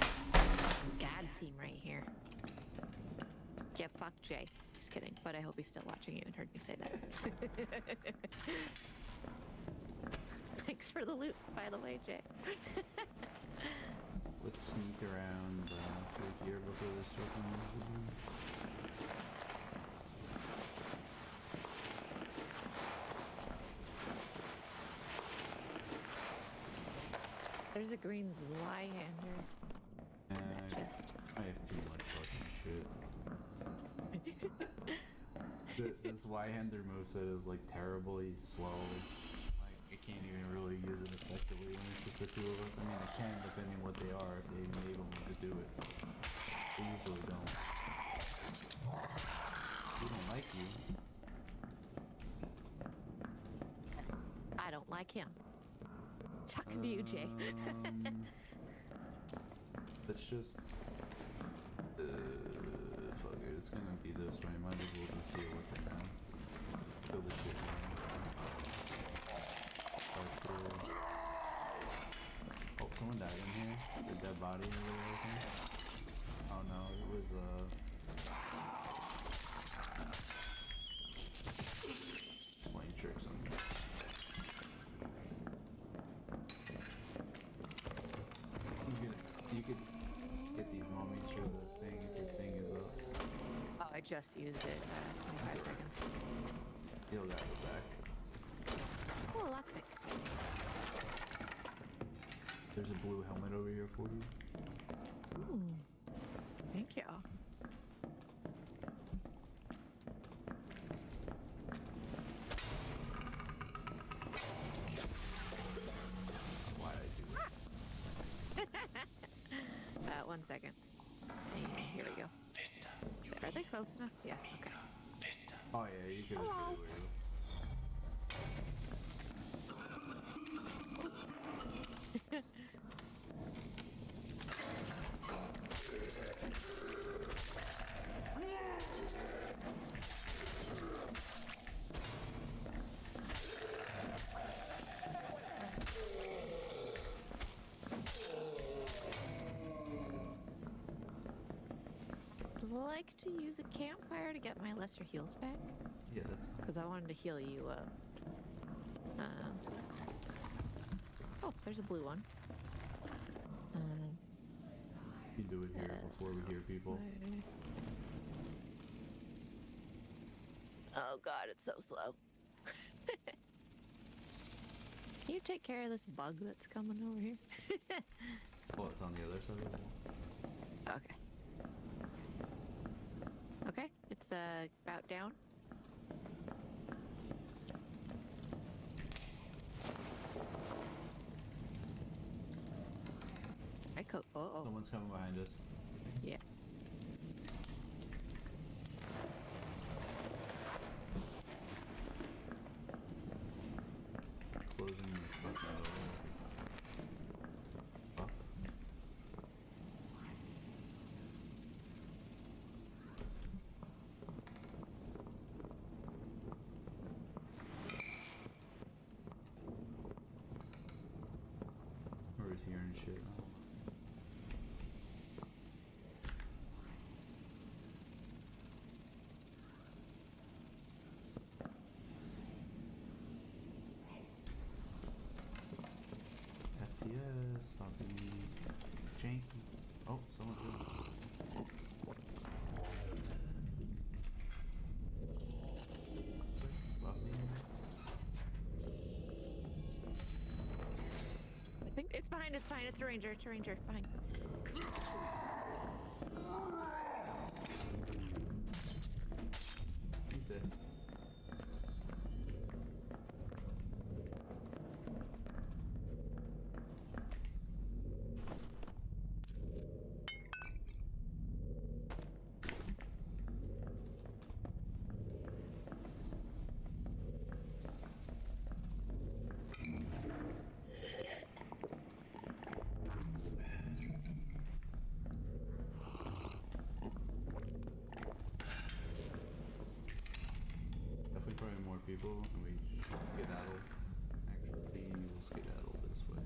God team right here. Yeah, fuck Jay. Just kidding. But I hope he's still watching you and heard me say that. Thanks for the loot, by the way, Jay. Let's sneak around through here before they start coming. There's a green Zweihander in that chest. I have too much fucking shit. This Y-hander moveset is like terribly slow. Like I can't even really use it effectively when it's just the two of us. I mean I can depending what they are if they enable me to do it. They usually don't. We don't like you. I don't like him. Talking to you, Jay. Let's just fuck it, it's gonna be this way. Might as well just deal with it now. Kill the shit now. Oh, someone died in here. The dead body over there, I think. Oh no, it was playing tricks on me. You could get these mummies for the thing if your thing is up. Oh, I just used it 25 seconds. He'll got it back. Oh, lockpick. There's a blue helmet over here for you. Ooh. Thank you. Why I do that? 1 second. And here we go. Are they close enough? Yeah, okay. Oh yeah, you could have Hello. did it where I'd like to use a campfire to get my lesser heals back. Yeah, that's Because I wanted to heal you up. Oh, there's a blue one. you do it here before we hear people. Oh god, it's so slow. Can you take care of this bug that's coming over here? Oh, it's on the other side of the wall. Okay. Okay, it's about down. Right coat. Oh. Someone's coming behind us. Yeah. Closing this fucking door. Fuck. Or is hearing shit. It's fine. It's a ranger. It's a ranger. Fine. He's dead. Definitely probably more people and we skedaddle. Actually, we'll skedaddle this way.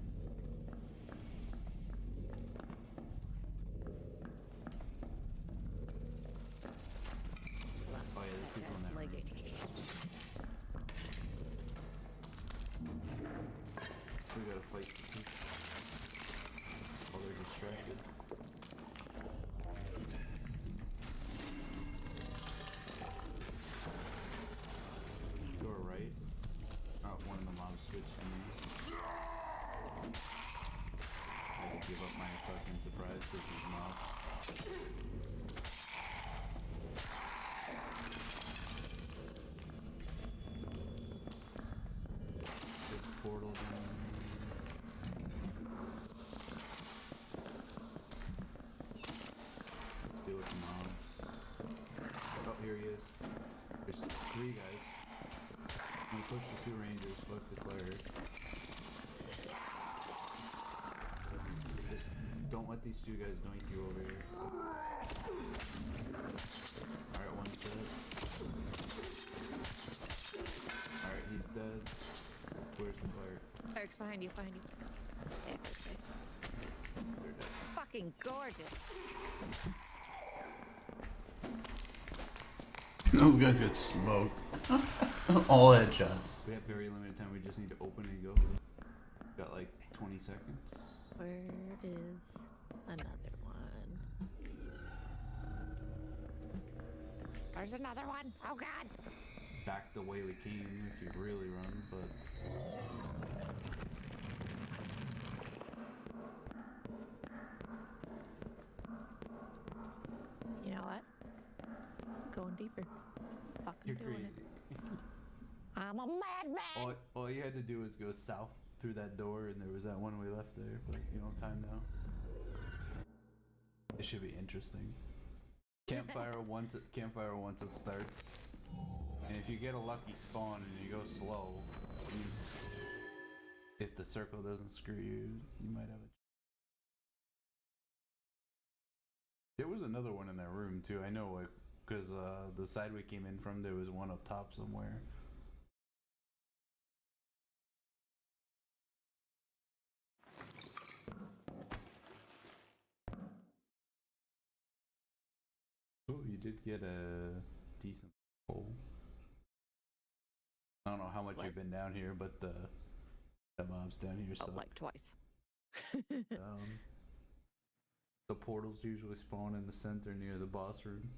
Oh yeah, there's people in that room. Leggings. We gotta fight the people. While they're distracted. Door right. One of the mobs switched to me. I had to give up my fucking surprise because he's mob. There's a portal down there. Let's deal with the mobs. Oh, here he is. There's 3 guys. We push the 2 rangers, fuck the cleric. Just don't let these 2 guys doink you over here. Alright, one's dead. Alright, he's dead. Where's the cleric? Eric's behind you. Behind you. Yeah, okay. They're dead. Fucking gorgeous. Those guys get smoked. All headshots. We have very limited time, we just need to open and go. Got like 20 seconds. Where is another one? There's another one. Oh god. Back the way we came if you really run, but You know what? I'm going deeper. Fucking you're doing crazy. it. I'm a madman. All you had to do was go south through that door, and there was that one we left there. But you don't have time now. It should be interesting. Campfire once it starts, and if you get a lucky spawn and you go slow, if the circle doesn't screw you, you might have a. There was another one in that room too. I know, like, because the side we came in from, there was one up top somewhere. Oh, you did get a decent hole. I don't know how much What? you've been down here, but the mobs down here Oh, suck. like twice. The portals usually spawn in the center near the boss room.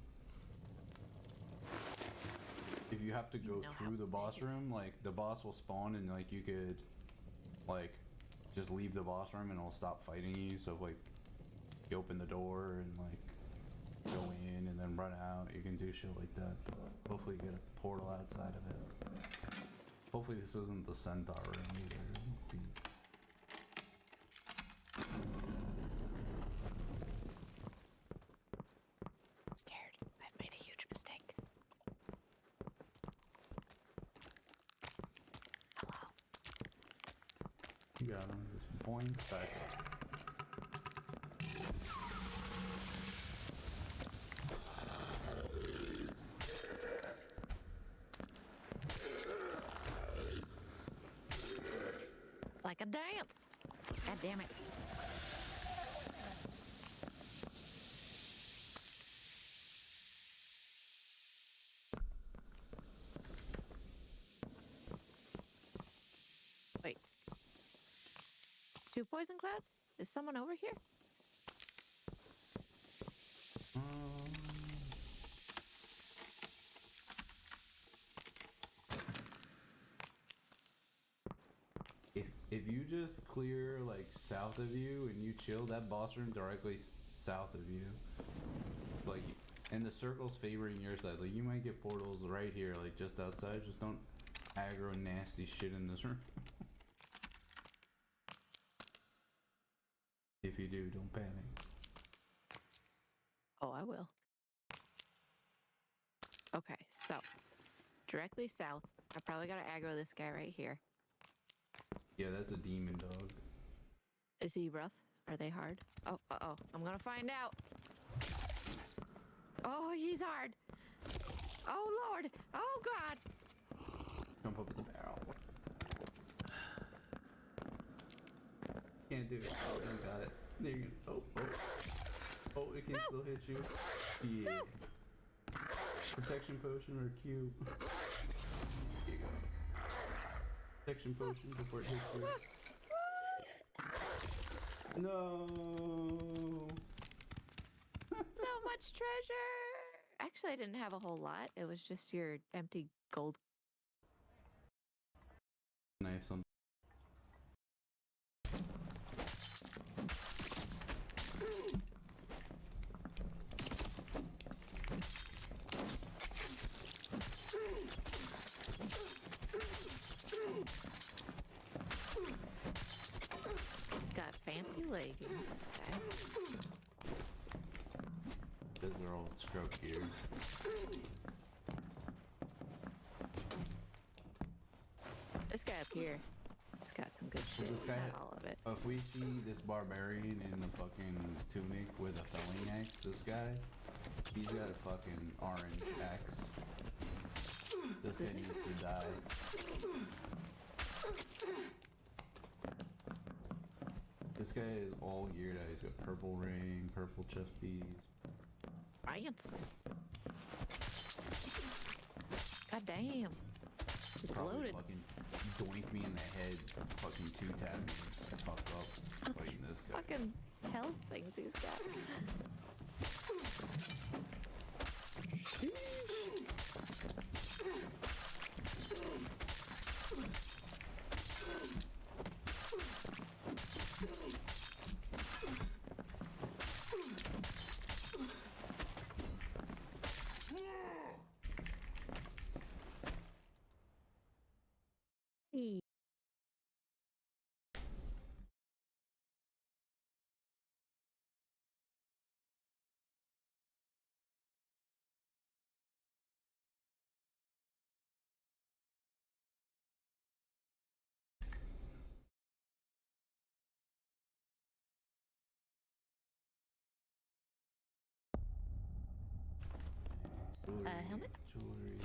If you have to go know how through the boss big it room, is. like the boss will spawn and like you could like just leave the boss room and it'll stop fighting you. So like you open the door and like go in and then run out, you can do shit like that. But hopefully you get a portal outside of it. Hopefully this isn't the centaur room either. I'm scared. I've made a huge mistake. Hello. You got him. Just point back. It's like a dance. God damn it. Wait. 2 poison clouds? Is someone over here? if you just clear like south of you and you chill, that boss room directly south of you, like, and the circle's favoring your side. Like you might get portals right here, like just outside. Just don't aggro nasty shit in this room. If you do, don't panic. Oh, I will. Okay, so directly south. I probably gotta aggro this guy right here. Yeah, that's a demon dog. Is he rough? Are they hard? Oh, uh-oh. I'm gonna find out. Oh, he's hard. Oh, Lord. Oh, God. Jump up the barrel. Can't do it. Oh, you got it. There you go. Oh, oh. Oh, it can still hit you. Yeah. Protection potion or cube. Here you go. Protection potion before it hits you. No. So much treasure. Actually, I didn't have a whole lot. It was just your empty gold. Knife on. It's got fancy leggings, this guy. Those are all scrub gear. This guy up here, he's got some good shit. this guy- Not all of it. If we see this barbarian in a fucking tunic with a throwing axe, this guy, he's got a fucking orange axe. This guy needs to die. This guy is all geared out. He's got purple ring, purple chest piece. Fancy. God damn. He's Probably bloated. fucking doink me in the head, fucking two-tap me, fuck up fighting this guy. Fucking health things he's got. Hey. Helmet? Jewelry.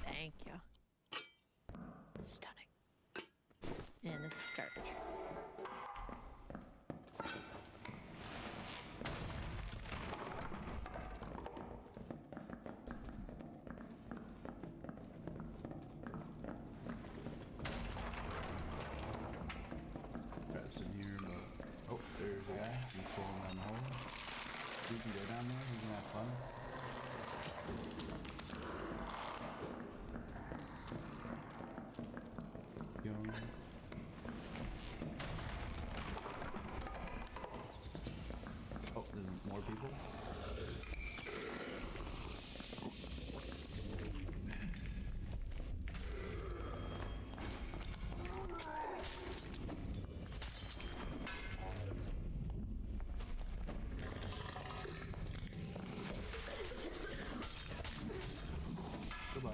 Thank you. Stunning. And this is garbage. Traps in here, but oh, there's a guy. He's falling down the hole. We can go down there. We can have fun. Going. Oh, there's more people. Goodbye.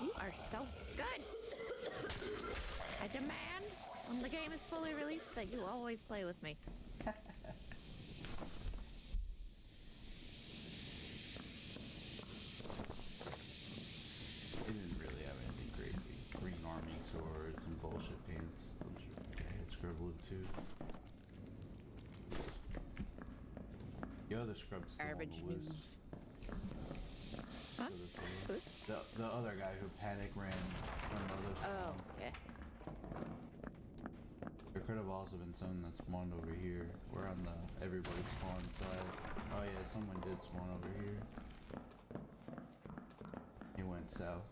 You are so good. I demand, when the game is fully released, that you always play with me. It didn't really have anything crazy. Green army swords and bullshit pants. I had scribbled too. The other scrub's still Garbage on the loose. news. Huh? So Who? the other guy who panic ran from the other Oh, spawn. yeah. There could have also been someone that spawned over here. We're on the everybody spawn side. Oh yeah, someone did spawn over here. He went south.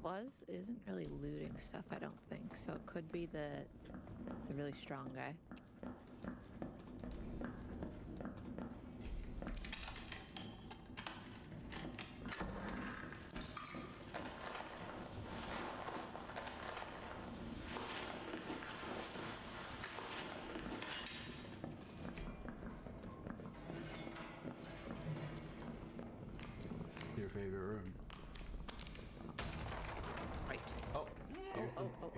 Buzz isn't really looting stuff, I don't think. So it could be the really strong guy. Your favorite room. Right. Oh,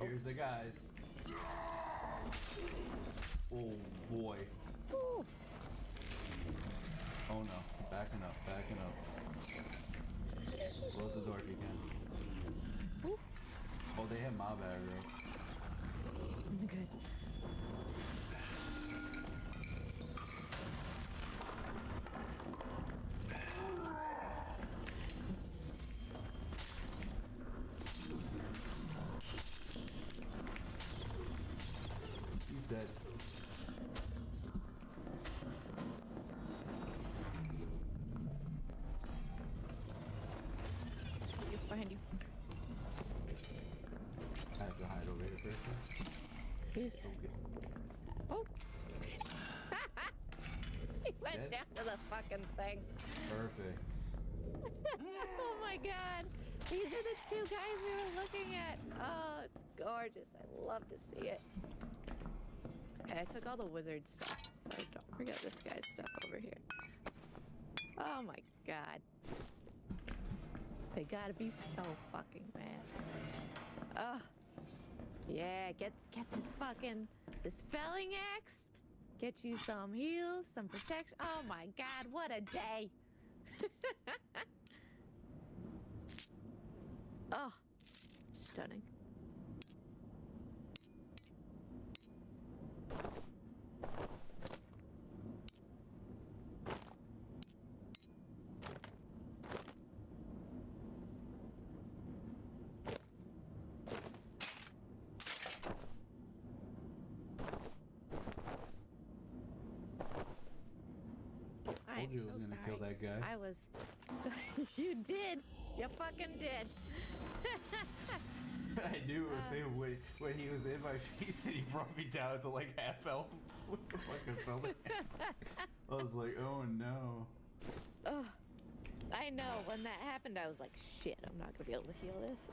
here's the guys. Oh boy. Ooh. Oh no. Backing up, backing up. Close the door if you can. Ooh. Oh, they have mob aggro. Good. He's dead. Behind you. I have to hide over here first. He's. Okay. Oh. He went Dead? down to the fucking thing. Perfect. Oh my god. These are the two guys we were looking at. Oh, it's gorgeous. I love to see it. Okay, I took all the wizard stuff, so don't forget this guy's stuff over here. Oh my god. They gotta be so fucking mad. Oh. Yeah, get this felling axe. Get you some heals, some protection. Oh my god, what a day. Oh, stunning. I Told am you I so was gonna sorry. kill that guy. I was so you did. You fucking did. I knew it was him when he was in my face and he brought me down to like half health with the fucking filming. I was like, oh no. Oh, I know. When that happened, I was like, shit, I'm not gonna be able to heal this.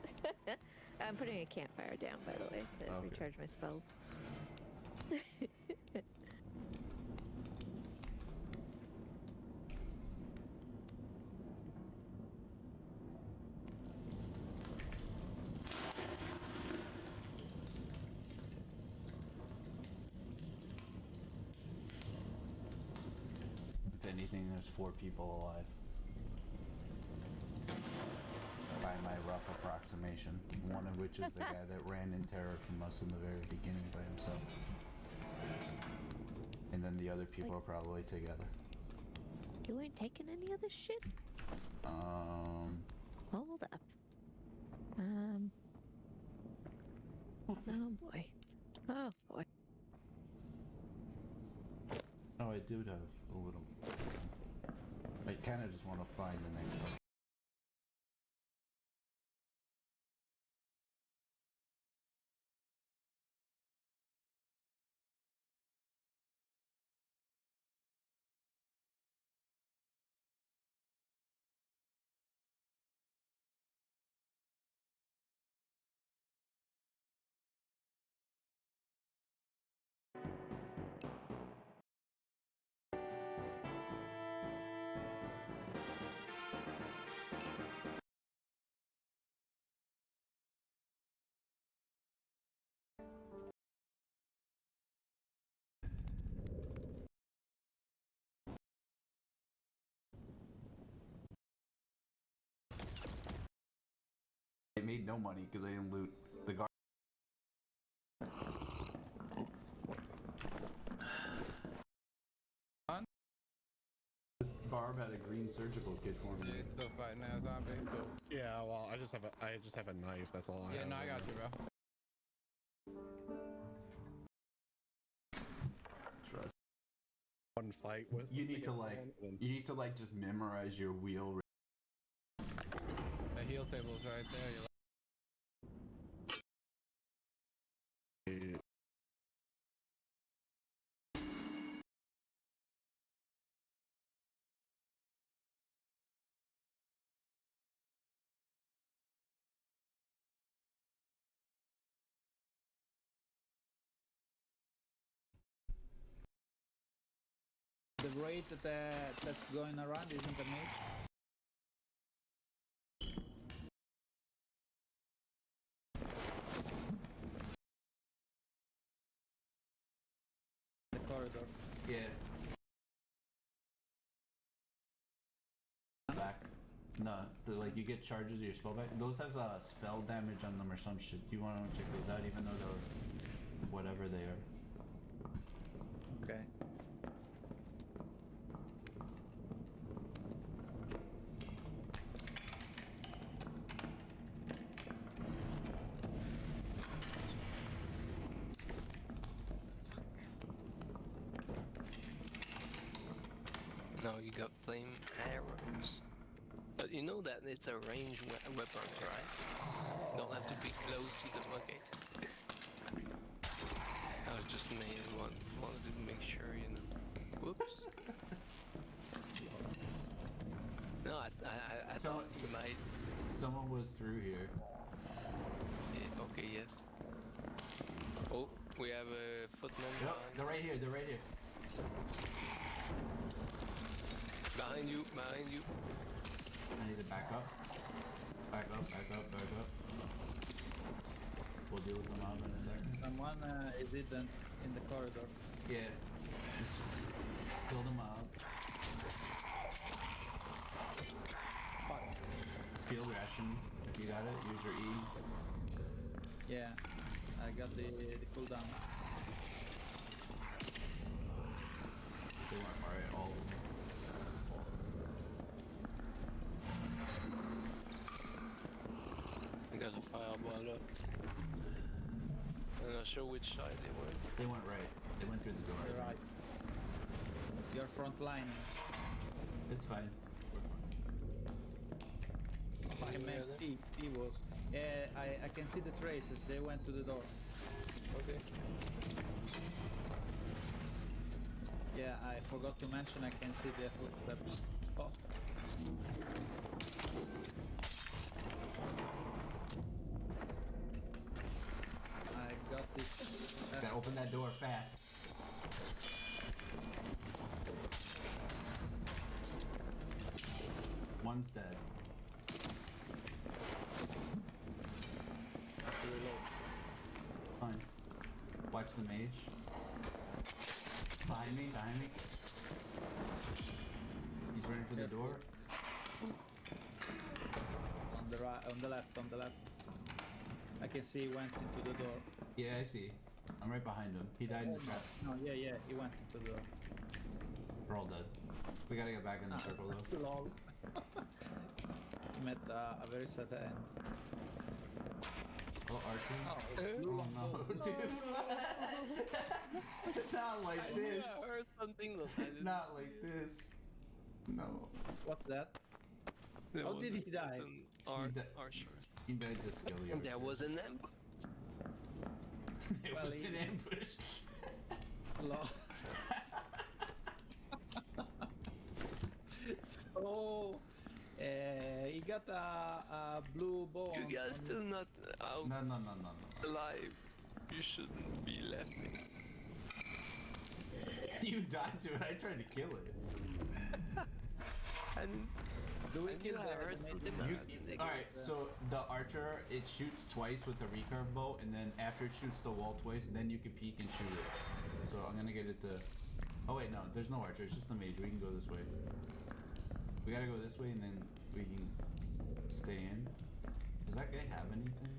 I'm putting a campfire down, by the way, to Okay. recharge my spells. If anything, there's 4 people alive. By my rough approximation. One of which is the guy that ran in terror from us in the very beginning by himself. And then the other people are probably together. You ain't taking any of this shit? Hold up. Oh boy. Oh boy. Oh, I do have a little. I kind of just want to find the next one. I made no money because I didn't loot the guard. This Barb had a green surgical kit for me. You still fighting that zombie? Cool. Yeah, well, I just have a knife. That's all I Yeah, have. no, I got you, bro. Trust. One fight with. You them need to against like, them, and then- you need to like just memorize your wheel. The heal table's right there. great that's going around isn't the mage. The corridor. Yeah. Back. No, like you get charges of your spell back. Those have spell damage on them or some shit. You want to check those out, even though they're whatever they are. Okay. Now you got flame arrows. But you know that it's a ranged weapon, right? Don't have to be close to the bucket. I was just wanted to make sure, you know. Whoops. No, I thought you might. Someone was through here. Yeah, okay, yes. Oh, we have a footman Yep, they're right here. They're right here. behind you, behind you. I need to back up. Back up. Back up. Back up. We'll deal with them out in a second. Someone is hidden in the corridor. Yeah. Just kill them out. Field ration. If you got it, use your E. Yeah, I got the cooldown. They weren't alright, all of them. I got a fireball up. I'm not sure which side they were. They went right. They went through the door. You're right. You're front line. It's fine. I meant he was. Yeah, I can see the traces. They went to the door. Okay. Yeah, I forgot to mention I can see their footsteps. Oh. I got this. Gotta open that door fast. One's dead. Fine. Watch the mage. Behind me, behind me. He's running for the door. On the right, on the left, on the left. I can see he went into the door. Yeah, I see. I'm right behind him. He died in the trap. No, yeah, he went into the door. We're all dead. We gotta get back in the circle though. Lol. He met a very sad end. Oh, Archie. Oh, Oh no, dude. Not like this. I heard something that I didn't Not like this. No. What's that? There How was did he die? an archer. He died to skill you. And there was an ambush. It Well, was he- an ambush. Lol. So, he got a blue bow. You on- guys on still not out No. alive. You shouldn't be laughing. You died to it. I tried to kill it. And Do we I kill knew I the heard mage? something. Alright, so the archer, it shoots twice with the recurve bow, and then after it shoots the wall twice, then you can peek and shoot it. So I'm gonna get it to... Oh wait, no, there's no archer, it's just the mage. We can go this way. We gotta go this way, and then we can stay in. Does that guy have anything?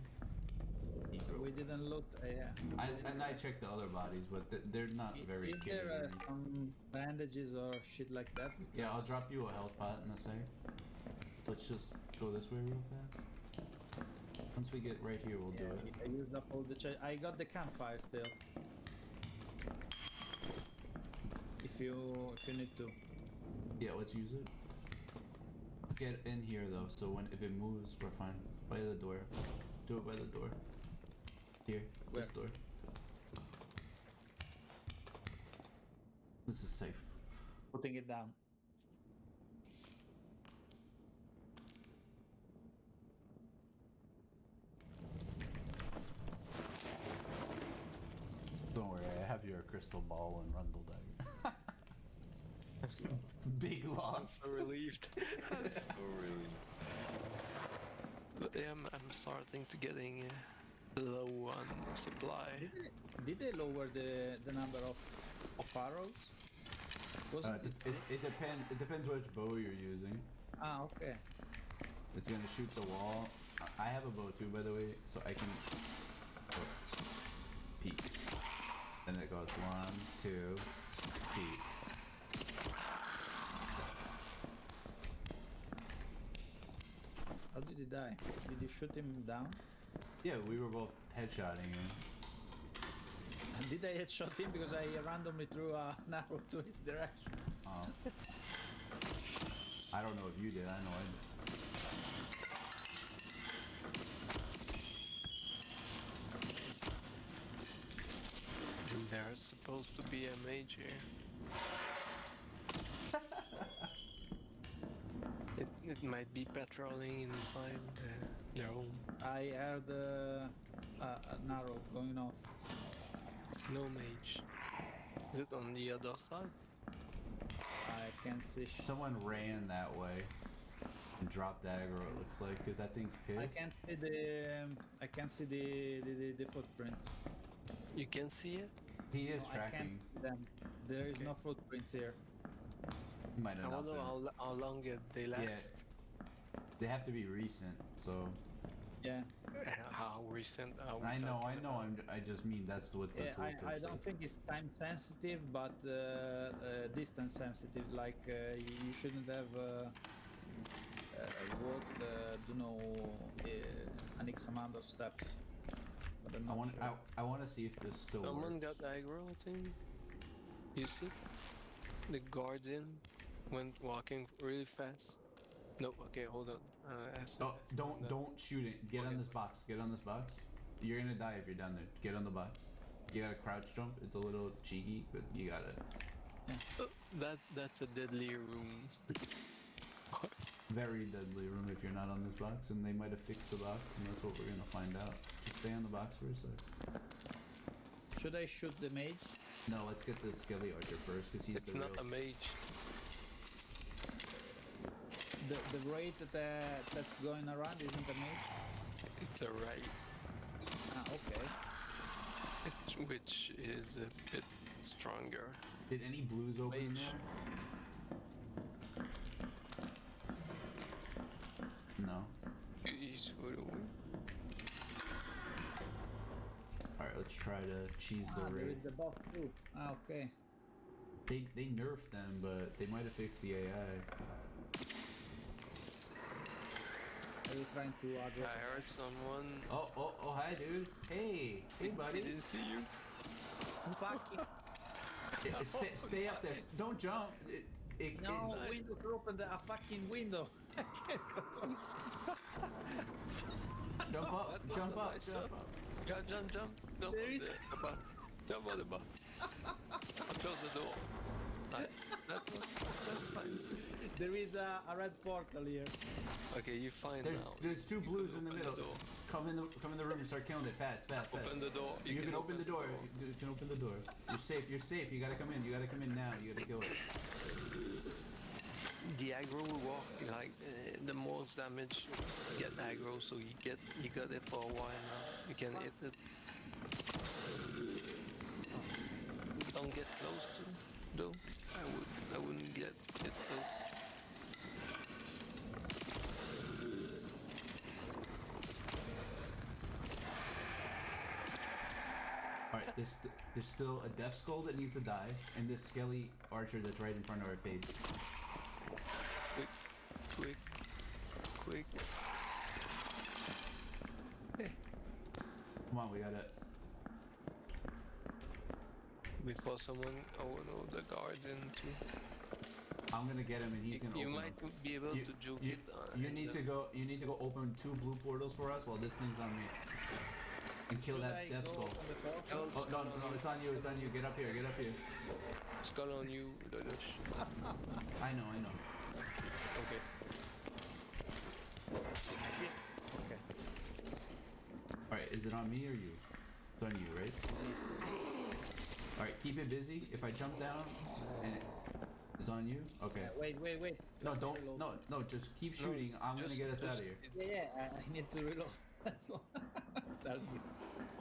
He broke. We didn't loot. Yeah. I checked the other bodies, but they're not very Is killing. there some bandages or shit like that? Yeah, I'll drop you a health pot in a sec. Let's just go this way real fast. Once we get right here, we'll do it. I used up all the I got the campfire still. If you need to. Yeah, let's use it. Get in here though, so if it moves, we're fine. By the door. Do it by the door. Here, Where? this door. This is safe. Putting it down. Don't worry, I have your crystal ball and Rundle dagger. Big loss. So relieved. I'm so relieved. But yeah, I'm starting to getting low on supply. Did they lower the number of arrows? Wasn't it six? It depends which bow you're using. Ah, okay. It's gonna shoot the wall. I have a bow too, by the way, so I can. Oh, peek. Then it goes 1, 2, peek. How did he die? Did you shoot him down? Yeah, we were both headshotting him. And did I headshot him because I randomly threw an arrow to his direction? I don't know if you did. I know I did. There's supposed to be a mage here. It might be patrolling inside their home. I heard an arrow going off. No mage. Is it on the other side? I can't see. Someone ran that way and dropped aggro. It looks like because that thing's pissed. I can't see the footprints. You can see it? He is No, I can't tracking. see them. There is no footprints here. He might I have not wonder been. how long they last. They have to be recent, so Yeah. How recent are we I know. talking about? I just mean that's what the Yeah, tooltip I says. don't think it's time sensitive, but distance sensitive. Like you shouldn't have walked, an X amount of steps. But I'm not sure. I want to see if this still Someone works. got aggro thing. You see? The guardian went walking really fast. No, okay, hold on. Oh, don't shoot it. Get on this box. Get on this box. You're gonna die if you're down there. Get on the box. You gotta crouch jump. It's a little cheeky, but you got it. That's a deadly room. Very deadly room if you're not on this box, and they might have fixed the box, and that's what we're gonna find out. Just stay on the box for a sec. Should I shoot the mage? No, let's get the Skelly Archer first, because he's It's the not real... a mage. The raid that's going around isn't a mage? It's a right, Ah, okay. which is a bit stronger. Did any blues open in Mage. there? No. He's Alright, let's try to cheese the There raid. is the buff too. Ah, okay. They nerfed them, but they might have fixed the AI. Are you trying to I address? heard someone. Oh, hi, dude. Hey, buddy. Didn't see you. Fucking Stay up there. Don't jump. no window to open a fucking window. Jump up. Jump up. Jump up. Yeah, jump. Jump There on is- the box. Jump on the box. Close the door. That's fine. There is a red portal here. Okay, you fine now. There's two You blues can in the open middle. door. Come in the room and start killing it. Fast. Open the door. You can open the door. You can open the door. You're safe. You gotta come in. You gotta come in now. You gotta kill it. The aggro will work like the most damage get aggro, so you got it for a while now. You can hit it. Don't get close to though. I wouldn't get close. Alright, there's still a Death Skull that needs to die, and this Skelly Archer that's right in front of our base. Quick. Hey, Come on, we gotta... before someone. Oh no, the guardian too. I'm gonna get him and he's gonna You open might them. be able to juke it. You need to go open 2 blue portals for us while this thing's on me. And kill Should that I Death go Skull. open the portal? Oh, no, it's on you, Get up here. Skull on you, Dodosh. I know. Okay. Okay. Alright, is it on me or you? It's on you, right? Alright, keep it busy. If I jump down and the It's on you? Okay. Wait. No, Let me don't. reload. No, just keep shooting. I'm gonna just- get us out just- of here. Yeah, I need to reload. That's all. Start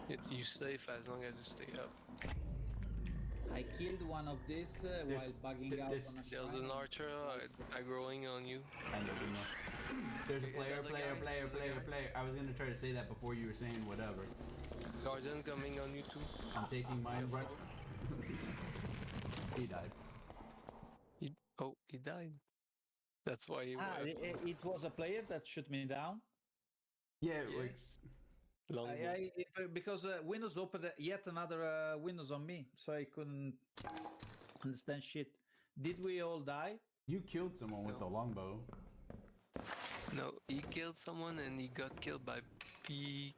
again. You safe as long as you stay up. I killed one of these while bugging out this- on a There's shrine. an archer aggroing on you. I know, we know. There's a player, There's a player, guy, player, there's a player, guy. player. I was gonna try to say that before you were saying whatever. Guardian coming on you too. I'm taking mine right. He died. He died. That's why he was It was a player that shot me down. Yeah, like yes. Longbow. Because Windows opened yet another Windows on me, so I couldn't understand shit. Did we all die? you killed someone with the longbow. No, he killed someone and he got killed by P.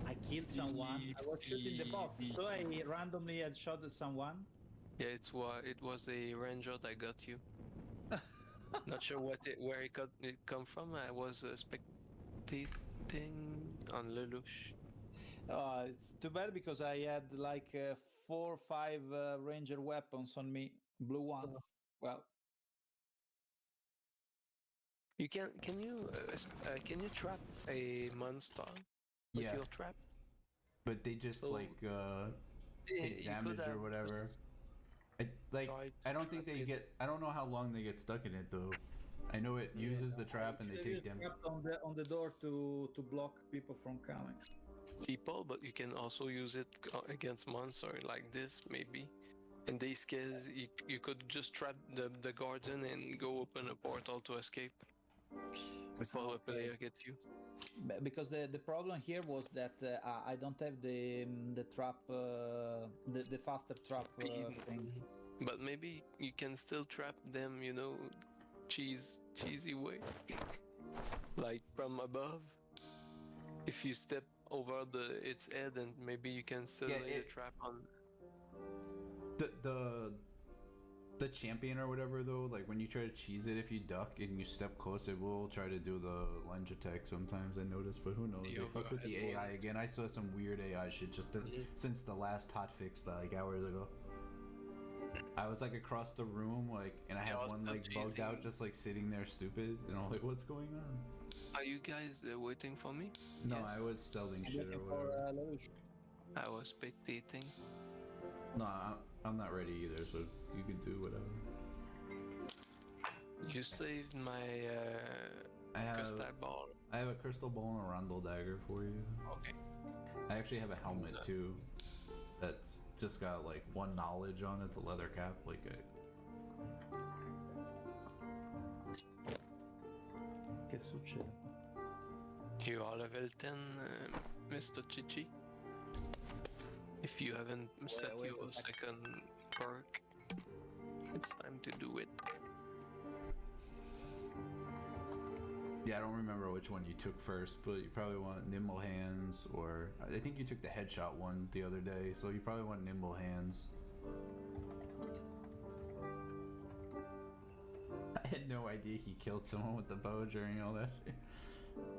I killed someone. I was shooting the box, Beep. so I randomly had shot at someone. Yeah, it was a ranger that got you. Not sure where it come from. I was spectating on Lelouch. It's too bad because I had like 4 or 5 ranger weapons on me, blue ones. Well, You can you trap a monster with Yeah, your trap? but they just So- like take You could damage or have whatever. I don't think they get. I don't know how long they get stuck in it though. I know it uses the trap and they Usually take use damage. trap on the door to block people from coming. people, but you can also use it against monster like this maybe. In these cases, you could just trap the guardian and go open a portal to escape before the player gets you. Because the problem here was that I don't have the trap, the faster trap thing. But maybe you can still trap them, cheesy way, like from above. If you step over its head, and maybe you can still Yeah, lay a it- trap on. The champion or whatever though, like when you try to cheese it, if you duck and you step close, it will try to do the lunge attack sometimes. I noticed, but who knows? The They fuck with the overhead AI one. again. I saw some weird AI shit just since the last hot fix like hours ago. I was like across the room, like, and I had Yeah, I was one still like bugged out, cheesing. just like sitting there stupid, and I'm like, what's going on? Are you guys waiting for me? No, Yes. I was selling I'm shit or looking for whatever. Lelouch. I was spectating. No, I'm not ready either, so you can do whatever. You saved my I have crystal ball. I have a crystal ball and a rondel dagger for you. Okay. I actually have a helmet too. That's just got like one knowledge on it. It's a leather cap, like a. Che succede? You are level 10, Mr. Chichi. If you haven't set wait your a sec. second perk, it's time to do it. Yeah, I don't remember which one you took first, but you probably want nimble hands, or I think you took the headshot one the other day, so you probably want nimble hands. I had no idea he killed someone with the bow during all that shit.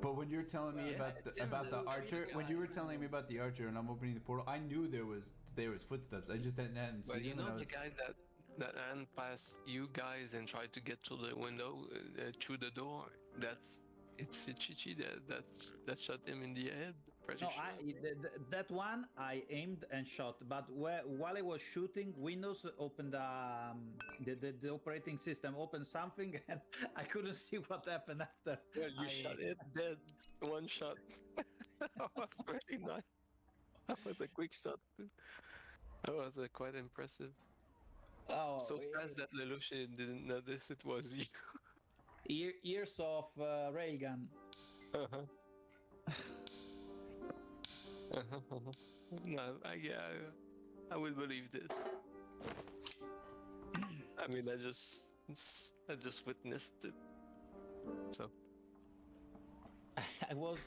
But when you're telling me Yeah, about the little archer, green when you guy. were telling me about the archer and I'm opening the portal, I knew there was footsteps. I just hadn't But seen you them. and know I the was- guy that ran past you guys and tried to get to the window through the door? It's Chichi that shot him in the head. Pretty No, sure. that one I aimed and shot, but while I was shooting, Windows opened the operating system opened something, and I couldn't see what happened after. Well, you I- shot it dead. One shot. That was pretty nice. That was a quick shot too. That was quite impressive. Oh, So fast that Lelouch didn't notice it was you. Years of railgun. Uh-huh. No, I will believe this. I mean, I just witnessed it. So I was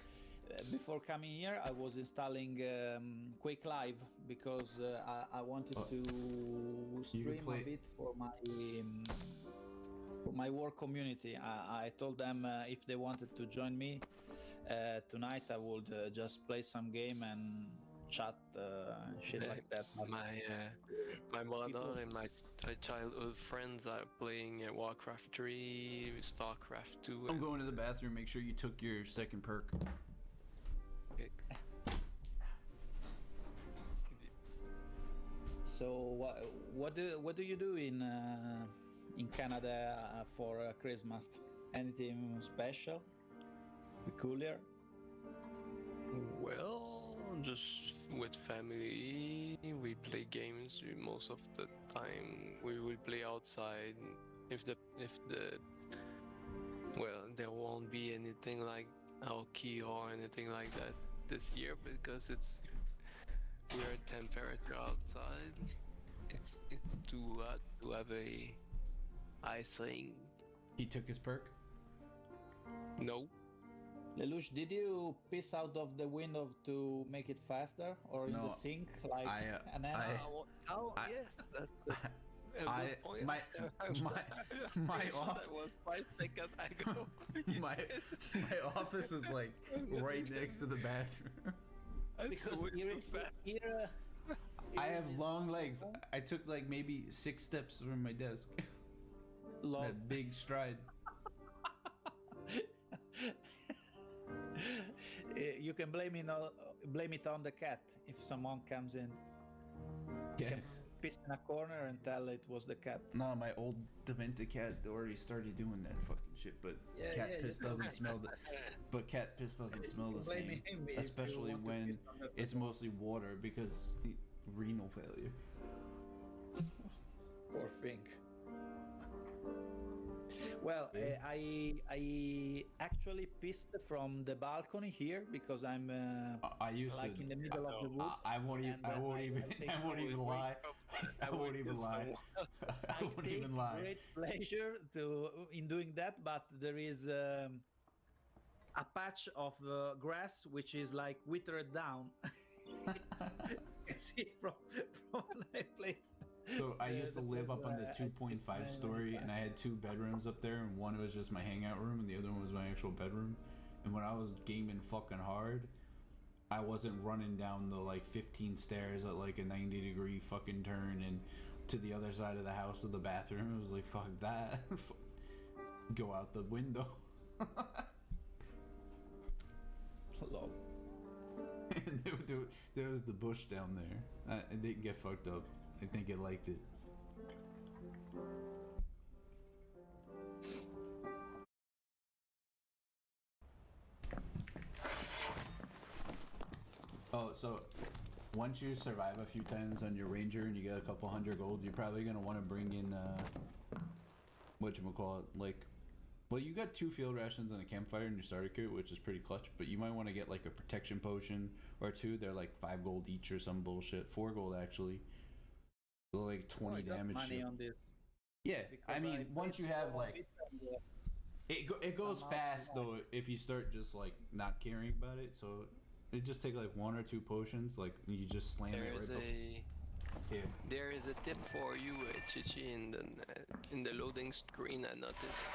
before coming here. I was installing Quake Live because I wanted to stream a play- bit for my work community. I told them if they wanted to join me tonight, I would just play some game and chat shit like that. But My mother and my childhood friends are playing Warcraft 3, Starcraft 2. I'm going to the bathroom. Make sure you took your second perk. So what do you do in Canada for Christmas? Anything special? Peculiar? Well, just with family, we play games most of the time. We will play outside. If the well, there won't be anything like hockey or anything like that this year because it's weird temperature outside. It's too hot to have a ice rink. He took his perk. No. Lelouch, did you piss out of the window to make it faster, or in No, the sink like an animal? Yes, that's a good point. my off- That was 5 seconds ago. my office is like right next to the bathroom. Because here, I have long legs. I took like maybe 6 steps from my desk. That big stride. you can blame it on the cat if someone comes in. You Yeah. can piss in a corner and tell it was the cat. No, my old demented cat already started doing that fucking shit. But cat piss doesn't smell the. But cat piss doesn't smell the Blame same, him if you especially want to when piss on the it's mostly water because renal failure. Poor thing. Well, I actually pissed from the balcony here because I'm I used like to. in the middle of the wood. I won't even. and, I won't I even. think I won't even lie. I won't even lie. I I won't take even lie. great pleasure in doing that, but there is a patch of grass which is like withered down. You see it from when I placed. So I the- used to the live up on the I 2.5 pissed story, and I had 2 bedrooms up there, and one was just my hangout room, and the other one was my actual bedroom. And when I was gaming fucking hard, I wasn't running down the like 15 stairs at like a 90-degree fucking turn and to the other side of the house to the bathroom. It was like fuck that. Go out the window. Lol. And there was the bush down there. It didn't get fucked up. I think it liked it. Oh, so once you survive a few times on your ranger and you get a couple hundred gold, you're probably gonna want to bring in whatchamacallit, like, well, you got 2 field rations and a campfire in your starter kit, which is pretty clutch, but you might want to get like a protection potion or 2. They're like 5 gold each or some bullshit. 4 gold actually. So like 20 I got damage. money shit. on this. Yeah, I because mean, once played you have so like bit and, it goes somehow fast though survived. if you start just like not caring about it. So it just take like 1 or 2 potions, like you just slam There it is right a Yeah. there is a tip for you, Chichi, in the loading screen. I noticed.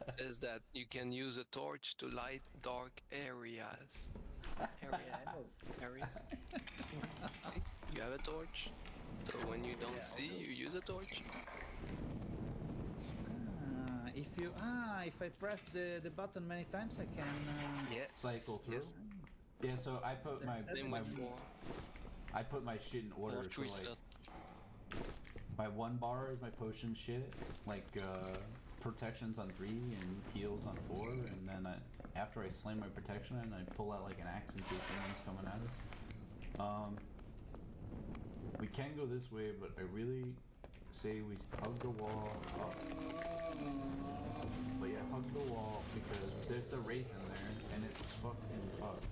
It says that you can use a torch to light dark areas. Areas. See, you have a torch. So when you don't see, you use a torch. If I press the button many times, I can. Yes. Cycle through. Yes. Yeah, so I put my Same my, with 4. I put my shit in order. Or So 3 like slot. my 1 bar is my potion shit, like protections on 3 and heals on 4, and then after I slam my protection and I pull out like an axe in case someone's coming at us. We can go this way, but I really say we hug the wall up. But yeah, hug the wall because there's the wraith in there and it's fucking fucked.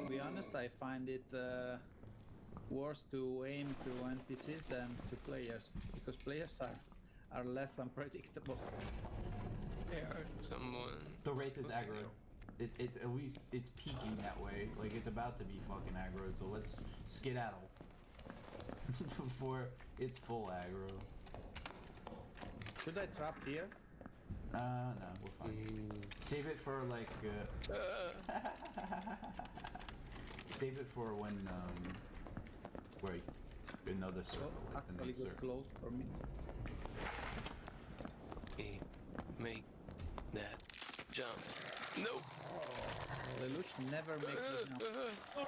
To be honest, I find it worse to aim to NPCs than to players because players are less unpredictable. There, someone. The wraith is aggro. It at least it's peaking that way. Like it's about to be fucking aggro, so let's skedaddle before it's full aggro. Should I trap here? No, we're fine. Save it for like. Save it for when wait, another circle, like the Actually, next good circle. close for me. Okay, make that jump. No. Lelouch never makes it now.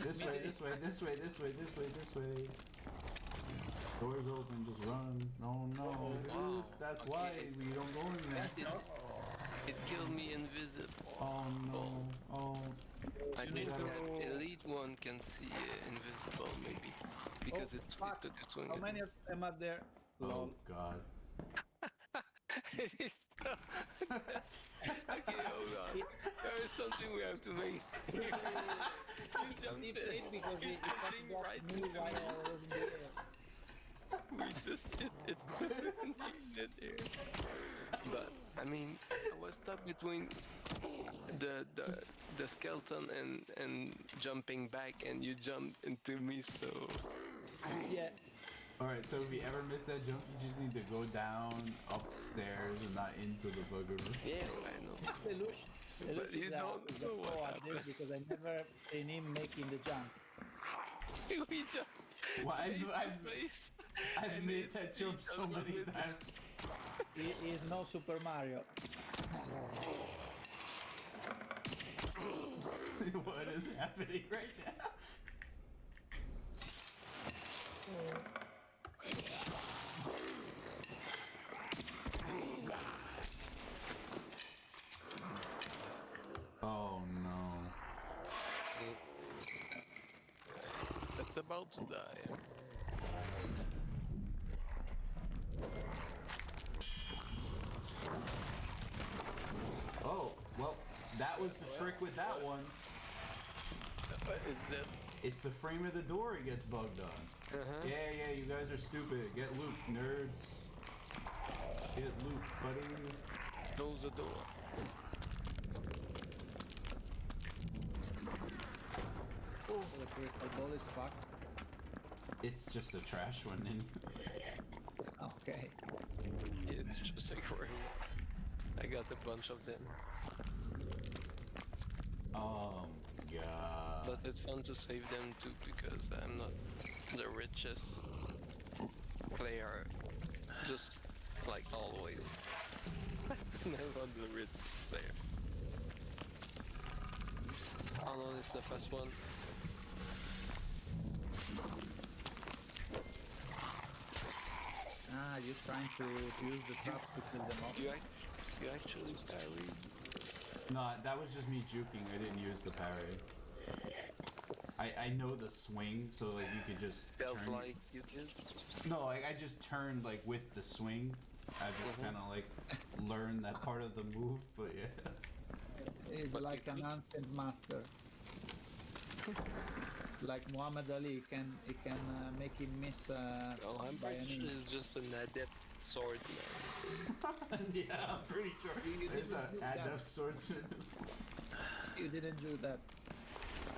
This way, this way, this way, this way, this way, this way. Doors open, just run. No, no, dude, wow. that's Okay. why we don't go in there. It killed me invisible. Oh no, oh. I You think need that to- elite one can see invisible maybe because it fuck. took a swing. How at many me. of them are there? Oh Lol. god. It is so- okay, hold on. There is something we have to make. He played because he Getting got right me into while me. I was in the air. We just it's it here. But I mean, I was stuck between the skeleton and jumping back, and you jumped into me. So Yeah. Alright, so if you ever miss that jump, you just need to go down upstairs and not into the bugger. yeah, I know. Lelouch. But you don't is know a what pro at this happened. because I never seen him making the jump. We jumped Well, face to face. I've And made it that jump beat so us many with- times. He is no Super Mario. What is happening right now? Oh no. It's about to die. Oh, well, that was the trick with that one. What is that? It's the frame of the door it gets bugged on. Uh-huh. Yeah, you guys are stupid. Get looped, nerds. Get looped, buddy. Close the door. Oh, the crystal ball is fucked. It's just a trash one. Okay. It's just a gray. I got a bunch of them. Oh my god. But it's fun to save them too because I'm not the richest player. Just like always. I'm not the richest player. Oh no, it's the first one. Ah, you're trying to use the traps to kill them off. You actually parried. No, that was just me juking. I didn't use the parry. I know the swing, so like you could just Felt turn. like you did. No, like I just turned like with the swing. I just kind of like learned that part of the move, but yeah. He's But like you an could- ancient master. It's like Muhammad Ali. He can make him miss Oh, I'm by an pretty inch. sure it's just an adept swordsman. Yeah, I'm pretty sure. You There's didn't do a that. adept swordsman. You didn't do that.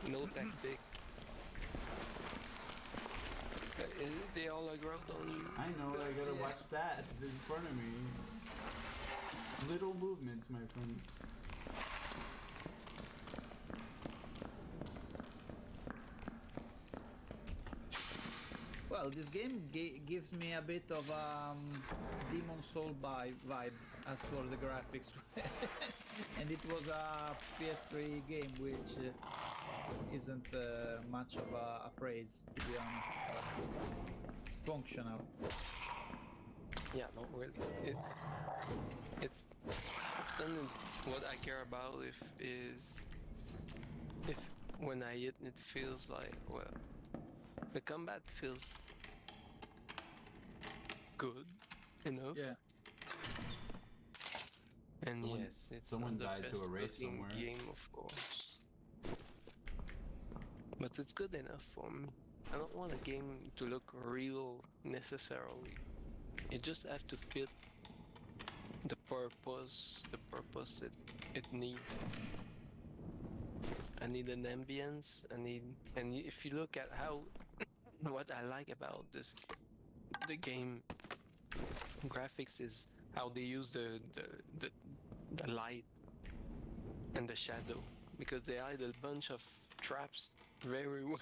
No tactic. They all aggro on you. I know. I gotta Yeah. watch that in front of me. Little movements, my friend. Well, this game gives me a bit of Demon Soul vibe as for the graphics, and it was a PS3 game, which isn't much of a praise, to be honest. It's functional. Yeah, not really. It's then what I care about is if when I hit it feels like well the combat feels good enough. Yeah. And Someone- yes, it's someone not the died to best a race looking somewhere. game, of course. But it's good enough for me. I don't want a game to look real necessarily. It just have to fit the purpose it needs. I need an ambience. And if you look at how what I like about the game graphics is how they use the light and the shadow, because they hide a bunch of traps very well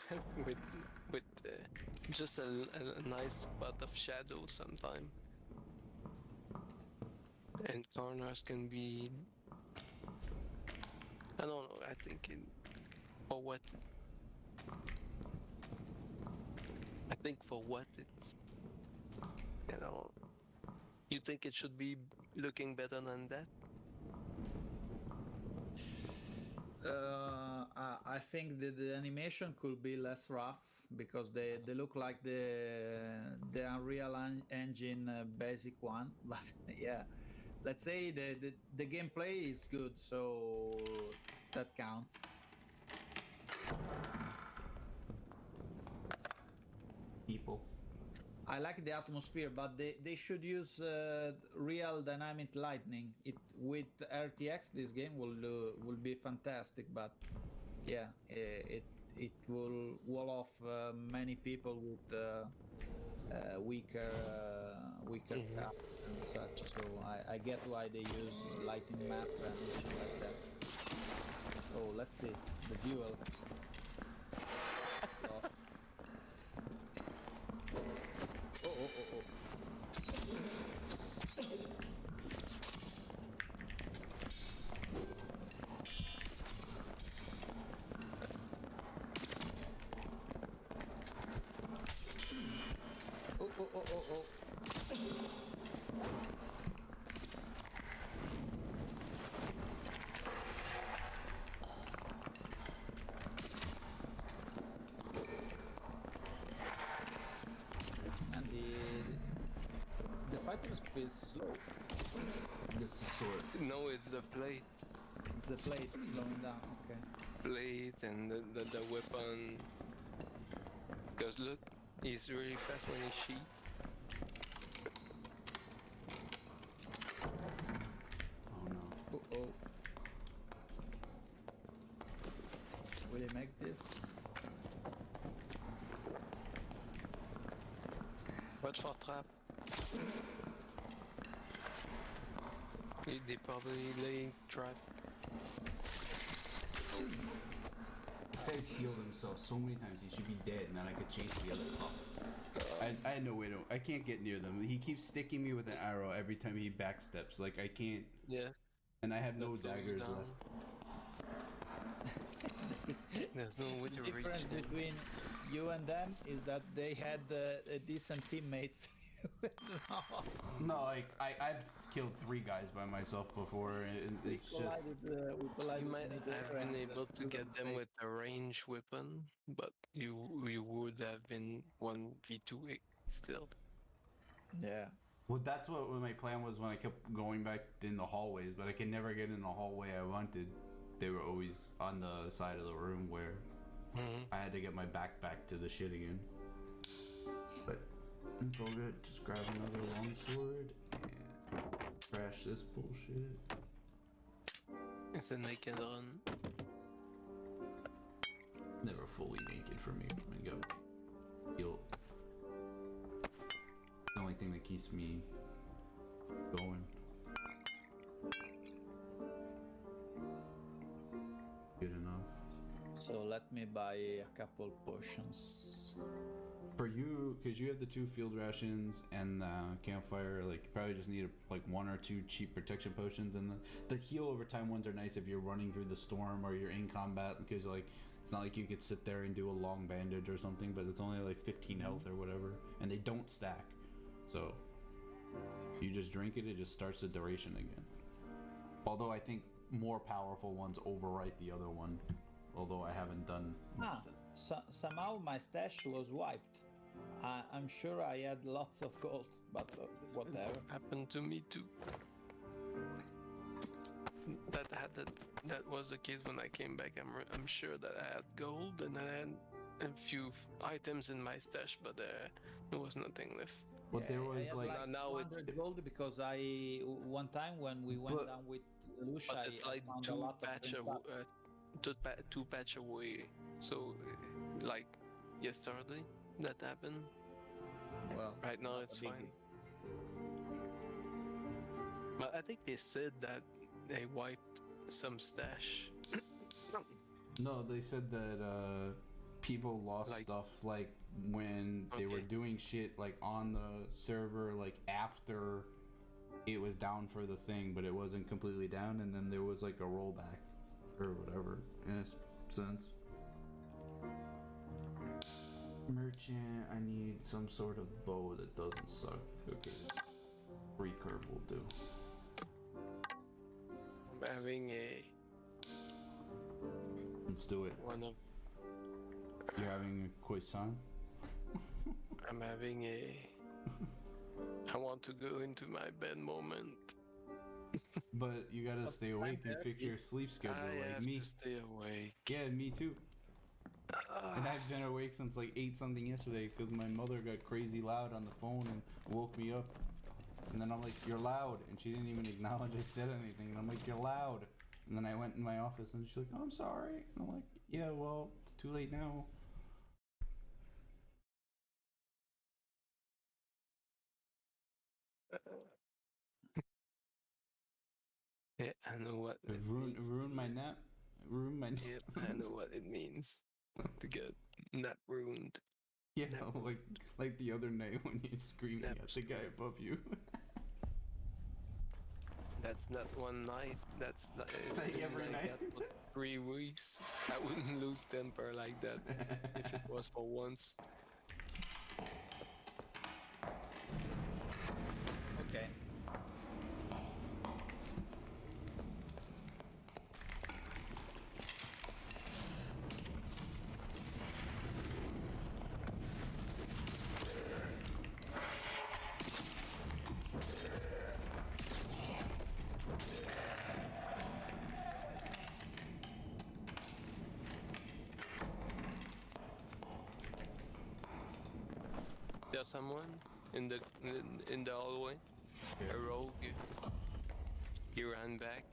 with just a nice spot of shadow sometime. And corners can be, I don't know, I think for what it's, you know, you think it should be looking better than that? I think that the animation could be less rough because they look like the Unreal Engine basic one. But yeah, let's say the gameplay is good, so that counts. People. I like the atmosphere, but they should use real dynamic lighting. It with RTX, this game will be fantastic. But yeah, it will wall off many people with weaker craft and such. So I get why they use lighting map and shit like that. Oh, let's see the duel. Oh. Oh. And the fighters feel slow. This is sort. No, it's the plate. The plate slowing down. Okay. Plate and the weapon. Because look, he's really fast when he shoots. Oh no. Oh. Will he make this? Watch for trap. They probably laying trap. This guy's healed himself so many times he should be dead, and then I could chase the other cop. I had no way to. I can't get near them. He keeps sticking me with an arrow every time he backsteps. Like I can't. Yeah. And I have no They'll slow you daggers down. left. There's no way to The reach difference them. between you and them is that they had decent teammates. No, like I've killed 3 guys by myself before, and it's just. We collided You might in the have friend, been able just to get couldn't them fake. with a range weapon, but you would have been 1v2 still. Yeah. Well, that's what my plan was when I kept going back in the hallways, but I could never get in the hallway I wanted. They were always on the side of the room where I had to get my back to the shit again. But it's all good. Just grab another longsword and crash this bullshit. It's a naked run. Never fully naked for me. I got healed. The only thing that keeps me going. Good enough. So let me buy a couple potions. For you, because you have the 2 field rations and campfire, like you probably just need like 1 or 2 cheap protection potions, and the heal over time ones are nice if you're running through the storm or you're in combat, because like it's not like you could sit there and do a long bandage or something, but it's only like 15 health or whatever, and they don't stack. So you just drink it, it just starts the duration again. Although I think more powerful ones overwrite the other one, although I haven't done much. Somehow my stash was wiped. I'm sure I had lots of gold, but whatever. Happened to me too. That was the case when I came back. I'm sure that I had gold and I had a few items in my stash, but there was nothing left. But there was I had like now it's 200 gold because I one time when we went down with Lucia, but it's like I found a two lot of patch stuff. two patch away. So like yesterday that happened. Well, Right now not it's a fine. biggie. But I think they said that they wiped some stash. No, they said that people lost Like- stuff like when they were Okay. doing shit like on the server like after it was down for the thing, but it wasn't completely down, and then there was like a rollback or whatever in a sense. Merchant, I need some sort of bow that doesn't suck. Okay. Recurve will do. I'm having a Let's do it. one of You're having a croissant? I'm having a I want to go into my bed moment. But you gotta stay awake and fix your sleep schedule I like have me. to stay awake. Yeah, me too. And I've been awake since like 8 something yesterday because my mother got crazy loud on the phone and woke me up. And then I'm like, you're loud. And she didn't even acknowledge I said anything. And I'm like, you're loud. And then I went in my office and she's like, oh, I'm sorry. And I'm like, yeah, well, it's too late now. Yeah, I know what It it ruined, means. ruined my nap. It ruined my nap. Yep, I know what it means to get not ruined. Yeah, Nap. like the other night when you're screaming Nap at the guy above you. That's not one night. That's not, it's Like been every like night. that for 3 weeks. I wouldn't lose temper like that if it was for once. Okay. There's someone in the hallway. A rogue. He ran back.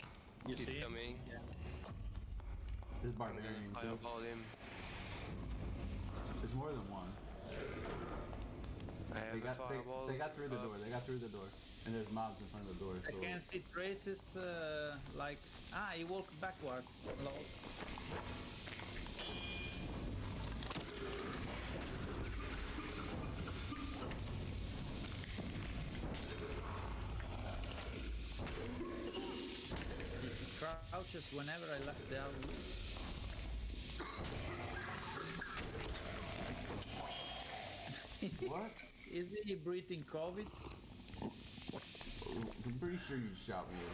You He's see him? coming. Yeah. There's I'm barbarian gonna too. fireball him. There's more than one. I have a fireball. They got through the up. door. They got through the door. And there's mobs in front of the door. I So can see traces like he walked backwards. Lol. He crouches whenever I left the house. what? Is he breathing COVID? I'm pretty sure you shot me at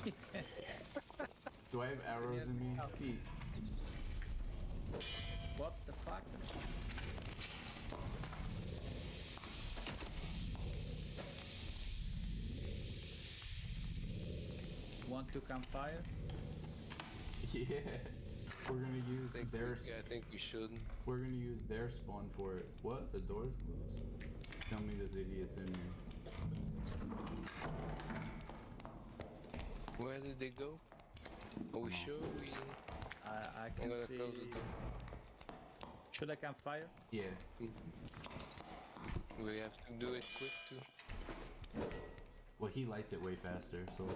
least. Do I have arrows in me? Pete. What the fuck? Want to campfire? Yeah. We're gonna use their. I think we should. We're gonna use their spawn for it. What? The door's closed? Tell me this idiot's in here. Where did they go? Are we sure we? I I'm can gonna see. close the door. Should I campfire? Yeah. We have to do it quick too. Well, he lights it way faster, so.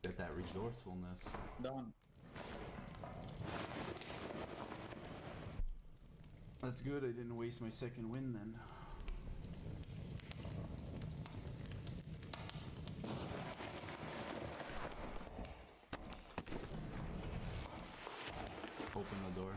Get that resourcefulness. Done. That's good. I didn't waste my second win then. Open the door.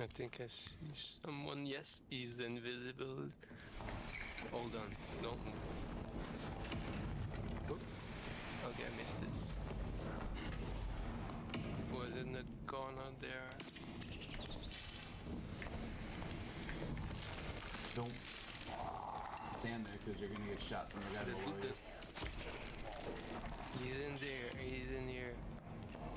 I think I see someone. Yes, he's invisible. Hold on, don't move. Oh. Okay, I missed this. Was in the corner there. Don't stand there because you're gonna get shot from the guy below you. He's in there. He's in here.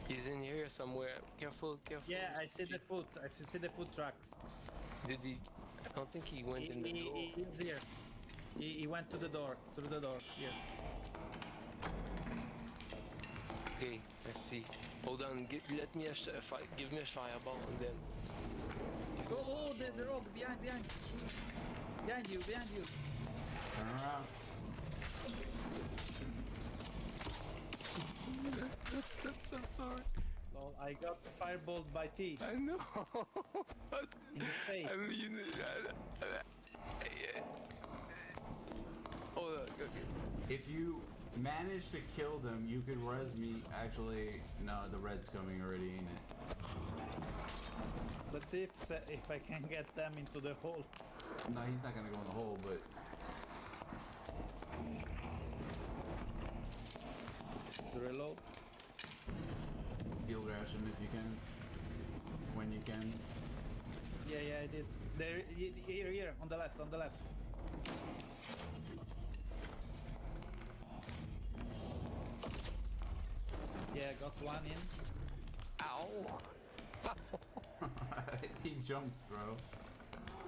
He's in here somewhere. Careful, careful. Yeah, I see the foot. I see the foot tracks. Did he? I don't think he went in the door. He's here. He went to the door. Through the door. Here. Okay, let's see. Hold on, let me give me a fireball and then. Oh, the rogue behind you. Turn around. I'm sorry. Well, I got fireballed by T I know. in the face. I mean, hold on. Okay. If you manage to kill them, you could res me. Actually, no, the red's coming already, ain't it? Let's see if I can get them into the hole. No, he's not gonna go in the hole, but Reload. field ration if you can. When you can. Yeah, I did. There, here, on the left. Yeah, got one in. Ow. He jumped, bro.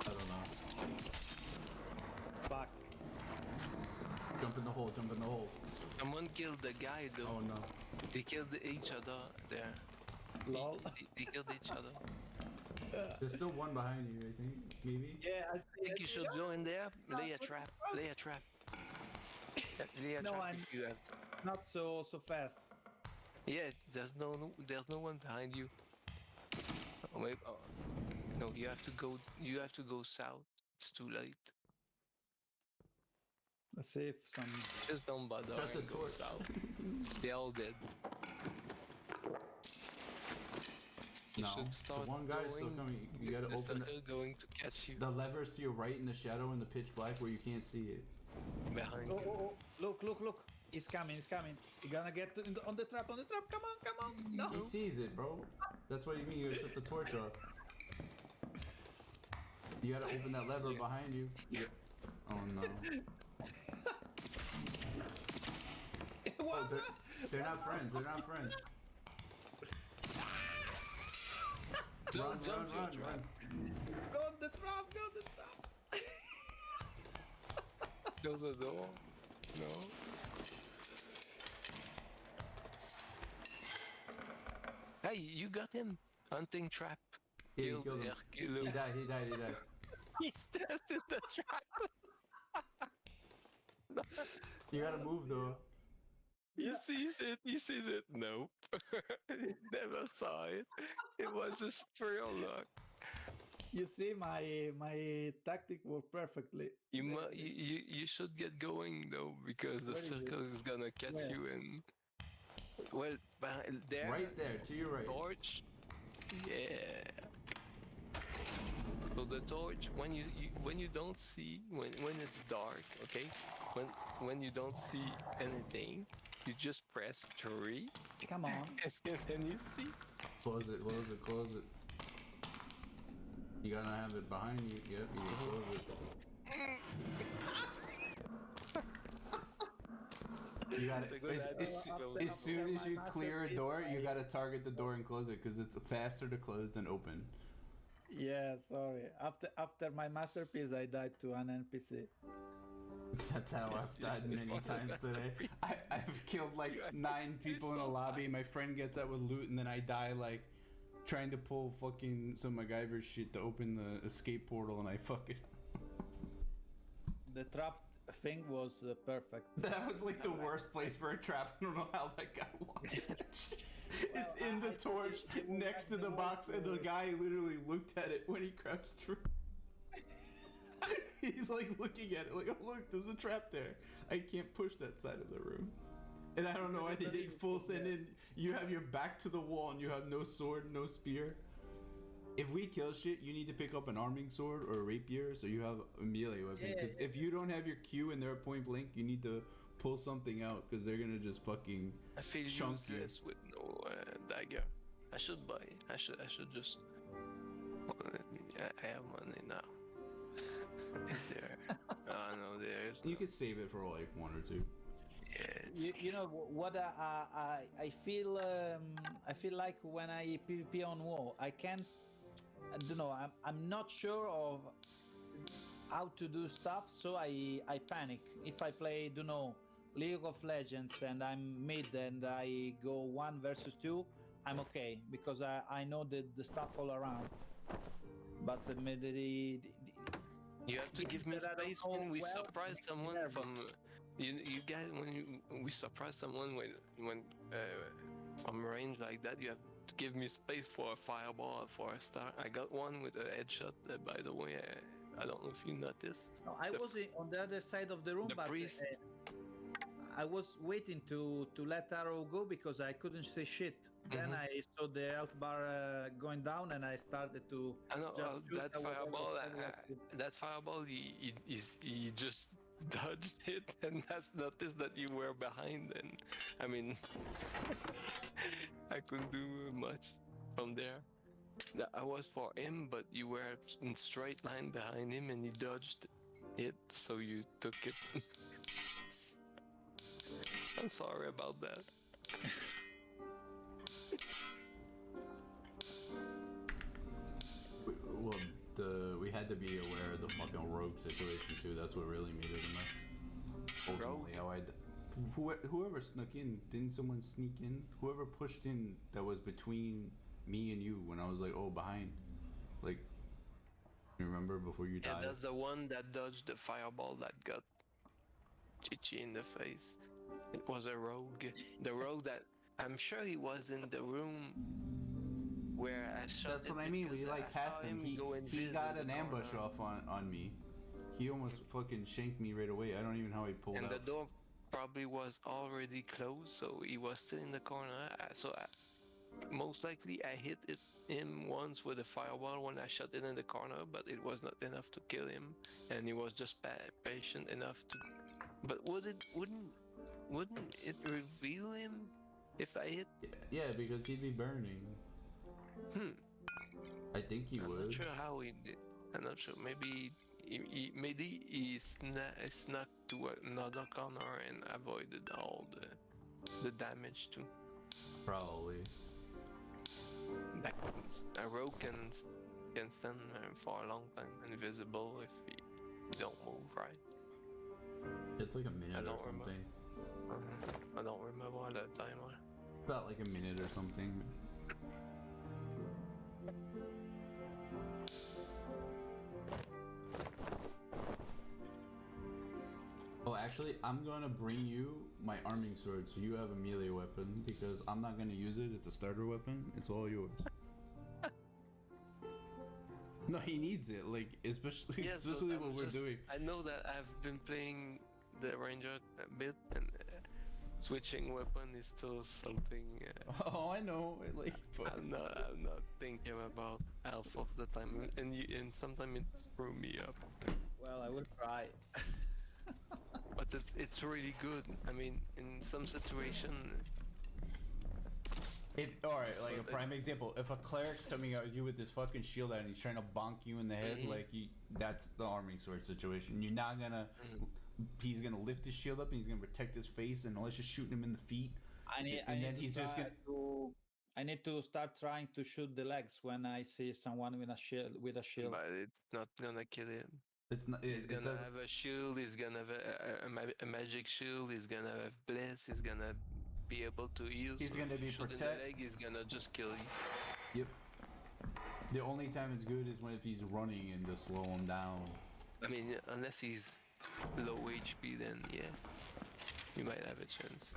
I don't know. Fuck. Jump in the hole, jump in the hole. Someone killed the guy though. Oh no. They killed each other there. Lol. They killed each other. There's still one behind you, I think. Maybe? Yeah, I I think you should go in there, lay a trap. Lay a trap. Yeah, lay a No, trap I'm- if you have. not so fast. Yeah, there's no one behind you. Oh, wait, no, you have to go. You have to go south. It's too late. Let's see if some. Just don't bother Shut the and go door. south. They're all dead. You No. should start The one guy's still going. coming. You gotta the open sucker going to catch you the levers to your right in the shadow in the pitch black where you can't see it. behind Oh, you. oh, oh. Look. He's coming. You're gonna get on the trap. Come on. No. He sees it, bro. That's what you mean. You gotta shut the torch off. You gotta open that lever behind you. Oh no. Oh, they're not friends. They're not friends. Don't Run. Go on the trap. Close the door. No. Hey, you got him. Hunting trap. Yeah, you killed him. Kill He him. died. He stepped in the trap. You gotta move though. You sees it. Nope. He never saw it. It was just real luck. You see, my tactic worked perfectly. You should get going though, because the Where is it? circle is gonna catch Where? you and well there. Right there, to your right. Torch. Yeah. So the torch, when you don't see, when it's dark, okay, when you don't see anything, you just press 3 Come on. and then you see. Close it. You gotta have it behind you. Yep, you can close it. You gotta, That's a good idea. as soon as you clear a door, you gotta target the door and close it because it's faster to close than open. Yeah, sorry. After my masterpiece, I died to an NPC. That's how I've died many times today. I've killed like 9 people in a lobby. My friend gets out with loot, and then I die like trying to pull fucking some MacGyver shit to open the escape portal, and I fucking. The trap thing was perfect. That was like the worst place for a trap. I don't know how that guy won. It's in the torch next to the box, and the guy literally looked at it when he crouched through. He's like looking at it, like, oh look, there's a trap there. I can't push that side of the room. And I don't know why they did full send in. You have your back to the wall, and you have no sword, no spear. If we kill shit, you need to pick up an arming sword or a rapier, so you have a melee weapon. Yeah, Because if you don't have your Q and they're at point blank, you need to pull something out because they're gonna just fucking. I feel Chunk you. useless with no dagger. I should buy. I should just. Well, I have money now. Is there? Oh no, there is. You no- could save it for like 1 or 2. Yeah. You know what I feel like when I PvP on WoW, I can't. I don't know. I'm not sure of how to do stuff, so I panic. If I play, don't know, League of Legends and I'm mid and I go 1 versus 2, I'm okay because I know the stuff all around. But You have to give me that I don't space know when we well surprise makes me someone nervous. from. You guys, we surprise someone when from range like that, you have to give me space for a fireball, for a star. I got one with a headshot. By the way, I don't know if you noticed. No, I The was on the other side of the room, the but priest. I was waiting to let arrow go because I couldn't say shit. Then Mhm. I saw the health bar going down, and I started to I know just shoot. that I was fireball. already That fireball, he just dodged it and has noticed that you were behind. And I mean, I couldn't do much from there. I was for him, but you were in straight line behind him, and he dodged it, so you took it. I'm sorry about that. Well, we had to be aware of the fucking rogue situation too. That's what really made it a mess. Ultimately, how whoever snuck in, didn't someone sneak in? Whoever pushed in that was between me and you when I was like, oh, behind, like, you remember before you Yeah, died? that's the one that dodged the fireball that got Chichi in the face. It was a rogue. The rogue that I'm sure he was in the room where I shot. That's what I mean. We because like I saw passed him. go He invisible got in an the ambush corner. off on me. He almost fucking shanked me right away. I don't even know how he pulled And the out. door probably was already closed, so he was still in the corner. Most likely I hit him once with a fireball when I shot it in the corner, but it was not enough to kill him, and he was just patient enough to. But wouldn't it reveal him if I hit? Yeah, because he'd be burning. I think he I'm would. not sure how he did. I'm not sure. Maybe he snuck to another corner and avoided all the damage too. Probably. A rogue can stand for a long time invisible if he don't move right. It's like a minute or don't something. I don't remember what that time was. About like a minute or something. Oh, actually, I'm gonna bring you my arming sword so you have a melee weapon because I'm not gonna use it. It's a starter weapon. It's all yours. No, he needs it. Like especially Yes, but especially what we're doing. I know that I've been playing the ranger a bit, and switching weapon is still something. Oh, I know. Like, but I'm not thinking about health of the time, and sometimes it screw me up. Well, I will try. But it's really good. I mean, in some situation, alright, like a But, prime example. If a cleric's coming at you with this fucking shield out and he's trying to bonk you in the head, like that's the arming sword situation. You're not gonna. He's gonna lift his shield up and he's gonna protect his face, and unless you're shooting him in the feet, I need to start trying to shoot the legs when I see someone with a shield. but it's not gonna kill him. It's not. He's It gonna doesn't. have a shield. He's gonna have a magic shield. He's gonna have bliss. He's gonna be able to heal. He's so gonna if you be shoot in the protect- leg, he's gonna just kill you. Yep. The only time it's good is when if he's running and to slow him down. I mean, unless he's low HP, then yeah, you might have a chance.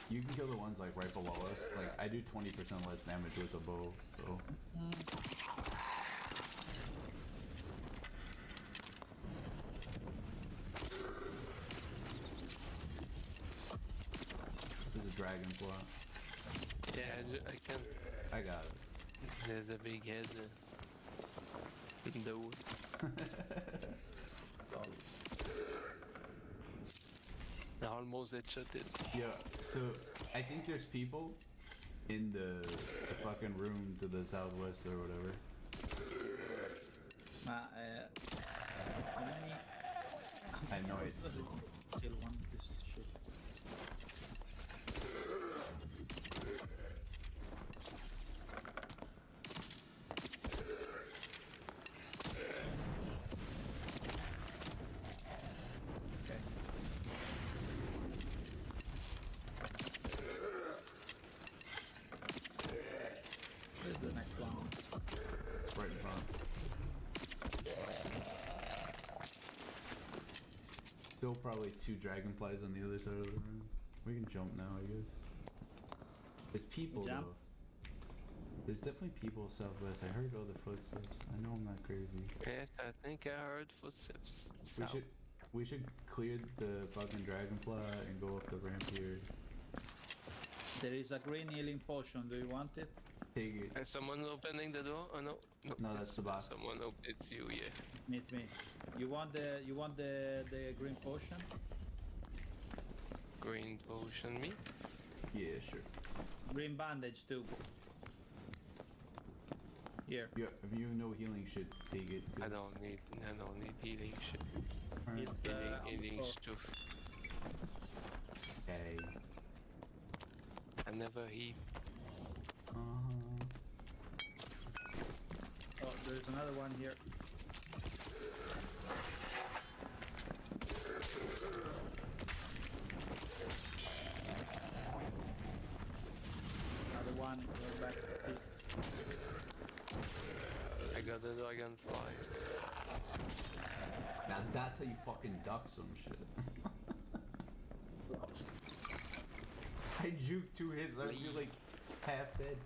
You can kill the ones like right below us. Like I do 20% less damage with a bow, so. There's a dragonfly. Yeah, I can. I got it. There's a big head in the wood. I almost headshotted. Yeah, so I think there's people in the fucking room to the southwest or whatever. How many? I know it. Kill one of this shit. Okay. Where's the next one? It's right in front. Still probably 2 dragonflies on the other side of the room. We can jump now, I guess. There's people Jump? though. There's definitely people southwest. I heard all the footsteps. I know I'm not crazy. Yes, I think I heard footsteps. South. We should clear the fucking dragonfly and go up the ramp here. There is a green healing potion. Do you want it? Take it. Is someone opening the door? Oh no. No, that's the boss. Someone it's you, yeah. It's me. You want the green potion? Green potion me? Yeah, sure. Green bandage too. Here. Yeah, if you know healing shit, take it. I don't need healing shit. Alright. It's Healing oh, stuff. Okay. I never heal. oh, there's another one here. Another one. Go back. I got the dragonfly. Now that's how you fucking duck some shit. I juked 2 hits. I feel like half dead.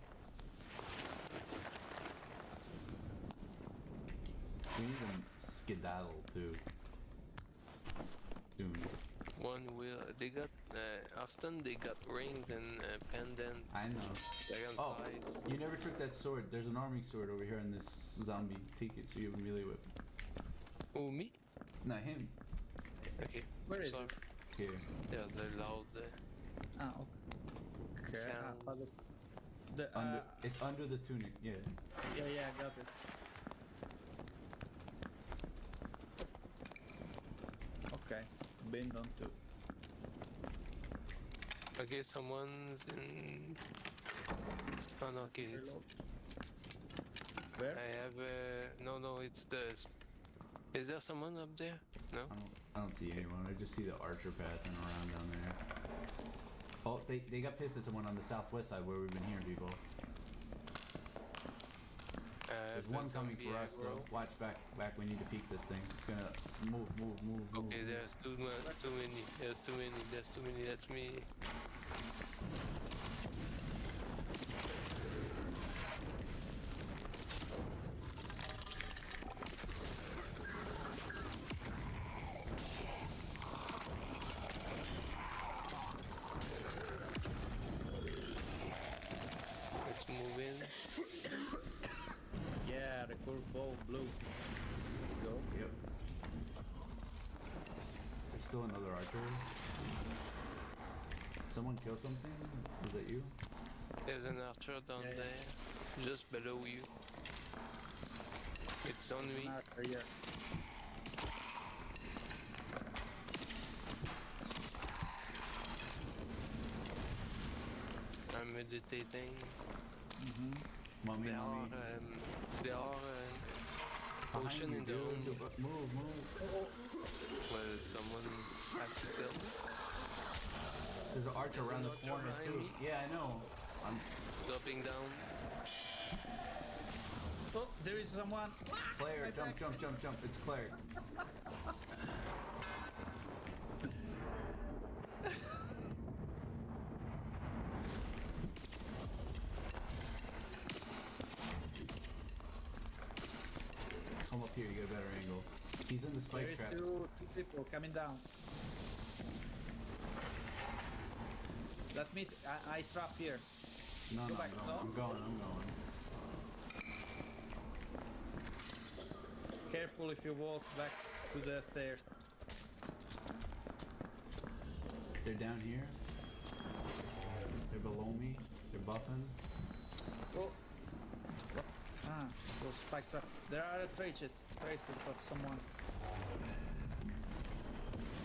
We need them skedaddle too. Soon. One will. They got often they got rings and pendant I know. Oh, dragonflies. you never took that sword. There's an arming sword over here in this zombie. Take it so you have a melee weapon. Oh me? Not him. Okay. Where is sorry. Here. There's a loud Ah, okay. sound. Under, it's under the tunic. Yeah. Yeah, I got it. Okay, been done too. Okay, someone's in. Oh no, okay. It's, Where? I have no, it's the. Is there someone up there? No. I don't see anyone. I just see the archer pathing around down there. Oh, they got pissed at someone on the southwest side where we've been hearing people. There's one coming for us though. Watch back. We need to peek this thing. It's gonna move. Okay, there's too many. There's too many. That's me. Let's move in. Yeah, the curveball blue. Go. Yep. There's still another archer. Someone kill something? Was that you? There's an archer down there, just below you. It's on me. Yeah. I'm meditating. Mommy. There are potion in the room. Move. Well, someone has to kill me. There's an archer There's around an the archer corner behind too. me. Yeah, I know. I'm Dropping down. Oh, there is someone. Claire. Jump. It's Claire. Come up here, you get a better angle. He's in the There spike is trap. two people coming down. Let me. I trap here. No, Go back, no? I'm going. Careful if you walk back to the stairs. They're down here. They're below me. They're buffing. Oh. Ah, those spike traps. There are traces of someone.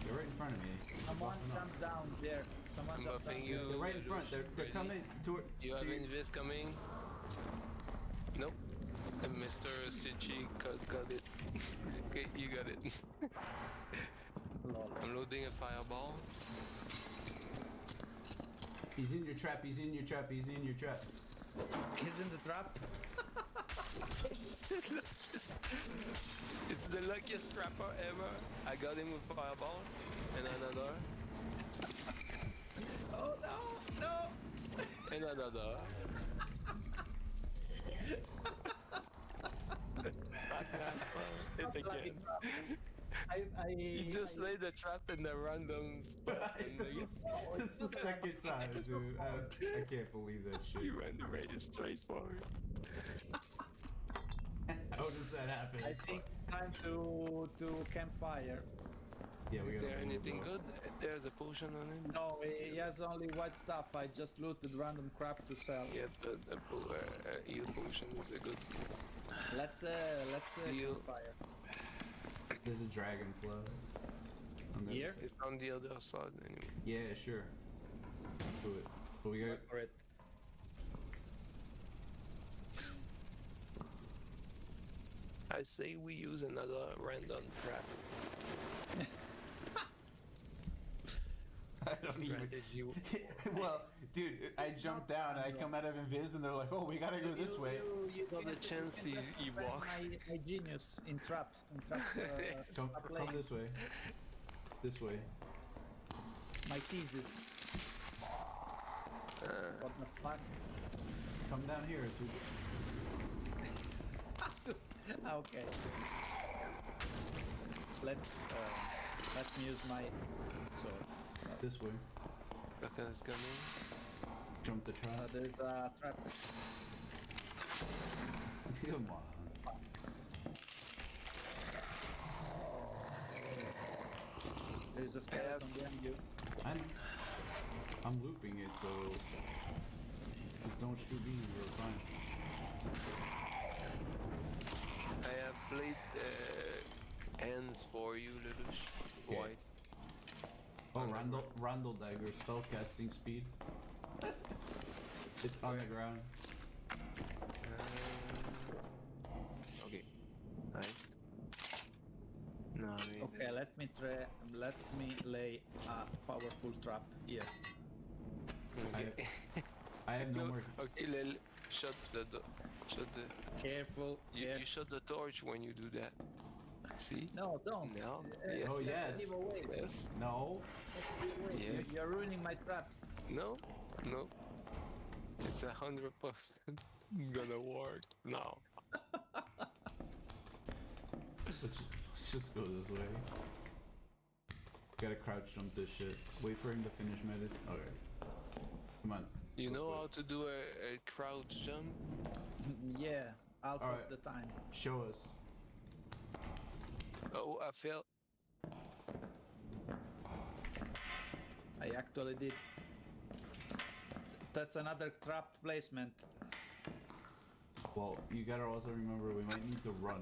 They're right in front of me. They're Someone buffing up. jumped down there. Someone I'm jumped down buffing there. you. They're right in front. They're Ready? coming to. You have invis coming? Nope. And Mr. Sichi got it. Okay, you got it. Lol. I'm loading a fireball. He's in your trap. He's in your trap. He's in your trap. He's in the trap. It's the luckiest trapper ever. I got him with fireball and another. Oh no! No! And another. Hit Lucky again. trap. You just I- laid the trap in the random spot and This is the second time, dude. I can't believe that shit. you ran right straight for it. How does that happen? I think time to campfire. Yeah, we Is gotta there move, anything bro. good? There's a potion on him. No, he has only white stuff. I just looted random crap to sell. Yeah, the heal potion is a good. Let's Heal. campfire. There's a dragonfly. On the Here? other side. It's on the other side anyway. Yeah, sure. Do it. But we got. Wait for it. I say we use another random trap. I don't even. Strategy. Well, dude, I jump down and I come out of invis and they're like, "Oh, we gotta go this way." You Got a chance he walk. My genius in traps. Come, Stop come playing. this way. This way. My thesis. What the fuck? Come down here. Okay. Let me use my sword. This way. Okay, it's coming. Jump the trap. There's a trap. Come on. There's a skeleton behind you. I'm looping it, so just don't shoot me. You're fine. I have played hands for you, Lelouch. Okay. White. Oh, Randall dagger, spell casting speed. It's on the ground. Okay. Nice. No, Okay, let me lay a powerful trap here. Okay. I have no No, more. okay, Lel, shut the shut the. Careful. You shut the torch when you do that. See? No, don't. No. Uh, Yes. Oh, yes. Give away. Yes. No. Yes. You're ruining my traps. No. No. It's 100% gonna work now. Let's just go this way. Gotta crouch jump this shit. Wait for him to finish medit. Okay. Come on. You Let's know go. how to do a crouch jump? Yeah, half Alright. of the time. Show us. Oh, I fell. I actually did. That's another trap placement. Well, you gotta also remember we might need to run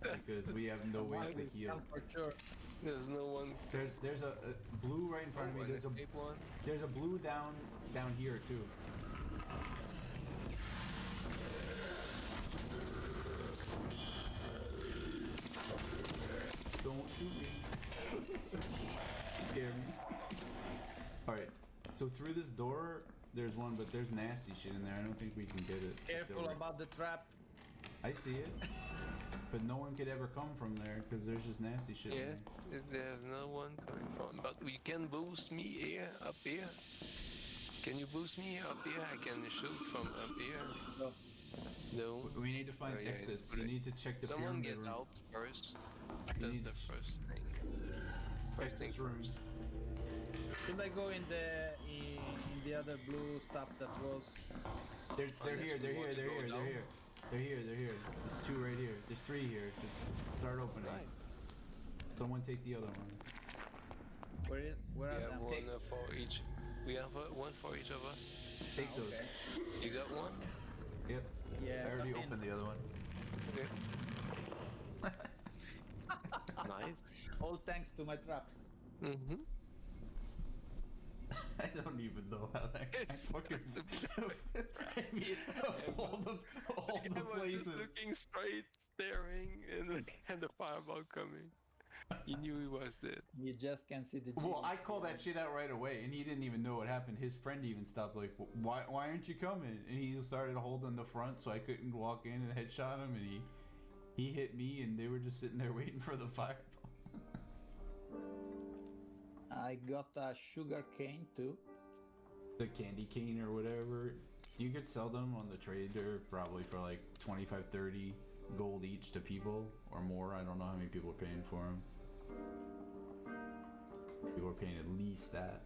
because we have no ways to heal. Come for sure. There's no one. There's a blue right in front of me. There's a blue down here too. Don't shoot me. Scare me. Alright, so through this door, there's one, but there's nasty shit in there. I don't think we can get it. Careful about the trap. I see it. But no one could ever come from there because there's just nasty shit in Yes, there's no one coming from. But we can boost me here, up here. Can you boost me up here? I can shoot from up here. No. No. there. We need to find Oh, yeah, exits. it's You pretty- need to check the Someone pyramid get room. out first. You That's need the to first thing. First thing this room. first. Should I go in the other blue stuff that was? They're Unless here, we they're want here, to they're go here, down. they're here. They're here, they're here. There's two right here. There's three here. Just start opening. Nice. Someone take the other one. Where We are have them? one for each. We have one for each of us. Take those. You got one? Yep. Yeah, I already but opened the other one. Okay. Nice. all thanks to my traps. Mm-hmm. I don't even know how that guy It's fucking. I mean, of all the I was places. just looking straight, staring, and the fireball coming. He knew he was dead. You just can see the. Well, I G's. called that shit out right away, and he didn't even know what happened. His friend even stopped, like, why aren't you coming? And he started holding the front, so I couldn't walk in and headshot him, and he hit me, and they were just sitting there waiting for the fireball. I got a sugar cane too. The candy cane or whatever, you could sell them on the trader probably for like 25, 30 gold each to people or more. I don't know how many people are paying for them. People are paying at least that.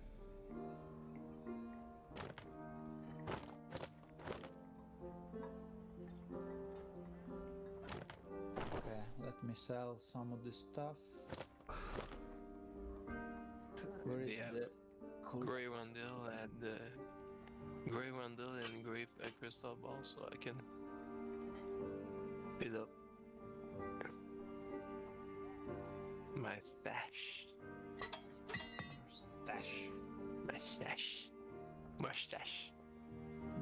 Okay, let me sell some of this stuff. Where is They have the cool? Grey Rondel and Grey Rondel and Grey Crystal Ball, so I can fill up my stash. Stash. My stash. Mustache.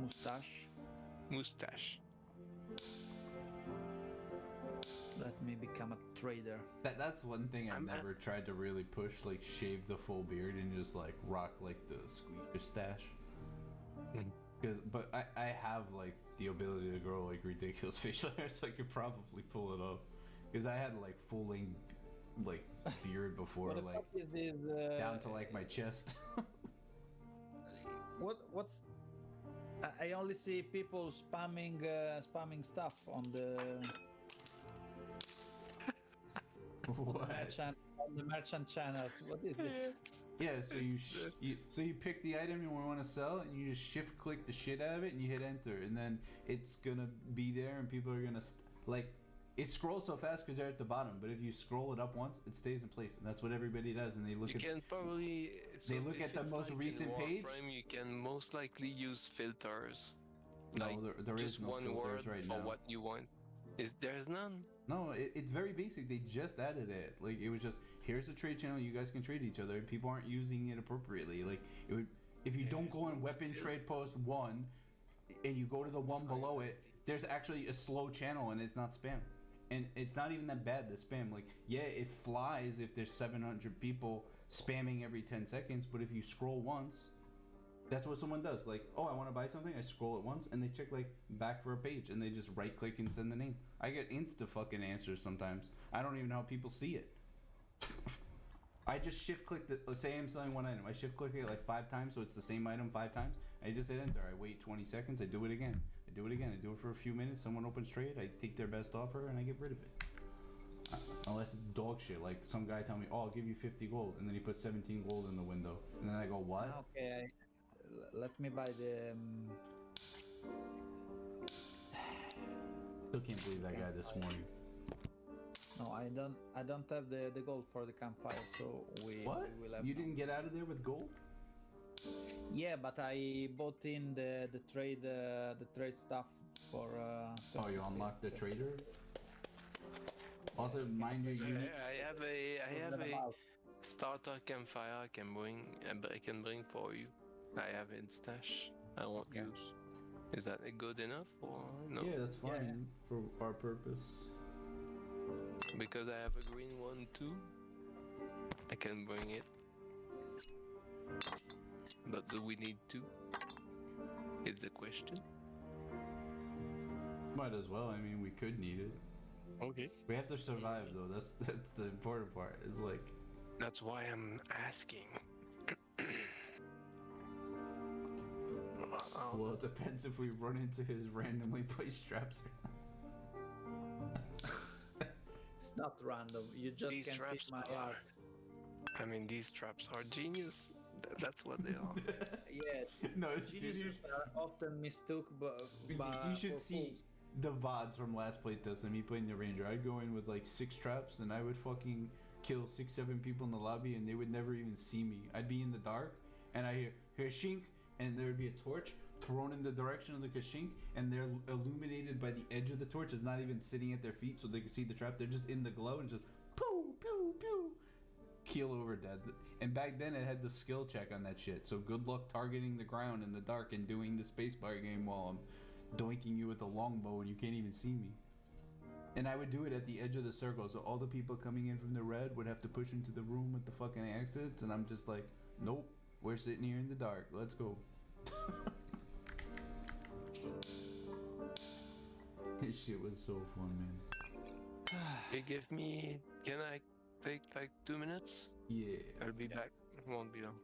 Mustache. Mustache. Let me become a trader. That's one thing I've I'm never tried to really push, like shave the full beard and just like rock like the squeaker stash. But I have like the ability to grow like ridiculous facial hair, so I could probably pull it off. Because I had like full length like beard before, What the like fuck is this? down to like my chest. What's? I only see people spamming stuff on the What? merchant channels. What is this? Yeah, so you pick the item you want to sell, and you just shift click the shit out of it, and you hit enter, and then it's gonna be there, and people are gonna like. It scrolls so fast because they're at the bottom, but if you scroll it up once, it stays in place, and that's what everybody does. And they look You at. can probably. They so look if at the it's most like recent in page? Warframe, you can most likely use filters. No, Like there is just no one filters word right for now. what you want. There's none? No, it's very basic. They just added it. Like it was just here's the trade channel. You guys can trade each other. People aren't using it appropriately. Like it would if you don't go on weapon trade post 1, and you go to the one below it. There's actually a slow channel, and it's not spam. And it's not even that bad, the spam. Like, yeah, it flies if there's 700 people spamming every 10 seconds, but if you scroll once, that's what someone does. Like, oh, I want to buy something, I scroll it once, and they check, like, back for a page, and they just right-click and send the name. I get insta-fucking answers sometimes. I don't even know how people see it. I just shift-click say I'm selling one item. I shift-click it, like, 5 times, so it's the same item 5 times. I just hit enter. I wait 20 seconds, I do it again. I do it again. I do it for a few minutes. Someone opens trade. I take their best offer and I get rid of it. Unless it's dog shit. Like some guy tell me, "Oh, I'll give you 50 gold," and then he puts 17 gold in the window, and then I go, "What?" Okay, let me buy the. Still can't believe that guy this morning. No, I don't have the gold for the campfire, so What? we will have. You didn't get out of there with gold? Yeah, but I bought in the trade stuff for. Oh, you unlocked the trader. Also, mind you, you need. I have a starter campfire I can bring for you. I have in stash. I won't use. Is that good enough or no? Yeah, that's fine for our purpose. Because I have a green one too. I can bring it. But do we need to? Is the question. Might as well. I mean, we could need it. Okay. We have to survive though. That's the important part. It's like. That's why I'm asking. Well, it depends if we run into his randomly placed traps. It's not random. You just These can see traps my are- art. I mean, these traps are genius. That's what they are. Yeah. No, it's Geniuses are often mistook, but you should see the VODs from last playtest and me playing the ranger. I'd go in with like 6 traps and I would fucking kill 6-7 people in the lobby, and they would never even see me. I'd be in the dark, and I hear Kashink, and there would be a torch thrown in the direction of the Kashink, and they're illuminated by the edge of the torch. It's not even sitting at their feet so they can see the trap. They're just in the glow and just pew, pew, pew. Keel over dead. And back then it had the skill check on that shit. So good luck targeting the ground in the dark and doing the spacebar game while I'm doinking you with a longbow and you can't even see me. And I would do it at the edge of the circle, so all the people coming in from the red would have to push into the room with the fucking exits, and I'm just like, nope, we're sitting here in the dark. Let's go. This shit was so fun, man. They give me. Can I take like 2 minutes? Yeah. I'll be back. It won't be long.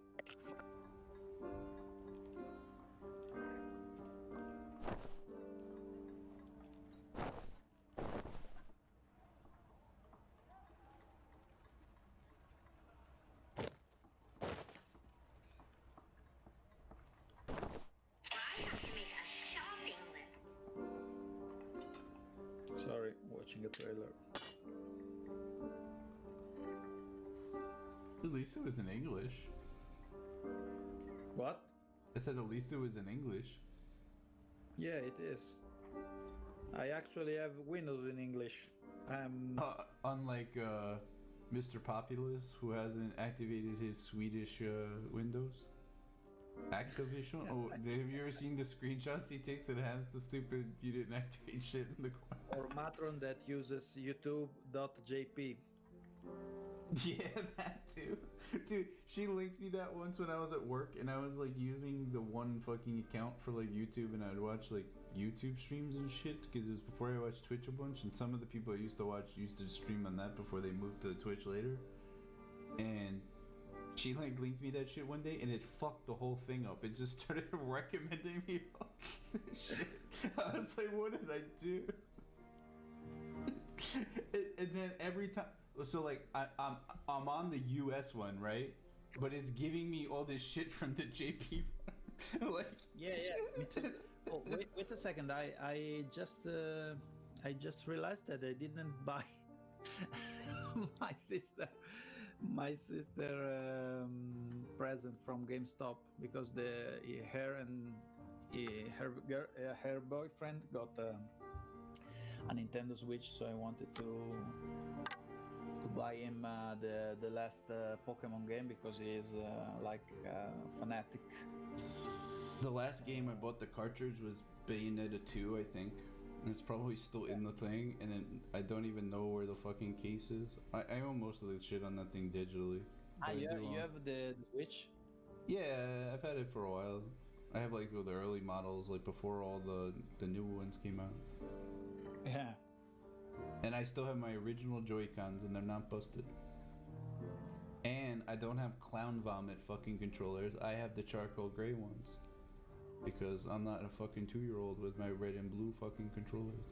Sorry, watching a trailer. At least it was in English. What? I said at least it was in English. Yeah, it is. I actually have Windows in English. Unlike Mr. Populous, who hasn't activated his Swedish Windows. Activation? Oh, have you ever seen the screenshots he takes? It has the stupid "you didn't activate" shit in the corner. Or Matron that uses YouTube.jp. Yeah, that too. Dude, she linked me that once when I was at work, and I was like using the one fucking account for like YouTube, and I'd watch like YouTube streams and shit, because it was before I watched Twitch a bunch, and some of the people I used to watch used to stream on that before they moved to Twitch later. And she like linked me that shit one day, and it fucked the whole thing up. It just started recommending me shit. I was like, what did I do? And then every time, so like I'm on the US one, right? But it's giving me all this shit from the JP one. Like, Yeah, me too. Oh, wait a second. I just realized that I didn't buy my sister present from GameStop, because her boyfriend got a Nintendo Switch, so I wanted to buy him the last Pokemon game, because he is like a fanatic. the last game I bought the cartridge was Bayonetta 2, I think. And it's probably still in the thing, and then I don't even know where the fucking case is. I own most of the shit on that thing digitally. But I You do own- have the Switch? Yeah, I've had it for a while. I have like the early models, like before all the new ones came out. Yeah. And I still have my original Joy-Cons, and they're not busted. And I don't have Clown Vomit fucking controllers. I have the charcoal gray ones. Because I'm not a fucking 2-year-old with my red and blue fucking controllers.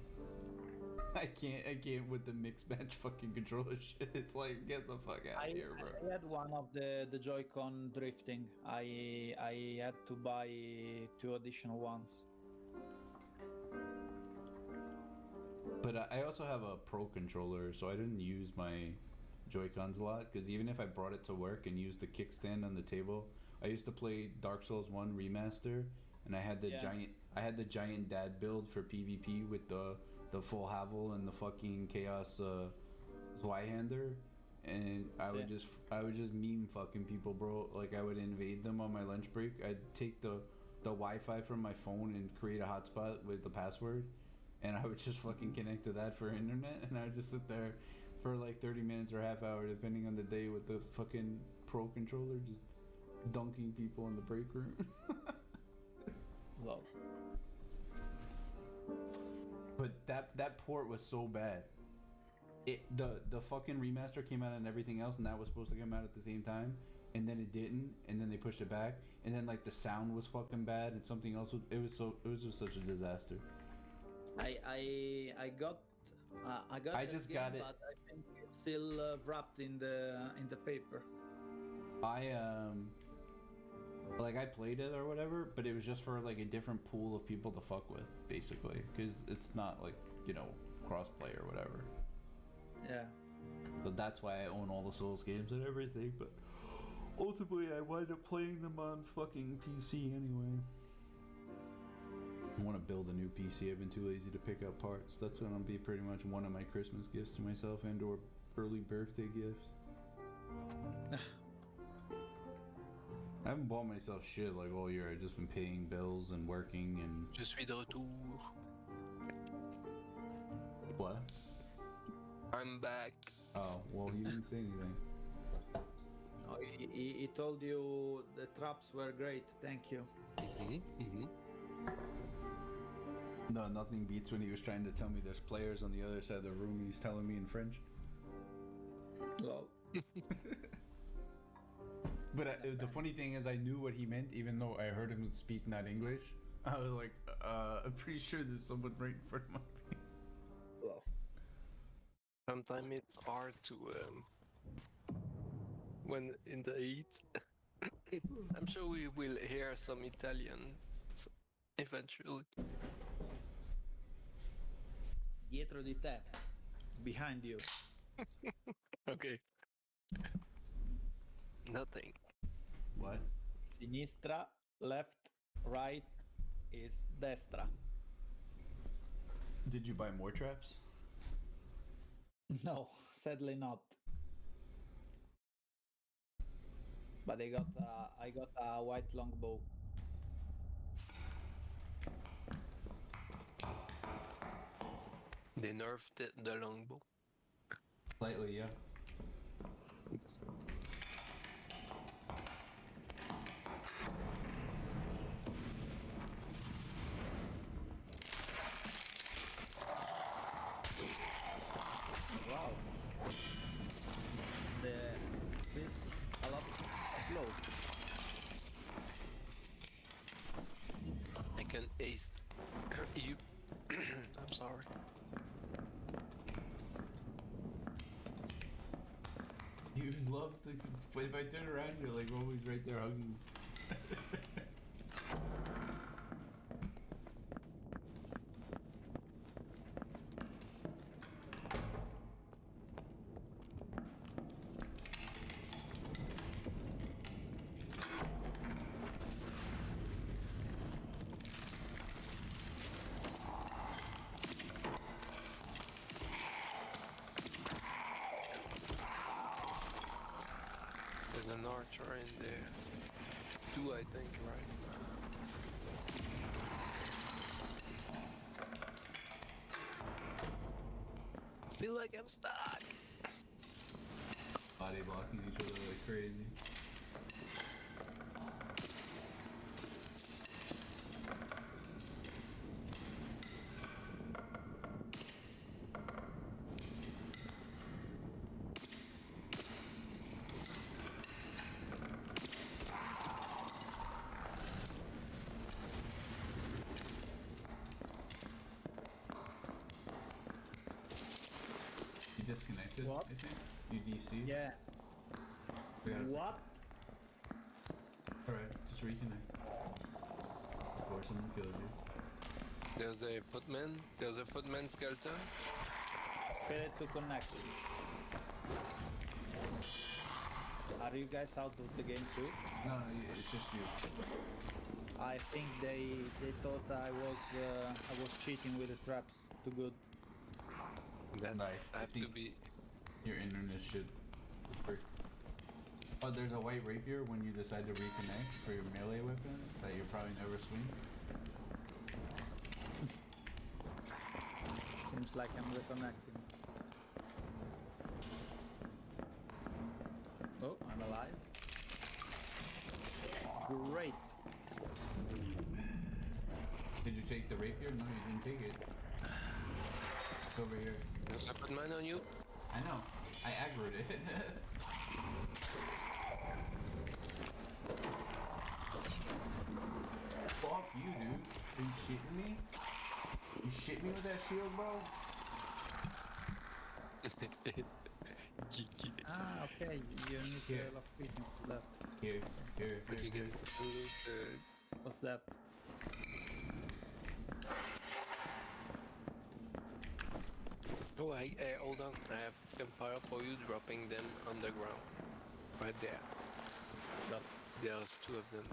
I can't with the mix match fucking controller shit. It's like, get the fuck out of here, bro. I had one of the Joy-Con drifting. I had to buy 2 additional ones. But I also have a Pro controller, so I didn't use my Joy-Cons a lot, because even if I brought it to work and used the kickstand on the table, I used to play Dark Souls 1 Remaster, and I had the giant dad build for PvP with the full Havel and the fucking Chaos Zweihander, and I would just meme fucking people, bro. Like, I would invade them on my lunch break. I'd take the Wi-Fi from my phone and create a hotspot with the password, and I would just fucking connect to that for internet, and I would just sit there for like 30 minutes or half hour, depending on the day, with the fucking Pro controller, just dunking people in the break room. Love. But that port was so bad. The fucking remaster came out on everything else, and that was supposed to come out at the same time, and then it didn't, and then they pushed it back, and then like the sound was fucking bad, and something else was, it was just such a disaster. I got I just game, got it. but I think it's still wrapped in the paper. I played it or whatever, but it was just for like a different pool of people to fuck with, basically, because it's not like, cross play or whatever. Yeah. But that's why I own all the Souls games and everything. But ultimately, I wind up playing them on fucking PC anyway. I want to build a new PC. I've been too lazy to pick up parts. That's gonna be pretty much one of my Christmas gifts to myself and/or early birthday gifts. I haven't bought myself shit like all year. I've just been paying bills and working and. Je suis de retour. What? I'm back. Oh, well, you didn't say anything. Oh, he told you the traps were great. Thank you. No, nothing beats when he was trying to tell me there's players on the other side of the room. He's telling me in French. Lol. But the funny thing is, I knew what he meant, even though I heard him speak not English. I was like, I'm pretty sure there's someone right in front of my face. Lol. Sometimes it's hard to when in the heat. I'm sure we will hear some Italian eventually. Dietro di te. Behind you. Okay. Nothing. What? Sinistra, left, right is destra. Did you buy more traps? No, sadly not. But I got a white longbow. They nerfed the longbow. Slightly, yeah. Wow. This a lot slow. I can ace you. I'm sorry. You love to. If I turn around, you're like always right there hugging. There's an archer in there. Two, I think, right? I feel like I'm stuck. Body blocking each other like crazy. You disconnected, What? I think? You DC? Yeah. Yeah. What? Alright, just reconnect. Before someone kills you. There's a footman. There's a footman skeleton. Failed to connect. Are you guys out of the game too? No, it's just you. I think they thought I was cheating with the traps. Too good. Then No, I have to think be. your internet should work. Oh, there's a white rapier when you decide to reconnect for your melee weapon that you probably never swing. Seems like I'm reconnecting. Oh, I'm alive. Great. Did you take the rapier? No, you didn't take it. It's over here. There's a footman on you. I know. I aggroed it. Fuck you, dude. Are you shitting me? You shit me with that shield, bro? Ah, okay. You need Here. to lock beacon for that. Here, here, But you here, can here. still loot What's that? Oh, hold on. I have campfire for you, dropping them on the ground. Right there. But There's 2 of them.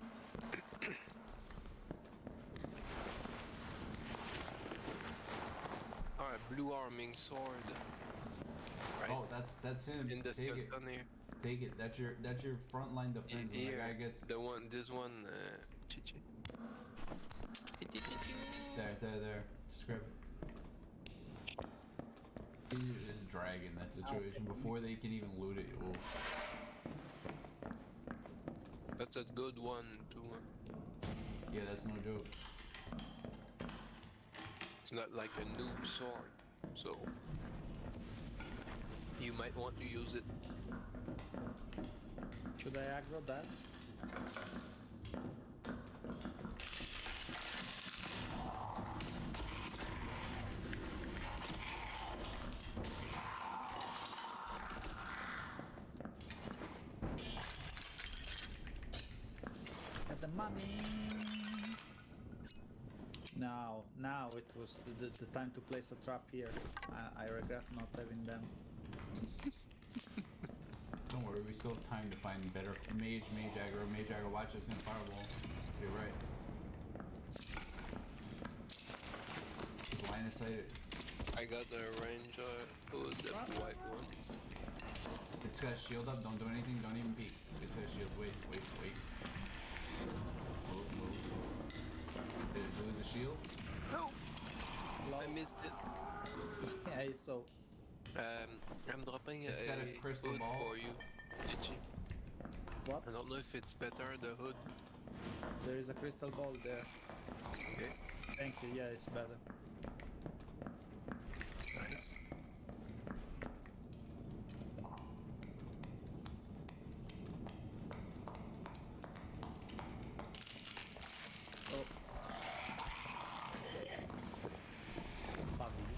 Alright, blue arming sword. Right? Oh, that's him. In the Take it. skeleton here. Take it. That's your frontline defense. When Here. the guy gets This one, Chichi. there. Just grab it. You just drag in that situation before they can even loot it. Oh. That's a good one too. Yeah, that's no joke. It's not like a noob sword, so you might want to use it. should I aggro that? Get the money. Now it was the time to place a trap here. I regret not having them. Don't worry, we still have time to find better mage aggro. Watch this in fireball. You're right. Line of sight. I got the ranger, the white one. It's got shield up. Don't do anything. Don't even peek. It's got shield. Wait. Move. Did it lose the shield? No, I missed it. Yeah, so I'm dropping It's got a crystal hood ball. for you, Chichi. what? I don't know if it's better, the hood. There is a crystal ball there. Okay. Thank you. Yeah, it's better. Nice. Oh. Puppies.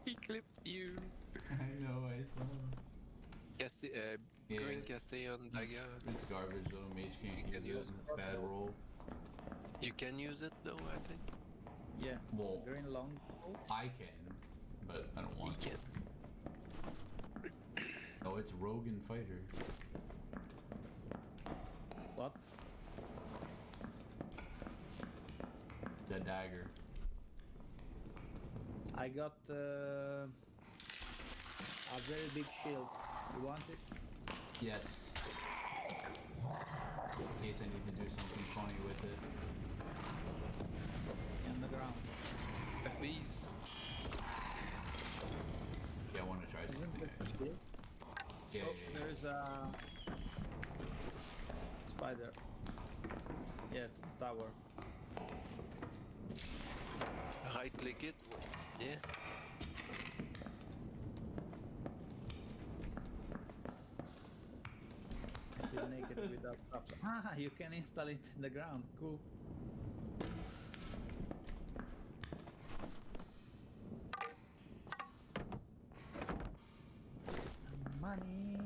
He clipped you. I know, I saw. Yeah. Green Castellan dagger. It's garbage though. Mage can't You use can it. use It's bad roll. You can use it though, I think. Yeah. Well, Green long. I can, but I don't You want to. can. No, it's rogue and fighter. What? The dagger. I got a very big shield. You want it? Yes. In case I need to do something funny with it. On the ground. Bees. Yeah, I want to try Isn't something. it a shield? Yeah, Oh, yeah. there's a spider. Yeah, it's the tower. Right click it. Yeah. Feel naked without props. Ah, you can install it in the ground. Cool. Money.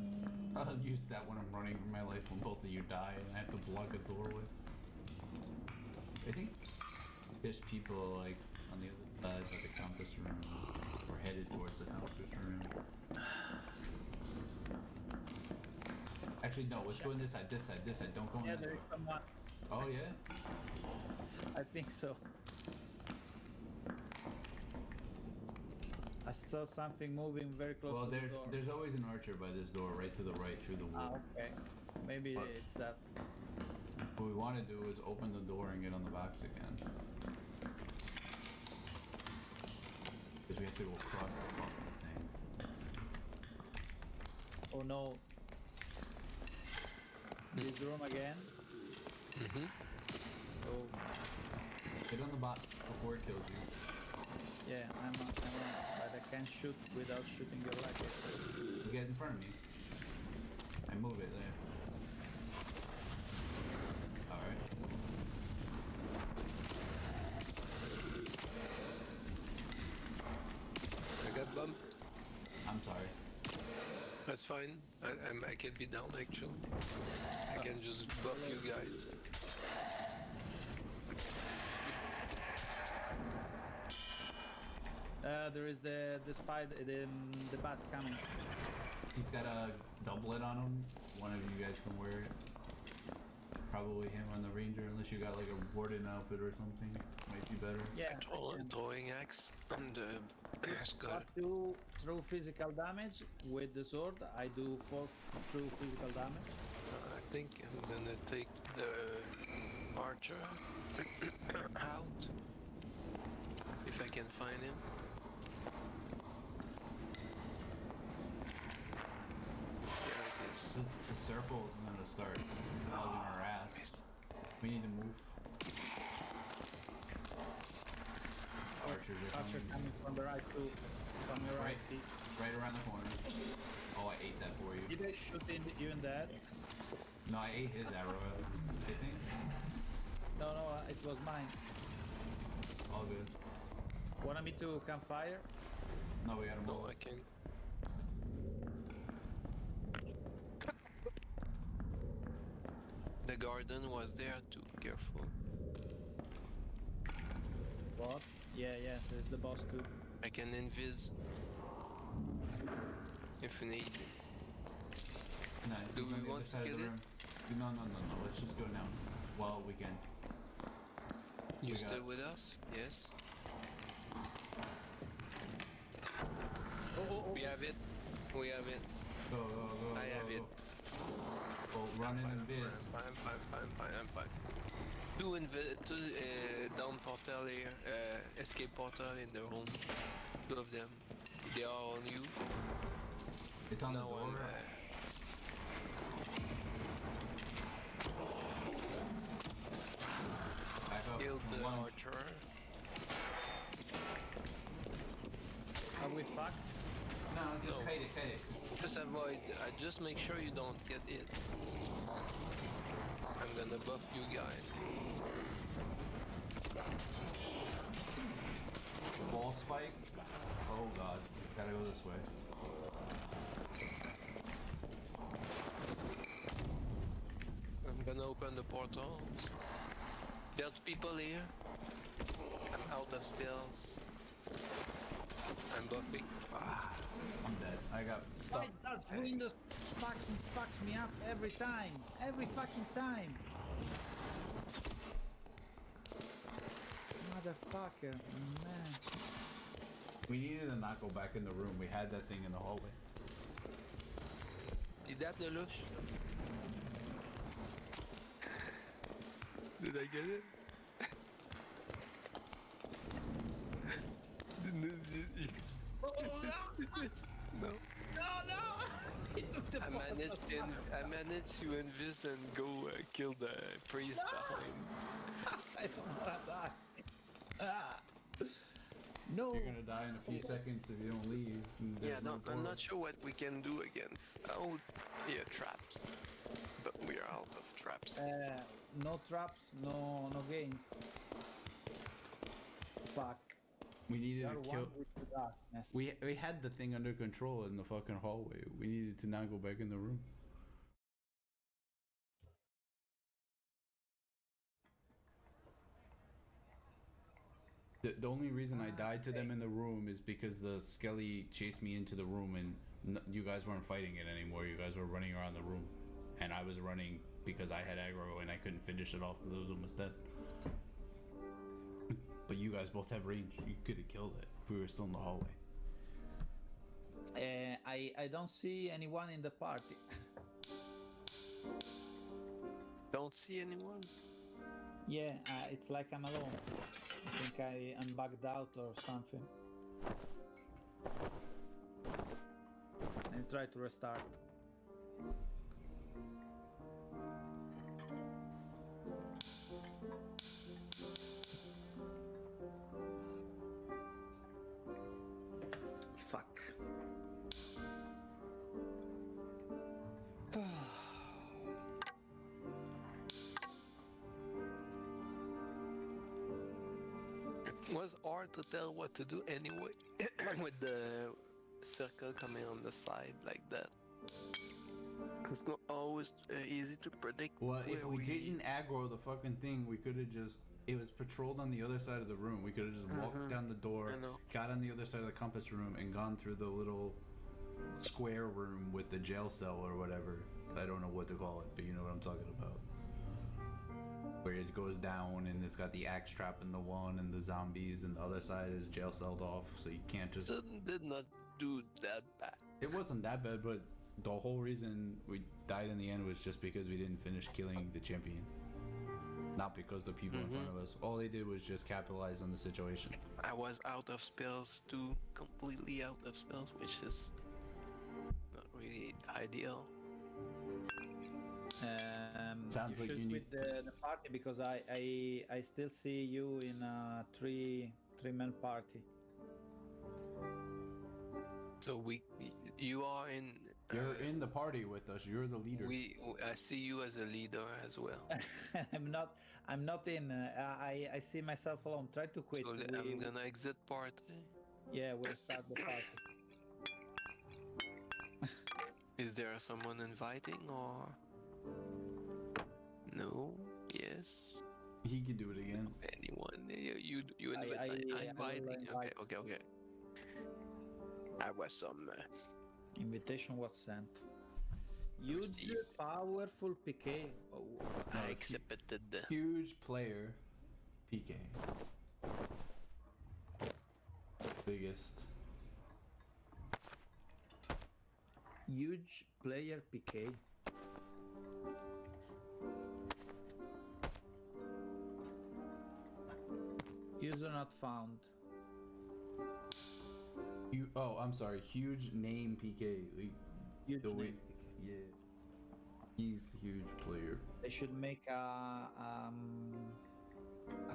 I'll use that when I'm running for my life when both of you die and I have to block a doorway. I think there's people like on the other side of the compass room. We're headed towards the compass room. Actually, no, let's go on this side. Don't go on Yeah, that there door. is someone. Oh, yeah? I think so. I saw something moving very close Well, to the door. there's always an archer by this door, right to the right through the Ah, wall. okay. Maybe But- it's that. What we want to do is open the door and get on the box again. Because we have to go across the fucking thing. Oh no. This room again? Mm-hmm. Oh, Get on the box before it kills you. yeah, I'm on, but I can't shoot without shooting your leg. You get in front of me. I move it there. Alright. I got bumped. I'm sorry. That's That's fine. I can be down actually. I can just buff you guys. There is the spider, the bat coming. He's got a doublet on him. One of you guys can wear it. Probably him on the ranger, unless you got like a warden outfit or something. Might be better. Yeah. Throwing axe on the Scott. Up to through physical damage with the sword. I do 4 through physical damage. I think I'm gonna take the archer out if I can find him. There it is. The circle is gonna start hugging our ass. We need to move. Archers are Archer coming. coming from the right too. From your right. Right around the corner. Oh, I ate that for you. Did they shoot you in the head? No, I ate his arrow, I think. No, it was mine. All good. Want me to campfire? No, we gotta move. No, I can. The garden was there too. Careful. What? Yeah, there's the boss too. I can invis if need. No, Do he's on we the want other to side of get the it? room. No. Let's just go now. Well, we can. You We still got- with us? Yes. Oh. We have it. We have it. Go. I have it. Oh, run in and biz. I'm fine. Two down portal here, escape portal in the room. 2 of them. They are on you. It's on the Now door. I'm, Back up. killed the One. archer. Are we fucked? No, just No. kite it. Just avoid. Just make sure you don't get hit. I'm gonna buff you guys. Ball spike. Oh god. Gotta go this way. I'm gonna open the portal. There's people here. I'm out of spells. I'm buffing. I'm dead. I got stuck. Why does Windows fucks me up every time? Every fucking time. Motherfucker, man. We needed to not go back in the room. We had that thing in the hallway. Is that the lush? Did I get it? No. He took the I managed to invis and go kill the priest behind. I don't wanna die. No. You're gonna die in a few seconds if you don't leave. and Yeah, there's no I'm portal. not sure what we can do against. Oh, yeah, traps. But we are out of traps. No traps, no gains. Fuck. We needed You're to one kill. with the darkness. We had the thing under control in the fucking hallway. We needed to not go back in the room. The only reason I died to them in the room is because the skelly chased me into the room and you guys weren't fighting it anymore. You guys were running around the room. And I was running because I had aggro and I couldn't finish it off because I was almost dead. But you guys both have range. You could have killed it if we were still in the hallway. I don't see anyone in the party. Don't see anyone? Yeah, it's like I'm alone. I think I'm bugged out or something. And try to restart. Fuck. It was hard to tell what to do anyway with the circle coming on the side like that. It's not always easy to predict. Well, if where we didn't aggro the fucking thing, we could have just. It was patrolled on the other side of the room. We could have just walked down the door, I know. got on the other side of the compass room, and gone through the little square room with the jail cell or whatever. I don't know what to call it, but you know what I'm talking about. Where it goes down and it's got the axe trap in the one and the zombies, and the other side is jail celled off, so you can't just. Did not do that bad. It wasn't that bad, but the whole reason we died in the end was just because we didn't finish killing the champion. Not because the people in front of us. All they did was just capitalize on the situation. I was out of spells too, completely out of spells, which is not really ideal. Sounds like should you quit need the party because I still see you in a three-man party. So you are in. You're in the party with us. You're the leader. I see you as a leader as well. I'm not in. I see myself alone. Try to quit. So I'm gonna exit party. Yeah, we'll start the party. Is there someone inviting or no? Yes. He can do it again. Anyone? You inviting? invite. Okay. I was some. Invitation was sent. Huge, see. powerful PK. Oh, I accepted. Huge player, PK. Biggest. huge player PK. User not found. Oh, I'm sorry. Huge name PK. Huge The way- name. Yeah. He's a huge player. They should make a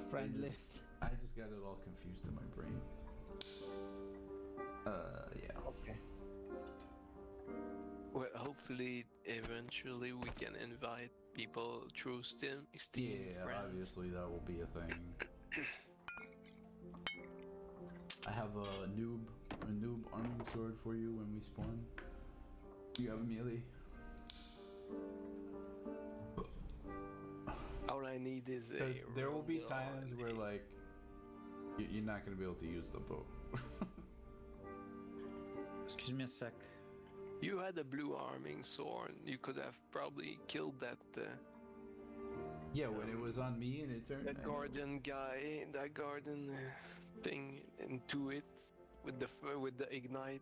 friend just- list. I just got it all confused in my brain. Yeah. Okay. Well, hopefully, eventually, we can invite people through Steam Yeah, friends. obviously that will be a thing. I have a noob arming sword for you when we spawn. You have a melee. All I need is a. Because there will be rondel times and where a- like you're not gonna be able to use the bow. Excuse me a sec. You had a blue arming sword. You could have probably killed that Yeah, when it was on me and it turned. that guardian guy, that guardian thing into it with the ignite.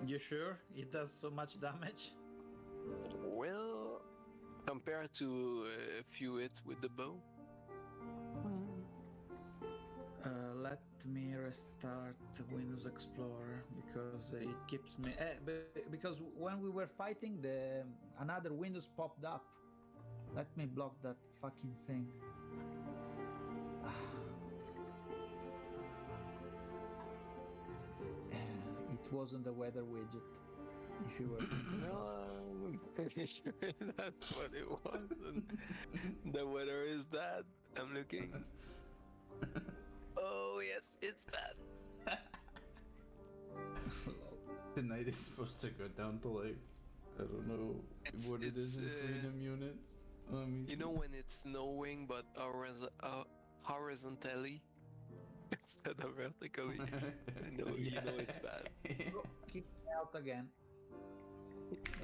You sure it does so much damage? Well, compared to a few hits with the bow. Let me restart Windows Explorer because it keeps me. Because when we were fighting, another Windows popped up. Let me block that fucking thing. It wasn't the weather widget. If you were thinking No, I'm pretty sure that's what it was. And the weather is bad. I'm looking. Oh yes, it's bad. Tonight is supposed to go down to like I don't know what it is in freedom units. Let me You know when it's snowing but horizontally instead of vertically. You know it's bad. kick me out again.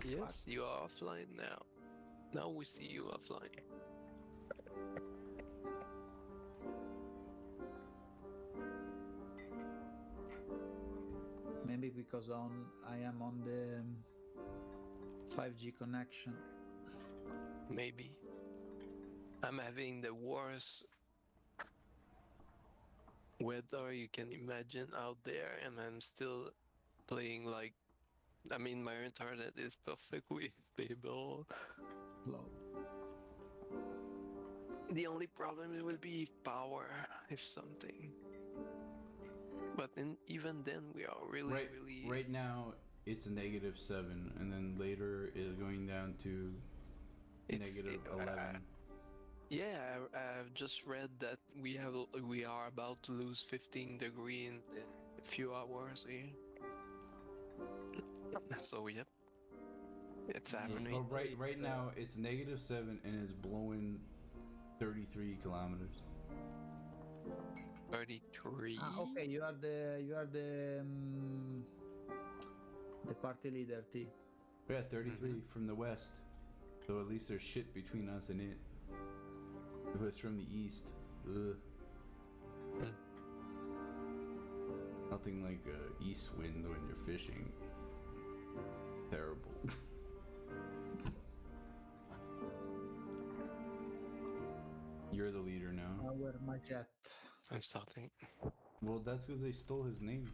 Yes, you are offline now. Now we see you offline. Maybe because I am on the 5G connection. Maybe. I'm having the worst weather you can imagine out there, and I'm still playing like. I mean, my internet is perfectly stable. Low. The only problem will be power, if something. But even then, we are really. Right now it's a -7, and then later it is going down to -11. Yeah, I've just read that we are about to lose 15 degrees in a few hours here. So yep, it's Oh, happening. right now it's -7 and it's blowing 33 kilometers. 33. Okay, you are the party leader, T. Yeah, 33 from the west. So at least there's shit between us and it. If it's from the east, ugh. Hmm. Nothing like east wind when you're fishing. Terrible. You're the leader now. Power my jet. I'm starting. Well, that's because they stole his name.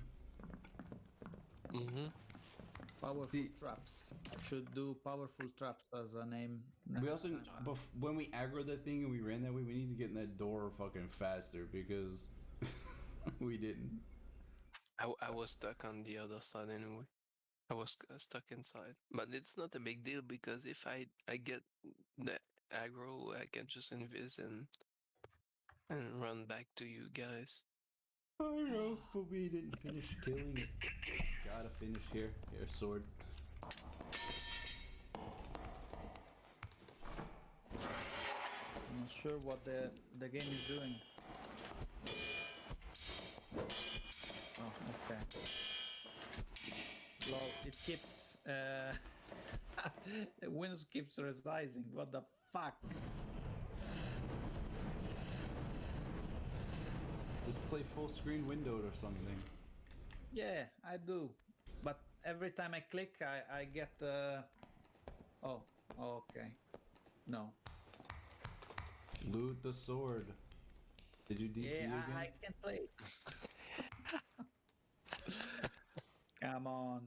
Mm-hmm. Powerful See- traps. Should do powerful traps as a name. We next also, time. when we aggroed that thing and we ran that way, we need to get in that door fucking faster because we didn't. I was stuck on the other side anyway. I was stuck inside, but it's not a big deal because if I get the aggro, I can just invis and run back to you guys. I know, but we didn't finish killing it. Gotta finish here. Here, sword. I'm not sure what the game is doing. Oh, okay. Lol, it keeps Windows keeps resizing. What the fuck? Just play full screen windowed or something. Yeah, I do. But every time I click, I get oh, okay. No. Loot the sword. Did you DC Yeah, again? I can play. Come on.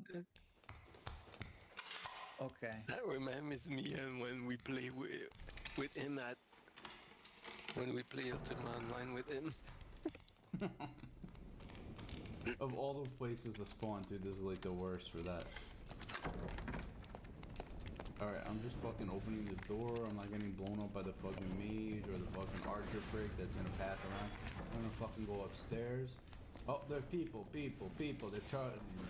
Okay. That reminds me when we play with him when we play Ultima Online with him. Of all the places to spawn, dude, this is like the worst for that. Alright, I'm just fucking opening the door. I'm not getting blown up by the fucking mage or the fucking archer prick that's gonna pass around. I'm gonna fucking go upstairs. Oh, there's people. They're charging me.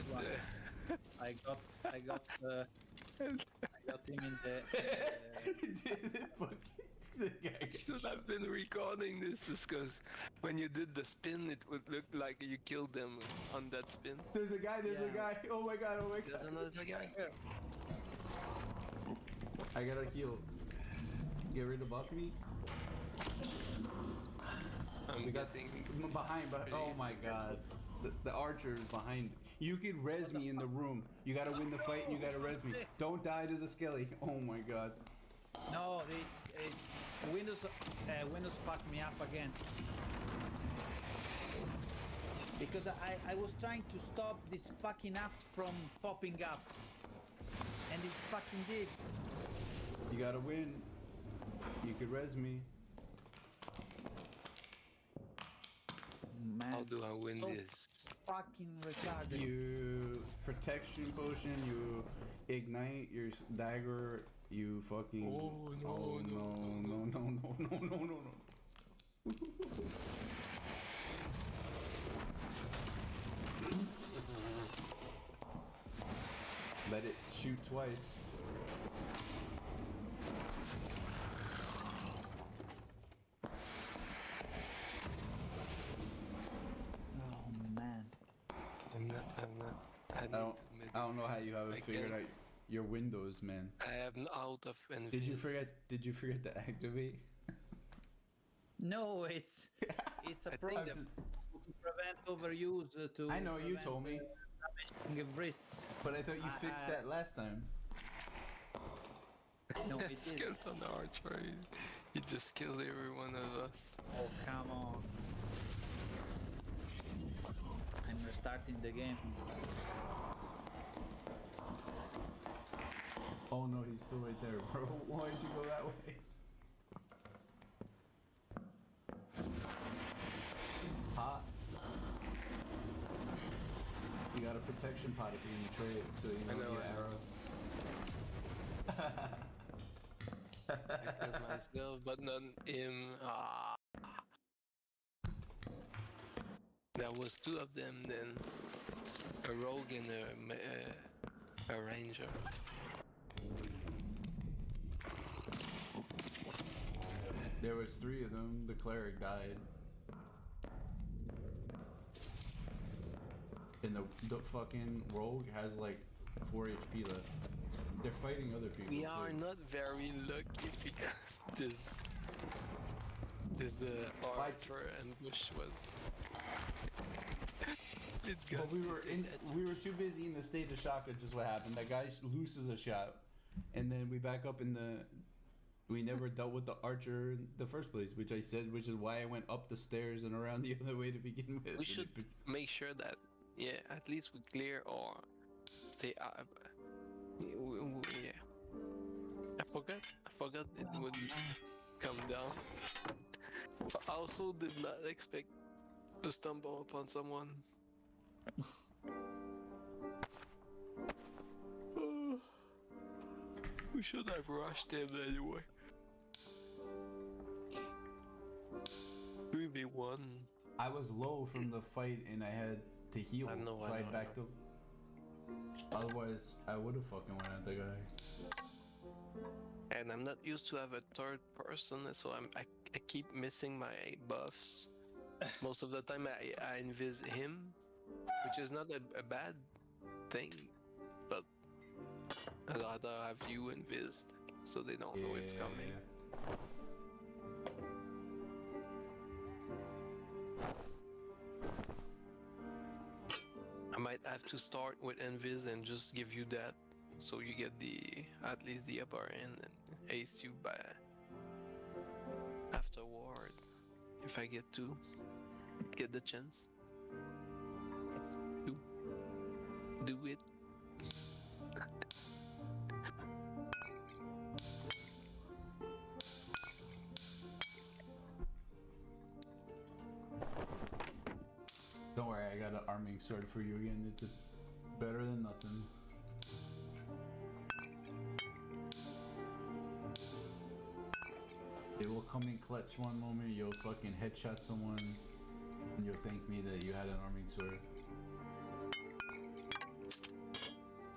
But I got him in the The guy should have been recording this because when you did the spin, it would look like you killed them on that spin. There's a guy, Yeah. Oh my god. There's another guy. I gotta heal. Get rid of Buffy. I'm We got getting behind, but oh my god. The archer is behind. You can res me in the room. You gotta win the fight and you gotta res me. Don't die to the skelly. Oh my god. no, Windows fucked me up again. Because I was trying to stop this fucking app from popping up. And it fucking did. You gotta win. You could res me. Man, how do I win so this? fucking retarded. You protection potion, you ignite your dagger, you fucking Oh, no, no. Let it shoot twice. Oh man. I'm not. I need to I don't know how you have I it figured can't- out your windows, man. I am out of envy. Did you forget to activate? No, it's a I think program the- to prevent overuse. To I know, you prevent, told me. damaging of wrists. But I thought you fixed I- that last time. No, That it is. skeleton archer, he just killed every one of us. Oh come on! I'm restarting the game. Oh no, he's still right there, bro. Why did you go that way? Pot. You got a protection pot if you're in the trade, so you I know know, your I know. arrow. I killed myself, but not him. Ah. There was two of them then. A rogue and a ranger. There was 3 of them. The cleric died. And the fucking rogue has like 4 HP left. They're fighting other people. We too. are not very lucky because this archer ambush was. It got. Well, we were too busy in the state of shock. Is just what happened. That guy loses a shot, and then we back up in the. We never dealt with the archer in the first place, which I said, which is why I went up the stairs and around the other way to begin with. We should make sure that at least we clear or stay up. Yeah. I forgot it would come down. But I also did not expect to stumble upon someone. We should have rushed him anyway. 3v1. I was low from the fight and I had to heal. I know, so I backed up. Otherwise, I would have fucking went at the guy. And I'm not used to have a third person, so I keep missing my buffs. Most of the time I invis him, which is not a bad thing, but I'd rather have you invised so they don't know it's coming. I might have to start with Envis and just give you that, so you get at least the upper end and ace you by afterward, if I get the chance. Do it. Don't worry, I got an arming sword for you again. It's better than nothing. It will come in clutch one moment, you'll fucking headshot someone, and you'll thank me that you had an arming sword.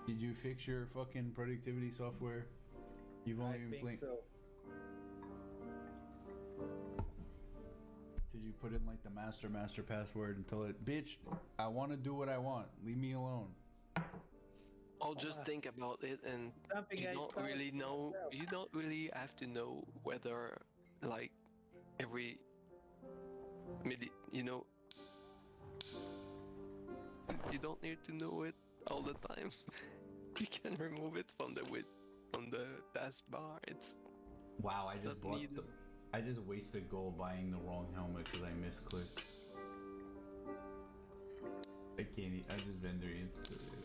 Did you fix your fucking productivity software? You've only been playing. So. Did you put in like the master password and tell it, bitch, I want to do what I want. Leave me alone. I'll just think about it, and Something you I don't started really know. myself. You don't really have to know whether, like, every minute, you don't need to know it all the time. You can remove it from the taskbar. It's Wow, I just Not bought needed. I just wasted gold buying the wrong helmet because I misclicked. I can't I just vendor instantly.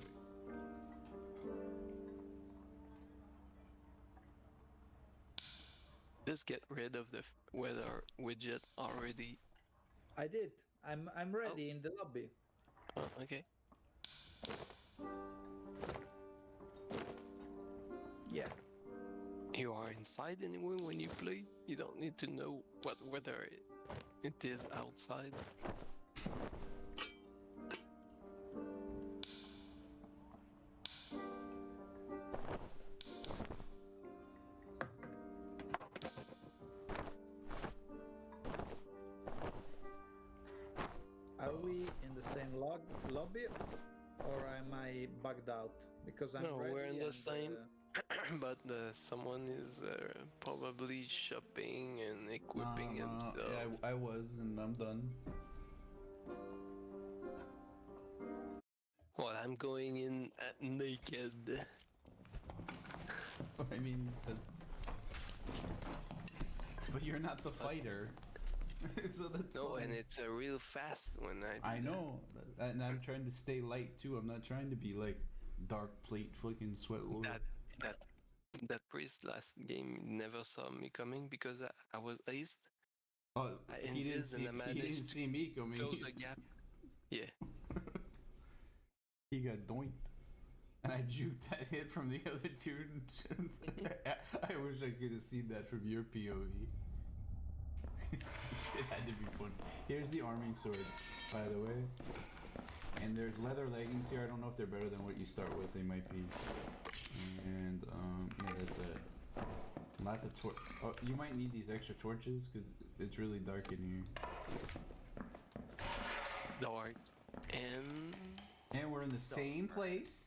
just get rid of the weather widget already. I did. I'm ready in the lobby. Oh, okay. Yeah. You are inside anyway when you play. You don't need to know what weather it is outside. Are we in the same lobby, or am I bugged out? Because I'm No, ready we're in the and, same. But someone is probably shopping and equipping himself. Yeah, I was, and I'm done. Well, I'm going in naked. I mean, but you're not the fighter. So that's No, fine. and it's real fast when I. I know, and I'm trying to stay light too. I'm not trying to be like dark plate fucking sweat lord. That priest last game never saw me coming because I was aced. Oh, I he didn't invis and I he managed didn't to see me coming. close a gap. Yeah. He got doinked. And I juked that hit from the other two. I wish I could have seen that from your POV. It had to be fun. Here's the arming sword, by the way. And there's leather leggings here. I don't know if they're better than what you start with. They might be. And yeah, that's it. Lots of torch. Oh, you might need these extra torches because it's really dark in here. Dark. And we're in the same place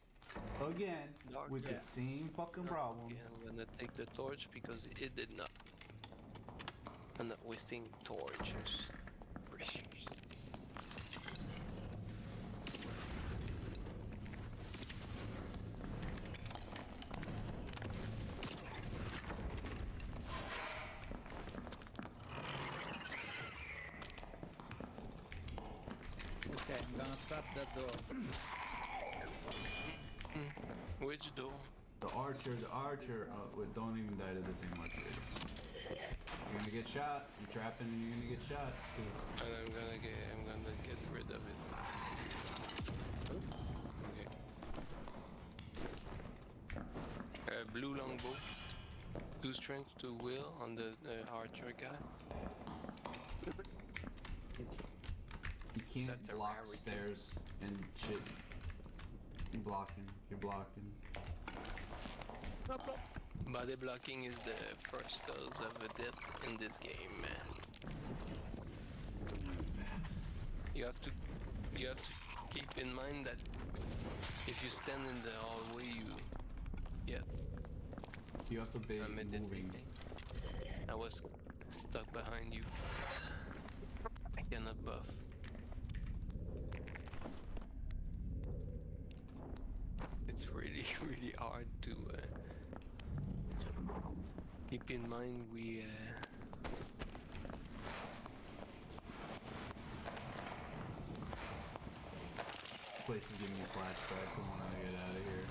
again Dark, with yeah. the same fucking problems. Okay, I'm gonna take the torch because it did not. I'm not wasting torches. Precious. Okay, I'm gonna trap that door. Which door? The archer. Wait, don't even die to the same archer. You're gonna get shot. You're trapping and you're gonna get shot. 'Cause And I'm gonna get rid of it. Okay. Blue longbow. 2 strength, 2 will on the archer guy. you can't That's a block rarity. stairs and shit. You're blocking. Body blocking is the first cause of a death in this game, man. You have to keep in mind that if you stand in the hallway, You have to be I'm moving. meditating. I was stuck behind you. I cannot buff. It's really, really hard to keep in mind we This place is giving me flashbacks. I want to get out of here.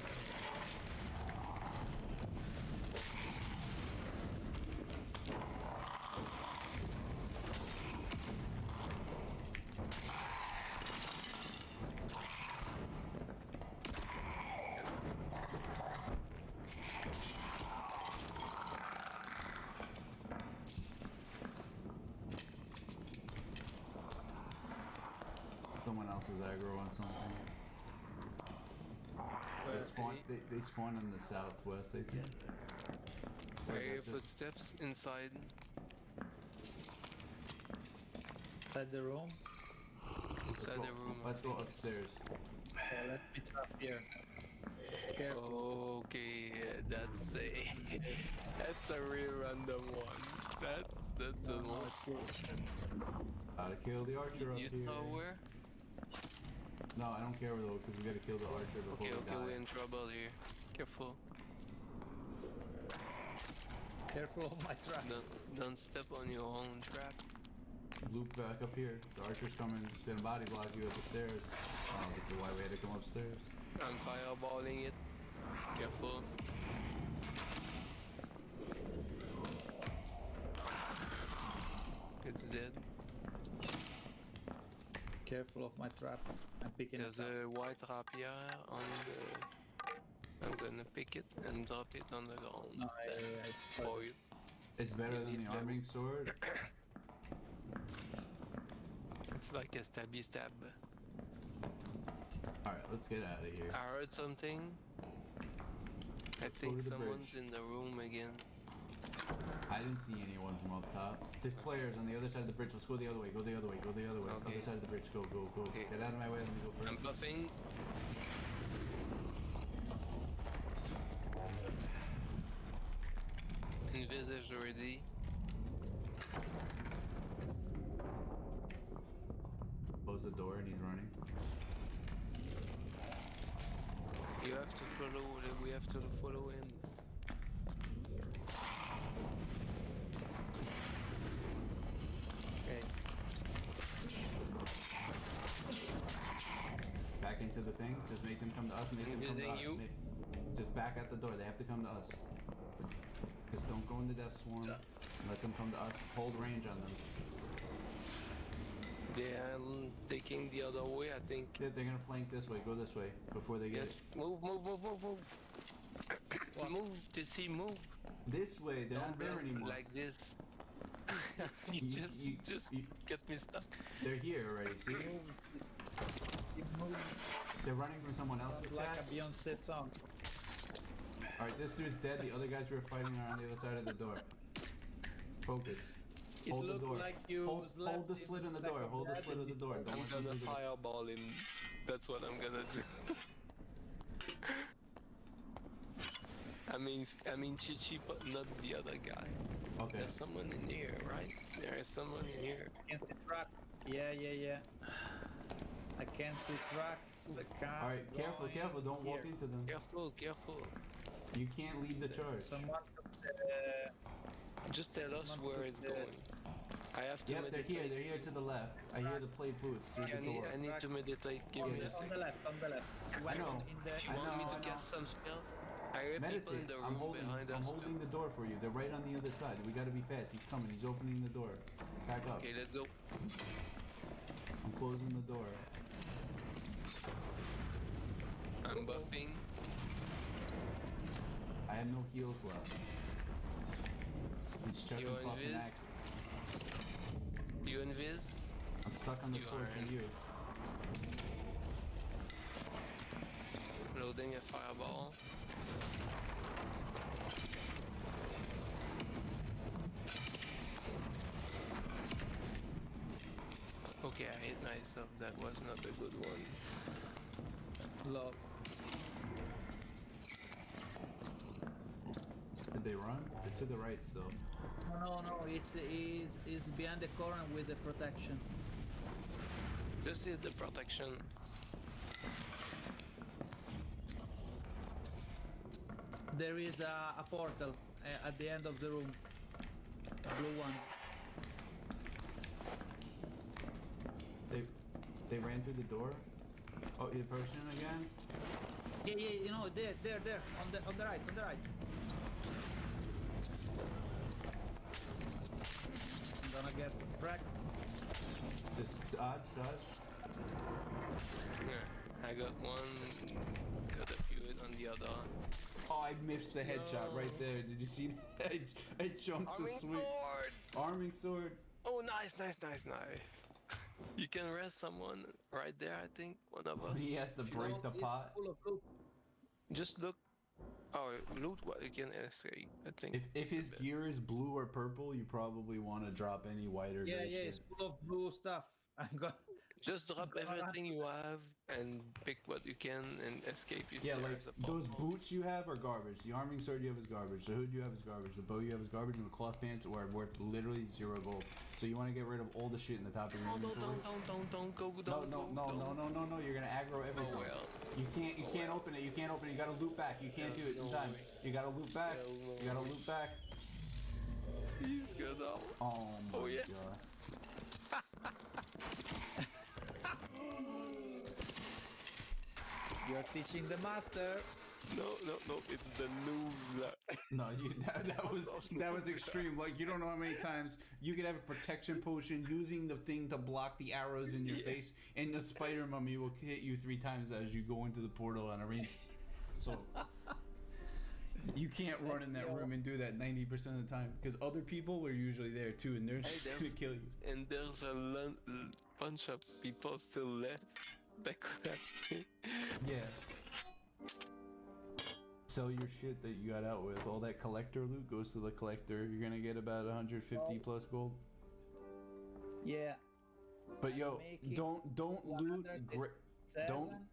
Someone else's aggro on something. They spawn in the southwest, I think. I Or hear is that just- footsteps inside. Inside the room. Inside the room. Let's go upstairs. Okay, let me trap here. Careful. Okay, that's a real random one. That's the most. Gotta kill the archer up You here. saw where? No, I don't care though, because we gotta kill the archer before Okay, we okay, die. we're in trouble here. Careful. Careful of my trap. Don't step on your own trap. Loop back up here. The archer's coming. It's gonna body block you up the stairs. Oh, this is why we had to come upstairs. I'm fireballing it. Careful. It's dead. Careful of my trap. I'm picking There's it up. a white rapier on the... I'm gonna pick it and drop it on the ground. No, I For you. It's better You than need the to- arming sword. It's like a stabby stab. Alright, let's get out of here. I heard something. I Let's go think to the someone's bridge. in the room again. I didn't see anyone from up top. There's players on the other side of the bridge. Let's go the other way. Go the other way. Go the other way. Okay. Other side of the bridge. Go, go, go. Okay. Get out of my way. Let me go first. I'm buffing. Invis is ready. Close the door and he's running. You have to follow. We have to follow him. Okay. Back into the thing. Just make them come to us. Make them come to Using us. you. Just back at the door. They have to come to us. Just don't go into Death Swarm. Let them come to us. Hold range on them. They are taking the other way, I think. They're gonna flank this way. Go this way before they get Yes. Move. Move. You see, move. this way. They're not there Don't anymore. like this. you just get me stuck. They're here already. See? Keep moving. They're running from someone else's Sounds like cat. a Beyonce song. All right, this dude's dead. The other guys we were fighting are on the other side of the door. Focus. It Hold the looked door. like you Hold slept the in slit in the back door. of Hold the that slit of the door. Don't I'm let them gonna do the- fireball him. That's what I'm gonna do. I mean, Chichi, but not the other guy. Okay. There's someone in here, right? There is someone in here. Can see tracks. Yeah. I can see tracks. The car. All right, careful, going careful. Don't walk here. into them. Careful. You can't lead the charge. Someone. Just tell us where it's going. I have to Yep, they're meditate. here. They're here to the left. I hear the play booth through I the door. need to meditate. Give On me a the, on second. the left. On the left. One know. in the. If you I want me know, to I get know. some spells, I hear people in Meditate. the I'm room behind I'm us holding too. the door for you. They're right on the other side. We gotta be fast. He's coming. He's opening the door. Back up. Okay, let's go. I'm closing the door. I'm buffing. I have no heals left. He's chucking You fucking invis? axe. You invis? I'm stuck on the You torch are and in. you. Loading a fireball. Okay, I hit myself. That was not a good one. Love. Did they run? They're to the right still. No. It's behind the corner with the protection. Just hit the protection. There is a portal at the end of the room. Blue one. They ran through the door. Oh, the person again? Yeah. You know, there. On the right. I'm gonna get wrecked. Just dodge. Yeah, I got one. Got a few hit on the other. Oh, I missed the headshot right there. Did you see that? I jumped the Arming swing. sword! Arming sword. Oh, nice. You can rest someone right there, I think. One of us. He has to break the It's pot. full of loot. Just look. Oh, loot what you can escape, I think. If his the best. gear is blue or purple, you probably want to drop any white or Yeah, gray shit. it's full of blue stuff. I'm gonna. Just drop everything you have and pick what you can and escape if Yeah, there like is a those portal. boots you have are garbage. The arming sword you have is garbage. The hood you have is garbage. The bow you have is garbage, and the cloth pants are worth literally 0 gold. So you want to get rid of all the shit in the top of your Oh, inventory. don't go, No, don't no, go, no, don't. no. You're gonna aggro everything. Oh well. You can't open it. You can't open it. You gotta loop back. You can't do it in no time. way. You gotta loop back. Hell no You gotta way. loop back. He's good now. Oh my Oh, yeah. god. You're teaching the master. No, it's the noob. No, that was extreme. Like you don't know how many times you could have a protection potion using the thing to block the arrows in your Yeah. face, and the spider mummy will hit you 3 times as you go into the portal on a range. So you can't run in that room and do that 90% of the time because other people were usually there too, and they're just there's- gonna kill you. And there's a bunch of people still left that could have. Yeah. Sell your shit that you got out with. All that collector loot goes to the collector. You're gonna get about 150 plus gold. Yeah. But yo, Making don't loot Seven.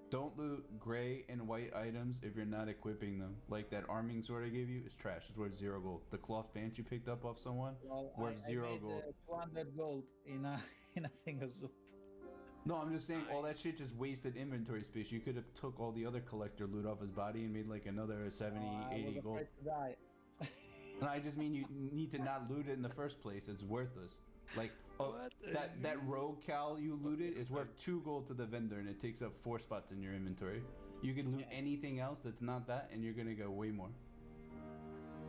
don't loot gray and white items if you're not equipping them. Like that arming sword I gave you is trash. It's worth 0 gold. The cloth pants you picked up off someone Well, worth I 0 made, gold. 200 gold in a in a single soup. No, I'm just saying all that shit just wasted inventory space. You could have took all the other collector loot off his body and made like another 70, I 80 was gold. afraid to die. And I just mean you need to not loot it in the first place. It's worthless. Like What? that rogue cowl you looted is worth 2 gold to the vendor, and it takes up 4 spots in your inventory. You could loot anything else that's not that, and you're gonna go way more.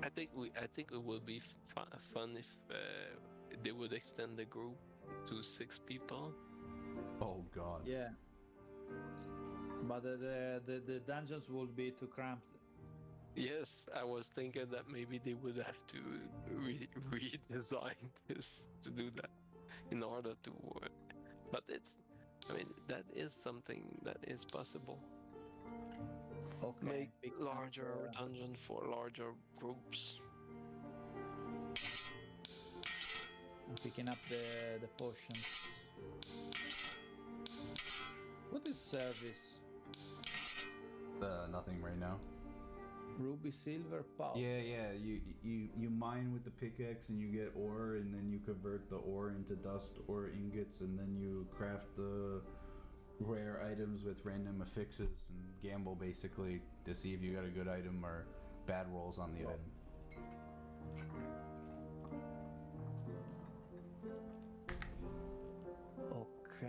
I think it will be fun if they will would extend the group to 6 people. Oh god. Yeah. But the dungeons would be too cramped. Yes, I was thinking that maybe they would have to redesign this to do that in order to work. But I mean, that is something that is possible. Okay. Make big larger number. dungeon for larger groups. I'm picking up the potions. What is service? Nothing right now. Ruby, silver, pulp. Yeah. You mine with the pickaxe and you get ore, and then you convert the ore into dust or ingots, and then you craft the rare items with random affixes and gamble basically to see if you got a good item or bad rolls on the item. Okay.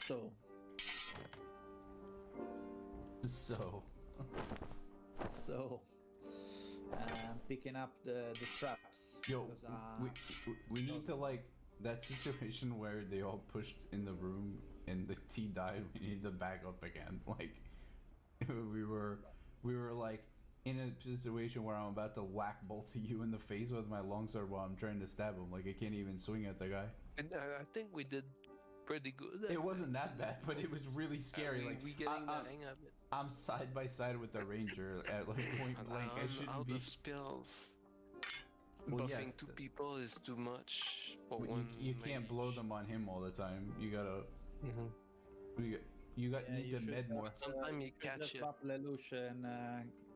So, So, picking up the traps. yo, because, we need to, like, that situation where they all pushed in the room and the T died. We need to back up again. Like, we were like in a situation where I'm about to whack both of you in the face with my longsword while I'm trying to stab him. Like, I can't even swing at the guy. And I think we did pretty good. It wasn't that bad, but it was really scary. Like, we getting the hang of it. I'm side by side with the ranger at like point And blank. I I'm shouldn't out be. of spills. Well, Buffing yes, 2 people is too much for You, one. you can't blow mage. them on him all the time. You gotta. Mhm. You got Yeah, need you to should med more. Sometimes you catch just it. up Lelouch and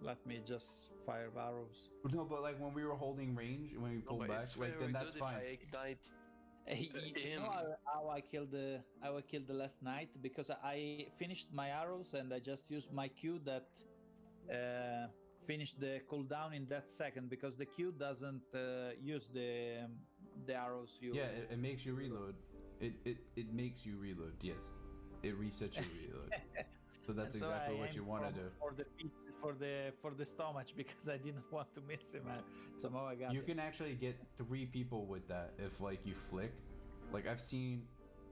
let me just fire arrows. No, but like when we were holding range, when we No, pulled but back, it's like very then that's good fine. If I ignite You him. know how I killed the last night, because I finished my arrows and I just used my Q that finished the cooldown in that second, because the Q doesn't use the arrows you. Yeah, it makes you reload. It makes you reload. Yes, it resets your reload. So that's And so exactly I what you aimed want to do. for the feet, for the stomach, because I didn't want to miss him. And somehow I got You it. can actually get 3 people with that if like you flick. Like I've seen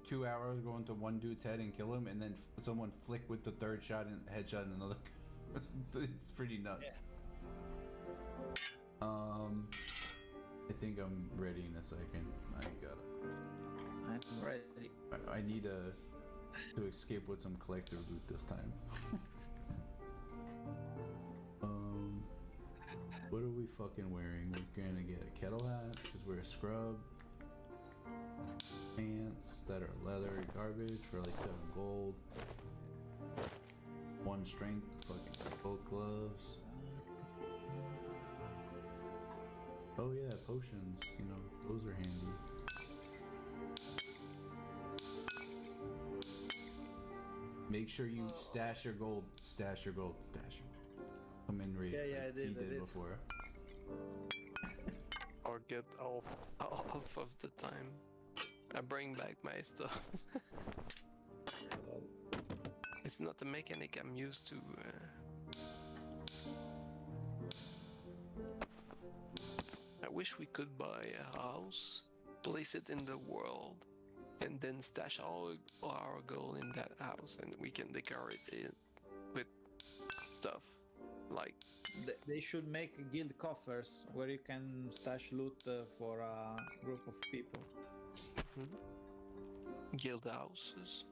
2 arrows go into one dude's head and kill him, and then someone flick with the 3rd shot and headshot another. It's pretty nuts. I think I'm ready in a second. I got it. I'm ready. I need to escape with some collector loot this time. What are we fucking wearing? We're gonna get a kettle hat because we're a scrub. Pants that are leather garbage for like 7 gold. 1 strength, fucking both gloves. Oh yeah, potions, you know, those are handy. Make sure you stash your gold. Stash your gold. Stash your gold. Come in raid. Yeah, like I did, he I did did. before. or get off of the time. I bring back my stuff. It's not a mechanic I'm used to. I wish we could buy a house, place it in the world, and then stash all our gold in that house, and we can decorate it with stuff like. They should make guild coffers where you can stash loot for a group of people. Guild houses.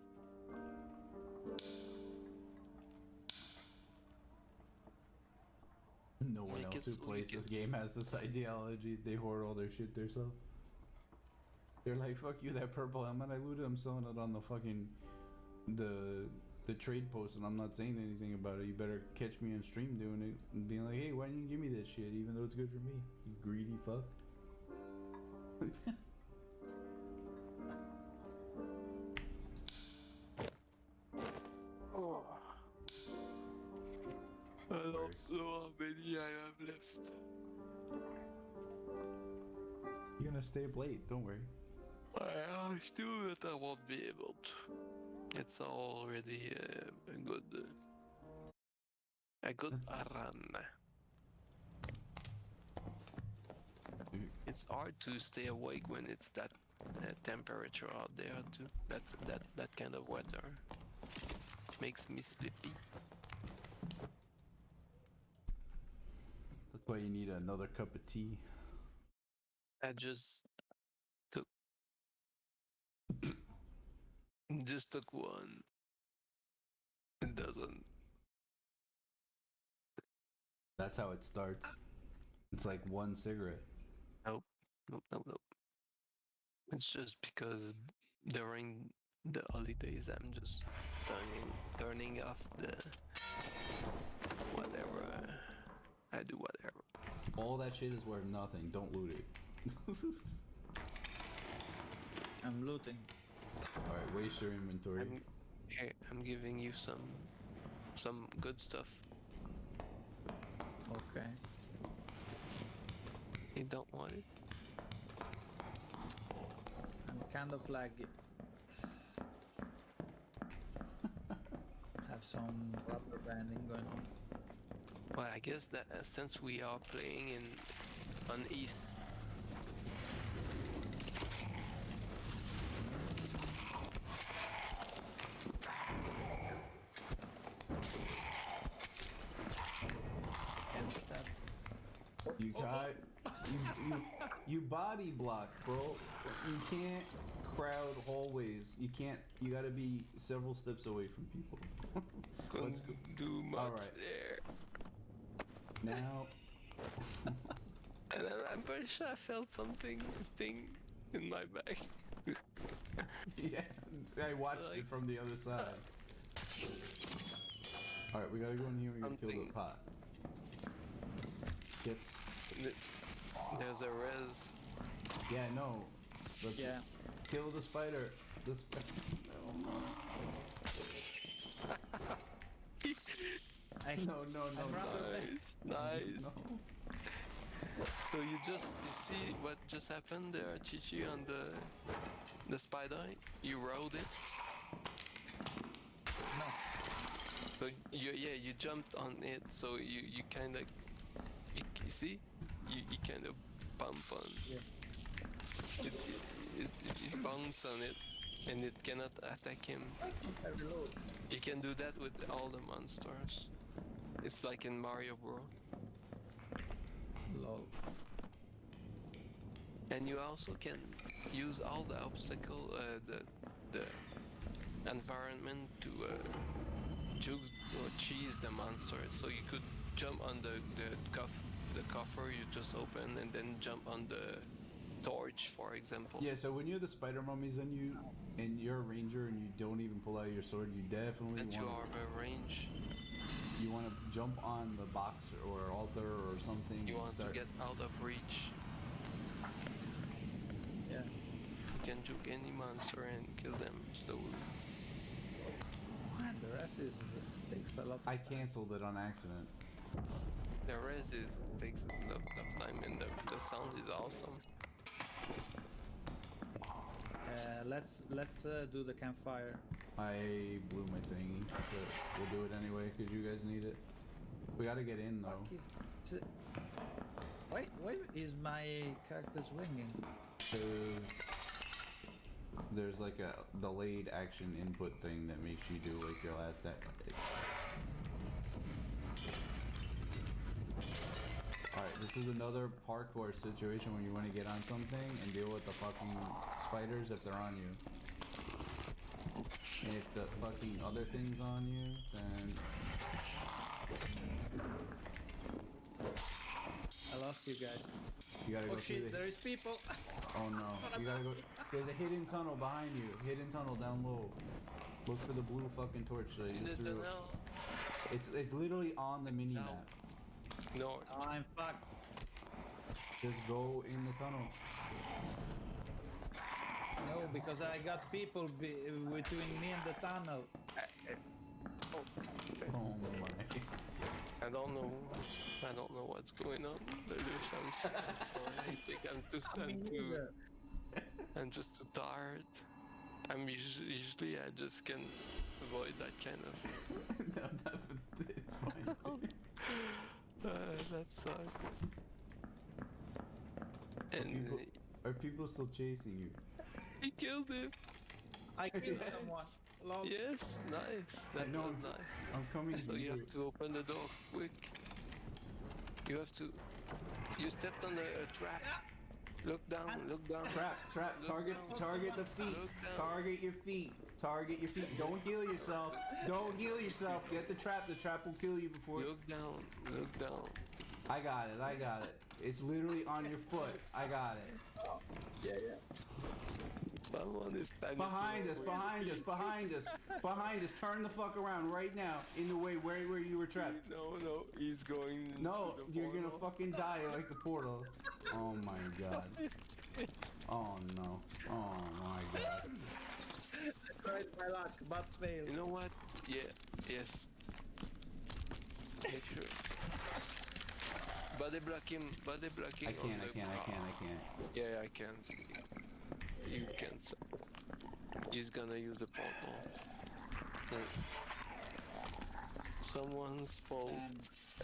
No one Make else it who so plays you this game has this ideology. They hoard all their shit themselves. They're like, fuck you, that purple helmet I looted, I'm selling it on the fucking the trade post, and I'm not saying anything about it. You better catch me on stream doing it and being like, hey, why didn't you give me that shit even though it's good for me? You greedy fuck. Oh. I don't know how many I have left. You're gonna stay up late, don't worry. I still that I won't be able to. It's already a good A good run. It's hard to stay awake when it's that temperature out there too. That kind of weather makes me sleepy. That's why you need another cup of tea. I just took one. It doesn't. That's how it starts. It's like one cigarette. Nope. It's just because during the holidays I'm just turning off the whatever. I do whatever. All that shit is worth nothing. Don't loot it. I'm looting. Alright, waste your inventory. I'm giving you some good stuff. Okay. You don't want it? I'm kind of laggy. Have some rubber banding going on. Well, I guess that since we are playing on East. You got you body block, bro. You can't crowd hallways. You can't. You gotta be several steps away from people. Couldn't do much Alright. there. Now, And I'm pretty sure I felt sting in my back. yeah, I watched it Like- from the other side. Alright, we gotta go in here and kill the Something. pot. Gets. There's a res. Yeah, no. Let's Yeah. kill the spider. The no, no, no, I'm no. rather Nice. No. So you see what just happened there, Chichi, on the spider? You rode it. No. So you jumped on it. So you kind of you see you kind of bump on. Yeah. It bounces on it, and it cannot attack him. I reload. You can do that with all the monsters. It's like in Mario Bros. Lol. And you also can use all the obstacle, the environment to juke or cheese the monster. So you could jump on the coffer you just opened, and then jump on the torch, for example. Yeah, so when you have the spider mummies on you, and you're a ranger, and you don't even pull out your sword, you definitely And you want have a range. you want to jump on the box or altar or something. You and want to start- get out of reach. Yeah. You can juke any monster and kill them slowly. The rest is takes a lot. I canceled it on accident. The rest takes a lot of time, and the sound is awesome. Let's do the campfire. I blew my thingy, but we'll do it anyway because you guys need it. We gotta get in though. Why is my character swinging? Because there's like a delayed action input thing that makes you do like your last act. Alright, this is another parkour situation when you want to get on something and deal with the fucking spiders if they're on you. And if the fucking other thing's on you, then... I lost you guys. You gotta Oh go through shit, the... there is people. Oh no. You gotta go... There's a hidden tunnel behind you. Hidden tunnel down low. Look for the blue fucking torch that In you the threw. tunnel. It's literally on the mini No. map. No, Oh, I'm fucked. Just go in the tunnel. No, because I got people between me and the tunnel. Oh my. I don't know what's going on. I'm sorry. I think I'm just too tired. Usually I just can avoid that kind of. No, it's It's fine. That sucked. And Are people still chasing you? he killed him. I killed someone. Lol. Yes, nice. That know, was nice. I'm coming So to you you. have to open the door quick. You have to. You stepped on the trap. Look down. Look down. Trap. Look Target down. the feet. Look down. Target your feet. Don't heal yourself. Don't heal yourself. Get the trap. The trap will kill you before. Look down. Look down. I got it. It's literally on your foot. I got it. Someone is panicking. Behind us. Turn the fuck around right now. In the way where you were trapped. No, he's going. No, to the you're gonna portal. fucking die like the portal. Oh my god. Oh no. Oh my god. Tried my luck, but failed. You know what? Yeah. Yes. Make sure. Body block him. Body blocking. I can't. Yeah, I can. You can. He's gonna use the portal. Someone's fault.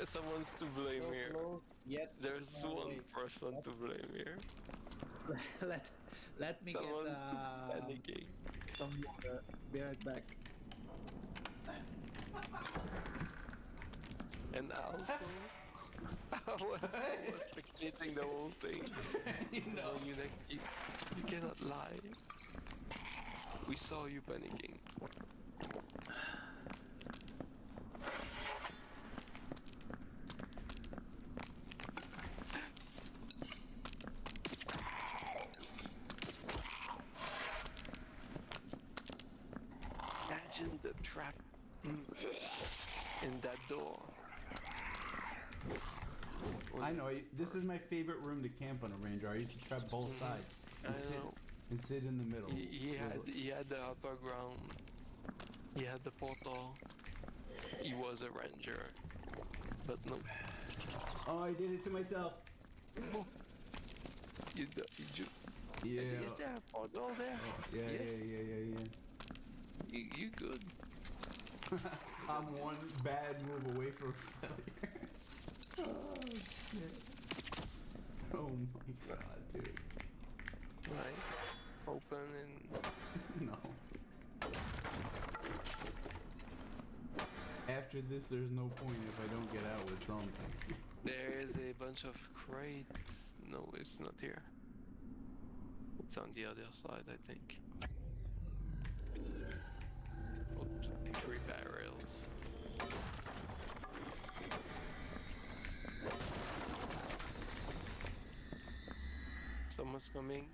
Someone's to blame So here. close, yet There's no one way. person to blame here. let me Someone get panicking. some water. Be right back. And also, I was spectating the whole thing. You cannot lie. We saw you panicking. Imagine the trap in that door. I know. This is my favorite room to camp on a ranger. I used to trap both sides. I know. And sit in the middle. He had the upper ground. He had the portal. He was a ranger. But no. Oh, I did it to myself. You Yeah. Is there a portal there? Yeah. You good. I'm one bad move away from failure. Oh, shit. Oh my god, dude. Right. Open and No. After this, there's no point if I don't get out with something. there is a bunch of crates. No, it's not here. It's on the other side, I think. Oh, 3 barrels. Someone's coming.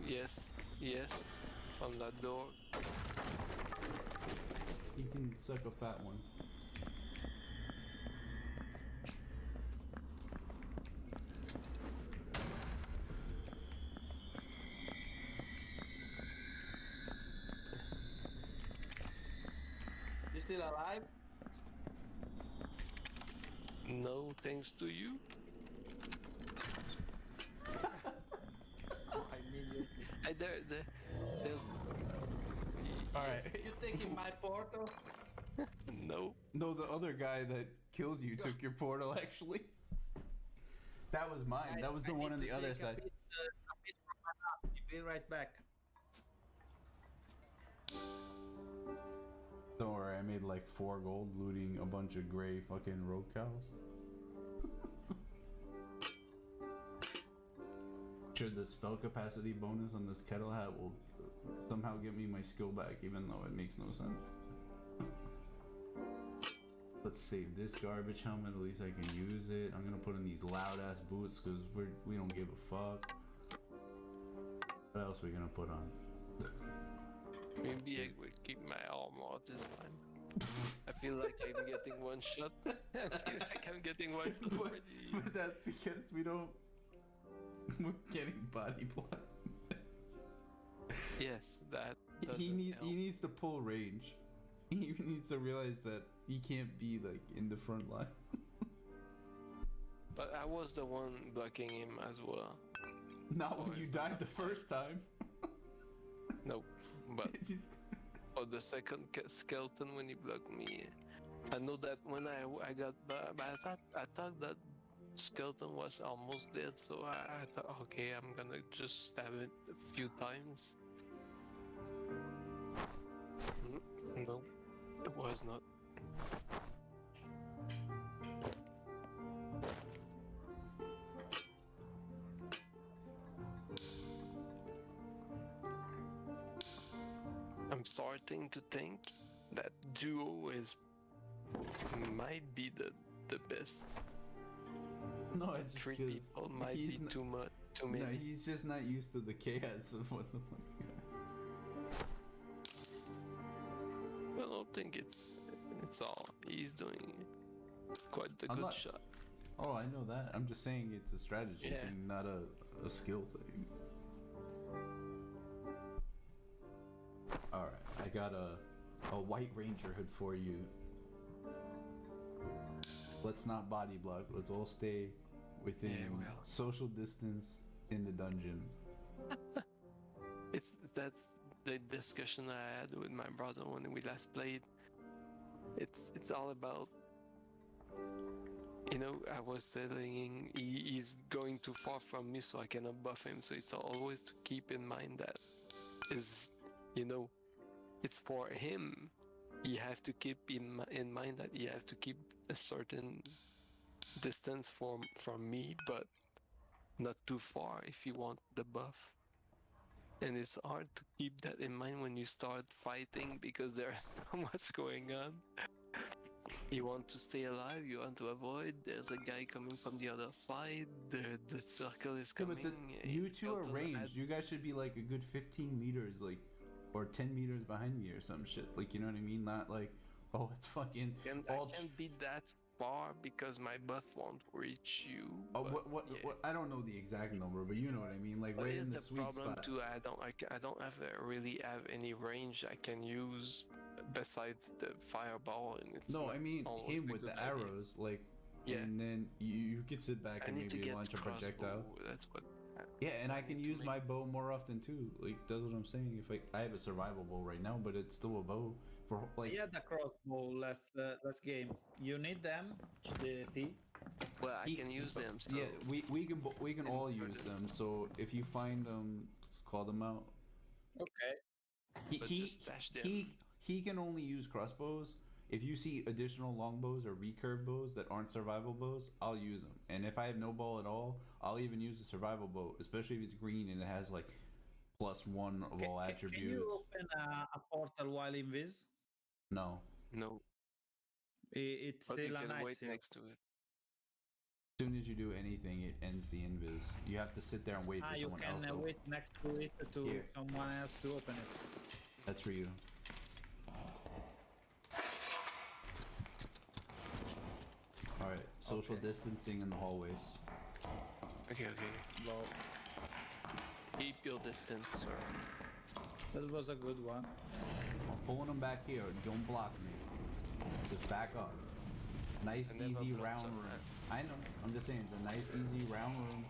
Yes, on that door. You can suck a fat one. You still alive? No, thanks to you. I mean, There's. Alright. you taking my portal? No. No, the other guy that killed you took your portal, actually. That was mine. Guys, That was the I one need on to the other take a side. piece from my map. Be right back. Don't worry, I made like 4 gold looting a bunch of gray fucking road cows. Sure, the spell capacity bonus on this kettle hat will somehow get me my skill back, even though it makes no sense. Let's save this garbage helmet, at least I can use it. I'm gonna put in these loud ass boots because we don't give a fuck. What else are we gonna put on? Maybe I will keep my armor this time. I feel like I'm getting one shot. I feel like I'm getting one shot already. But that's because we don't. We're getting body blood. Yes, that He doesn't help. needs to pull range. He needs to realize that he can't be like in the front line. But I was the one blocking him as well. Not Oh, when you it's died not the fine. first time. No, but for the second skeleton when he blocked me, I know that when I got but I thought that skeleton was almost dead, so I thought, okay, I'm gonna just stab it a few times. No, it was not. I'm starting to think that duo is might be the best. No, it's just Three 'cause people might he's be n- too much, too No, many. he's just not used to the chaos of what the fuck's going on. I don't think it's all. He's doing quite the I'm good not- shot. Oh, I know that. I'm just saying it's a strategy Yeah. thing, not a skill thing. Alright, I got a white ranger hood for you. Let's not body block. Let's all stay within Yeah, well. social distance in the dungeon. That's the discussion I had with my brother when we last played. It's all about, you know, I was telling him he's going too far from me, so I cannot buff him. So it's always to keep in mind that is, you know, it's for him. You have to keep in mind that you have to keep a certain distance from me, but not too far if you want the buff. And it's hard to keep that in mind when you start fighting because there's so much going on. You want to stay alive, you want to avoid, there's a guy coming from the other side, the circle is Yeah, coming. but you two are ranged. You guys should be like a good 15 meters, like, or 10 meters behind me or some shit. Like, you know what I mean? Not like, oh, it's fucking I all. can't be that far because my buff won't reach you. Oh, but what? yeah. I don't know the exact number, but you know what I mean. Like But right here's in the the sweet problem spot. too. I don't have really have any range I can use besides the fireball, and it's No, not I mean always him a with good the idea. arrows, like, Yeah. and then you could sit back I and need to maybe get launch a projectile. crossbow. That's what. Yeah, and I I can need to use make- my bow more often too. Like that's what I'm saying. If I have a survival bow right now, but it's still a bow for like. I had the crossbow last game. You need them, T. Well, I He- can use them. So Yeah, we can all It's for use this. them. So if you find them, call them out. Okay. But just stash them. He can only use crossbows. If you see additional longbows or recurve bows that aren't survival bows, I'll use them. And if I have no bow at all, I'll even use a survival bow, especially if it's green and it has like +1 of all attributes. Can you open a portal while invis? No. No, It's but you still a can night wait seal. next to it. As soon as you do anything, it ends the invis. You have to sit there and wait for You someone else can to wait next to it to Here. someone else to open it. That's for you. Alright, social distancing in the hallways. Okay. Well, Keep your distance, sir. that was a good one. I'm pulling them back here. Don't block me. Just back up. Nice, I never easy blocked round someone. room. I know. I'm just saying, it's a nice, easy round room.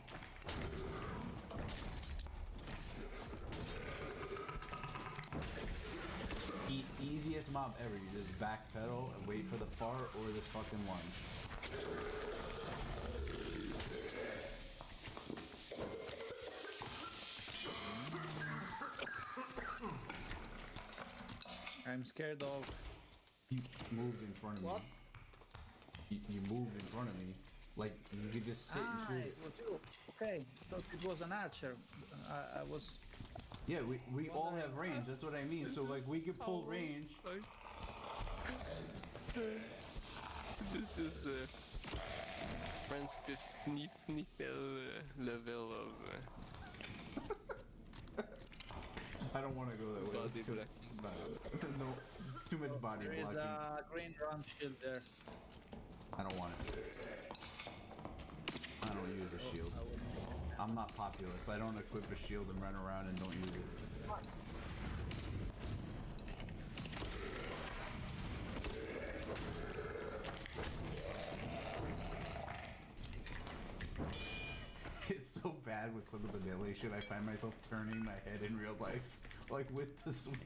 Easiest mob ever. You just backpedal and wait for the fart or this fucking lunge. I'm scared of. You moved in front of What? me. You moved in front of me. Like, you could just sit and shoot It it. was you. Okay, thought it was an archer. I was. Yeah, we all have range. That's what I mean. So, like, we could pull range. This is the Franz level of. I don't want to go that way. Body It's too, no, it's too much body There is blocking. a green run shield there. I don't want it. I don't use a shield. I'm not populous. I don't equip a shield and run around and don't use it. It's so bad with some of the melee shit. I find myself turning my head in real life, like with the swing.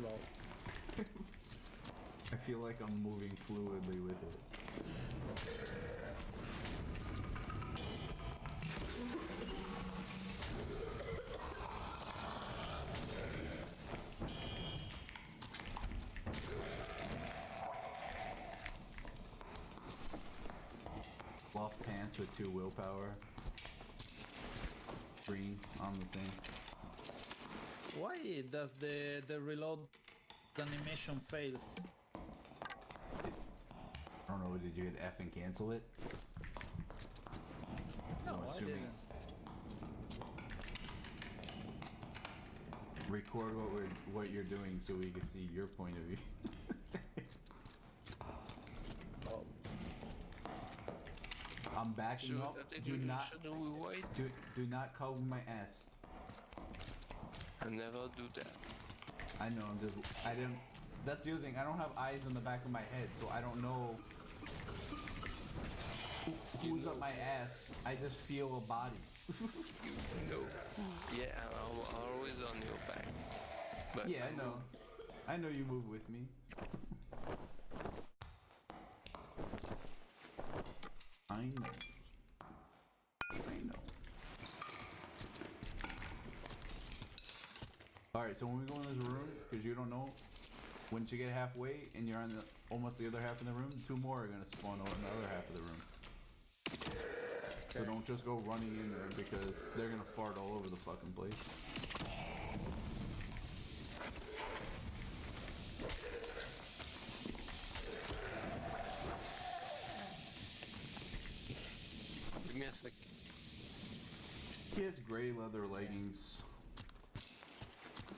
Lol. feel like I'm moving fluidly with it. Cloth pants with 2 willpower. Green on the thing. Why does the reload animation fails? I don't know, did you hit F and cancel it? No, I'm I assuming. didn't. Record what you're doing so we can see your point of view. I'm backing Should, up. I think Do we not should do white. do not cover my ass. I never do that. I know. I didn't. That's the other thing. I don't have eyes on the back of my head, so I don't know who's up my ass. I just feel a body. No. Yeah, I'm always on your back. But Yeah, I know. I know you move with me. I know. I know. Alright, so when we go in this room, because you don't know, once you get halfway and you're on the almost the other half of the room, 2 more are gonna spawn over in the other half of the room. So don't just go running in there because they're gonna fart all over the fucking place. give me a sec. He has gray leather leggings.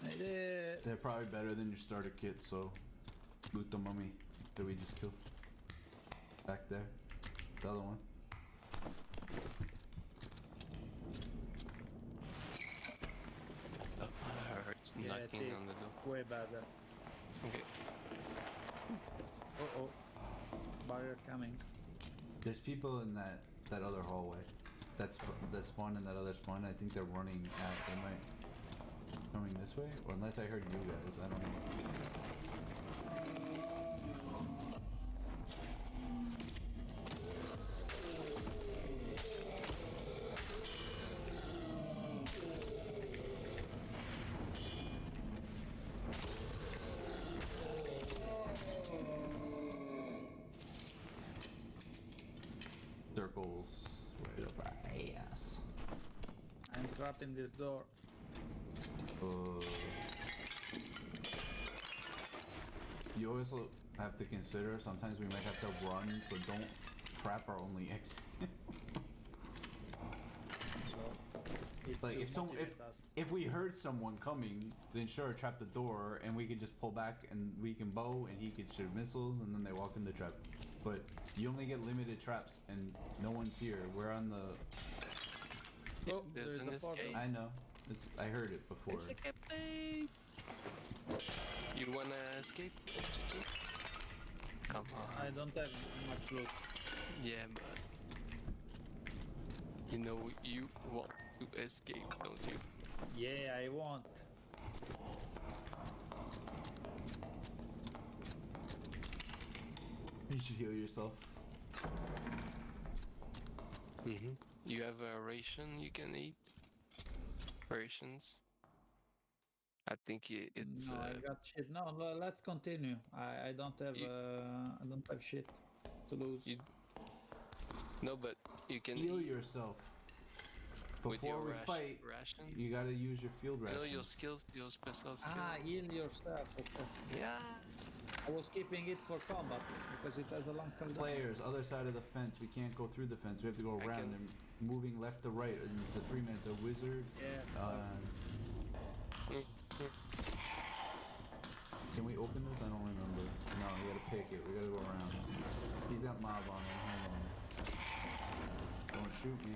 Uh, They're probably better than your starter kit, so loot the mummy that we just killed. Back there. The other one. Oh, I heard Yeah, knocking take- on the door. way better. Okay. Oh, barrier coming. There's people in that other hallway. That spawn in that other spawn. I think they're running out. They might coming this way, or unless I heard you guys. I don't know. Circles right up our ass. I'm trapped in this door. You also have to consider sometimes we might have to run, so don't trap our only exit. It Like will if motivate us. if we heard someone coming, then sure trap the door and we could just pull back and we can bow and he could shoot missiles and then they walk in the trap. But you only get limited traps and no one's here. We're on the. Oh, There's there's an a portal. escape. I know. I heard it before. Escape. You wanna escape? Come on. I don't have much loot. Yeah, but you know you want to escape, don't you? Yeah, I want. You should heal yourself. Mm-hmm. You have a ration you can eat. Rations. I think it's. No, I got shit. No, let's continue. I don't have I don't have shit to lose. No, but you can Heal eat yourself. with your Before we fight, ration. you gotta use your field You know ration. your skills, your special skills. Heal yourself. Okay. Yeah. I was keeping it for combat because it has a long cooldown. Players, other side of the fence. We can't go through the fence. We have to go I around. can- They're moving left to right. And it's a 3-minute. The wizard. Yeah. Can we open this? I don't remember. No, we gotta pick it. We gotta go around. He's got mob on him. Hold on. Don't shoot me.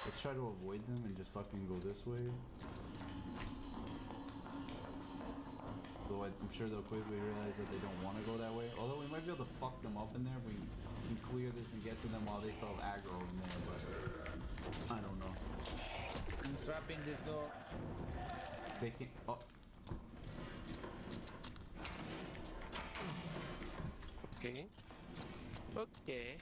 Let's try to avoid them and just fucking go this way. Though I'm sure they'll quickly realize that they don't want to go that way. Although we might be able to fuck them up in there if we can clear this and get to them while they still have aggro in there, but I don't know. I'm trapping this door. They can. Oh, Okay. Okay.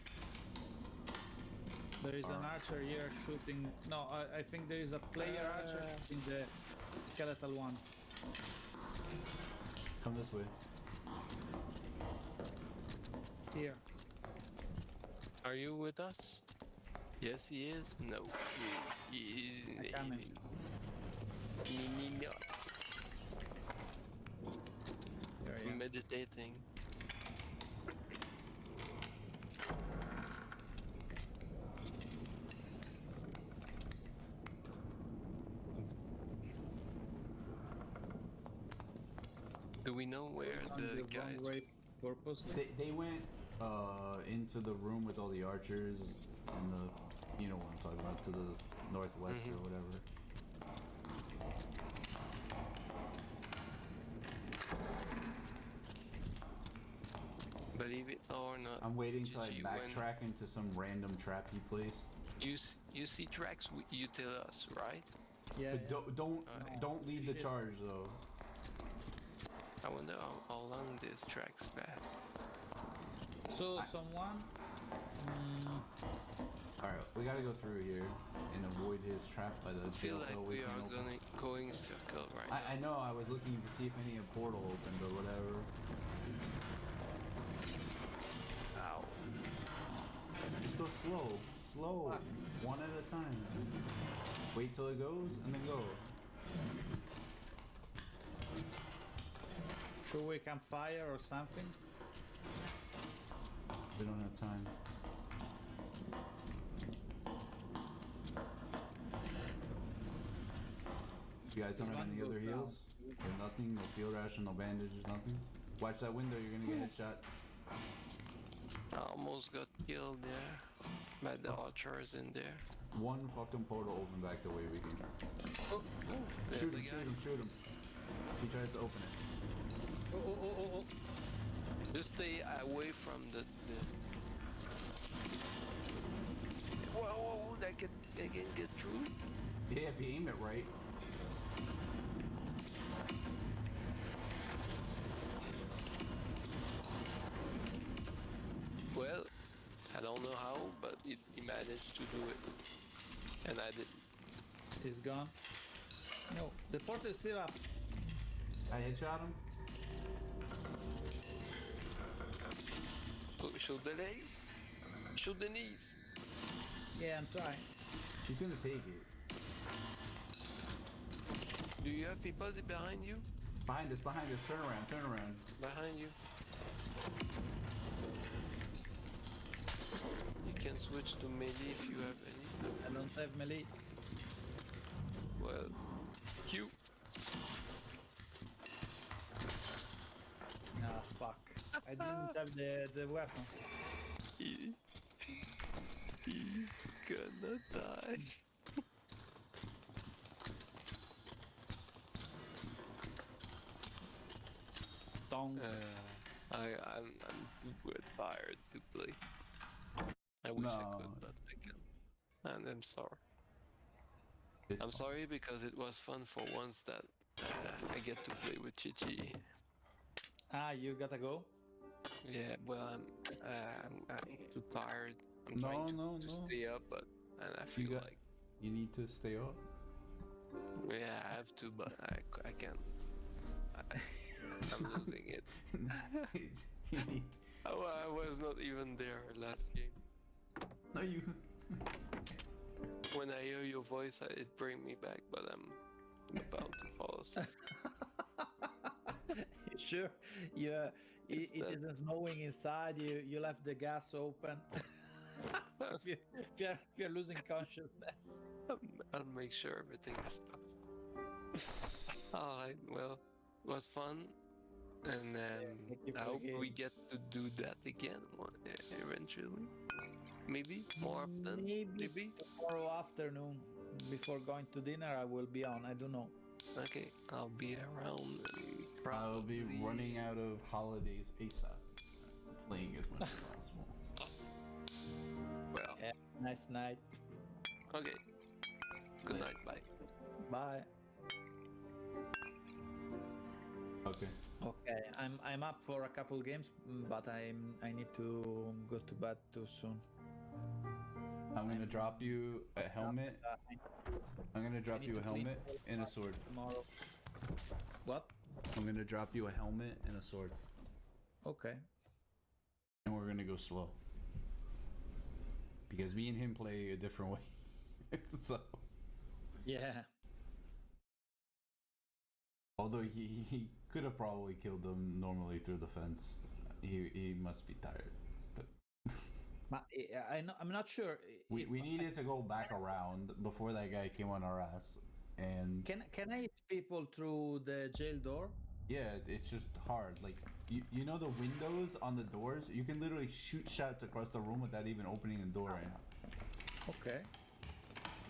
There is an archer here shooting. No, I think there is a player archer shooting the skeletal one. come this way. Here. Are you with us? Yes, he is. No. He is. I coming. No. There I am. Meditating. Do we know where On the the guys? wrong way purposely. They went into the room with all the archers and the, you know what I'm talking about, to the northwest or whatever. Believe it or not, I'm waiting till I GG when backtrack into some random trap he placed. you see tracks, you tell us, right? Yeah. But Alright. don't lead the Shit. charge though. I wonder how long these tracks last. So someone. All right, we gotta go through here and avoid his trap by the I feel jail like cell we can are open. going circle right now. I know. I was looking to see if any portal opened or whatever. Ow. Just go slow, one at a time. Wait till it goes and then go. Should we campfire or something? We don't have time. You guys don't have any other heals? You have nothing? No field ration, no bandages, nothing? Watch that window, you're gonna get headshot. I almost got killed there by the archers in there. One fucking portal open back the way we can. Oh, there's Shoot a him, guy. shoot him, shoot him. He tries to open it. Oh. Just stay away from the. Whoa, that can get through. Yeah, if you aim it right. Well, I don't know how, but he managed to do it, and I didn't. He's gone. No, the portal is still up. I headshot him. Show the legs, show the knees. Yeah, I'm trying. He's gonna take it. Do you have people behind you? Behind us, turn around. Behind you. You can switch to melee if you have any. I don't have melee. Well, Q. Ah, fuck. I didn't have the weapon. He's gonna die. Dong. I'm too tired to play. I wish I No. could, but I can't. And I'm sorry. It's I'm sorry because it was fun for once that I get to play with Chichi. Ah, you gotta go? Yeah, well, I'm too tired. I'm No, trying no, to no. stay up, but and I feel got- like You need to stay up. yeah, I have to, but I can't. I'm losing it. You need- Oh, I was not even there last game. no, you. When I hear your voice, it brings me back, but I'm about to fall asleep. Sure. Yeah. It's It that- isn't snowing inside. You left the gas open. if you're losing consciousness. I'll make sure everything is tough. Alright, well, it was fun. And thank you I for hope the we game. get to do that again eventually. Maybe more often. Maybe. Tomorrow afternoon, before going to dinner, I will be on. I don't know. Okay, I'll be around. And I'll be probably- running out of holidays ASAP. Playing as much as possible. Nice night. Okay. Good night. Bye. Bye. Okay. Okay, I'm up for a couple games, but I need to go to bed too soon. I'm gonna drop you a helmet. I'm gonna drop need you a to clean helmet all and a up sword. tomorrow. What? I'm gonna drop you a helmet and a sword. Okay. And we're gonna go slow. Because me and him play a different way. So Yeah. although he could have probably killed them normally through the fence. He must be tired. But I'm not sure. we if needed to go back around before that guy came on our ass. And Can I hit people through the jail door? yeah, it's just hard. Like you know the windows on the doors, you can literally shoot shots across the room without even opening the door in. Okay.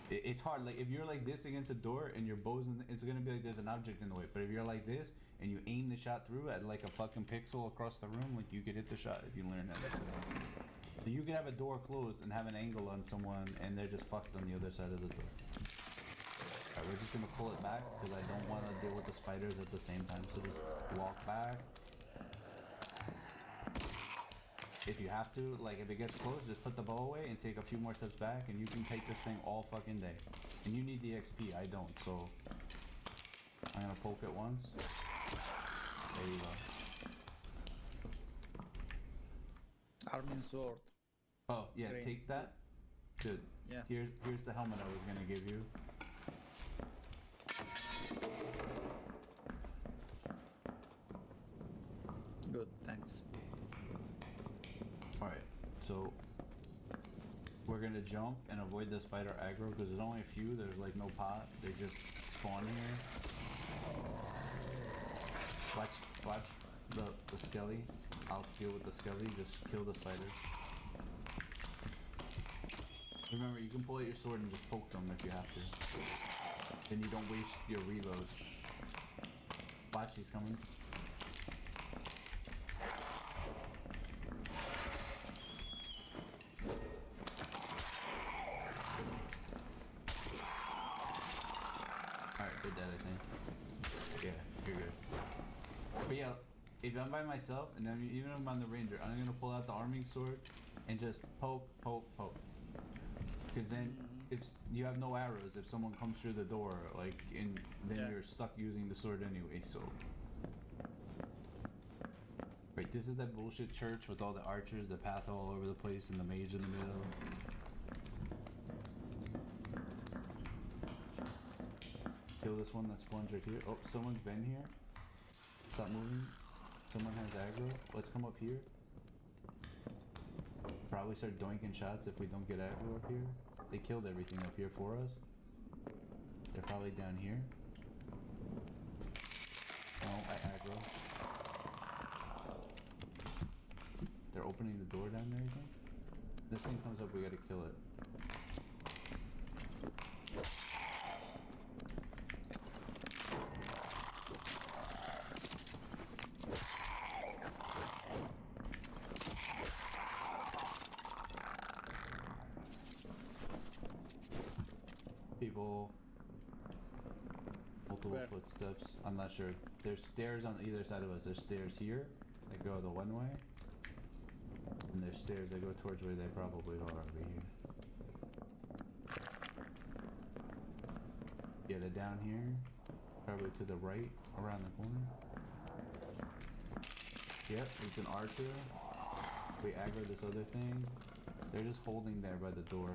It's hard. Like if you're like this against a door and your bow's in, it's gonna be like there's an object in the way. But if you're like this and you aim the shot through at like a fucking pixel across the room, like you could hit the shot if you learn how to do that. So you can have a door closed and have an angle on someone and they're just fucked on the other side of the door. Alright, we're just gonna pull it back because I don't want to deal with the spiders at the same time. So just walk back. If you have to, like if it gets close, just put the bow away and take a few more steps back and you can take this thing all fucking day. And you need the XP, I don't, so I'm gonna poke it once. There you go. Arm and sword. Oh yeah, Green. take that. Good. Yeah. Here's the helmet I was gonna give you. Good, thanks. Alright, so we're gonna jump and avoid the spider aggro because there's only a few, there's like no pot, they just spawn here. Watch the skelly. I'll deal with the skelly, just kill the spiders. Remember, you can pull out your sword and just poke them if you have to. Then you don't waste your reload. Watch, he's coming. Alright, they're dead, I think. Yeah, you're good. But yeah, if I'm by myself, and then even if I'm on the ranger, I'm gonna pull out the arming sword and just poke. Because then, if you have no arrows, if someone comes through the door, like, then Yeah. you're stuck using the sword anyway, so. Right, this is that bullshit church with all the archers, the path all over the place, and the mage in the middle. Kill this one that spawns right here. Oh, someone's been here. Stop moving. Someone has aggro. Let's come up here. Probably start doinking shots if we don't get aggro up here. They killed everything up here for us. They're probably down here. No, I aggro. They're opening the door down there, you think? This thing comes up, we gotta kill it. People. Multiple Where? footsteps. I'm not sure. There's stairs on either side of us. There's stairs here that go the one way. And there's stairs that go towards where they probably are over here. Yeah, they're down here. Probably to the right, around the corner. Yep, it's an archer. We aggro this other thing. They're just holding there by the door.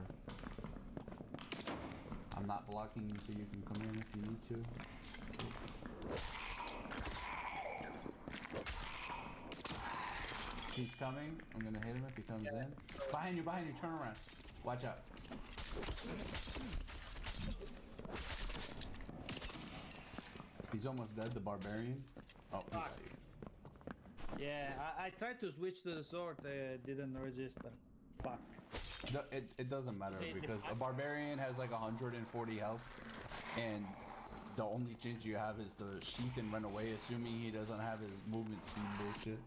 I'm not blocking you so you can come in if you need to. He's coming. I'm gonna hit him if he comes in. Behind you, turn around. Watch out. He's almost dead, the barbarian. Oh, he got you. Yeah, I tried to switch to the sword, didn't register. Fuck. It doesn't matter because a barbarian has like 140 health, and the only change you have is the sheath and run away, assuming he doesn't have his movement speed bullshit.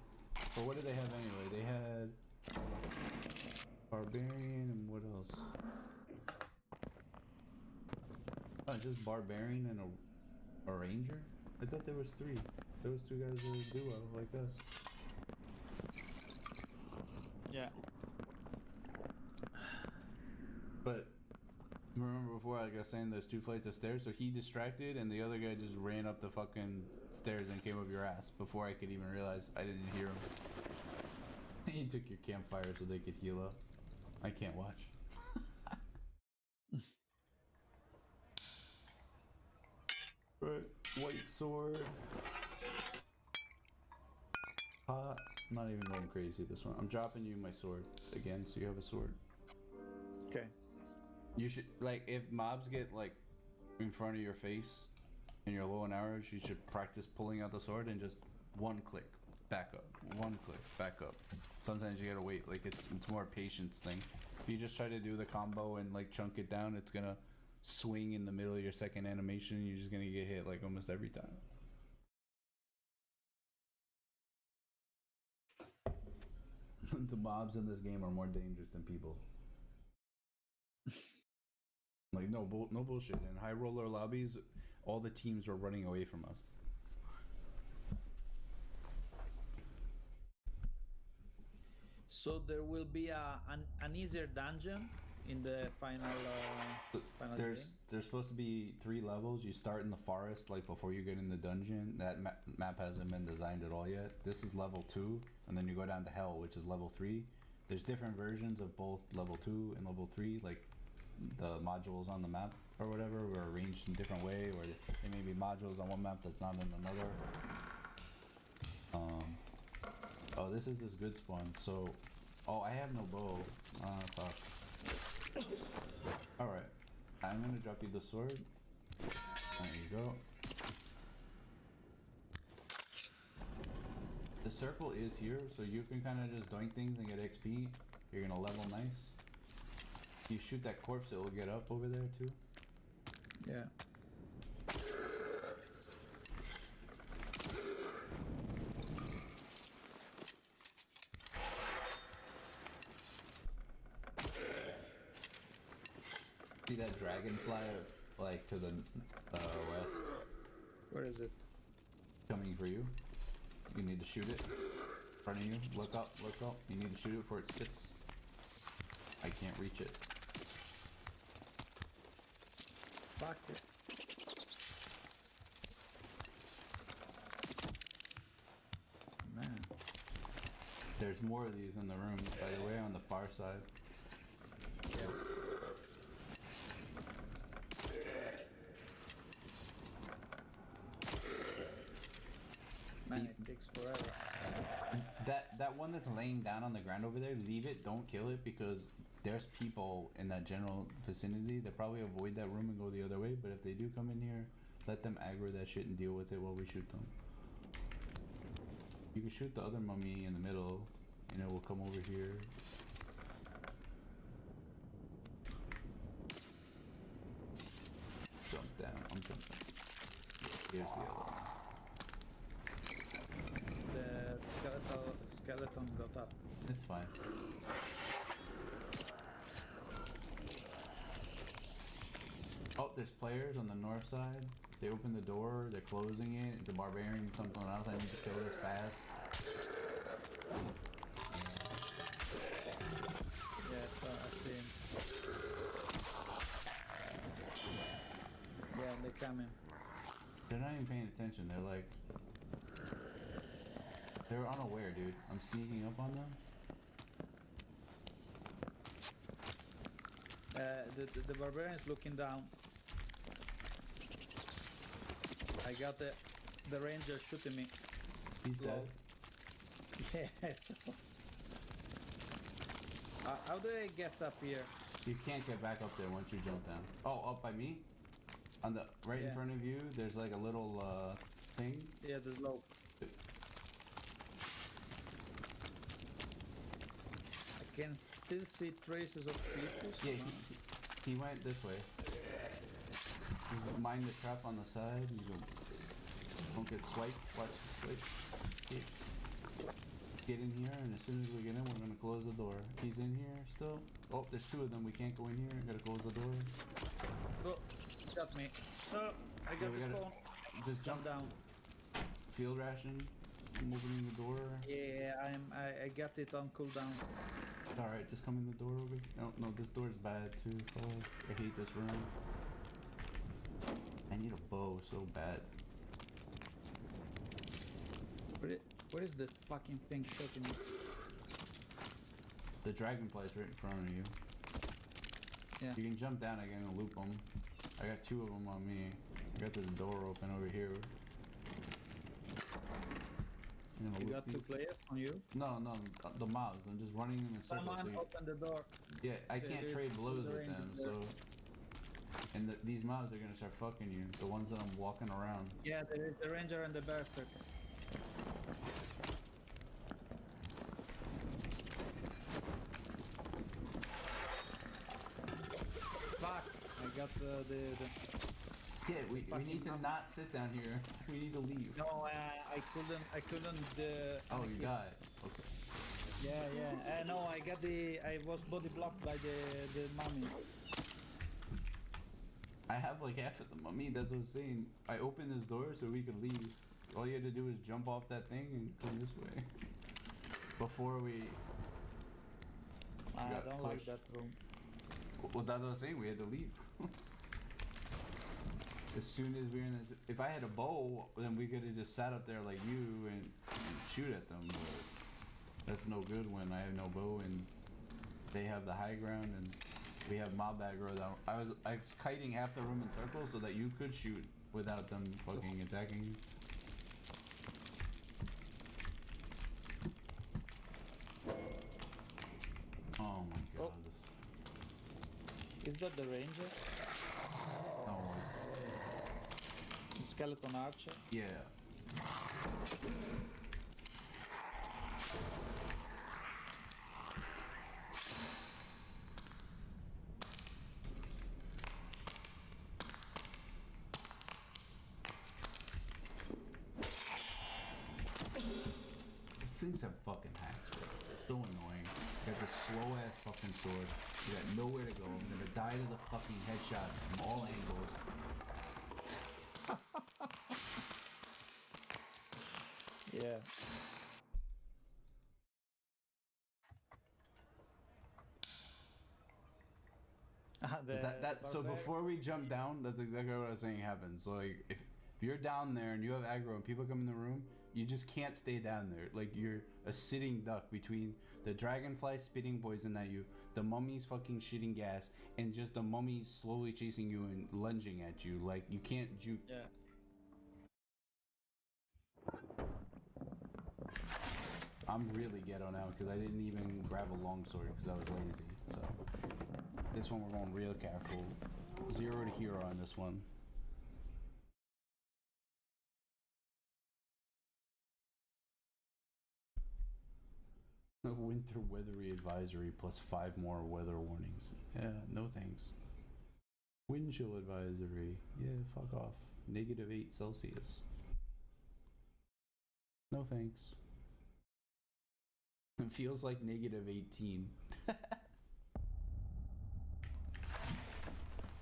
But what did they have anyway? They had Barbarian and what else? Oh, just Barbarian and a Ranger? I thought there was 3. Those 2 guys are a duo like us. Yeah. But remember before, like I was saying, there's 2 flights of stairs, so he distracted and the other guy just ran up the fucking stairs and came up your ass before I could even realize I didn't hear him. He took your campfire so they could heal up. I can't watch. Right, white sword. I'm not even going crazy this one. I'm dropping you my sword again, so you have a sword. Okay. You should, like, if mobs get like in front of your face and you're low on arrows, you should practice pulling out the sword and just 1 click, back up, 1 click, back up. Sometimes you gotta wait, like it's more a patience thing. If you just try to do the combo and like chunk it down, it's gonna swing in the middle of your second animation. You're just gonna get hit like almost every time. The mobs in this game are more dangerous than people. Like no bullshit. In high roller lobbies, all the teams were running away from us. So there will be an easier dungeon in the final. Final game? There's supposed to be 3 levels. You start in the forest, like before you get in the dungeon. That map hasn't been designed at all yet. This is level 2, and then you go down to hell, which is level 3. There's different versions of both level 2 and level 3, like the modules on the map or whatever were arranged in a different way, or there may be modules on one map that's not in another. Oh, this is this good spawn. So, oh, I have no bow. Fuck. All right, I'm gonna drop you the sword. There you go. The circle is here, so you can kind of just doink things and get XP. You're gonna level nice. You shoot that corpse, it will get up over there too. Yeah. See that dragonfly, like to the west? Where is it? Coming for you. You need to shoot it. In front of you. Look up, look up. You need to shoot it before it sits. I can't reach it. Fuck it. Man. There's more of these in the room, by the way, on the far side. Yeah. Man, it takes forever. That one that's laying down on the ground over there, leave it, don't kill it, because there's people in that general vicinity that probably avoid that room and go the other way, but if they do come in here, let them aggro that shit and deal with it while we shoot them. You can shoot the other mummy in the middle, and it will come over here. Jump down, I'm jumping. Here's the other one. The skeleton got up. It's fine. Oh, there's players on the north side. They open the door, they're closing it. The barbarian, something else. I need to kill this fast. Yes, I see him. Yeah, they're coming. They're not even paying attention. They're like... They're unaware, dude. I'm sneaking up on them. The barbarian is looking down. I got the ranger shooting me. He's dead. Yes. How do I get up here? You can't get back up there once you jump down. Oh, up by me? On the right in front of you, there's like a little thing. Yeah, there's low. I can still see traces of Philippus. Yeah, he went this way. Mind the trap on the side. Don't get swiped. Watch the swipe. Yeah. get in here, and as soon as we get in, we're gonna close the door. He's in here still. Oh, there's two of them. We can't go in here. Gotta close the door. Go. Shot me. Oh, I got we the gotta- spawn. Just Jump down. Field ration. I'm opening the door. Yeah, I got it on cooldown. Alright, just come in the door over here. No, no, this door's bad too. Oh, I hate this room. I need a bow so bad. What is the fucking thing shooting me? The dragonfly's right in front of you. Yeah. You can jump down again and loop them. I got two of them on me. I got this door open over here. I'm gonna You loop got two these. players on you? No, the mobs. I'm just running in a circle. Someone So you, open the door. yeah, I There can't is trade blows the with range them, there. so. And these mobs are gonna start fucking you. The ones that I'm walking around. Yeah, there is the ranger and the berserker. Fuck! I got the Yeah, we fucking need to mob. not sit down here. We need to leave. No, I couldn't. Oh, you got it. Okay. Yeah. No, I was body blocked by the mummies. I have like half of the mummy, that's what I'm saying. I opened this door so we could leave. All you had to do is jump off that thing and come this way. Before we... I got don't like pushed. that room. Well, that's what I was saying, we had to leave. As soon as we were in this... If I had a bow, then we could have just sat up there like you and shoot at them, but... That's no good when I have no bow and they have the high ground and we have mob aggro down. I was kiting half the room in circles so that you could shoot without them fucking attacking you. Oh my god. Oh. Is that the ranger? Oh, The skeleton archer? yeah. These things have fucking hacks, bro. So annoying. You got this slow ass fucking sword. You got nowhere to go. I'm gonna die to the fucking headshot from all angles. Yeah. So before we jump down, that's exactly what I was saying happens. So like if you're down there and you have aggro and people come in the room, you just can't stay down there. Like you're a sitting duck between the dragonfly spitting poison at you, the mummies fucking shitting gas, and just the mummies slowly chasing you and lunging at you. Like you can't juke. Yeah. I'm really ghetto now because I didn't even grab a longsword because I was lazy. So this one we're going real careful. 0 to hero on this one. Winter weathery advisory plus 5 more weather warnings. Yeah, no thanks. Wind chill advisory. Yeah, fuck off. -8 Celsius. No thanks. It feels like -18.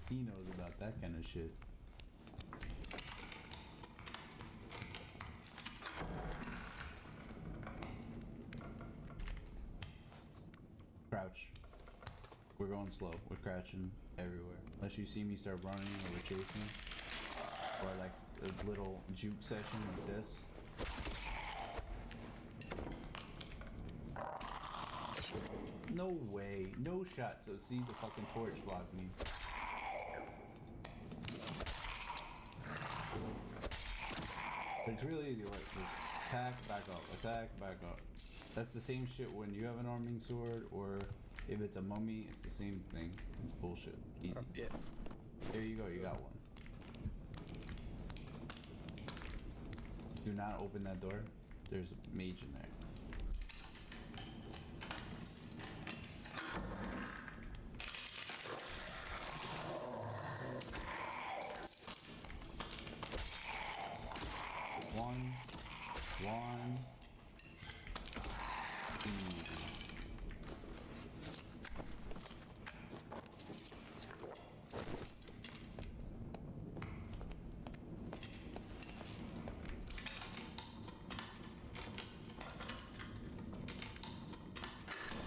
He knows about that kind of shit. Crouch. We're going slow. We're crouching everywhere. Unless you see me start running or we're chasing. Or like a little juke session like this. No way. No shot. So see the fucking torch blocked me. It's really easy. Like just attack, back up, attack, back up. That's the same shit when you have an arming sword, or if it's a mummy, it's the same thing. It's bullshit. Easy. Yeah. There you go. You got one. Do not open that door. There's a mage in there. One. Easy.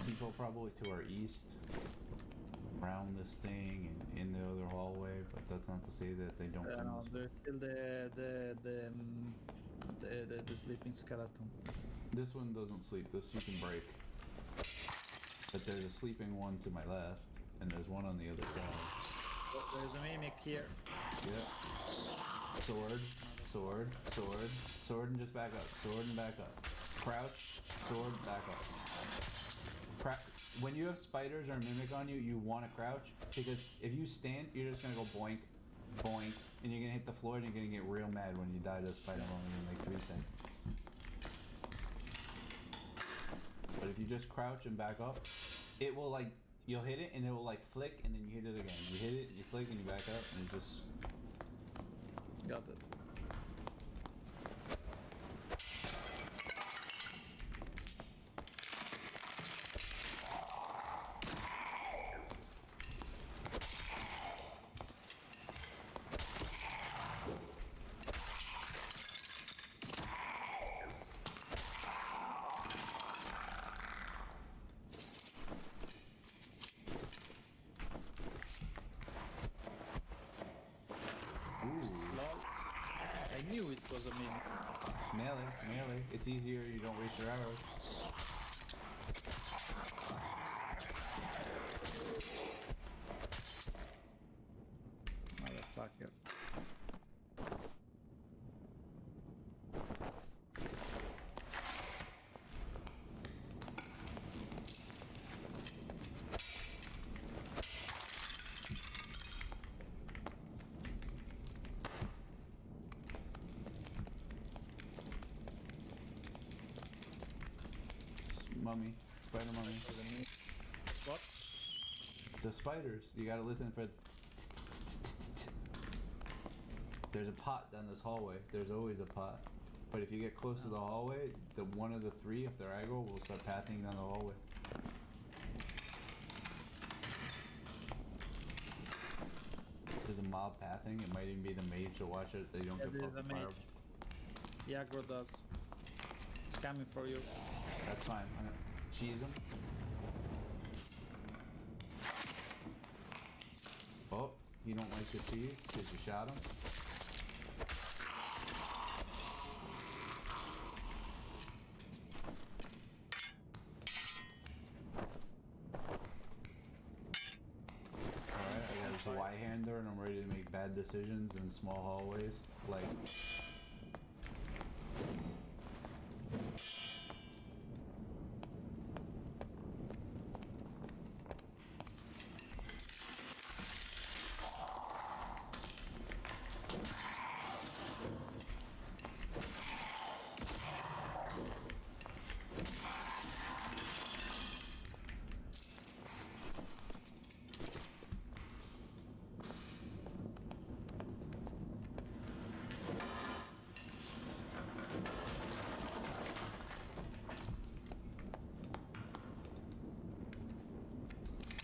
People probably to our east around this thing and in the other hallway, but that's not to say that they don't come No, this way. there's still the sleeping skeleton. This one doesn't sleep, this you can break. But there's a sleeping one to my left, and there's one on the other side. Oh, there's a mimic here. Yep. Sword, sword, sword, sword and just back up. Sword and back up. Crouch, sword, back up. When you have spiders or a mimic on you, you want to crouch, because if you stand, you're just gonna go boink, boink, and you're gonna hit the floor and you're gonna get real mad when you die to a spider only in like 3 seconds. But if you just crouch and back up, it will like, you'll hit it and it will like flick and then you hit it again. You hit it, you flick and you back up and it just... Got it. I knew it was a mimic. Melee, melee. It's easier, you don't waste your arrows. Motherfucker. Mummy, spider mummy. What? The spiders, you gotta listen for... There's a pot down this hallway. There's always a pot. But if you get close to the hallway, the one of the three, if they're aggro, will start pathing down the hallway. There's a mob pathing. It might even be the mage to watch it. They don't Yeah, get there's a fucking mage. fireball. The aggro does. It's coming for you. That's fine. I'm gonna cheese him. Oh, you don't like the cheese because you shot him? Alright, I got this Y-hander and I'm ready to make bad decisions in small hallways. Like...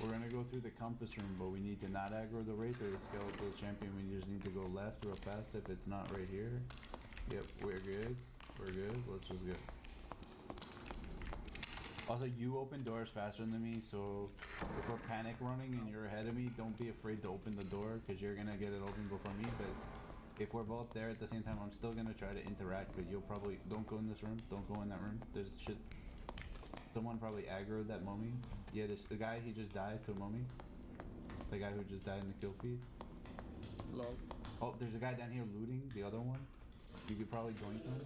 We're gonna go through the compass room, but we need to not aggro the Wraith or the Skeletal Champion. We just need to go left real fast if it's not right here. Yep, we're good. We're good. Let's just go. Also, you open doors faster than me, so if we're panic running and you're ahead of me, don't be afraid to open the door, because you're gonna get it open before me, but if we're both there at the same time, I'm still gonna try to interact, but you'll probably... Don't go in this room. Don't go in that room. There's shit... Someone probably aggroed that mummy. Yeah, the guy, he just died to a mummy. The guy who just died in the kill feed. Lol. Oh, there's a guy down here looting, the other one. You could probably join him.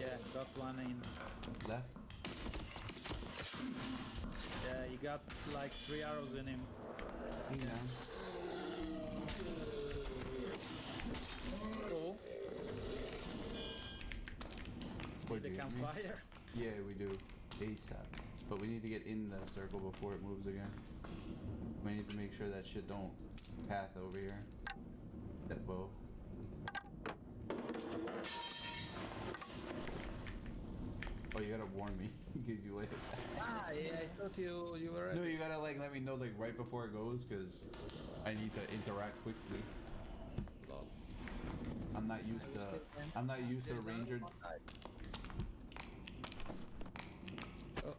Yeah, got one in. Left. Yeah, you got like 3 arrows in him. He's down. Oh, What, the do you hear me? campfire. Yeah, we do. ASAP. But we need to get in the circle before it moves again. We need to make sure that shit don't path over here. That bow. Oh, you gotta warn me in case you like it. Ah, yeah, I thought you were. No, you gotta like let me know like right before it goes, cause I need to interact quickly. Lol. I'm not used to There's ranger. another one. Oh.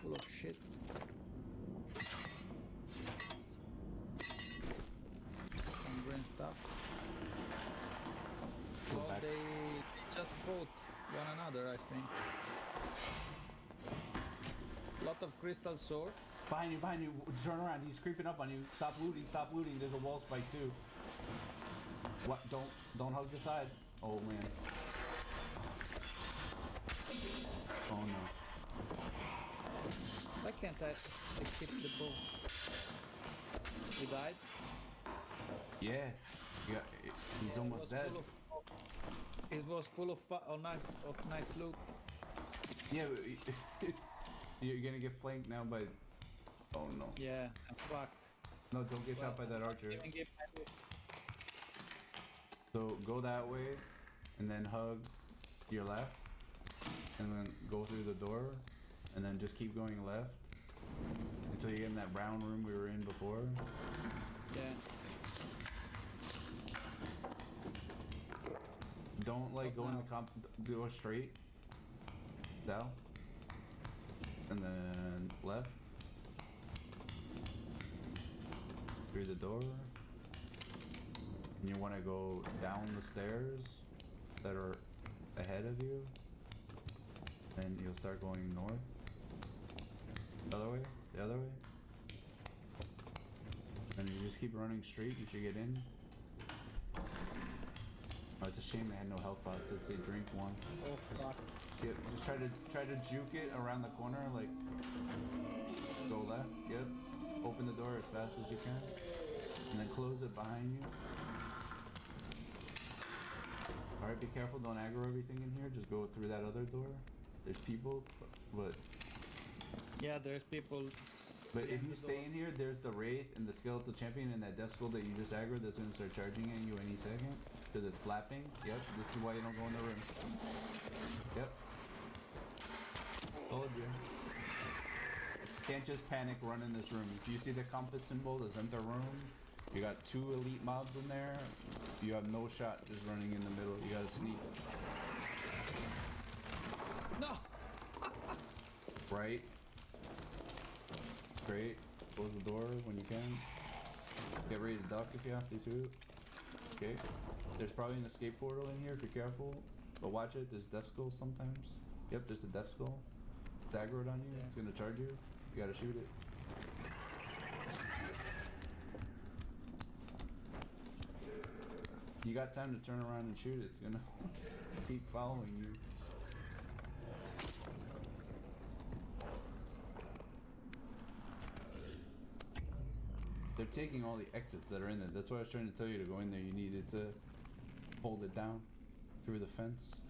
Full of shit. Some green stuff. Go Well, back. they just fought one another, I think. Lot of crystal swords. Behind you, behind you. Turn around. He's creeping up on you. Stop looting. Stop looting. There's a wall spike too. What? Don't hug the side. Oh man. Oh no. Why can't I keep the bow? He died. Yeah. Yeah. He's almost dead. It was full of nice loot. Yeah. But you're gonna get flanked now by. Oh no. Yeah, I'm fucked. No, don't get shot by that archer. Even get my loot. So go that way, and then hug to your left, and then go through the door, and then just keep going left until you get in that brown room we were in before. Yeah. Don't like go in the go straight, down, and then left through the door. And you want to go down the stairs that are ahead of you, and you'll start going north. The other way, the other way. And you just keep running straight, you should get in. Oh, it's a shame they had no health pots. It's a drink one. Oh fuck. Yep, just try to juke it around the corner, like go left, yep. Open the door as fast as you can. And then close it behind you. Alright, be careful, don't aggro everything in here, just go through that other door. There's people, but Yeah, there's people. But if you stay in here, there's the Wraith and the Skeletal Champion and that Death Skull that you just aggroed that's gonna start charging at you any second. Because it's flapping. Yep, this is why you don't go in the room. Yep. Told you. Can't just panic run in this room. If you see the compass symbol, the center room, you got 2 elite mobs in there. You have no shot just running in the middle. You gotta sneak. No! Right. Great. Close the door when you can. Get ready to duck if you have to too. Okay. There's probably an escape portal in here if you're careful. But watch it, there's Death Skull sometimes. Yep, there's a Death Skull. It's aggroed on you, it's gonna charge you. You gotta shoot it. You got time to turn around and shoot it. It's gonna keep following you. They're taking all the exits that are in there. That's why I was trying to tell you to go in there. You needed to hold it down through the fence.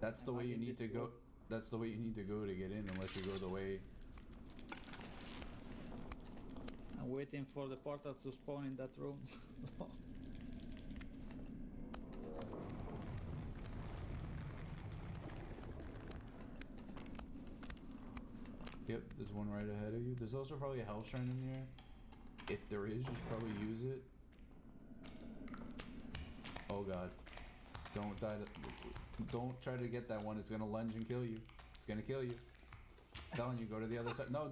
That's the way you need to go. That's the way you need to go to get in, unless you go the way. I'm waiting for the portal to spawn in that room. Yep, there's one right ahead of you. There's also probably a Hell Shrine in there. If there is, you should probably use it. Oh god. Don't die don't try to get that one. It's gonna lunge and kill you. It's gonna kill you. I'm telling you, go to the other side. No.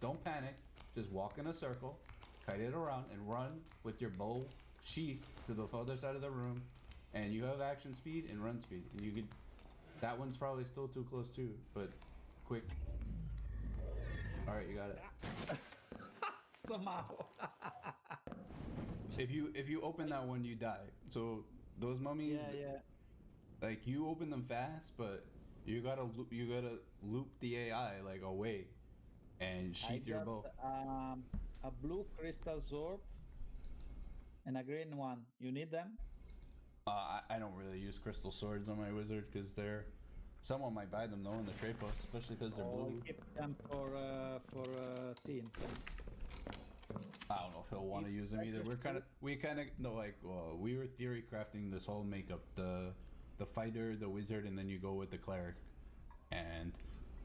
Don't panic. Just walk in a circle, kite it around, and run with your bow sheath to the other side of the room. And you have action speed and run speed. And you could. That one's probably still too close too, but quick. Alright, you got it. Somehow. If you open that one, you die. So those mummies, Yeah. like you open them fast, but you gotta loop the AI like away, and sheath your bow. A blue crystal sword and a green one. You need them? I don't really use crystal swords on my wizard because they're Someone might buy them though in the trade post, especially because they're Or blue. keep them for teen. I don't know if he'll want to use them either. We kind of no, like, well, we were theory crafting this whole makeup: the fighter, the wizard, and then you go with the cleric. And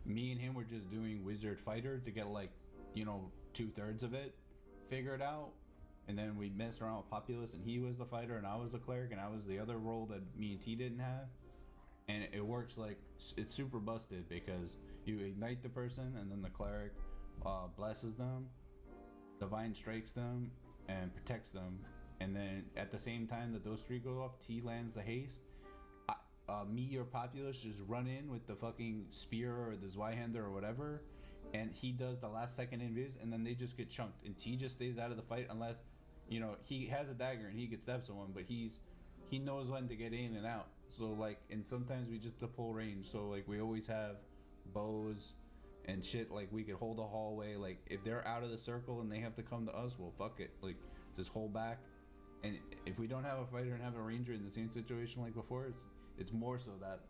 me and him were just doing wizard fighter to get like, you know, 2/3 of it figured out. And then we messed around with Populous, and he was the fighter, and I was the cleric, and I was the other role that me and T didn't have. And it works like it's super busted because you ignite the person, and then the cleric blesses them, divine strikes them, and protects them. And then at the same time that those three go off, T lands the haste. Me or Populous just run in with the fucking spear or the Zweihander or whatever, and he does the last second invis, and then they just get chunked. And T just stays out of the fight unless, you know, he has a dagger and he could stab someone, but he knows when to get in and out. So like, and sometimes we just to pull range. So like, we always have bows and shit. Like, we could hold a hallway. Like, if they're out of the circle and they have to come to us, well, fuck it. Like, just hold back. And if we don't have a fighter and have a ranger in the same situation like before, it's more so that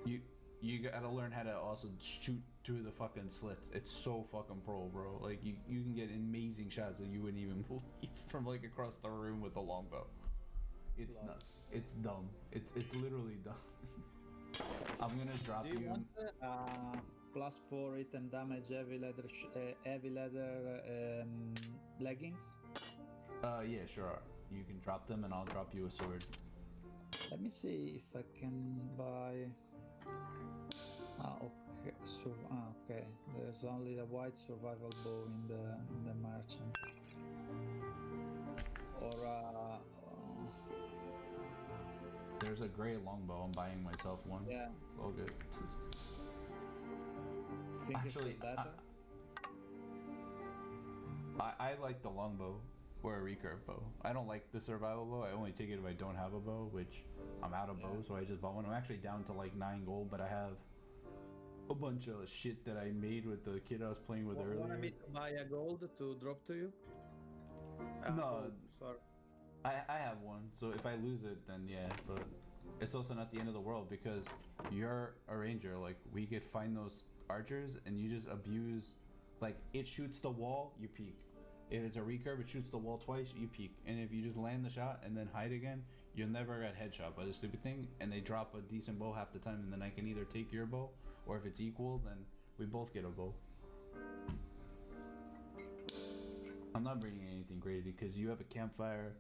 you gotta learn how to also shoot through the fucking slits. It's so fucking pro, bro. Like, you can get amazing shots that you wouldn't even believe from like across the room with a longbow. It's nuts. It's dumb. It's literally dumb. I'm gonna drop Do you want +4 item damage heavy leather leggings? Yeah, sure. You can drop them, and I'll drop you a sword. Let me see if I can buy. Okay. Okay. There's only the white survival bow in the merchant. Or There's a gray longbow. I'm buying myself one. yeah. It's all good. Think Actually, it's better. I like the longbow or a recurve bow. I don't like the survival bow. I only take it if I don't have a bow, which I'm out of bows, so I just bought one. I'm actually down to like 9 gold, but I have a bunch of shit that I made with the kid I was playing with earlier. Want me to buy a gold to drop to you? No. Oh, sorry. I have one, so if I lose it, then yeah, but it's also not the end of the world because you're a ranger. Like, we could find those archers and you just abuse, like, it shoots the wall, you peek. If it's a recurve, it shoots the wall twice, you peek. And if you just land the shot and then hide again, you'll never get headshot by the stupid thing, and they drop a decent bow half the time, and then I can either take your bow, or if it's equal, then we both get a bow. I'm not bringing anything crazy because you have a campfire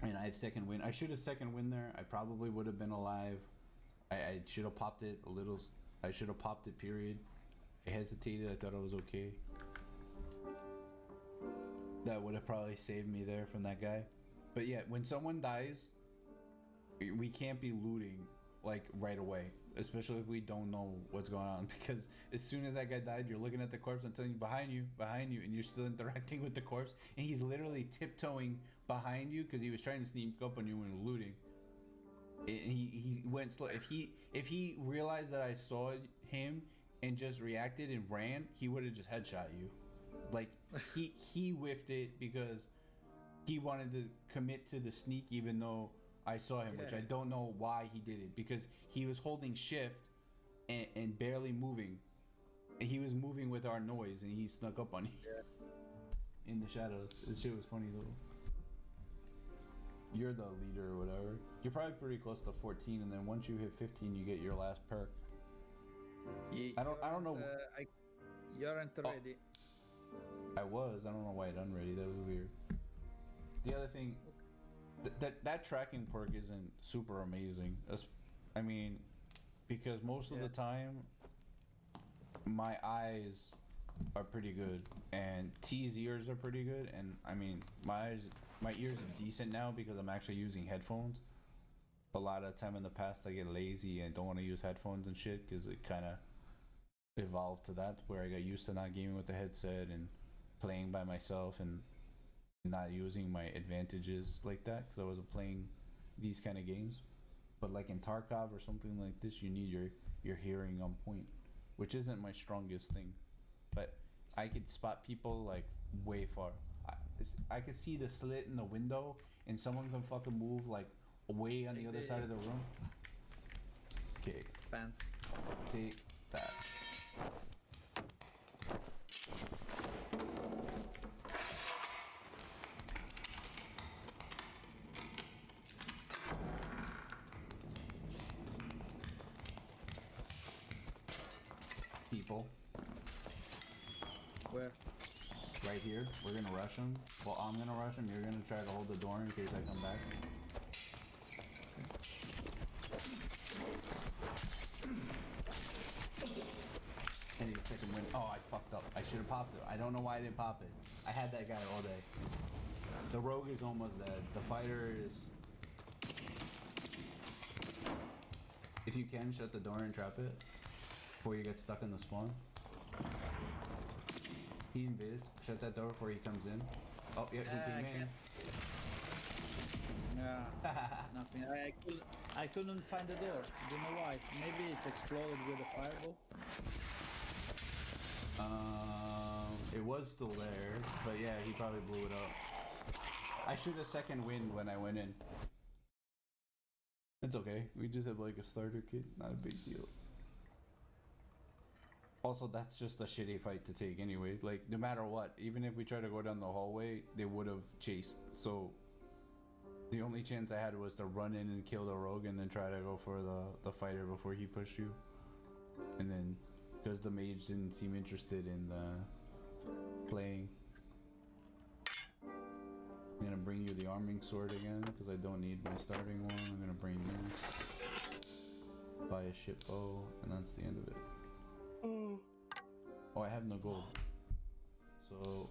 and I have second wind. I should have second wind there. I probably would have been alive. I should have popped it a little. I should have popped it, period. I hesitated. I thought I was okay. That would have probably saved me there from that guy. But yeah, when someone dies, we can't be looting like right away, especially if we don't know what's going on, because as soon as that guy died, you're looking at the corpse and telling you behind you, and you're still interacting with the corpse, and he's literally tiptoeing behind you because he was trying to sneak up on you when looting. And he went slow. If he realized that I saw him and just reacted and ran, he would have just headshot you. Like, he whiffed it because he wanted to commit to the sneak, even though I saw him, which I don't know why he did it, because he was holding shift and barely moving. And he was moving with our noise, and he snuck up on you in the shadows. This shit was funny though. You're the leader or whatever. You're probably pretty close to 14, and then once you hit 15, you get your last perk. I don't know. You aren't ready. I was. I don't know why I done ready. That was weird. The other thing, that tracking perk isn't super amazing. I mean, because most of the time, my eyes are pretty good, and T's ears are pretty good, and I mean, my ears are decent now because I'm actually using headphones. A lot of time in the past, I get lazy and don't want to use headphones and shit because it kind of evolved to that, where I got used to not gaming with the headset and playing by myself and not using my advantages like that because I wasn't playing these kind of games. But like in Tarkov or something like this, you need your hearing on point, which isn't my strongest thing. But I could spot people like way far. I could see the slit in the window, and someone can fucking move like way on the other side of the room. Okay, Pants. take that. People. Where? Right here. We're gonna rush him. Well, I'm gonna rush him. You're gonna try to hold the door in case I come back. Any second win. Oh, I fucked up. I should have popped it. I don't know why I didn't pop it. I had that guy all day. The rogue is almost dead. The fighter is... If you can, shut the door and trap it before you get stuck in the spawn. He invis. Shut that door before he comes in. Oh, yeah, he came in. Yeah. Nothing. I couldn't find the door. Don't know why. Maybe it exploded with a fireball. It was still there, but yeah, he probably blew it up. I should have second wind when I went in. It's okay. We just have like a starter kit. Not a big deal. Also, that's just a shitty fight to take anyway. Like, no matter what, even if we try to go down the hallway, they would have chased. So, the only chance I had was to run in and kill the rogue and then try to go for the fighter before he pushed you. And then, because the mage didn't seem interested in playing. I'm gonna bring you the arming sword again, because I don't need my starting one. I'm gonna bring this. Buy a ship bow, and that's the end of it. Oh, I have no gold. So,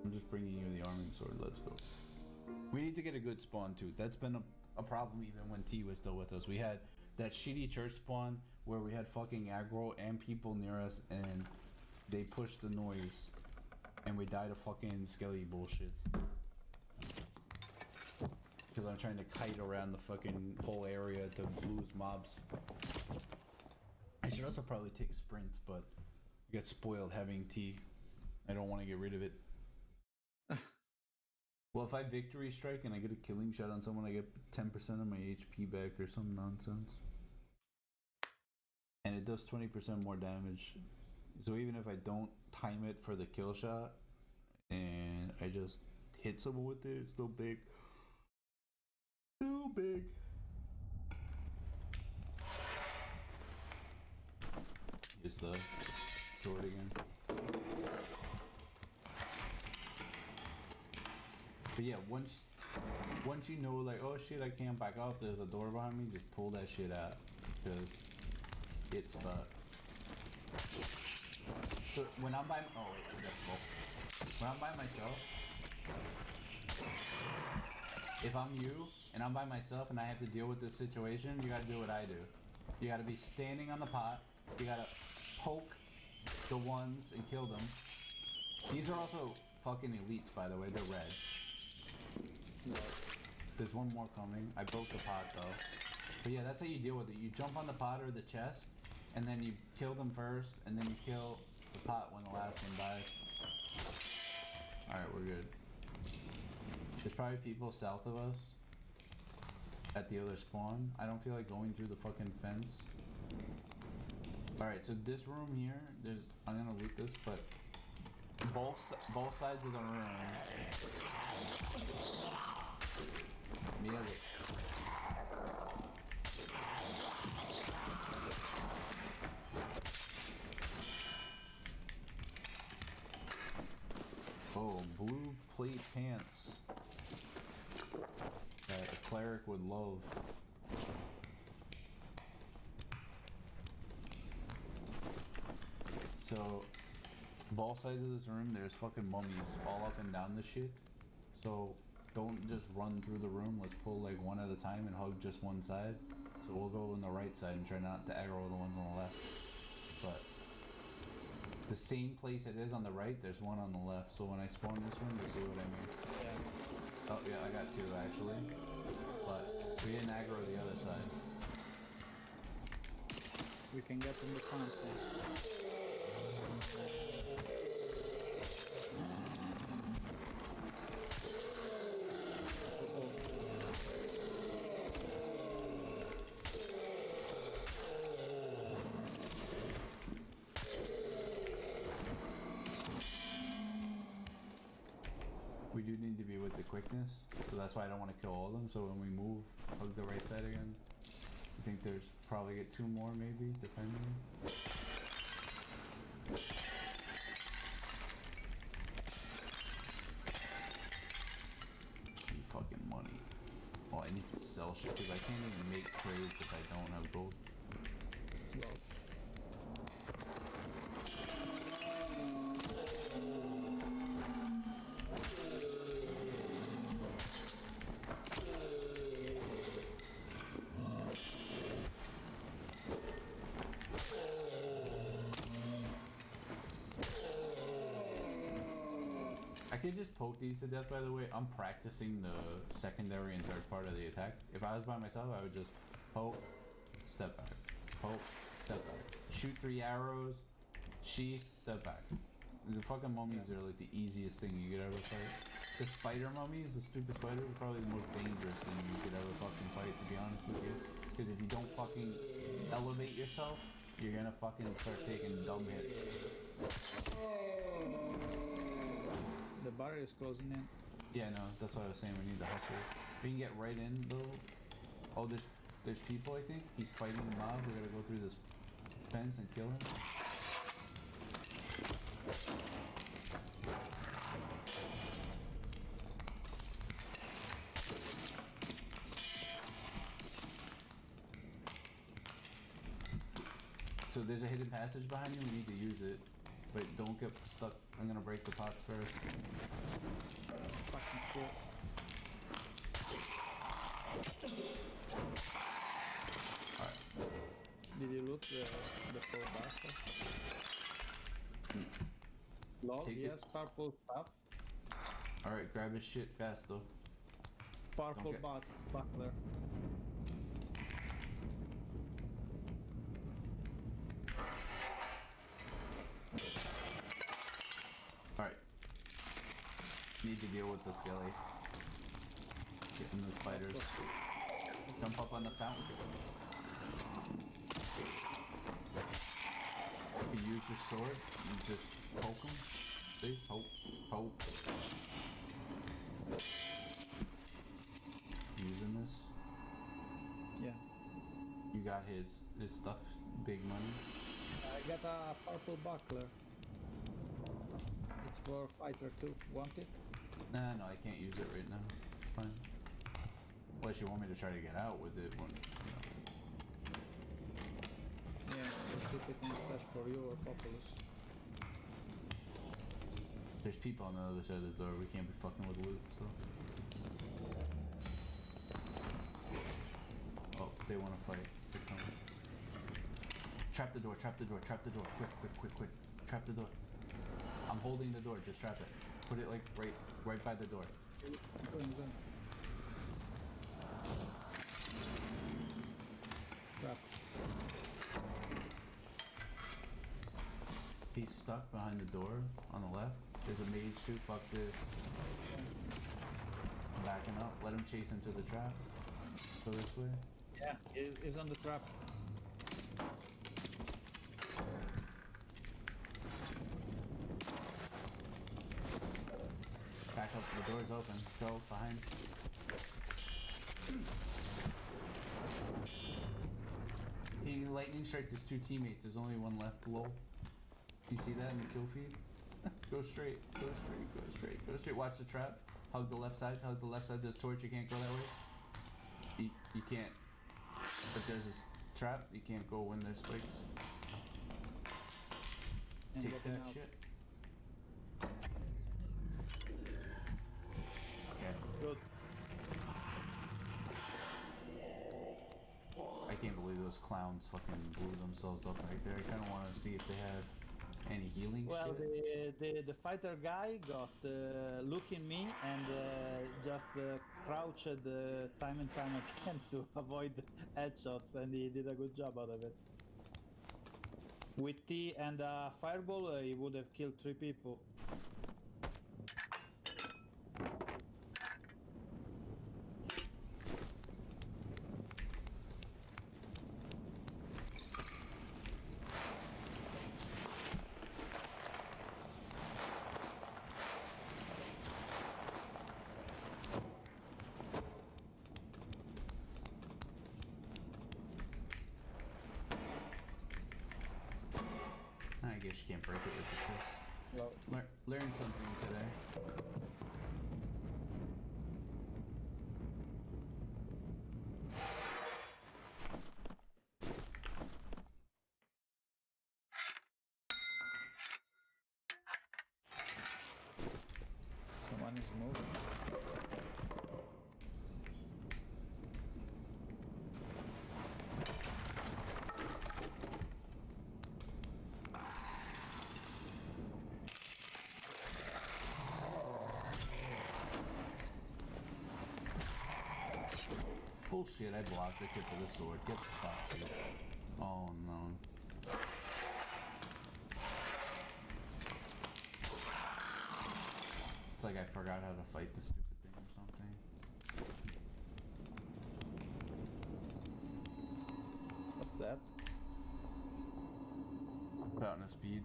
I'm just bringing you the arming sword. Let's go. We need to get a good spawn too. That's been a problem even when T was still with us. We had that shitty church spawn where we had fucking aggro and people near us and they pushed the noise and we died of fucking skelly bullshit. Because I'm trying to kite around the fucking whole area to lose mobs. I should also probably take sprint, but I get spoiled having T. I don't want to get rid of it. Well, if I victory strike and I get a killing shot on someone, I get 10% of my HP back or some nonsense. And it does 20% more damage. So even if I don't time it for the kill shot and I just hit someone with it, it's still big. Still big. Use the sword again. But yeah, once you know, like, oh shit, I can't back up, there's a door behind me, just pull that shit out, because it's fucked. So when I'm by, oh wait, that's cool. When I'm by myself, if I'm you and I'm by myself and I have to deal with this situation, you gotta do what I do. You gotta be standing on the pot. You gotta poke the ones and kill them. These are also fucking elites, by the way. They're red. There's one more coming. I broke the pot though. But yeah, that's how you deal with it. You jump on the pot or the chest, and then you kill them first, and then you kill the pot when the last one dies. Alright, we're good. There's probably people south of us at the other spawn. I don't feel like going through the fucking fence. Alright, so this room here, I'm gonna loot this, but both sides of the room. Melee. Oh, blue plate pants that a cleric would love. So, both sides of this room, there's fucking mummies all up and down the shit. So, don't just run through the room. Let's pull like one at a time and hug just one side. So we'll go on the right side and try not to aggro the ones on the left. But the same place it is on the right, there's one on the left. So when I spawn this one, you see what I mean? Yeah. Oh yeah, I got two actually. But we didn't aggro the other side. We can get in the front. with the quickness, so that's why I don't want to kill all of them. So when we move, hug the right side again. I think there's probably get 2 more maybe, depending. Need fucking money. Oh, I need to sell shit because I can't even make trades if I don't have gold. I could just poke these to death, by the way. I'm practicing the secondary and third part of the attack. If I was by myself, I would just poke, step back, poke, step back. Shoot 3 arrows, sheath, step back. The fucking mummies are like the easiest thing you could ever fight. The spider mummies, the stupid spider, are probably the most dangerous thing you could ever fucking fight, to be honest with you. Because if you don't fucking elevate yourself, you're gonna fucking start taking dumb hits. The barrier is closing in. Yeah, no, that's what I was saying. We need to hustle. We can get right in though. Oh, there's people. I think he's fighting the mob. We gotta go through this fence and kill him. So there's a hidden passage behind you. We need to use it, but don't get stuck. I'm gonna break the pots first. Fucking shit. Alright. Did you loot the poor bastard? Lol, Take he it. has purple stuff. Alright, grab his shit fast though. Purple get- buckler. Alright. Need to deal with the skelly. Getting the spiders. Jump up on the fountain. You can use your sword and just poke them. See? Poke, poke. Using this. Yeah. You got his stuff, big money. I got a purple buckler. It's for fighter too. Want it? Nah, no, I can't use it right now. It's fine. Unless you want me to try to get out with it when, Yeah, we'll keep it in stash for you or Populous. there's people on the other side of the door. We can't be fucking with loot, so. Oh, they want to fight. They're coming. Trap the door, trap the door, trap the door. Quick, quick, quick, quick. Trap the door. I'm holding the door, just trap it. Put it like right by the door. Going. Trap. He's stuck behind the door on the left. There's a mage shoot, fuck this. Backing up, let him chase into the trap. Go this way. Yeah, he's on the trap. Back up, the door's open. Go, behind. He lightning strike his 2 teammates. There's only one left below. You see that in the kill feed? Go straight, go straight, go straight, go straight. Watch the trap. Hug the left side, hug the left side. There's torch, you can't go that way. You can't. But there's this trap, you can't go when there's spikes. And Take getting that out. shit. Okay. Good. I can't believe those clowns fucking blew themselves up right there. I kind of want to see if they have any healing Well, shit. the fighter guy got looking me and just crouched time and time again to avoid headshots, and he did a good job out of it. With T and fireball, he would have killed 3 people. guess you can't break it with the fist. Well, Learn something today. someone is moving. Bullshit, I blocked the tip of the sword. Get the fuck, dude. Oh no. It's like I forgot how to fight the stupid thing or something. What's that? Fountain of speed.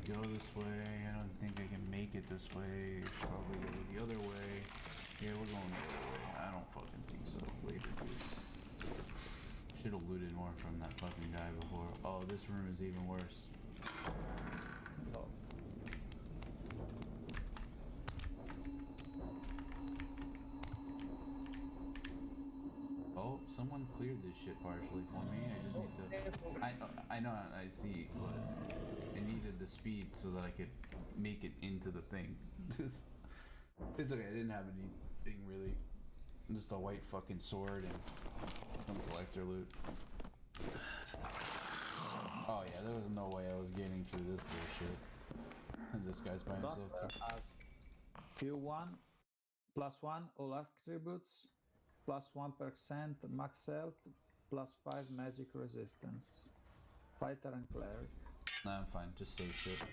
Go this way. I don't think I can make it this way. Should probably go the other way. Yeah, we're going the other way. I don't fucking think so. Later, dude. Should have looted more from that fucking guy before. Oh, this room is even worse. Oh. Oh, someone cleared this shit partially for me. I just need to. I know. I see, but I needed the speed so that I could make it into the thing. It's okay. I didn't have anything really. Just a white fucking sword and some collector loot. Oh yeah, there was no way I was getting through this bullshit. And this guy's by himself too. As Q1 +1 all attributes, +1% max health, +5 magic resistance. Fighter and cleric. Nah, I'm fine. Just save shit.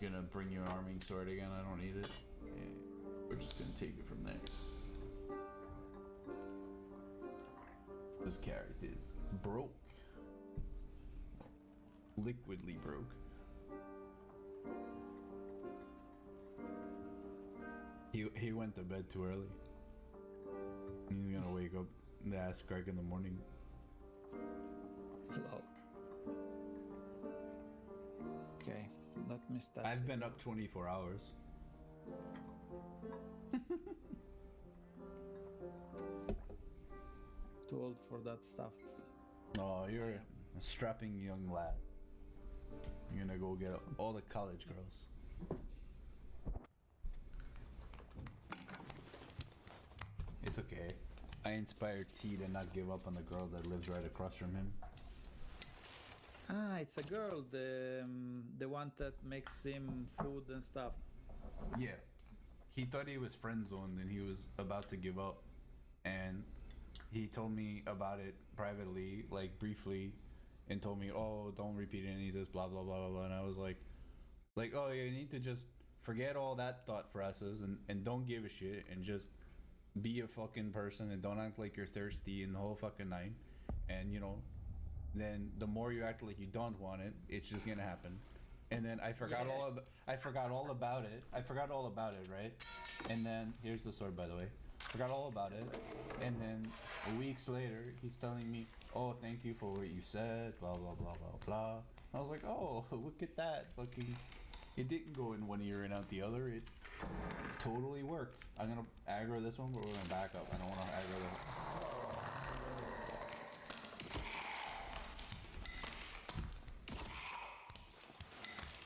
Gonna bring you an arming sword again. I don't need it. Yeah, we're just gonna take it from there. This character is broke. Liquidly broke. He went to bed too early. He's gonna wake up the ass crack in the morning. Lol. Okay, let me start. I've been up 24 hours. Too old for that stuff. Oh, you're a strapping young lad. You're gonna go get all the college girls. It's okay. I inspired T to not give up on the girl that lives right across from him. Ah, it's a girl, the one that makes him food and stuff. Yeah. He thought he was friend zoned and he was about to give up. And he told me about it privately, like briefly, and told me, oh, don't repeat any of this, blah, blah, blah, blah, blah. And I was like, oh, you need to just forget all that thought process and don't give a shit and just be a fucking person and don't act like you're thirsty in the whole fucking night. And, you know, then the more you act like you don't want it, it's just gonna happen. And then I forgot I forgot all about it. I forgot all about it, right? And then here's the sword, by the way. Forgot all about it. And then weeks later, he's telling me, "Oh, thank you for what you said." Blah blah blah blah blah. I was like, "Oh, look at that! Fucking, it didn't go in one ear and out the other. It totally worked." I'm gonna aggro this one, but we're gonna back up. I don't want to aggro that.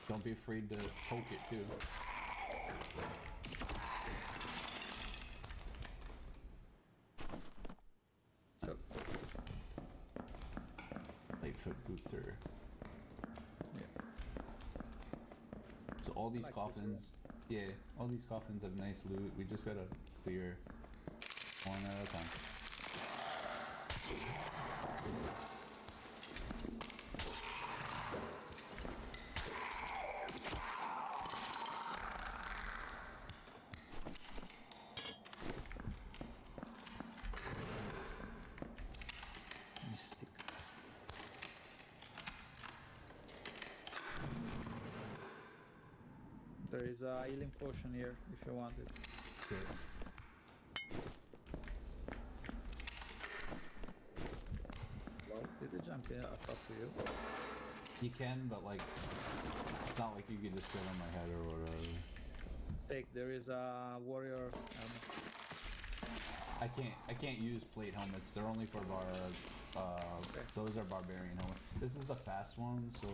Don't be afraid to poke it too. Oh. Lightfoot boots are. Yeah. So all these Like this coffins, yeah, all these coffins have nice loot. We just gotta clear One at a time. Mystic. There is a healing potion here if you want it. Good. Did it jump in up to you? You can, but like, it's not like you can just sit on my head or whatever. There is a warrior. I can't use plate helmets. They're only for those are barbarian helmets. This is the fast one, so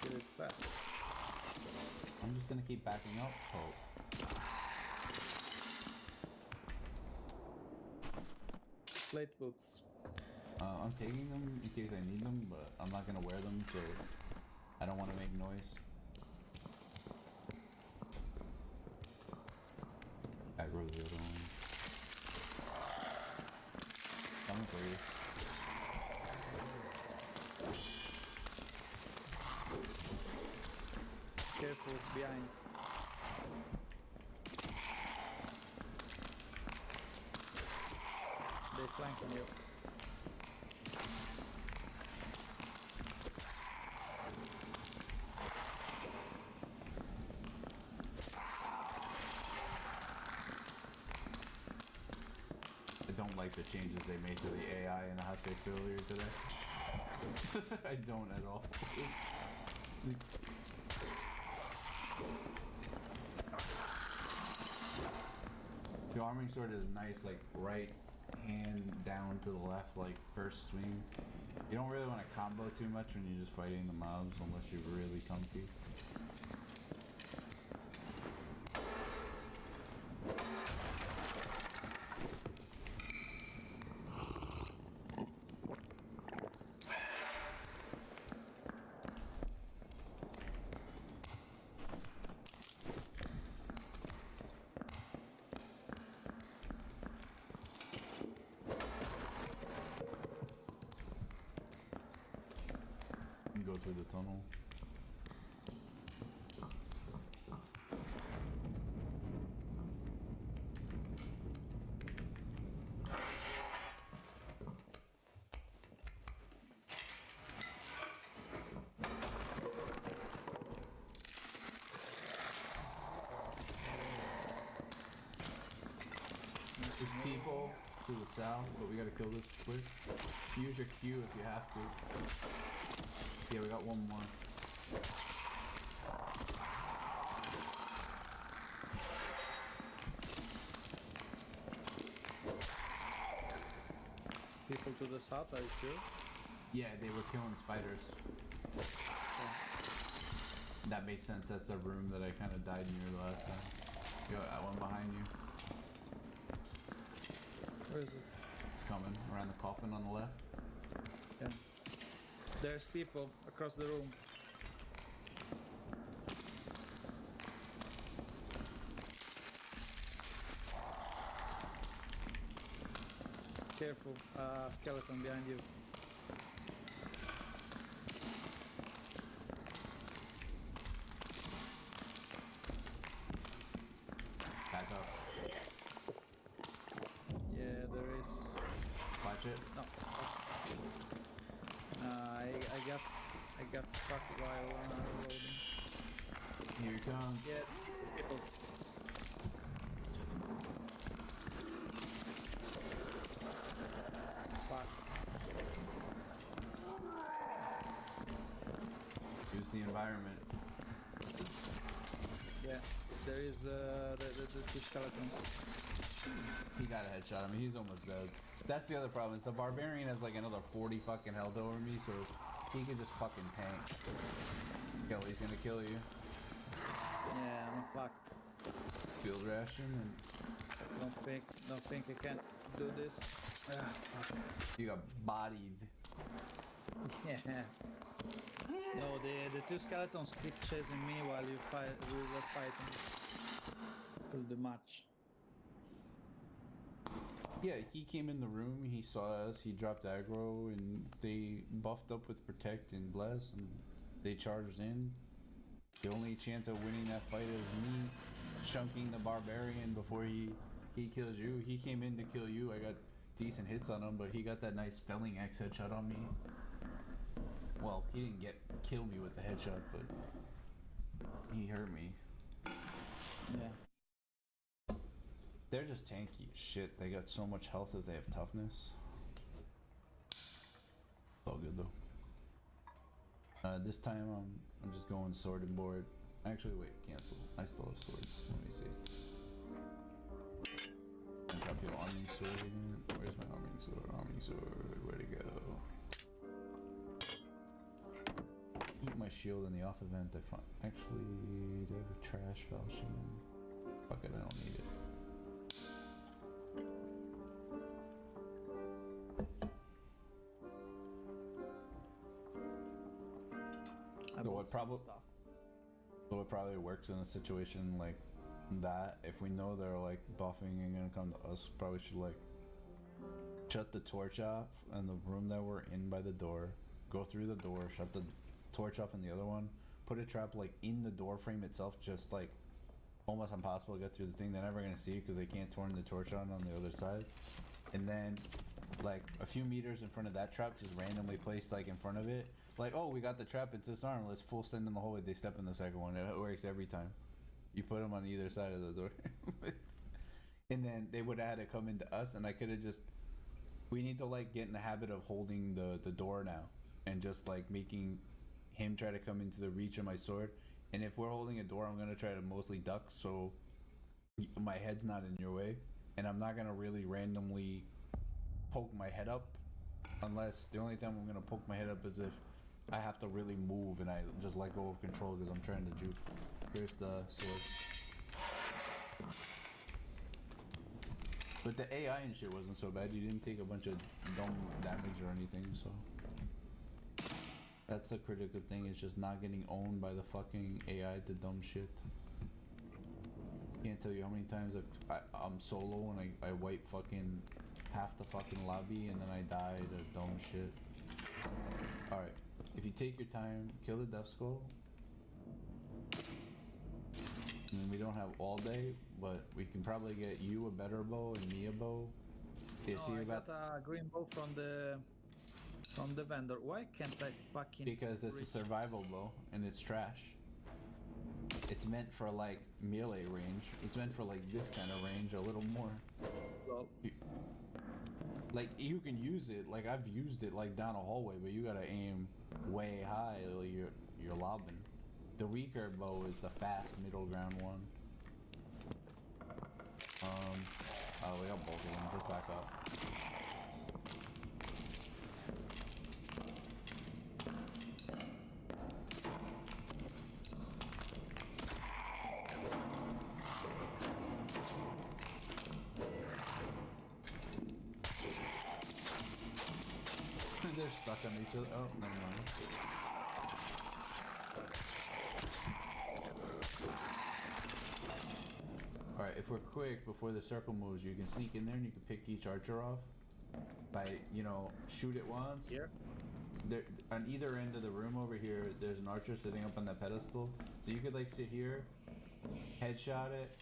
Kill it fast. I'm just gonna keep backing up. Oh, Plate boots. I'm taking them in case I need them, but I'm not gonna wear them, so I don't want to make noise. I really don't. Coming for you. Careful behind. They flank on you. I don't like the changes they made to the AI in the hotfix earlier today. I don't at all. The arming sword is nice, like right hand down to the left, like first swing. You don't really want to combo too much when you're just fighting the mobs unless you're really comfy. You go through the tunnel. There's people to the south, but we gotta kill this quick. Use your Q if you have to. Yeah, we got one more. People to the south, are you sure? Yeah, they were killing spiders. That makes sense. That's the room that I kind of died near the last time. Yo, that one behind you. Where is it? It's coming around the coffin on the left. Yeah. There's people across the room. Careful, skeleton behind you. Back up. Yeah, there is. Watch it. No. I got stuck while reloading. Here he comes. Yeah, people. Fuck. Use the environment. Yeah, there is the two skeletons. He got a headshot. I mean, he's almost dead. That's the other problem. Is the barbarian has like another 40 fucking health over me, so he can just fucking tank. Kelly's gonna kill you. Yeah, I'm fucked. Field ration, and Don't think I can do this. Ah, fuck. you got bodied. Yeah. No, the two skeletons keep chasing me while we were fighting. Till the match. Yeah, he came in the room, he saw us, he dropped aggro, and they buffed up with Protect and Bless, and they charged in. The only chance of winning that fight is me chunking the Barbarian before he kills you. He came in to kill you, I got decent hits on him, but he got that nice felling X headshot on me. Well, he didn't kill me with the headshot, but he hurt me. Yeah. They're just tanky as shit. They got so much health that they have toughness. It's all good though. This time I'm just going sword and board. Actually, wait, cancel. I still have swords. Let me see. I got the arming sword again. Where's my arming sword? Arming sword. Where'd it go? Keep my shield in the off event. I find. Actually, do I have a trash falchion? Fuck it, I don't need it. So it probably works in a situation like that. If we know they're like buffing and gonna come to us, probably should like shut the torch off in the room that we're in by the door, go through the door, shut the torch off in the other one, put a trap like in the door frame itself, just like almost impossible to get through the thing. They're never gonna see it because they can't turn the torch on the other side. And then like a few meters in front of that trap, just randomly placed like in front of it. Like, oh, we got the trap, it's disarmed, let's full send in the hallway. They step in the second one. It works every time. You put them on either side of the door. And then they would have had to come into us, and I could have just... We need to like get in the habit of holding the door now. And just like making him try to come into the reach of my sword. And if we're holding a door, I'm going to try to mostly duck so my head's not in your way. And I'm not going to really randomly poke my head up. Unless the only time I'm going to poke my head up is if I have to really move and I just let go of control because I'm trying to juke. Here's the sword. But the AI and shit wasn't so bad. You didn't take a bunch of dumb damage or anything, so... That's a critical thing, is just not getting owned by the fucking AI to dumb shit. Can't tell you how many times I'm solo and I wipe fucking half the fucking lobby and then I die to dumb shit. Alright, if you take your time, kill the Death Skull. I mean, we don't have all day, but we can probably get you a better bow and me a bow. Yeah, oh, I got a green bow from the vendor. Why can't I fucking... Because it's a survival bow and it's trash. It's meant for like melee range. It's meant for like this kind of range, a little more. Well, like you can use it, like I've used it like down a hallway, but you gotta aim way high or you're lobbing. The weaker bow is the fast middle ground one. Oh, we got both of them. Let's back up. They're stuck on each other. Oh, never mind. Alright, if we're quick, before the circle moves, you can sneak in there and you can pick each archer off. By, you know, shoot it once. Here? There, on either end of the room over here, there's an archer sitting up on that pedestal. So you could like sit here, headshot it,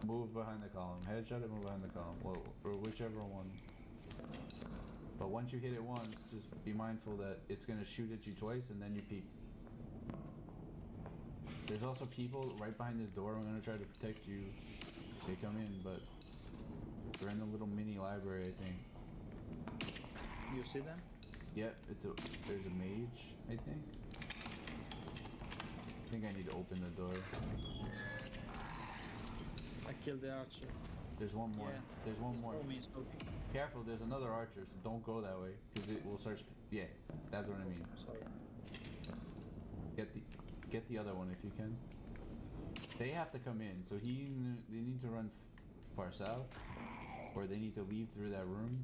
move behind the column. Headshot it, move behind the column. Well, or whichever one. But once you hit it once, just be mindful that it's gonna shoot at you twice and then you peek. There's also people right behind this door. I'm gonna try to protect you. They come in, but they're in the little mini library, I think. You see them? Yep, there's a mage, I think. I think I need to open the door. I killed the archer. There's one more. Yeah. There's one more. Careful, there's another archer, so don't go that way, because it will search. Yeah, that's what I mean. Sorry. Get the other one if you can. They have to come in, so they need to run far south, or they need to leave through that room.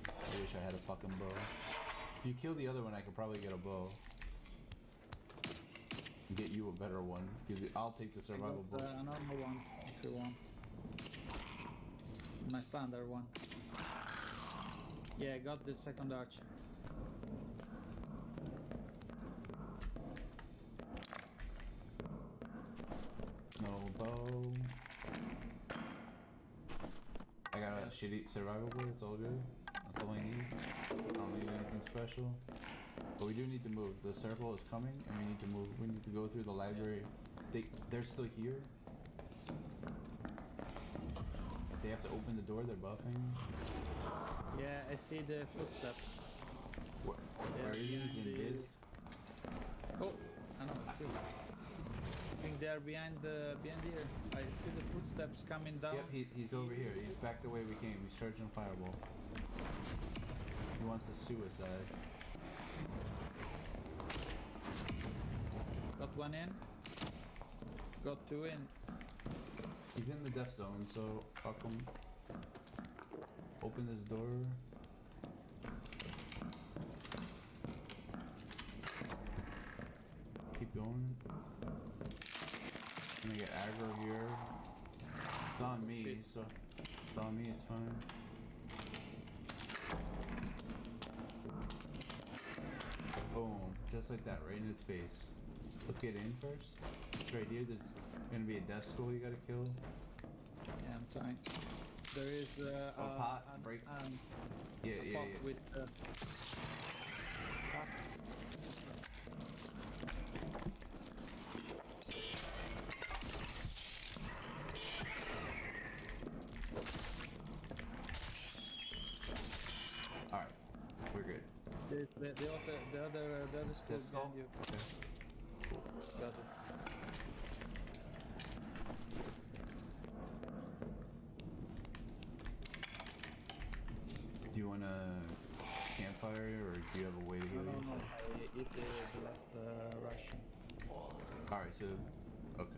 I wish I had a fucking bow. If you kill the other one, I could probably get a bow. get you a better one. Cause I'll take the I survival got book. a normal one if you want. My standard one. Yeah, I got the second arch. No bow. I got a shitty survival book. It's all good. That's all I need. I don't need anything special. But we do need to move. The circle is coming, and we need to move. We need to go through the library. They're still here. They have to open the door. They're buffing. Yeah, I see the footsteps. Where Yeah, is he? behind He's in the- biz. Oh, I know. I see. I think they are behind here. I see the footsteps coming down. Yep, he's over here. He's back the way we came. He's charging fireball. He wants a suicide. Got one in. Got two in. He's in the death zone, so fuck him. Open this door. Keep going. I'm gonna get aggro here. It's on me, shit. so it's on me, it's fine. Boom. Just like that, right in its face. Let's get in first. It's right here. There's gonna be a death skull you gotta kill. Yeah, I'm trying. There is A pot, break. Yeah, yeah, pot yeah. with fuck. Alright, we're good. The other skull Death skull? behind you. Okay. Got it. Do you want a campfire or do you have a way to heal No, yourself? I eat the last ration. Alright, so okay.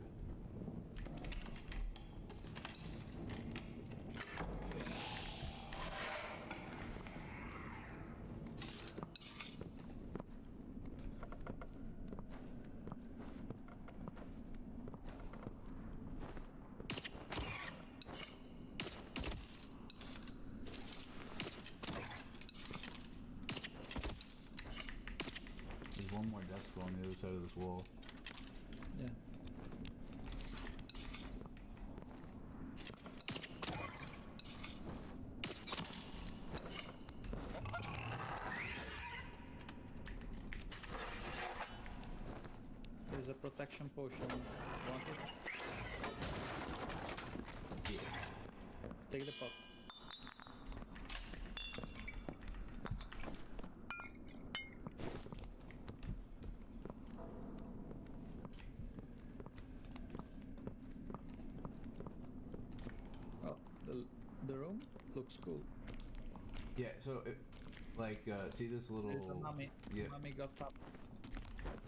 There's one more death skull on the other side of this wall. Yeah. There's a protection potion. Want it? Yeah. Take the pot. Oh, the room looks cool. Yeah, so it, like see this little There's a mummy. yeah, Mummy got up.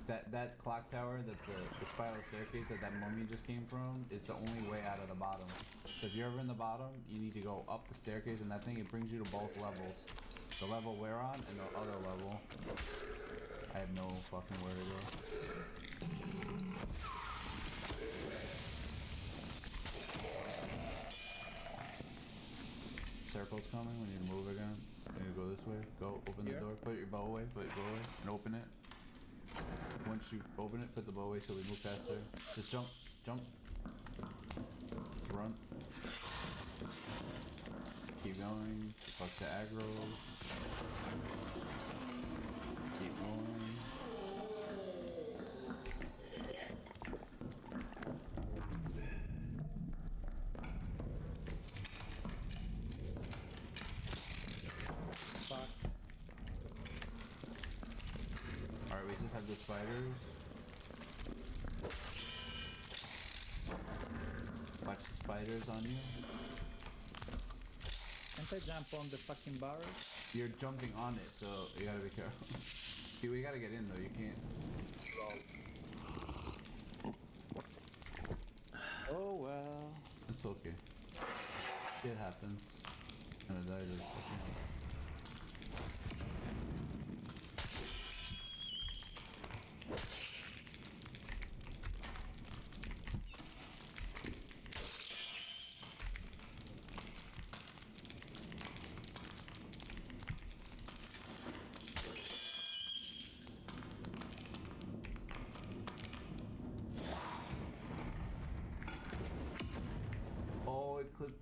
that clock tower that the spiral staircase that mummy just came from is the only way out of the bottom. So if you're ever in the bottom, you need to go up the staircase and that thing it brings you to both levels. The level we're on and the other level. I have no fucking where to go. Circle's coming, we need to move again. We need to go this way. Go, open the Here? door, put your bow away, and open it. Once you open it, put the bow away so we move faster. Just jump, jump. Run. Keep going. Fuck the aggro. Keep going. Fuck. Alright, we just have the spiders. Watch the spiders on you. Can't I jump on the fucking barrel? You're jumping on it, so you gotta be careful. See, we gotta get in though, you can't. Oh well. It's okay. Shit happens. Gonna die to fucking.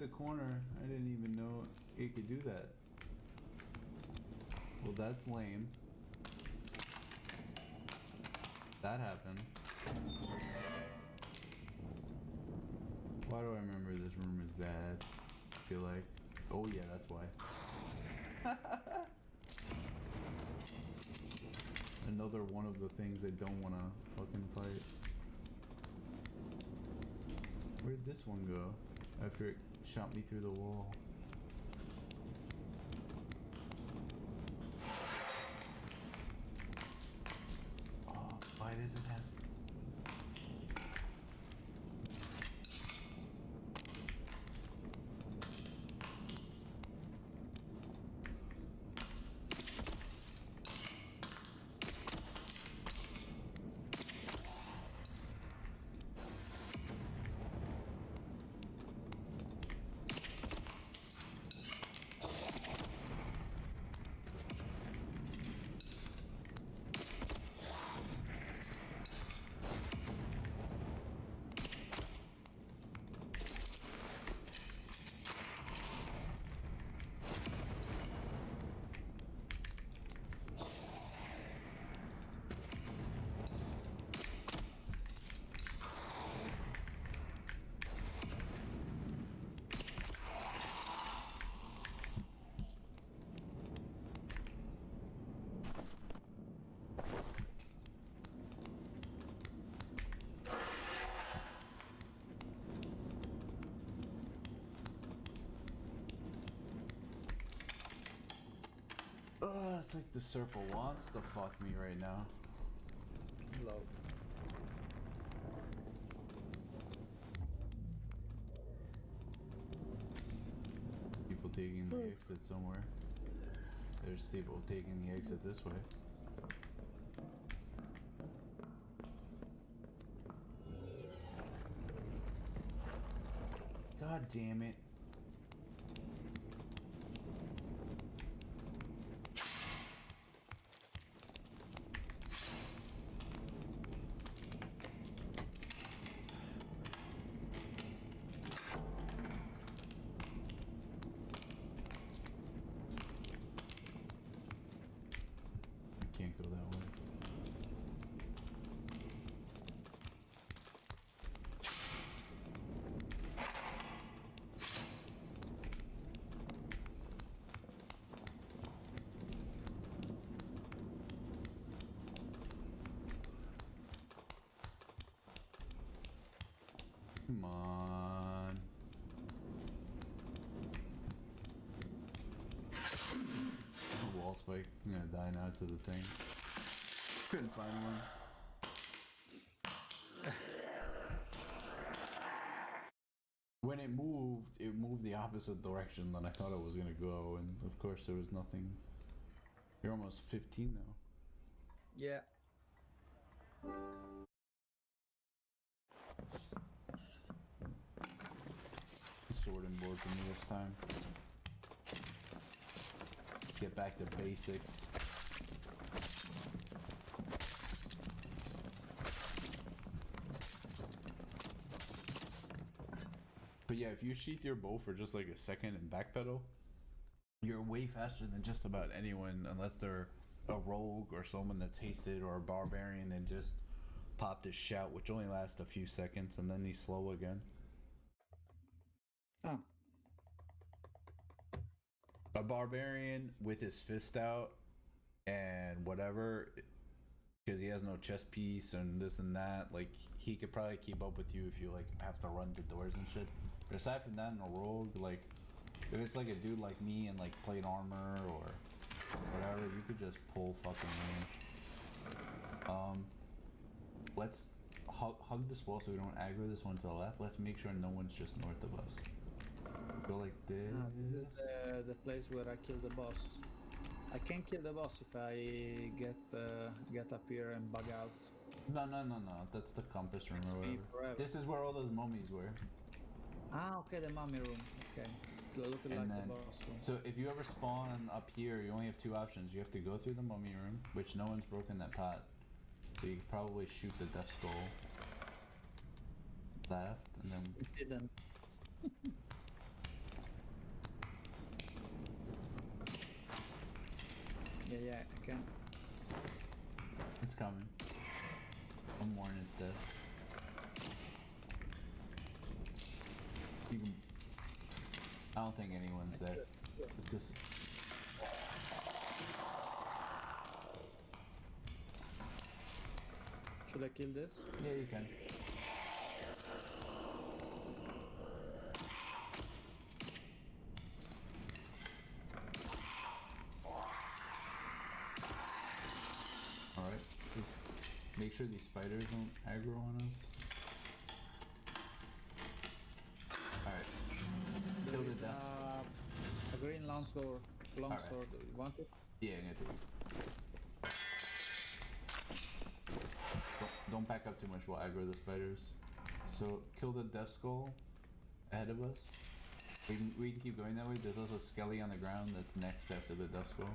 the corner. I didn't even know it could do that. Well, that's lame. That happened. Why do I remember this room is bad? I feel like. Oh yeah, that's why. Another one of the things they don't want to fucking fight. Where'd this one go? After it shot me through the wall. Oh, why does it have... It's like the circle wants to fuck me right now. Low. People taking the exit somewhere. There's people taking the exit this way. God damn it. Can't go that way. Come on. Wall spike. I'm gonna die now to the thing. Couldn't find one. When it moved the opposite direction than I thought it was gonna go, and of course there was nothing. You're almost 15 now. Yeah. Sorting board for me this time. Get back to basics. But yeah, if you sheath your bow for just like a second and backpedal, you're way faster than just about anyone, unless they're a rogue or someone that's hasted or a barbarian and just popped his shout, which only lasts a few seconds, and then he's slow again. Oh. A barbarian with his fist out and whatever, because he has no chest piece and this and that, like he could probably keep up with you if you like have to run to doors and shit. But aside from that, in a rogue, like if it's like a dude like me in like plate armor or whatever, you could just pull fucking range. Let's hug this wall so we don't aggro this one to the left. Let's make sure no one's just north of us. Go like this. This is the place where I kill the boss. I can't kill the boss if I get up here and bug out. No. That's the compass room or Me whatever. forever. This is where all those mummies were. Ah, okay, the mummy room. Okay. Looking like the boss room. So if you ever spawn up here, you only have two options. You have to go through the mummy room, which no one's broken that pot. So you could probably shoot the death skull left, and then It didn't. Yeah, I can. It's coming. One more and it's dead. You can... I don't think anyone's dead. This... Should I kill this? Yeah, you can. Alright, just make sure these spiders don't aggro on us. Alright, kill the death. A green longsword. Longsword. You want it? Yeah, I'm gonna take it. Don't pack up too much, we'll aggro the spiders. So, kill the death skull ahead of us. We can keep going that way. There's also a skelly on the ground that's next after the death skull.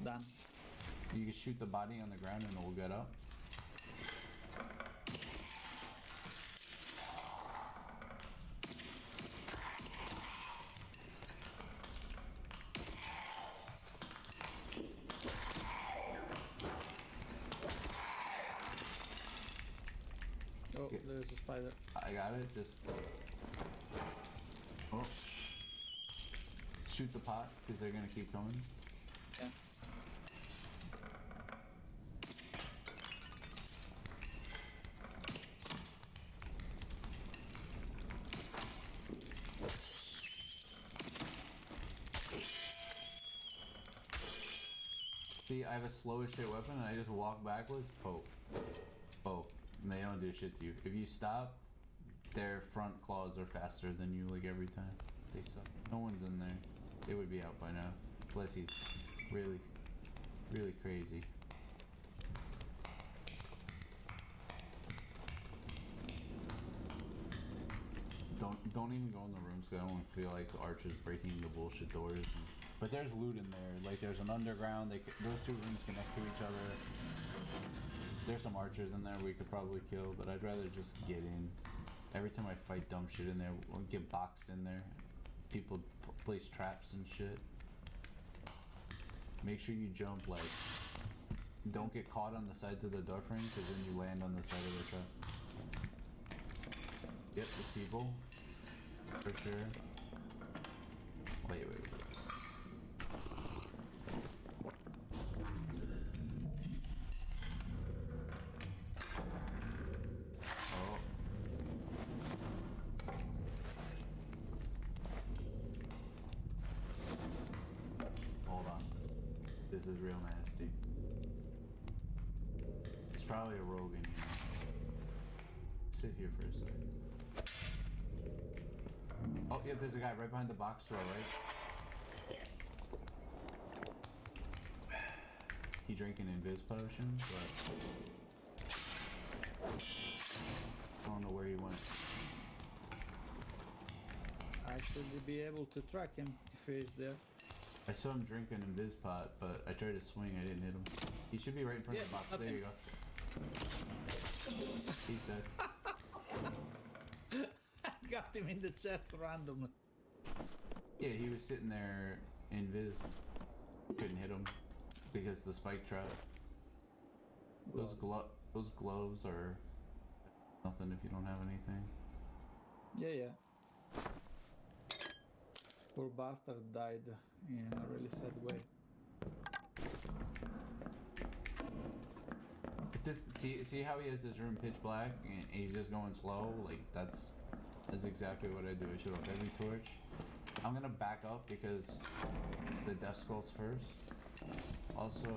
Done. You can shoot the body on the ground and we'll get up. Oh, there's a spider. I got it, just... Oh. Shoot the pot, because they're gonna keep coming. Yeah. See, I have a slow as shit weapon and I just walk backwards, poke. Poke. And they don't do shit to you. If you stop, their front claws are faster than you, like, every time. They suck. No one's in there. They would be out by now. Unless he's really, really crazy. Don't even go in the rooms because I don't feel like the archers breaking the bullshit doors. But there's loot in there. Like, there's an underground. Those two rooms connect to each other. There's some archers in there we could probably kill, but I'd rather just get in. Every time I fight dumb shit in there, we'll get boxed in there. People place traps and shit. Make sure you jump, like, don't get caught on the sides of the door frame, because then you land on the side of the trap. Yep, there's people. For sure. Wait. Oh. Hold on. This is real nasty. It's probably a rogue in here. Sit here for a second. Oh, yeah, there's a guy right behind the box door, right? He drank an invis potion, but I don't know where he went. I should be able to track him if he's there. I saw him drink an invis pot, but I tried to swing, I didn't hit him. He should be right in front of the box. There you go. He's dead. Got him in the chest randomly. Yeah, he was sitting there invis. Couldn't hit him because the spike trap. Those gloves are nothing if you don't have anything. Yeah. Poor bastard died in a really sad way. See how he has his room pitch black and he's just going slow? Like, that's exactly what I do. I should have heavy torch. I'm gonna back up because the death skull's first. Also,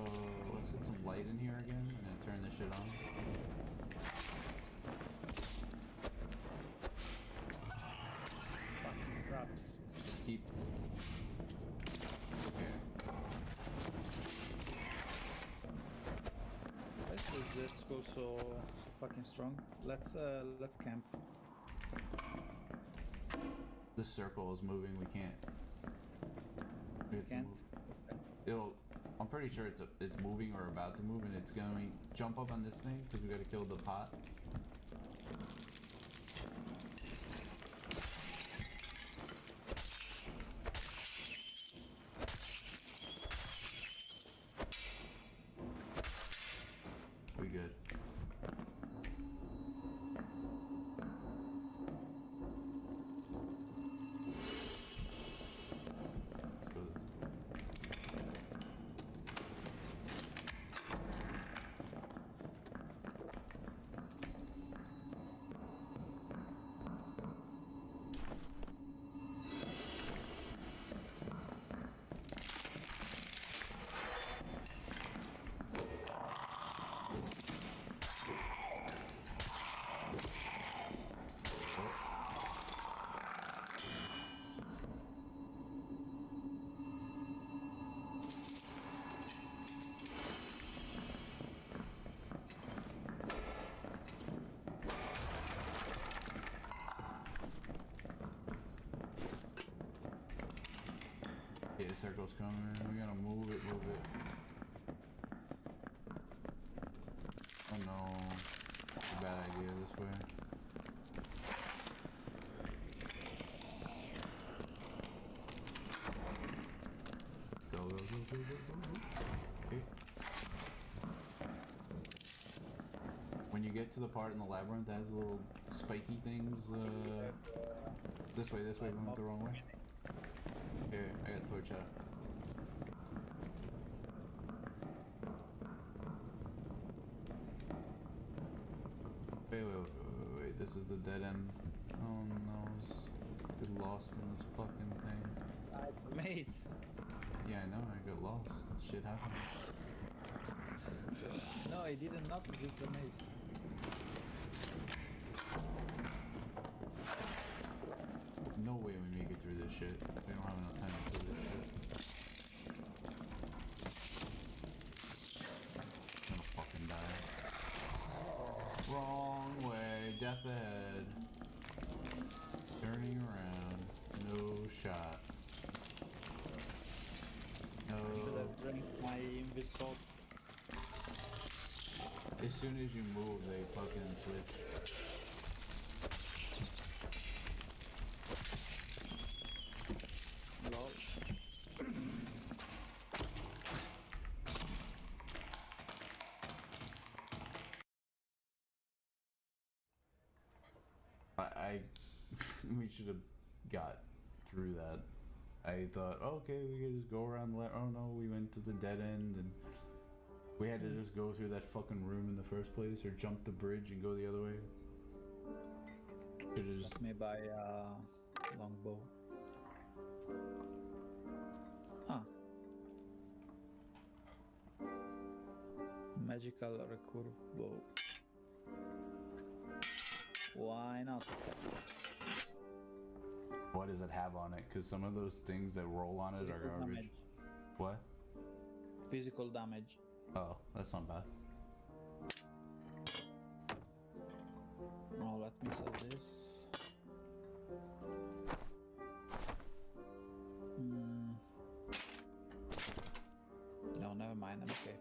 let's get some light in here again. I'm gonna turn this shit on. Fucking traps. Just keep. Okay. Let's go so fucking strong. Let's camp. The circle is moving. We can't. We have to Can't? move. I'm pretty sure it's moving or about to move, and it's going to jump up on this thing because we got to kill the pot. circle's coming. We gotta move it, move it. Oh no. Bad idea this way. Go, go, go, go, go, go, go. Okay. When you get to the part in the labyrinth that has little spiky things, this way, we went the wrong way. Here, I got torch out. Wait, this is the dead end. Oh no, get lost in this fucking thing. It's a maze. Yeah, I know, I got lost. Shit happened. No, I didn't notice it's a maze. No way we make it through this shit. We don't have enough time to do this shit. I'm gonna fucking die. Wrong way, death ahead. Turning around, no shot. No. Should have drank my invisible. As soon as you move, they fucking switch. Lol. I we should have got through that. I thought, okay, we could just go around the oh no, we went to the dead end and we had to just go through that fucking room in the first place or jump the bridge and go the other way. Should have just Let me buy a longbow. Ah. Magical recurve bow. Why not? what does it have on it? Because some of those things that roll on it are Physical garbage. damage. What? Physical damage. Oh, that's not bad. Oh, let me sell this. No, never mind. I'm okay.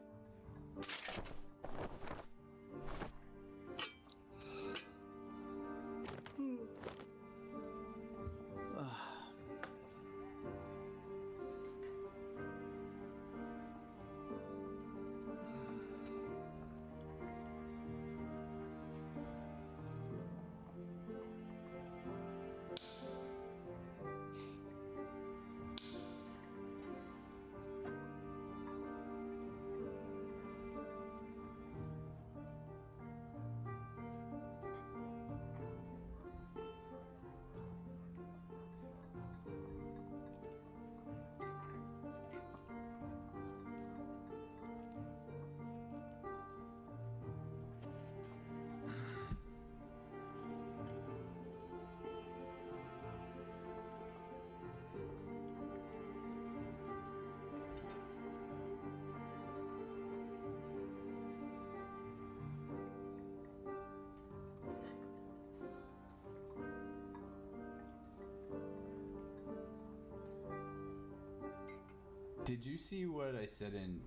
Did you see what I said in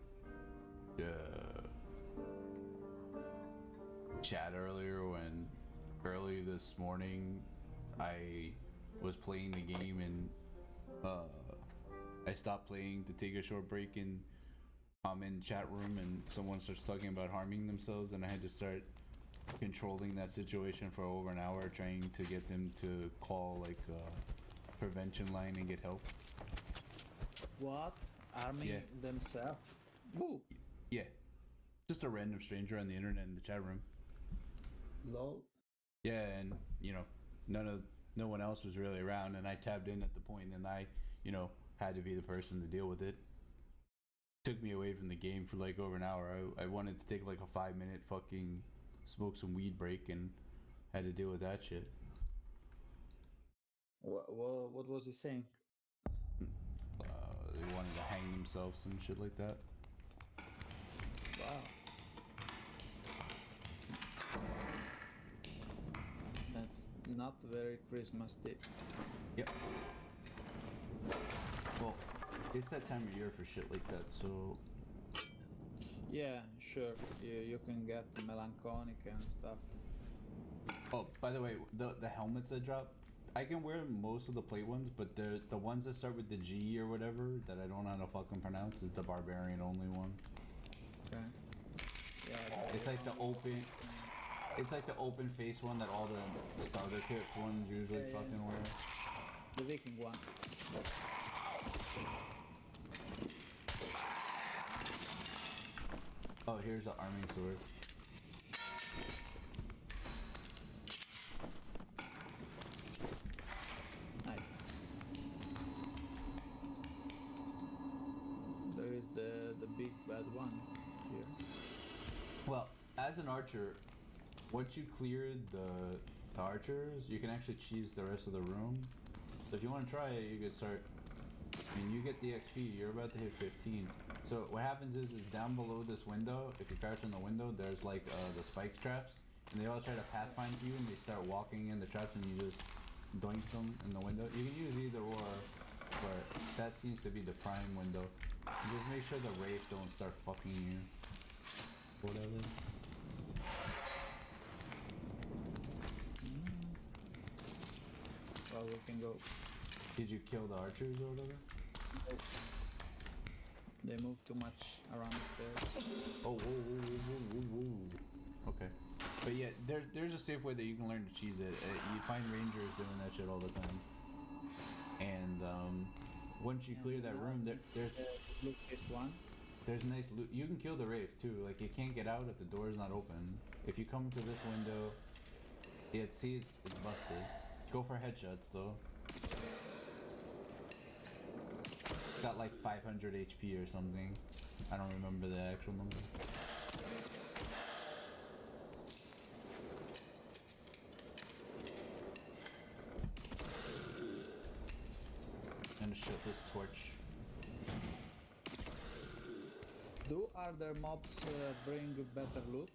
chat earlier when early this morning I was playing the game and I stopped playing to take a short break and I'm in chat room and someone starts talking about harming themselves and I had to start controlling that situation for over an hour trying to get them to call like a prevention line and get help. What? Arming Yeah. themselves? Woo! Yeah, just a random stranger on the internet in the chat room. Lol. Yeah, and you know, no one else was really around, and I tabbed in at the point, and I, had to be the person to deal with it. Took me away from the game for like over an hour. I wanted to take like a 5-minute fucking smoke some weed break, and had to deal with that shit. What was he saying? They wanted to hang themselves and shit like that. Wow. That's not very Christmas tip. Yep. Well, It's that time of year for shit like that, so Yeah, sure. You can get melancholic and stuff. oh, by the way, the helmets I drop, I can wear most of the plate ones, but the ones that start with the G or whatever that I don't know how to fucking pronounce is the barbarian only one. Okay. Yeah. It's like the open. It's like the open face one that all the starter kit ones usually Yeah, yeah. fucking wear. The Viking one. Oh, here's the arming sword. Nice. There is the big bad one here. Well, as an archer, once you clear the archers, you can actually cheese the rest of the room. So if you want to try it, you could start. I mean, you get the XP. You're about to hit 15. So what happens is down below this window, if you crouch in the window, there's like the spike traps, and they all try to pathfind you, and they start walking in the traps, and you just doink them in the window. You can use either or, but that seems to be the prime window. And just make sure the wraith don't start fucking you. Whatever. Well, we can go. Did you kill the archers or whatever? They move too much around the stairs. Oh, whoa, whoa, whoa, whoa, whoa, whoa. Okay. But yeah, there's a safe way that you can learn to cheese it. You find rangers doing that shit all the time. And once you clear that room, there's Look, this one. there's nice loot. You can kill the wraith too. Like you can't get out if the door is not open. If you come to this window, yeah, see it's busted. Go for headshots though. Got like 500 HP or something. I don't remember the actual number. I'm gonna shut this torch. Do other mobs bring better loot?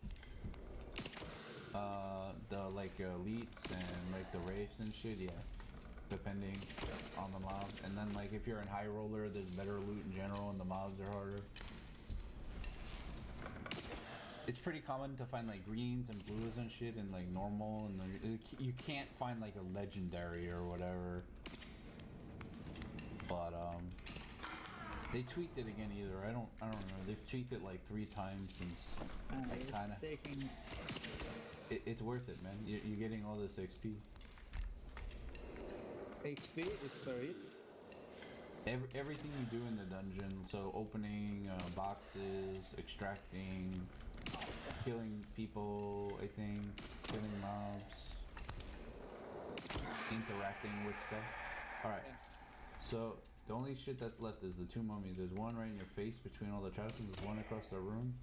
The like elites and like the wraiths and shit, yeah. Depending on the mob. And then like if you're in high roller, there's better loot in general and the mobs are harder. It's pretty common to find like greens and blues and shit and like normal, and you can't find like a legendary or whatever. But they tweaked it again either. I don't know. They've tweaked it like 3 times since I It's kinda taking. it's worth it, man. You're getting all this XP. XP is per hit. Everything you do in the dungeon, so opening boxes, extracting, killing people, I think, killing mobs, interacting with stuff. Alright, so the only shit that's left is the 2 mummies. There's one right in your face between all the traps, and there's one across the room.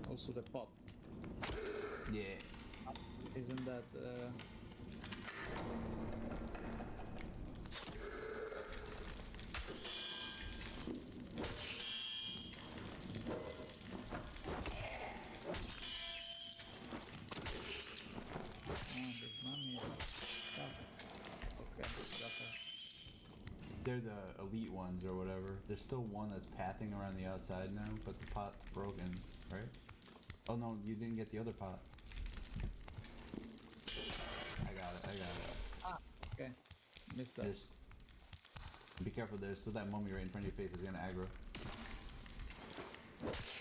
Also the pot. Yeah. Isn't that this mummy is stuff. Okay, got her. They're the elite ones or whatever. There's still one that's pathing around the outside now, but the pot's broken, right? Oh no, you didn't get the other pot. I got it. Okay, missed that. There's, be careful, there's still that mummy right in front of your face. It's gonna aggro.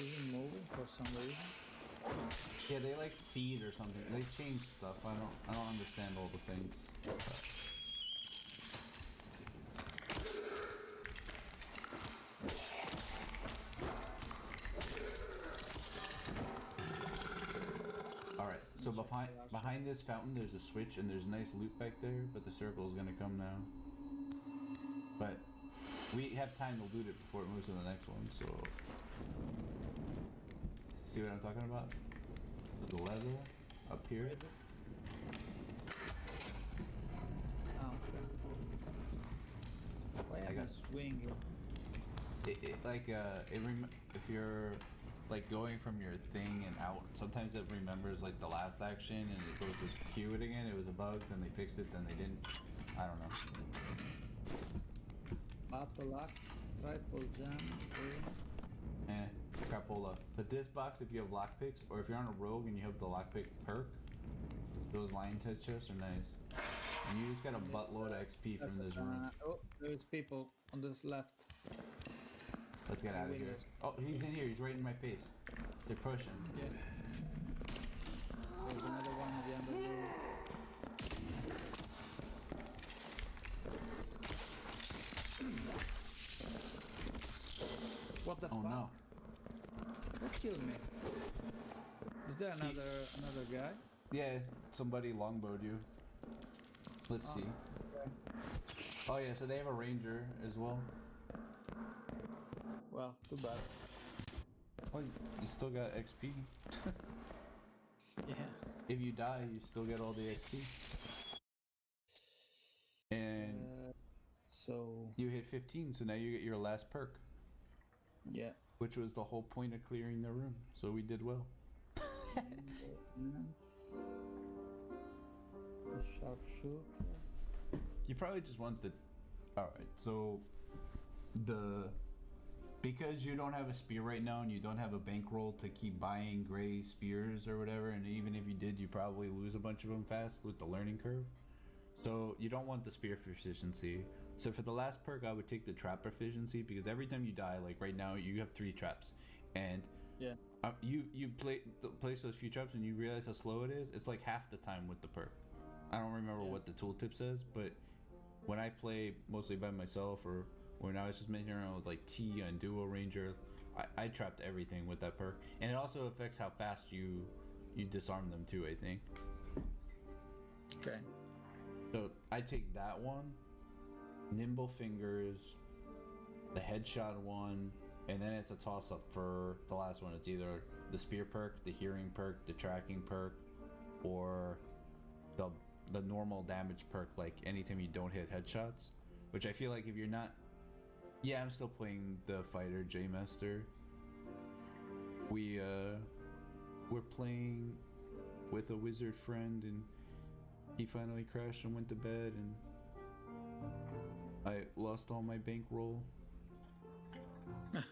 Isn't moving for some reason. Yeah, they like feed or something. They change stuff. I don't understand all the things. Alright, so behind this fountain there's a switch and there's nice loot back there, but the circle is gonna come now. But we have time to loot it before it moves to the next one, so see what I'm talking about? The level up here. Oh, okay. Why I am got- swinging? If you're like going from your thing and out. Sometimes it remembers like the last action and it goes to queue it again. It was a bug, then they fixed it, then they didn't. I don't know. Battle axe, triple jam, okay. Crapola. But this box, if you have lockpicks, or if you're on a rogue and you have the lockpick perk, those lion touch chests are nice. And you just got a buttload of XP from this room. Oh, there's people on this left. Let's get out of here. Oh, he's in here. He's right in my face. They're pushing. Yeah. There's another one at the end of the room. What the Oh fuck? no. What killed me? Is there another guy? Yeah, somebody longbowed you. Let's see. Okay. Oh yeah, so they have a ranger as well. Well, too bad. Oh, you still got XP. Yeah. If you die, you still get all the XP. And So you hit 15, so now you get your last perk, yeah. which was the whole point of clearing the room. So we did well. Ordnance. The sharpshooter. You probably just want the. Alright, so because you don't have a spear right now and you don't have a bankroll to keep buying gray spears or whatever, and even if you did, you probably lose a bunch of them fast with the learning curve. So you don't want the spear proficiency. So for the last perk, I would take the trap proficiency, because every time you die, like right now, you have 3 traps, and Yeah. you place those few traps and you realize how slow it is. It's like half the time with the perk. I don't remember what the tooltip says, but when I play mostly by myself, or when I was just messing around with like T and Duo Ranger, I trapped everything with that perk, and it also affects how fast you disarm them too, I think. Okay. So I take that one, Nimble Fingers, the headshot one, and then it's a toss up for the last one. It's either the spear perk, the hearing perk, the tracking perk, or the normal damage perk, like anytime you don't hit headshots. Which I feel like if you're not... Yeah, I'm still playing the fighter J-Master. We're playing with a wizard friend, and he finally crashed and went to bed, and I lost all my bankroll.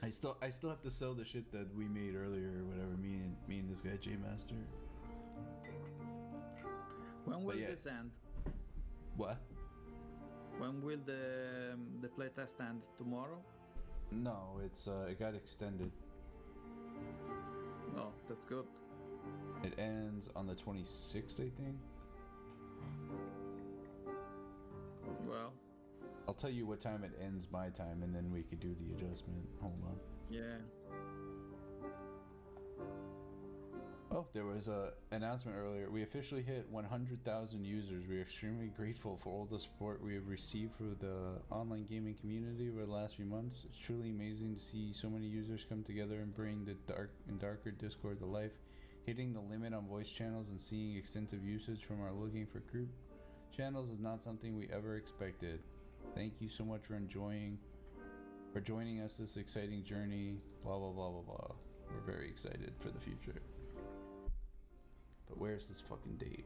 I still have to sell the shit that we made earlier or whatever, me and this guy J-Master. When will yeah. this end? What? When will the playtest end? Tomorrow? No, it's it got extended. Oh, that's good. It ends on the 26th, I think. Well, I'll tell you what time it ends my time, and then we could do the adjustment. Hold on. yeah. Oh, there was a announcement earlier. We officially hit 100,000 users. We are extremely grateful for all the support we have received for the online gaming community over the last few months. It's truly amazing to see so many users come together and bring the darker Discord to life. Hitting the limit on voice channels and seeing extensive usage from our looking for group channels is not something we ever expected. Thank you so much for joining us this exciting journey. Blah blah blah blah blah. We're very excited for the future. But where's this fucking date?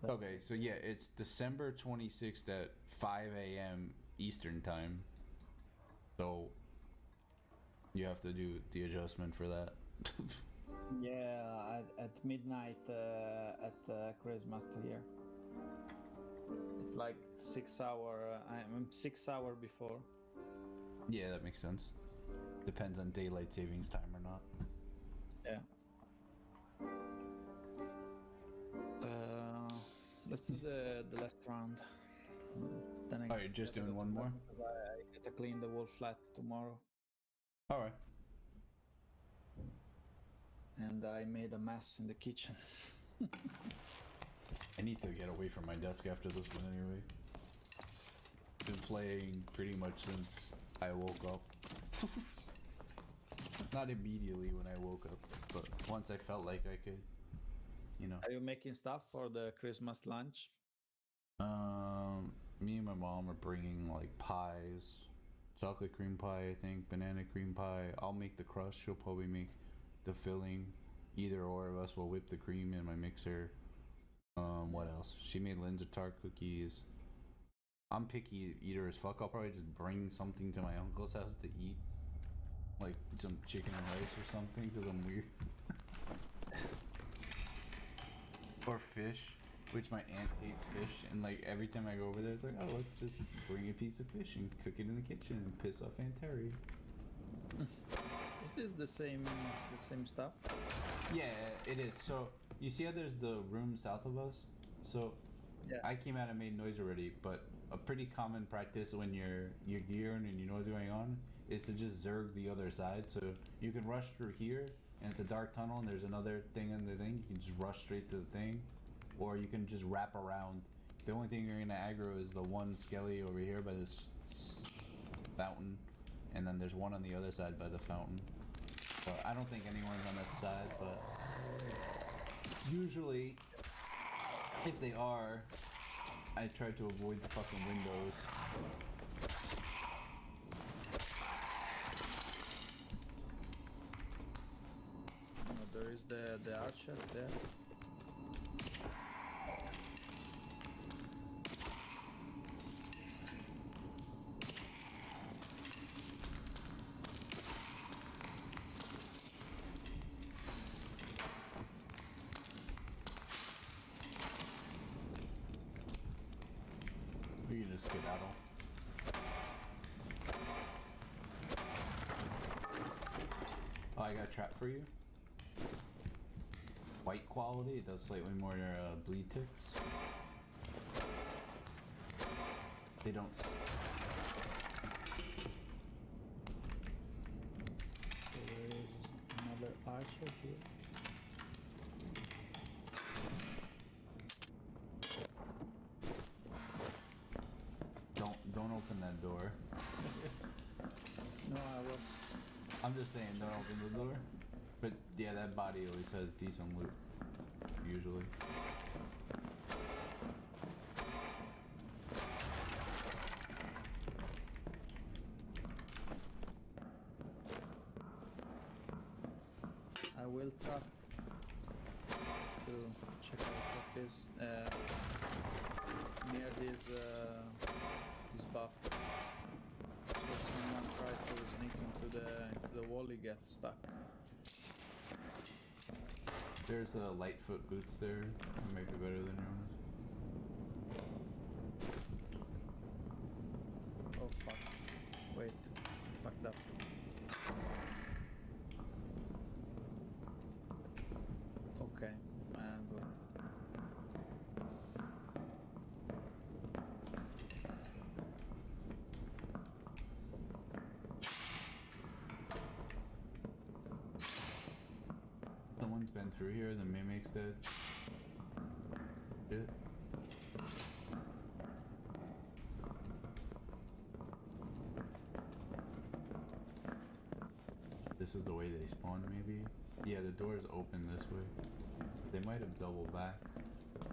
Okay, so yeah, it's December 26th at 5 a.m. Eastern time. So you have to do the adjustment for that. Yeah, at midnight at Christmas here. It's like 6 hour. I'm 6 hour before. Yeah, that makes sense. Depends on daylight savings time or not. Yeah. Let's do the last round. Then Oh, you're just doing one more? I get to clean the wool flat tomorrow. Alright. And I made a mess in the kitchen. I need to get away from my desk after this one anyway. Been playing pretty much since I woke up. Not immediately when I woke up, but once I felt like I could, you know. Are you making stuff for the Christmas lunch? Me and my mom are bringing like pies, chocolate cream pie, I think, banana cream pie. I'll make the crust. She'll probably make the filling. Either or of us will whip the cream in my mixer. What else? She made Linzer tart cookies. I'm picky eater as fuck. I'll probably just bring something to my uncle's house to eat, like some chicken and rice or something, because I'm weird. Or fish, which my aunt hates fish, and like every time I go over there, it's like, oh, let's just bring a piece of fish and cook it in the kitchen and piss off Aunt Terry. Is this the same stuff? Yeah, it is. So you see how there's the room south of us? So Yeah. I came out and made noise already, but a pretty common practice when you're gearing and you know what's going on is to just zerg the other side. So you can rush through here and it's a dark tunnel and there's another thing in the thing. You can just rush straight to the thing, or you can just wrap around. The only thing you're gonna aggro is the one skelly over here by this fountain, and then there's one on the other side by the fountain. But I don't think anyone's on that side, but usually if they are, I try to avoid the fucking windows. Oh, there is the archer there. We can just skedaddle. Oh, I got a trap for you. White quality, it does slightly more bleed ticks. They don't. There is another archer here. Don't open that door. No, I'm just saying, don't open the door. But yeah, that body always has decent loot, usually. I will talk to check out what is near this buff. So if someone tries to sneak into the wall, he gets stuck. There's Lightfoot boots there. They might be better than yours. Oh fuck. Wait, I fucked up. Okay, I'm good. Someone's been through here, the Mimic's dead. Shit. This is the way they spawn, maybe? Yeah, the door's open this way. They might have doubled back.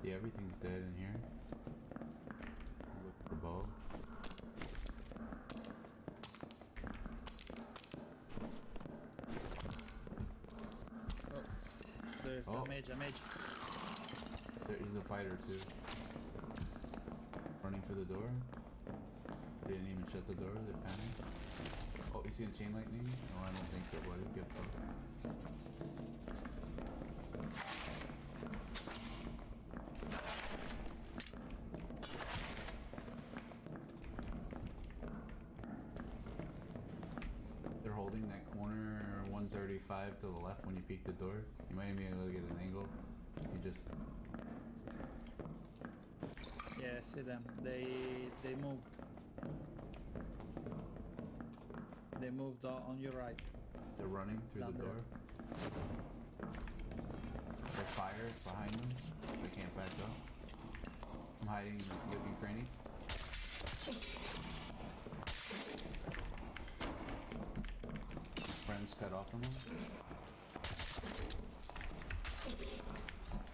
Yeah, everything's dead in here. Look for bow. Oh, there's Oh. a mage. He's a fighter too. Running for the door. They didn't even shut the door, they panicked. Oh, you seen chain lightning? No, I don't think so, buddy. Get fucked. They're holding that corner 135 to the left when you peek the door. You might be able to get an angle. You just Yeah, I see them. They moved. They moved on your right. they're running through Down the there. door. There's fire behind them. They can't back up. I'm hiding in this looking cranny. Friends cut off from him.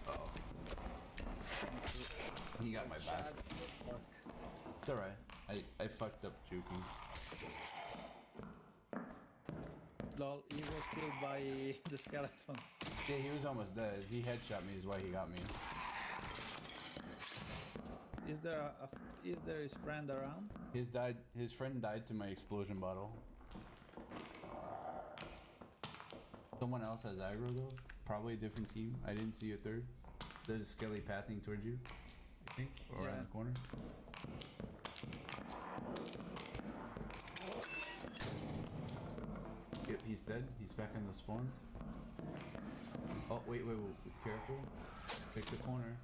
Uh-oh. He got my back. It's alright. I fucked up juking. Lol, he was killed by the skeleton. Yeah, he was almost dead. He headshot me is why he got me. Is there is there his friend around? His friend died to my explosion bottle. Someone else has aggro though. Probably a different team. I didn't see a third. There's a skelly pathing towards you, I think, or around the corner. Yep, he's dead. He's back in the spawn. Oh, wait, careful. Pick the corner.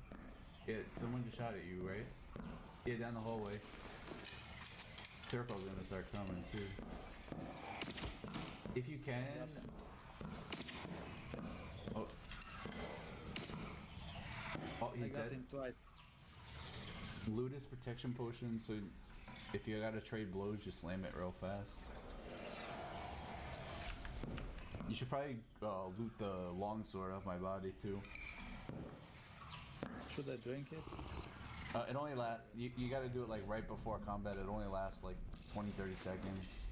Yeah, someone just shot at you, right? Yeah, down the hallway. Circle's gonna start coming too. If you can. Oh. Oh, he's I got dead. him twice. Loot his protection potion, so if you gotta trade blows, just slam it real fast. You should probably loot the longsword off my body too. Should I drink it? It only lasts. You gotta do it like right before combat. It only lasts like 20-30 seconds.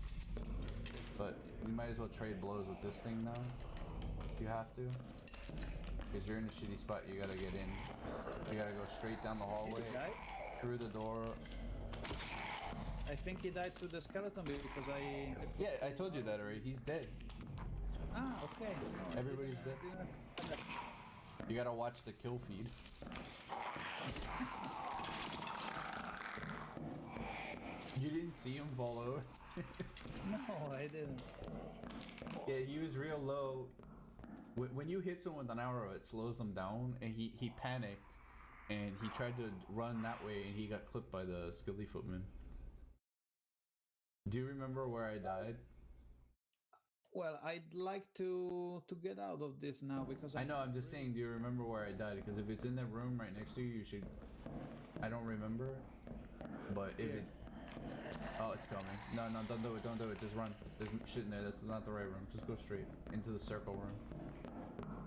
But you might as well trade blows with this thing now. If you have to. Because you're in a shitty spot, you gotta get in. You gotta go straight down the hallway, through the door. I think he died to the skeleton because I... Yeah, I told you that already. He's dead. Ah, okay. No, Everybody's dead. You gotta watch the kill feed. You didn't see him fall over? No, I didn't. Yeah, he was real low. When you hit someone with an arrow, it slows them down, and he panicked, and he tried to run that way, and he got clipped by the skilly footman. Do you remember where I died? Well, I'd like to get out of this now because I know, I'm just saying, do you remember where I died? Because if it's in that room right next to you, you should... I don't remember, but if it... Oh, it's coming. No, don't do it, just run. There's shit in there, that's not the right room. Just go straight into the circle room.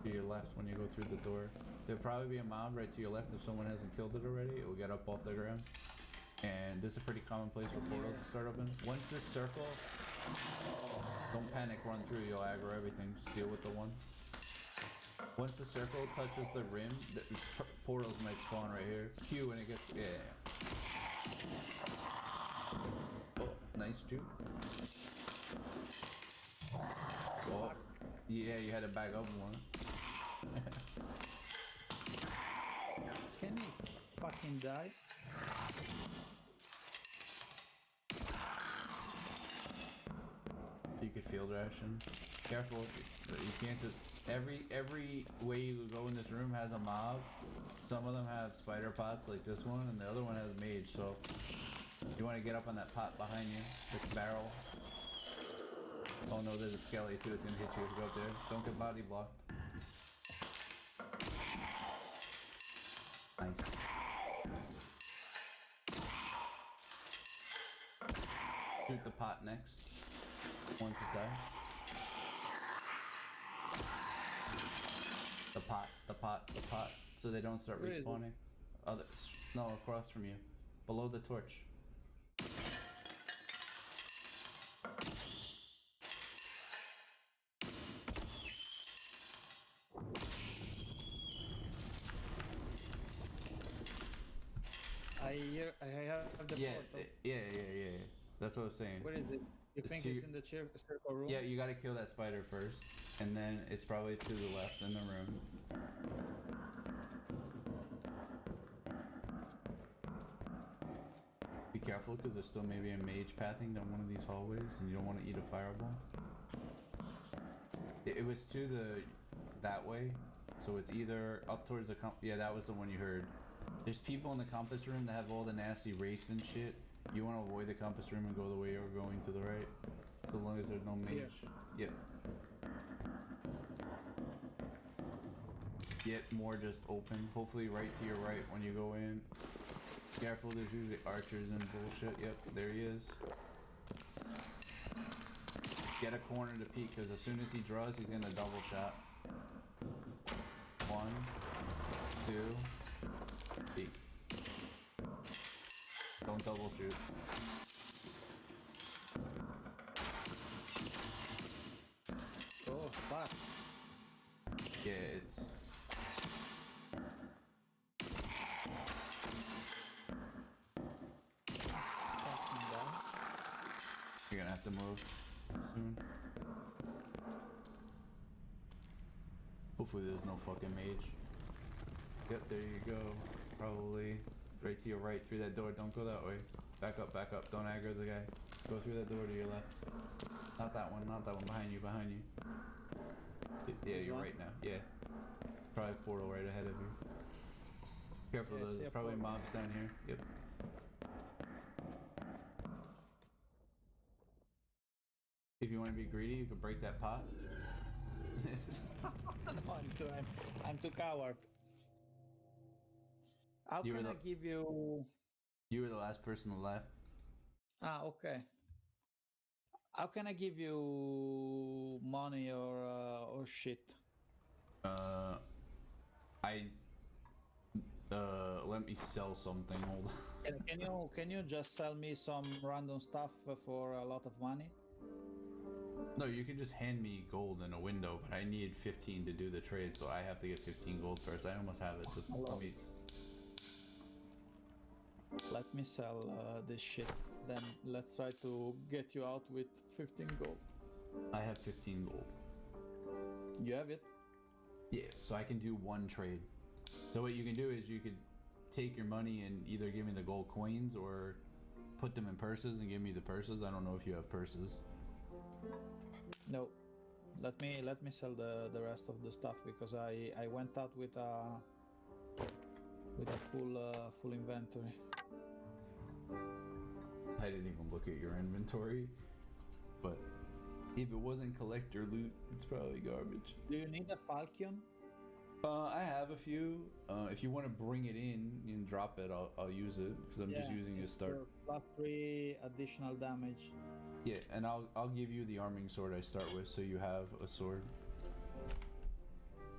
To your left when you go through the door. There'll probably be a mob right to your left if someone hasn't killed it already. It will get up off the ground. And this is a pretty common place for portals to start open. Once this circle... Don't panic, run through, you'll aggro everything. Just deal with the one. Once the circle touches the rim, the portals might spawn right here. Q when it gets... Yeah. Oh, nice juke. Oh, yeah, you had to back up one. Can he fucking die? You could field ration. Careful, you can't just... Every way you go in this room has a mob. Some of them have spider pots like this one, and the other one has mage, so... You want to get up on that pot behind you, this barrel. Oh no, there's a skelly too, it's gonna hit you if you go up there. Don't get body blocked. Nice. Shoot the pot next. Once it dies. The pot. So they don't start respawning. No, across from you. Below the torch. I have the portal. Yeah. That's what I was saying. Where is it? You think it's in the circle room? Yeah, you gotta kill that spider first, and then it's probably to the left in the room. Be careful, because there's still maybe a mage pathing down one of these hallways, and you don't want to eat a fireball. It was to that way, so it's either up towards the yeah, that was the one you heard. There's people in the compass room that have all the nasty wraiths and shit. You want to avoid the compass room and go the way you're going to the right. So long as there's no mage. Yep. Yep, more just open. Hopefully right to your right when you go in. Careful, there's usually archers and bullshit. Yep, there he is. Get a corner to peek, because as soon as he draws, he's gonna double shot. 1, 2, peek. Don't double shoot. fuck? Yeah, it's. Fucking guy. You're gonna have to move soon. Hopefully there's no fucking mage. Yep, there you go. Probably right to your right through that door. Don't go that way. Back up, back up. Don't aggro the guy. Go through that door to your left. Not that one, not that one. Behind you, behind you. Yeah, you're right now. Yeah. Probably a portal right ahead of you. Careful, Yeah, I see there's a probably portal. mobs down here. Yep. If you want to be greedy, you could break that pot. No, I'm too coward. How You were can I the- give you? You were the last person alive. Ah, okay. How can I give you money or shit? Let me sell something. Hold on. Can you just sell me some random stuff for a lot of money? No, you can just hand me gold in a window, but I need 15 to do the trade, so I have to get 15 gold first. I almost have it. Just let me. Let me sell this shit. Then let's try to get you out with 15 gold. I have 15 gold. You have it? Yeah, so I can do one trade. So what you can do is you could take your money and either give me the gold coins or put them in purses and give me the purses. I don't know if you have purses. No. Let me sell the rest of the stuff because I went out with a full inventory. I didn't even look at your inventory, but if it wasn't collector loot, it's probably garbage. Do you need a falcon? I have a few. If you want to bring it in and drop it, I'll use it because I'm just using it to it's start. for +3 additional damage. Yeah, and I'll give you the arming sword I start with, so you have a sword.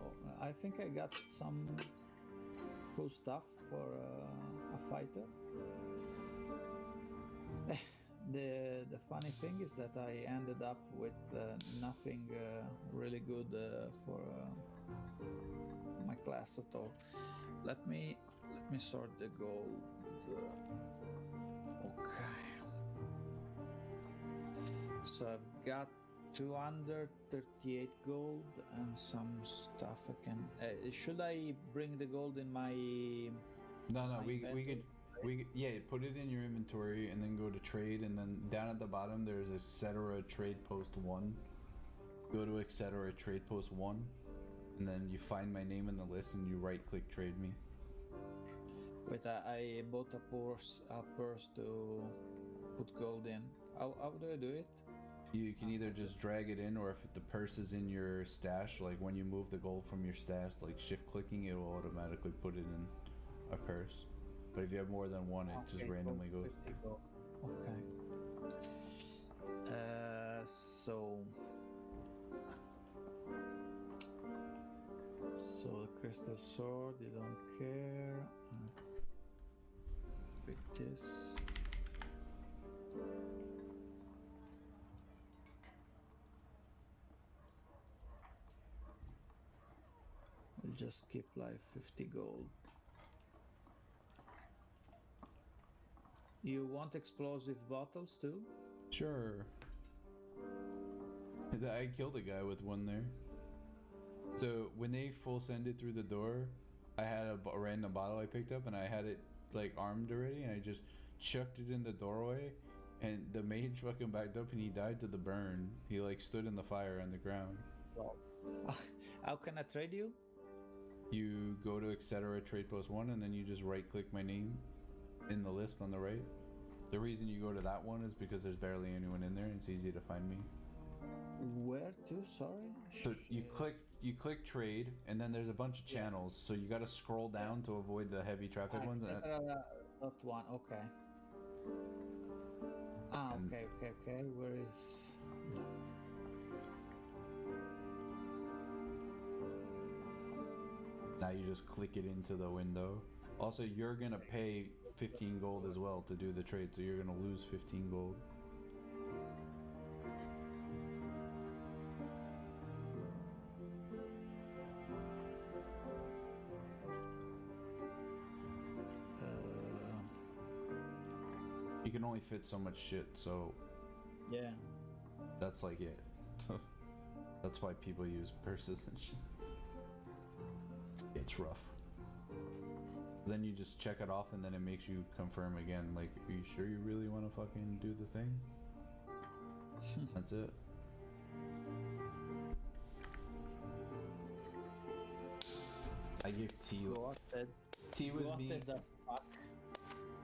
Oh, I think I got some cool stuff for a fighter. The funny thing is that I ended up with nothing really good for my class at all. Let me sort the gold. Okay. So I've got 238 gold and some stuff I can. Should I bring the gold in my? No, my we inventory? could. Yeah, put it in your inventory and then go to trade, and then down at the bottom there's etc. trade post 1. Go to etc. trade post 1, and then you find my name in the list and you right click trade me. Wait, I bought a purse to put gold in. How do I do it? You can either just drag it in, or if the purse is in your stash, like when you move the gold from your stash, like shift clicking, it will automatically put it in a purse. But if you have more than one, it just randomly goes. 50 gold. Okay. So the crystal sword, you don't care. Pick this. We'll just keep like 50 gold. You want explosive bottles too? Sure. I killed a guy with one there. So when they full send it through the door, I had a random bottle I picked up and I had it like armed already, and I just chucked it in the doorway, and the mage fucking backed up and he died to the burn. He like stood in the fire on the ground. Well, how can I trade you? You go to etc. trade post 1 and then you just right click my name in the list on the right. The reason you go to that one is because there's barely anyone in there and it's easy to find me. Where to? Sorry. So you click trade, and then there's a bunch of channels. So you got to scroll down to avoid the heavy traffic ones. Not one. Okay. Okay. Where is? Now you just click it into the window. Also, you're gonna pay 15 gold as well to do the trade, so you're gonna lose 15 gold. You can only fit so much shit, so Yeah. that's like it. That's why people use purses and shit. It's rough. Then you just check it off and then it makes you confirm again, like, are you sure you really want to fucking do the thing? That's it. I give T. What the, T was what being the fuck?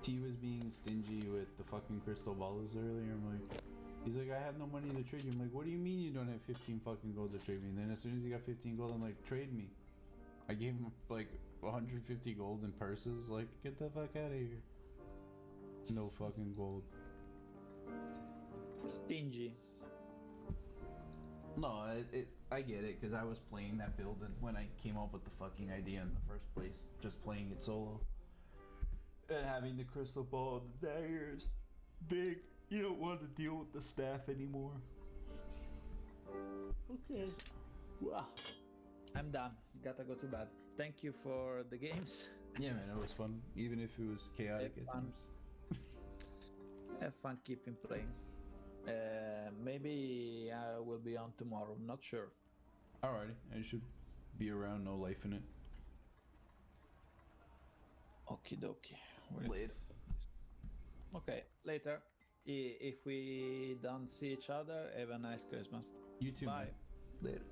T was being stingy with the fucking crystal balls earlier. I'm like, he's like, I have no money to trade you. I'm like, what do you mean you don't have 15 fucking gold to trade me? And then as soon as he got 15 gold, I'm like, trade me. I gave him like 150 gold in purses. Like, get the fuck out of here. No fucking gold. Stingy. No, I get it, because I was playing that build and when I came up with the fucking idea in the first place, just playing it solo. And having the crystal ball and the daggers big, you don't want to deal with the staff anymore. Okay. Wow. I'm done. Gotta go to bed. Thank you for the games. Yeah, man, it was fun, even if it was chaotic Have at fun. times. Have fun keeping playing. Maybe I will be on tomorrow. Not sure. Alrighty, I should be around, no life in it. Okie dokie. Later. Okay, later. If we don't see each other, have a nice Christmas. You too, Bye. man. Later.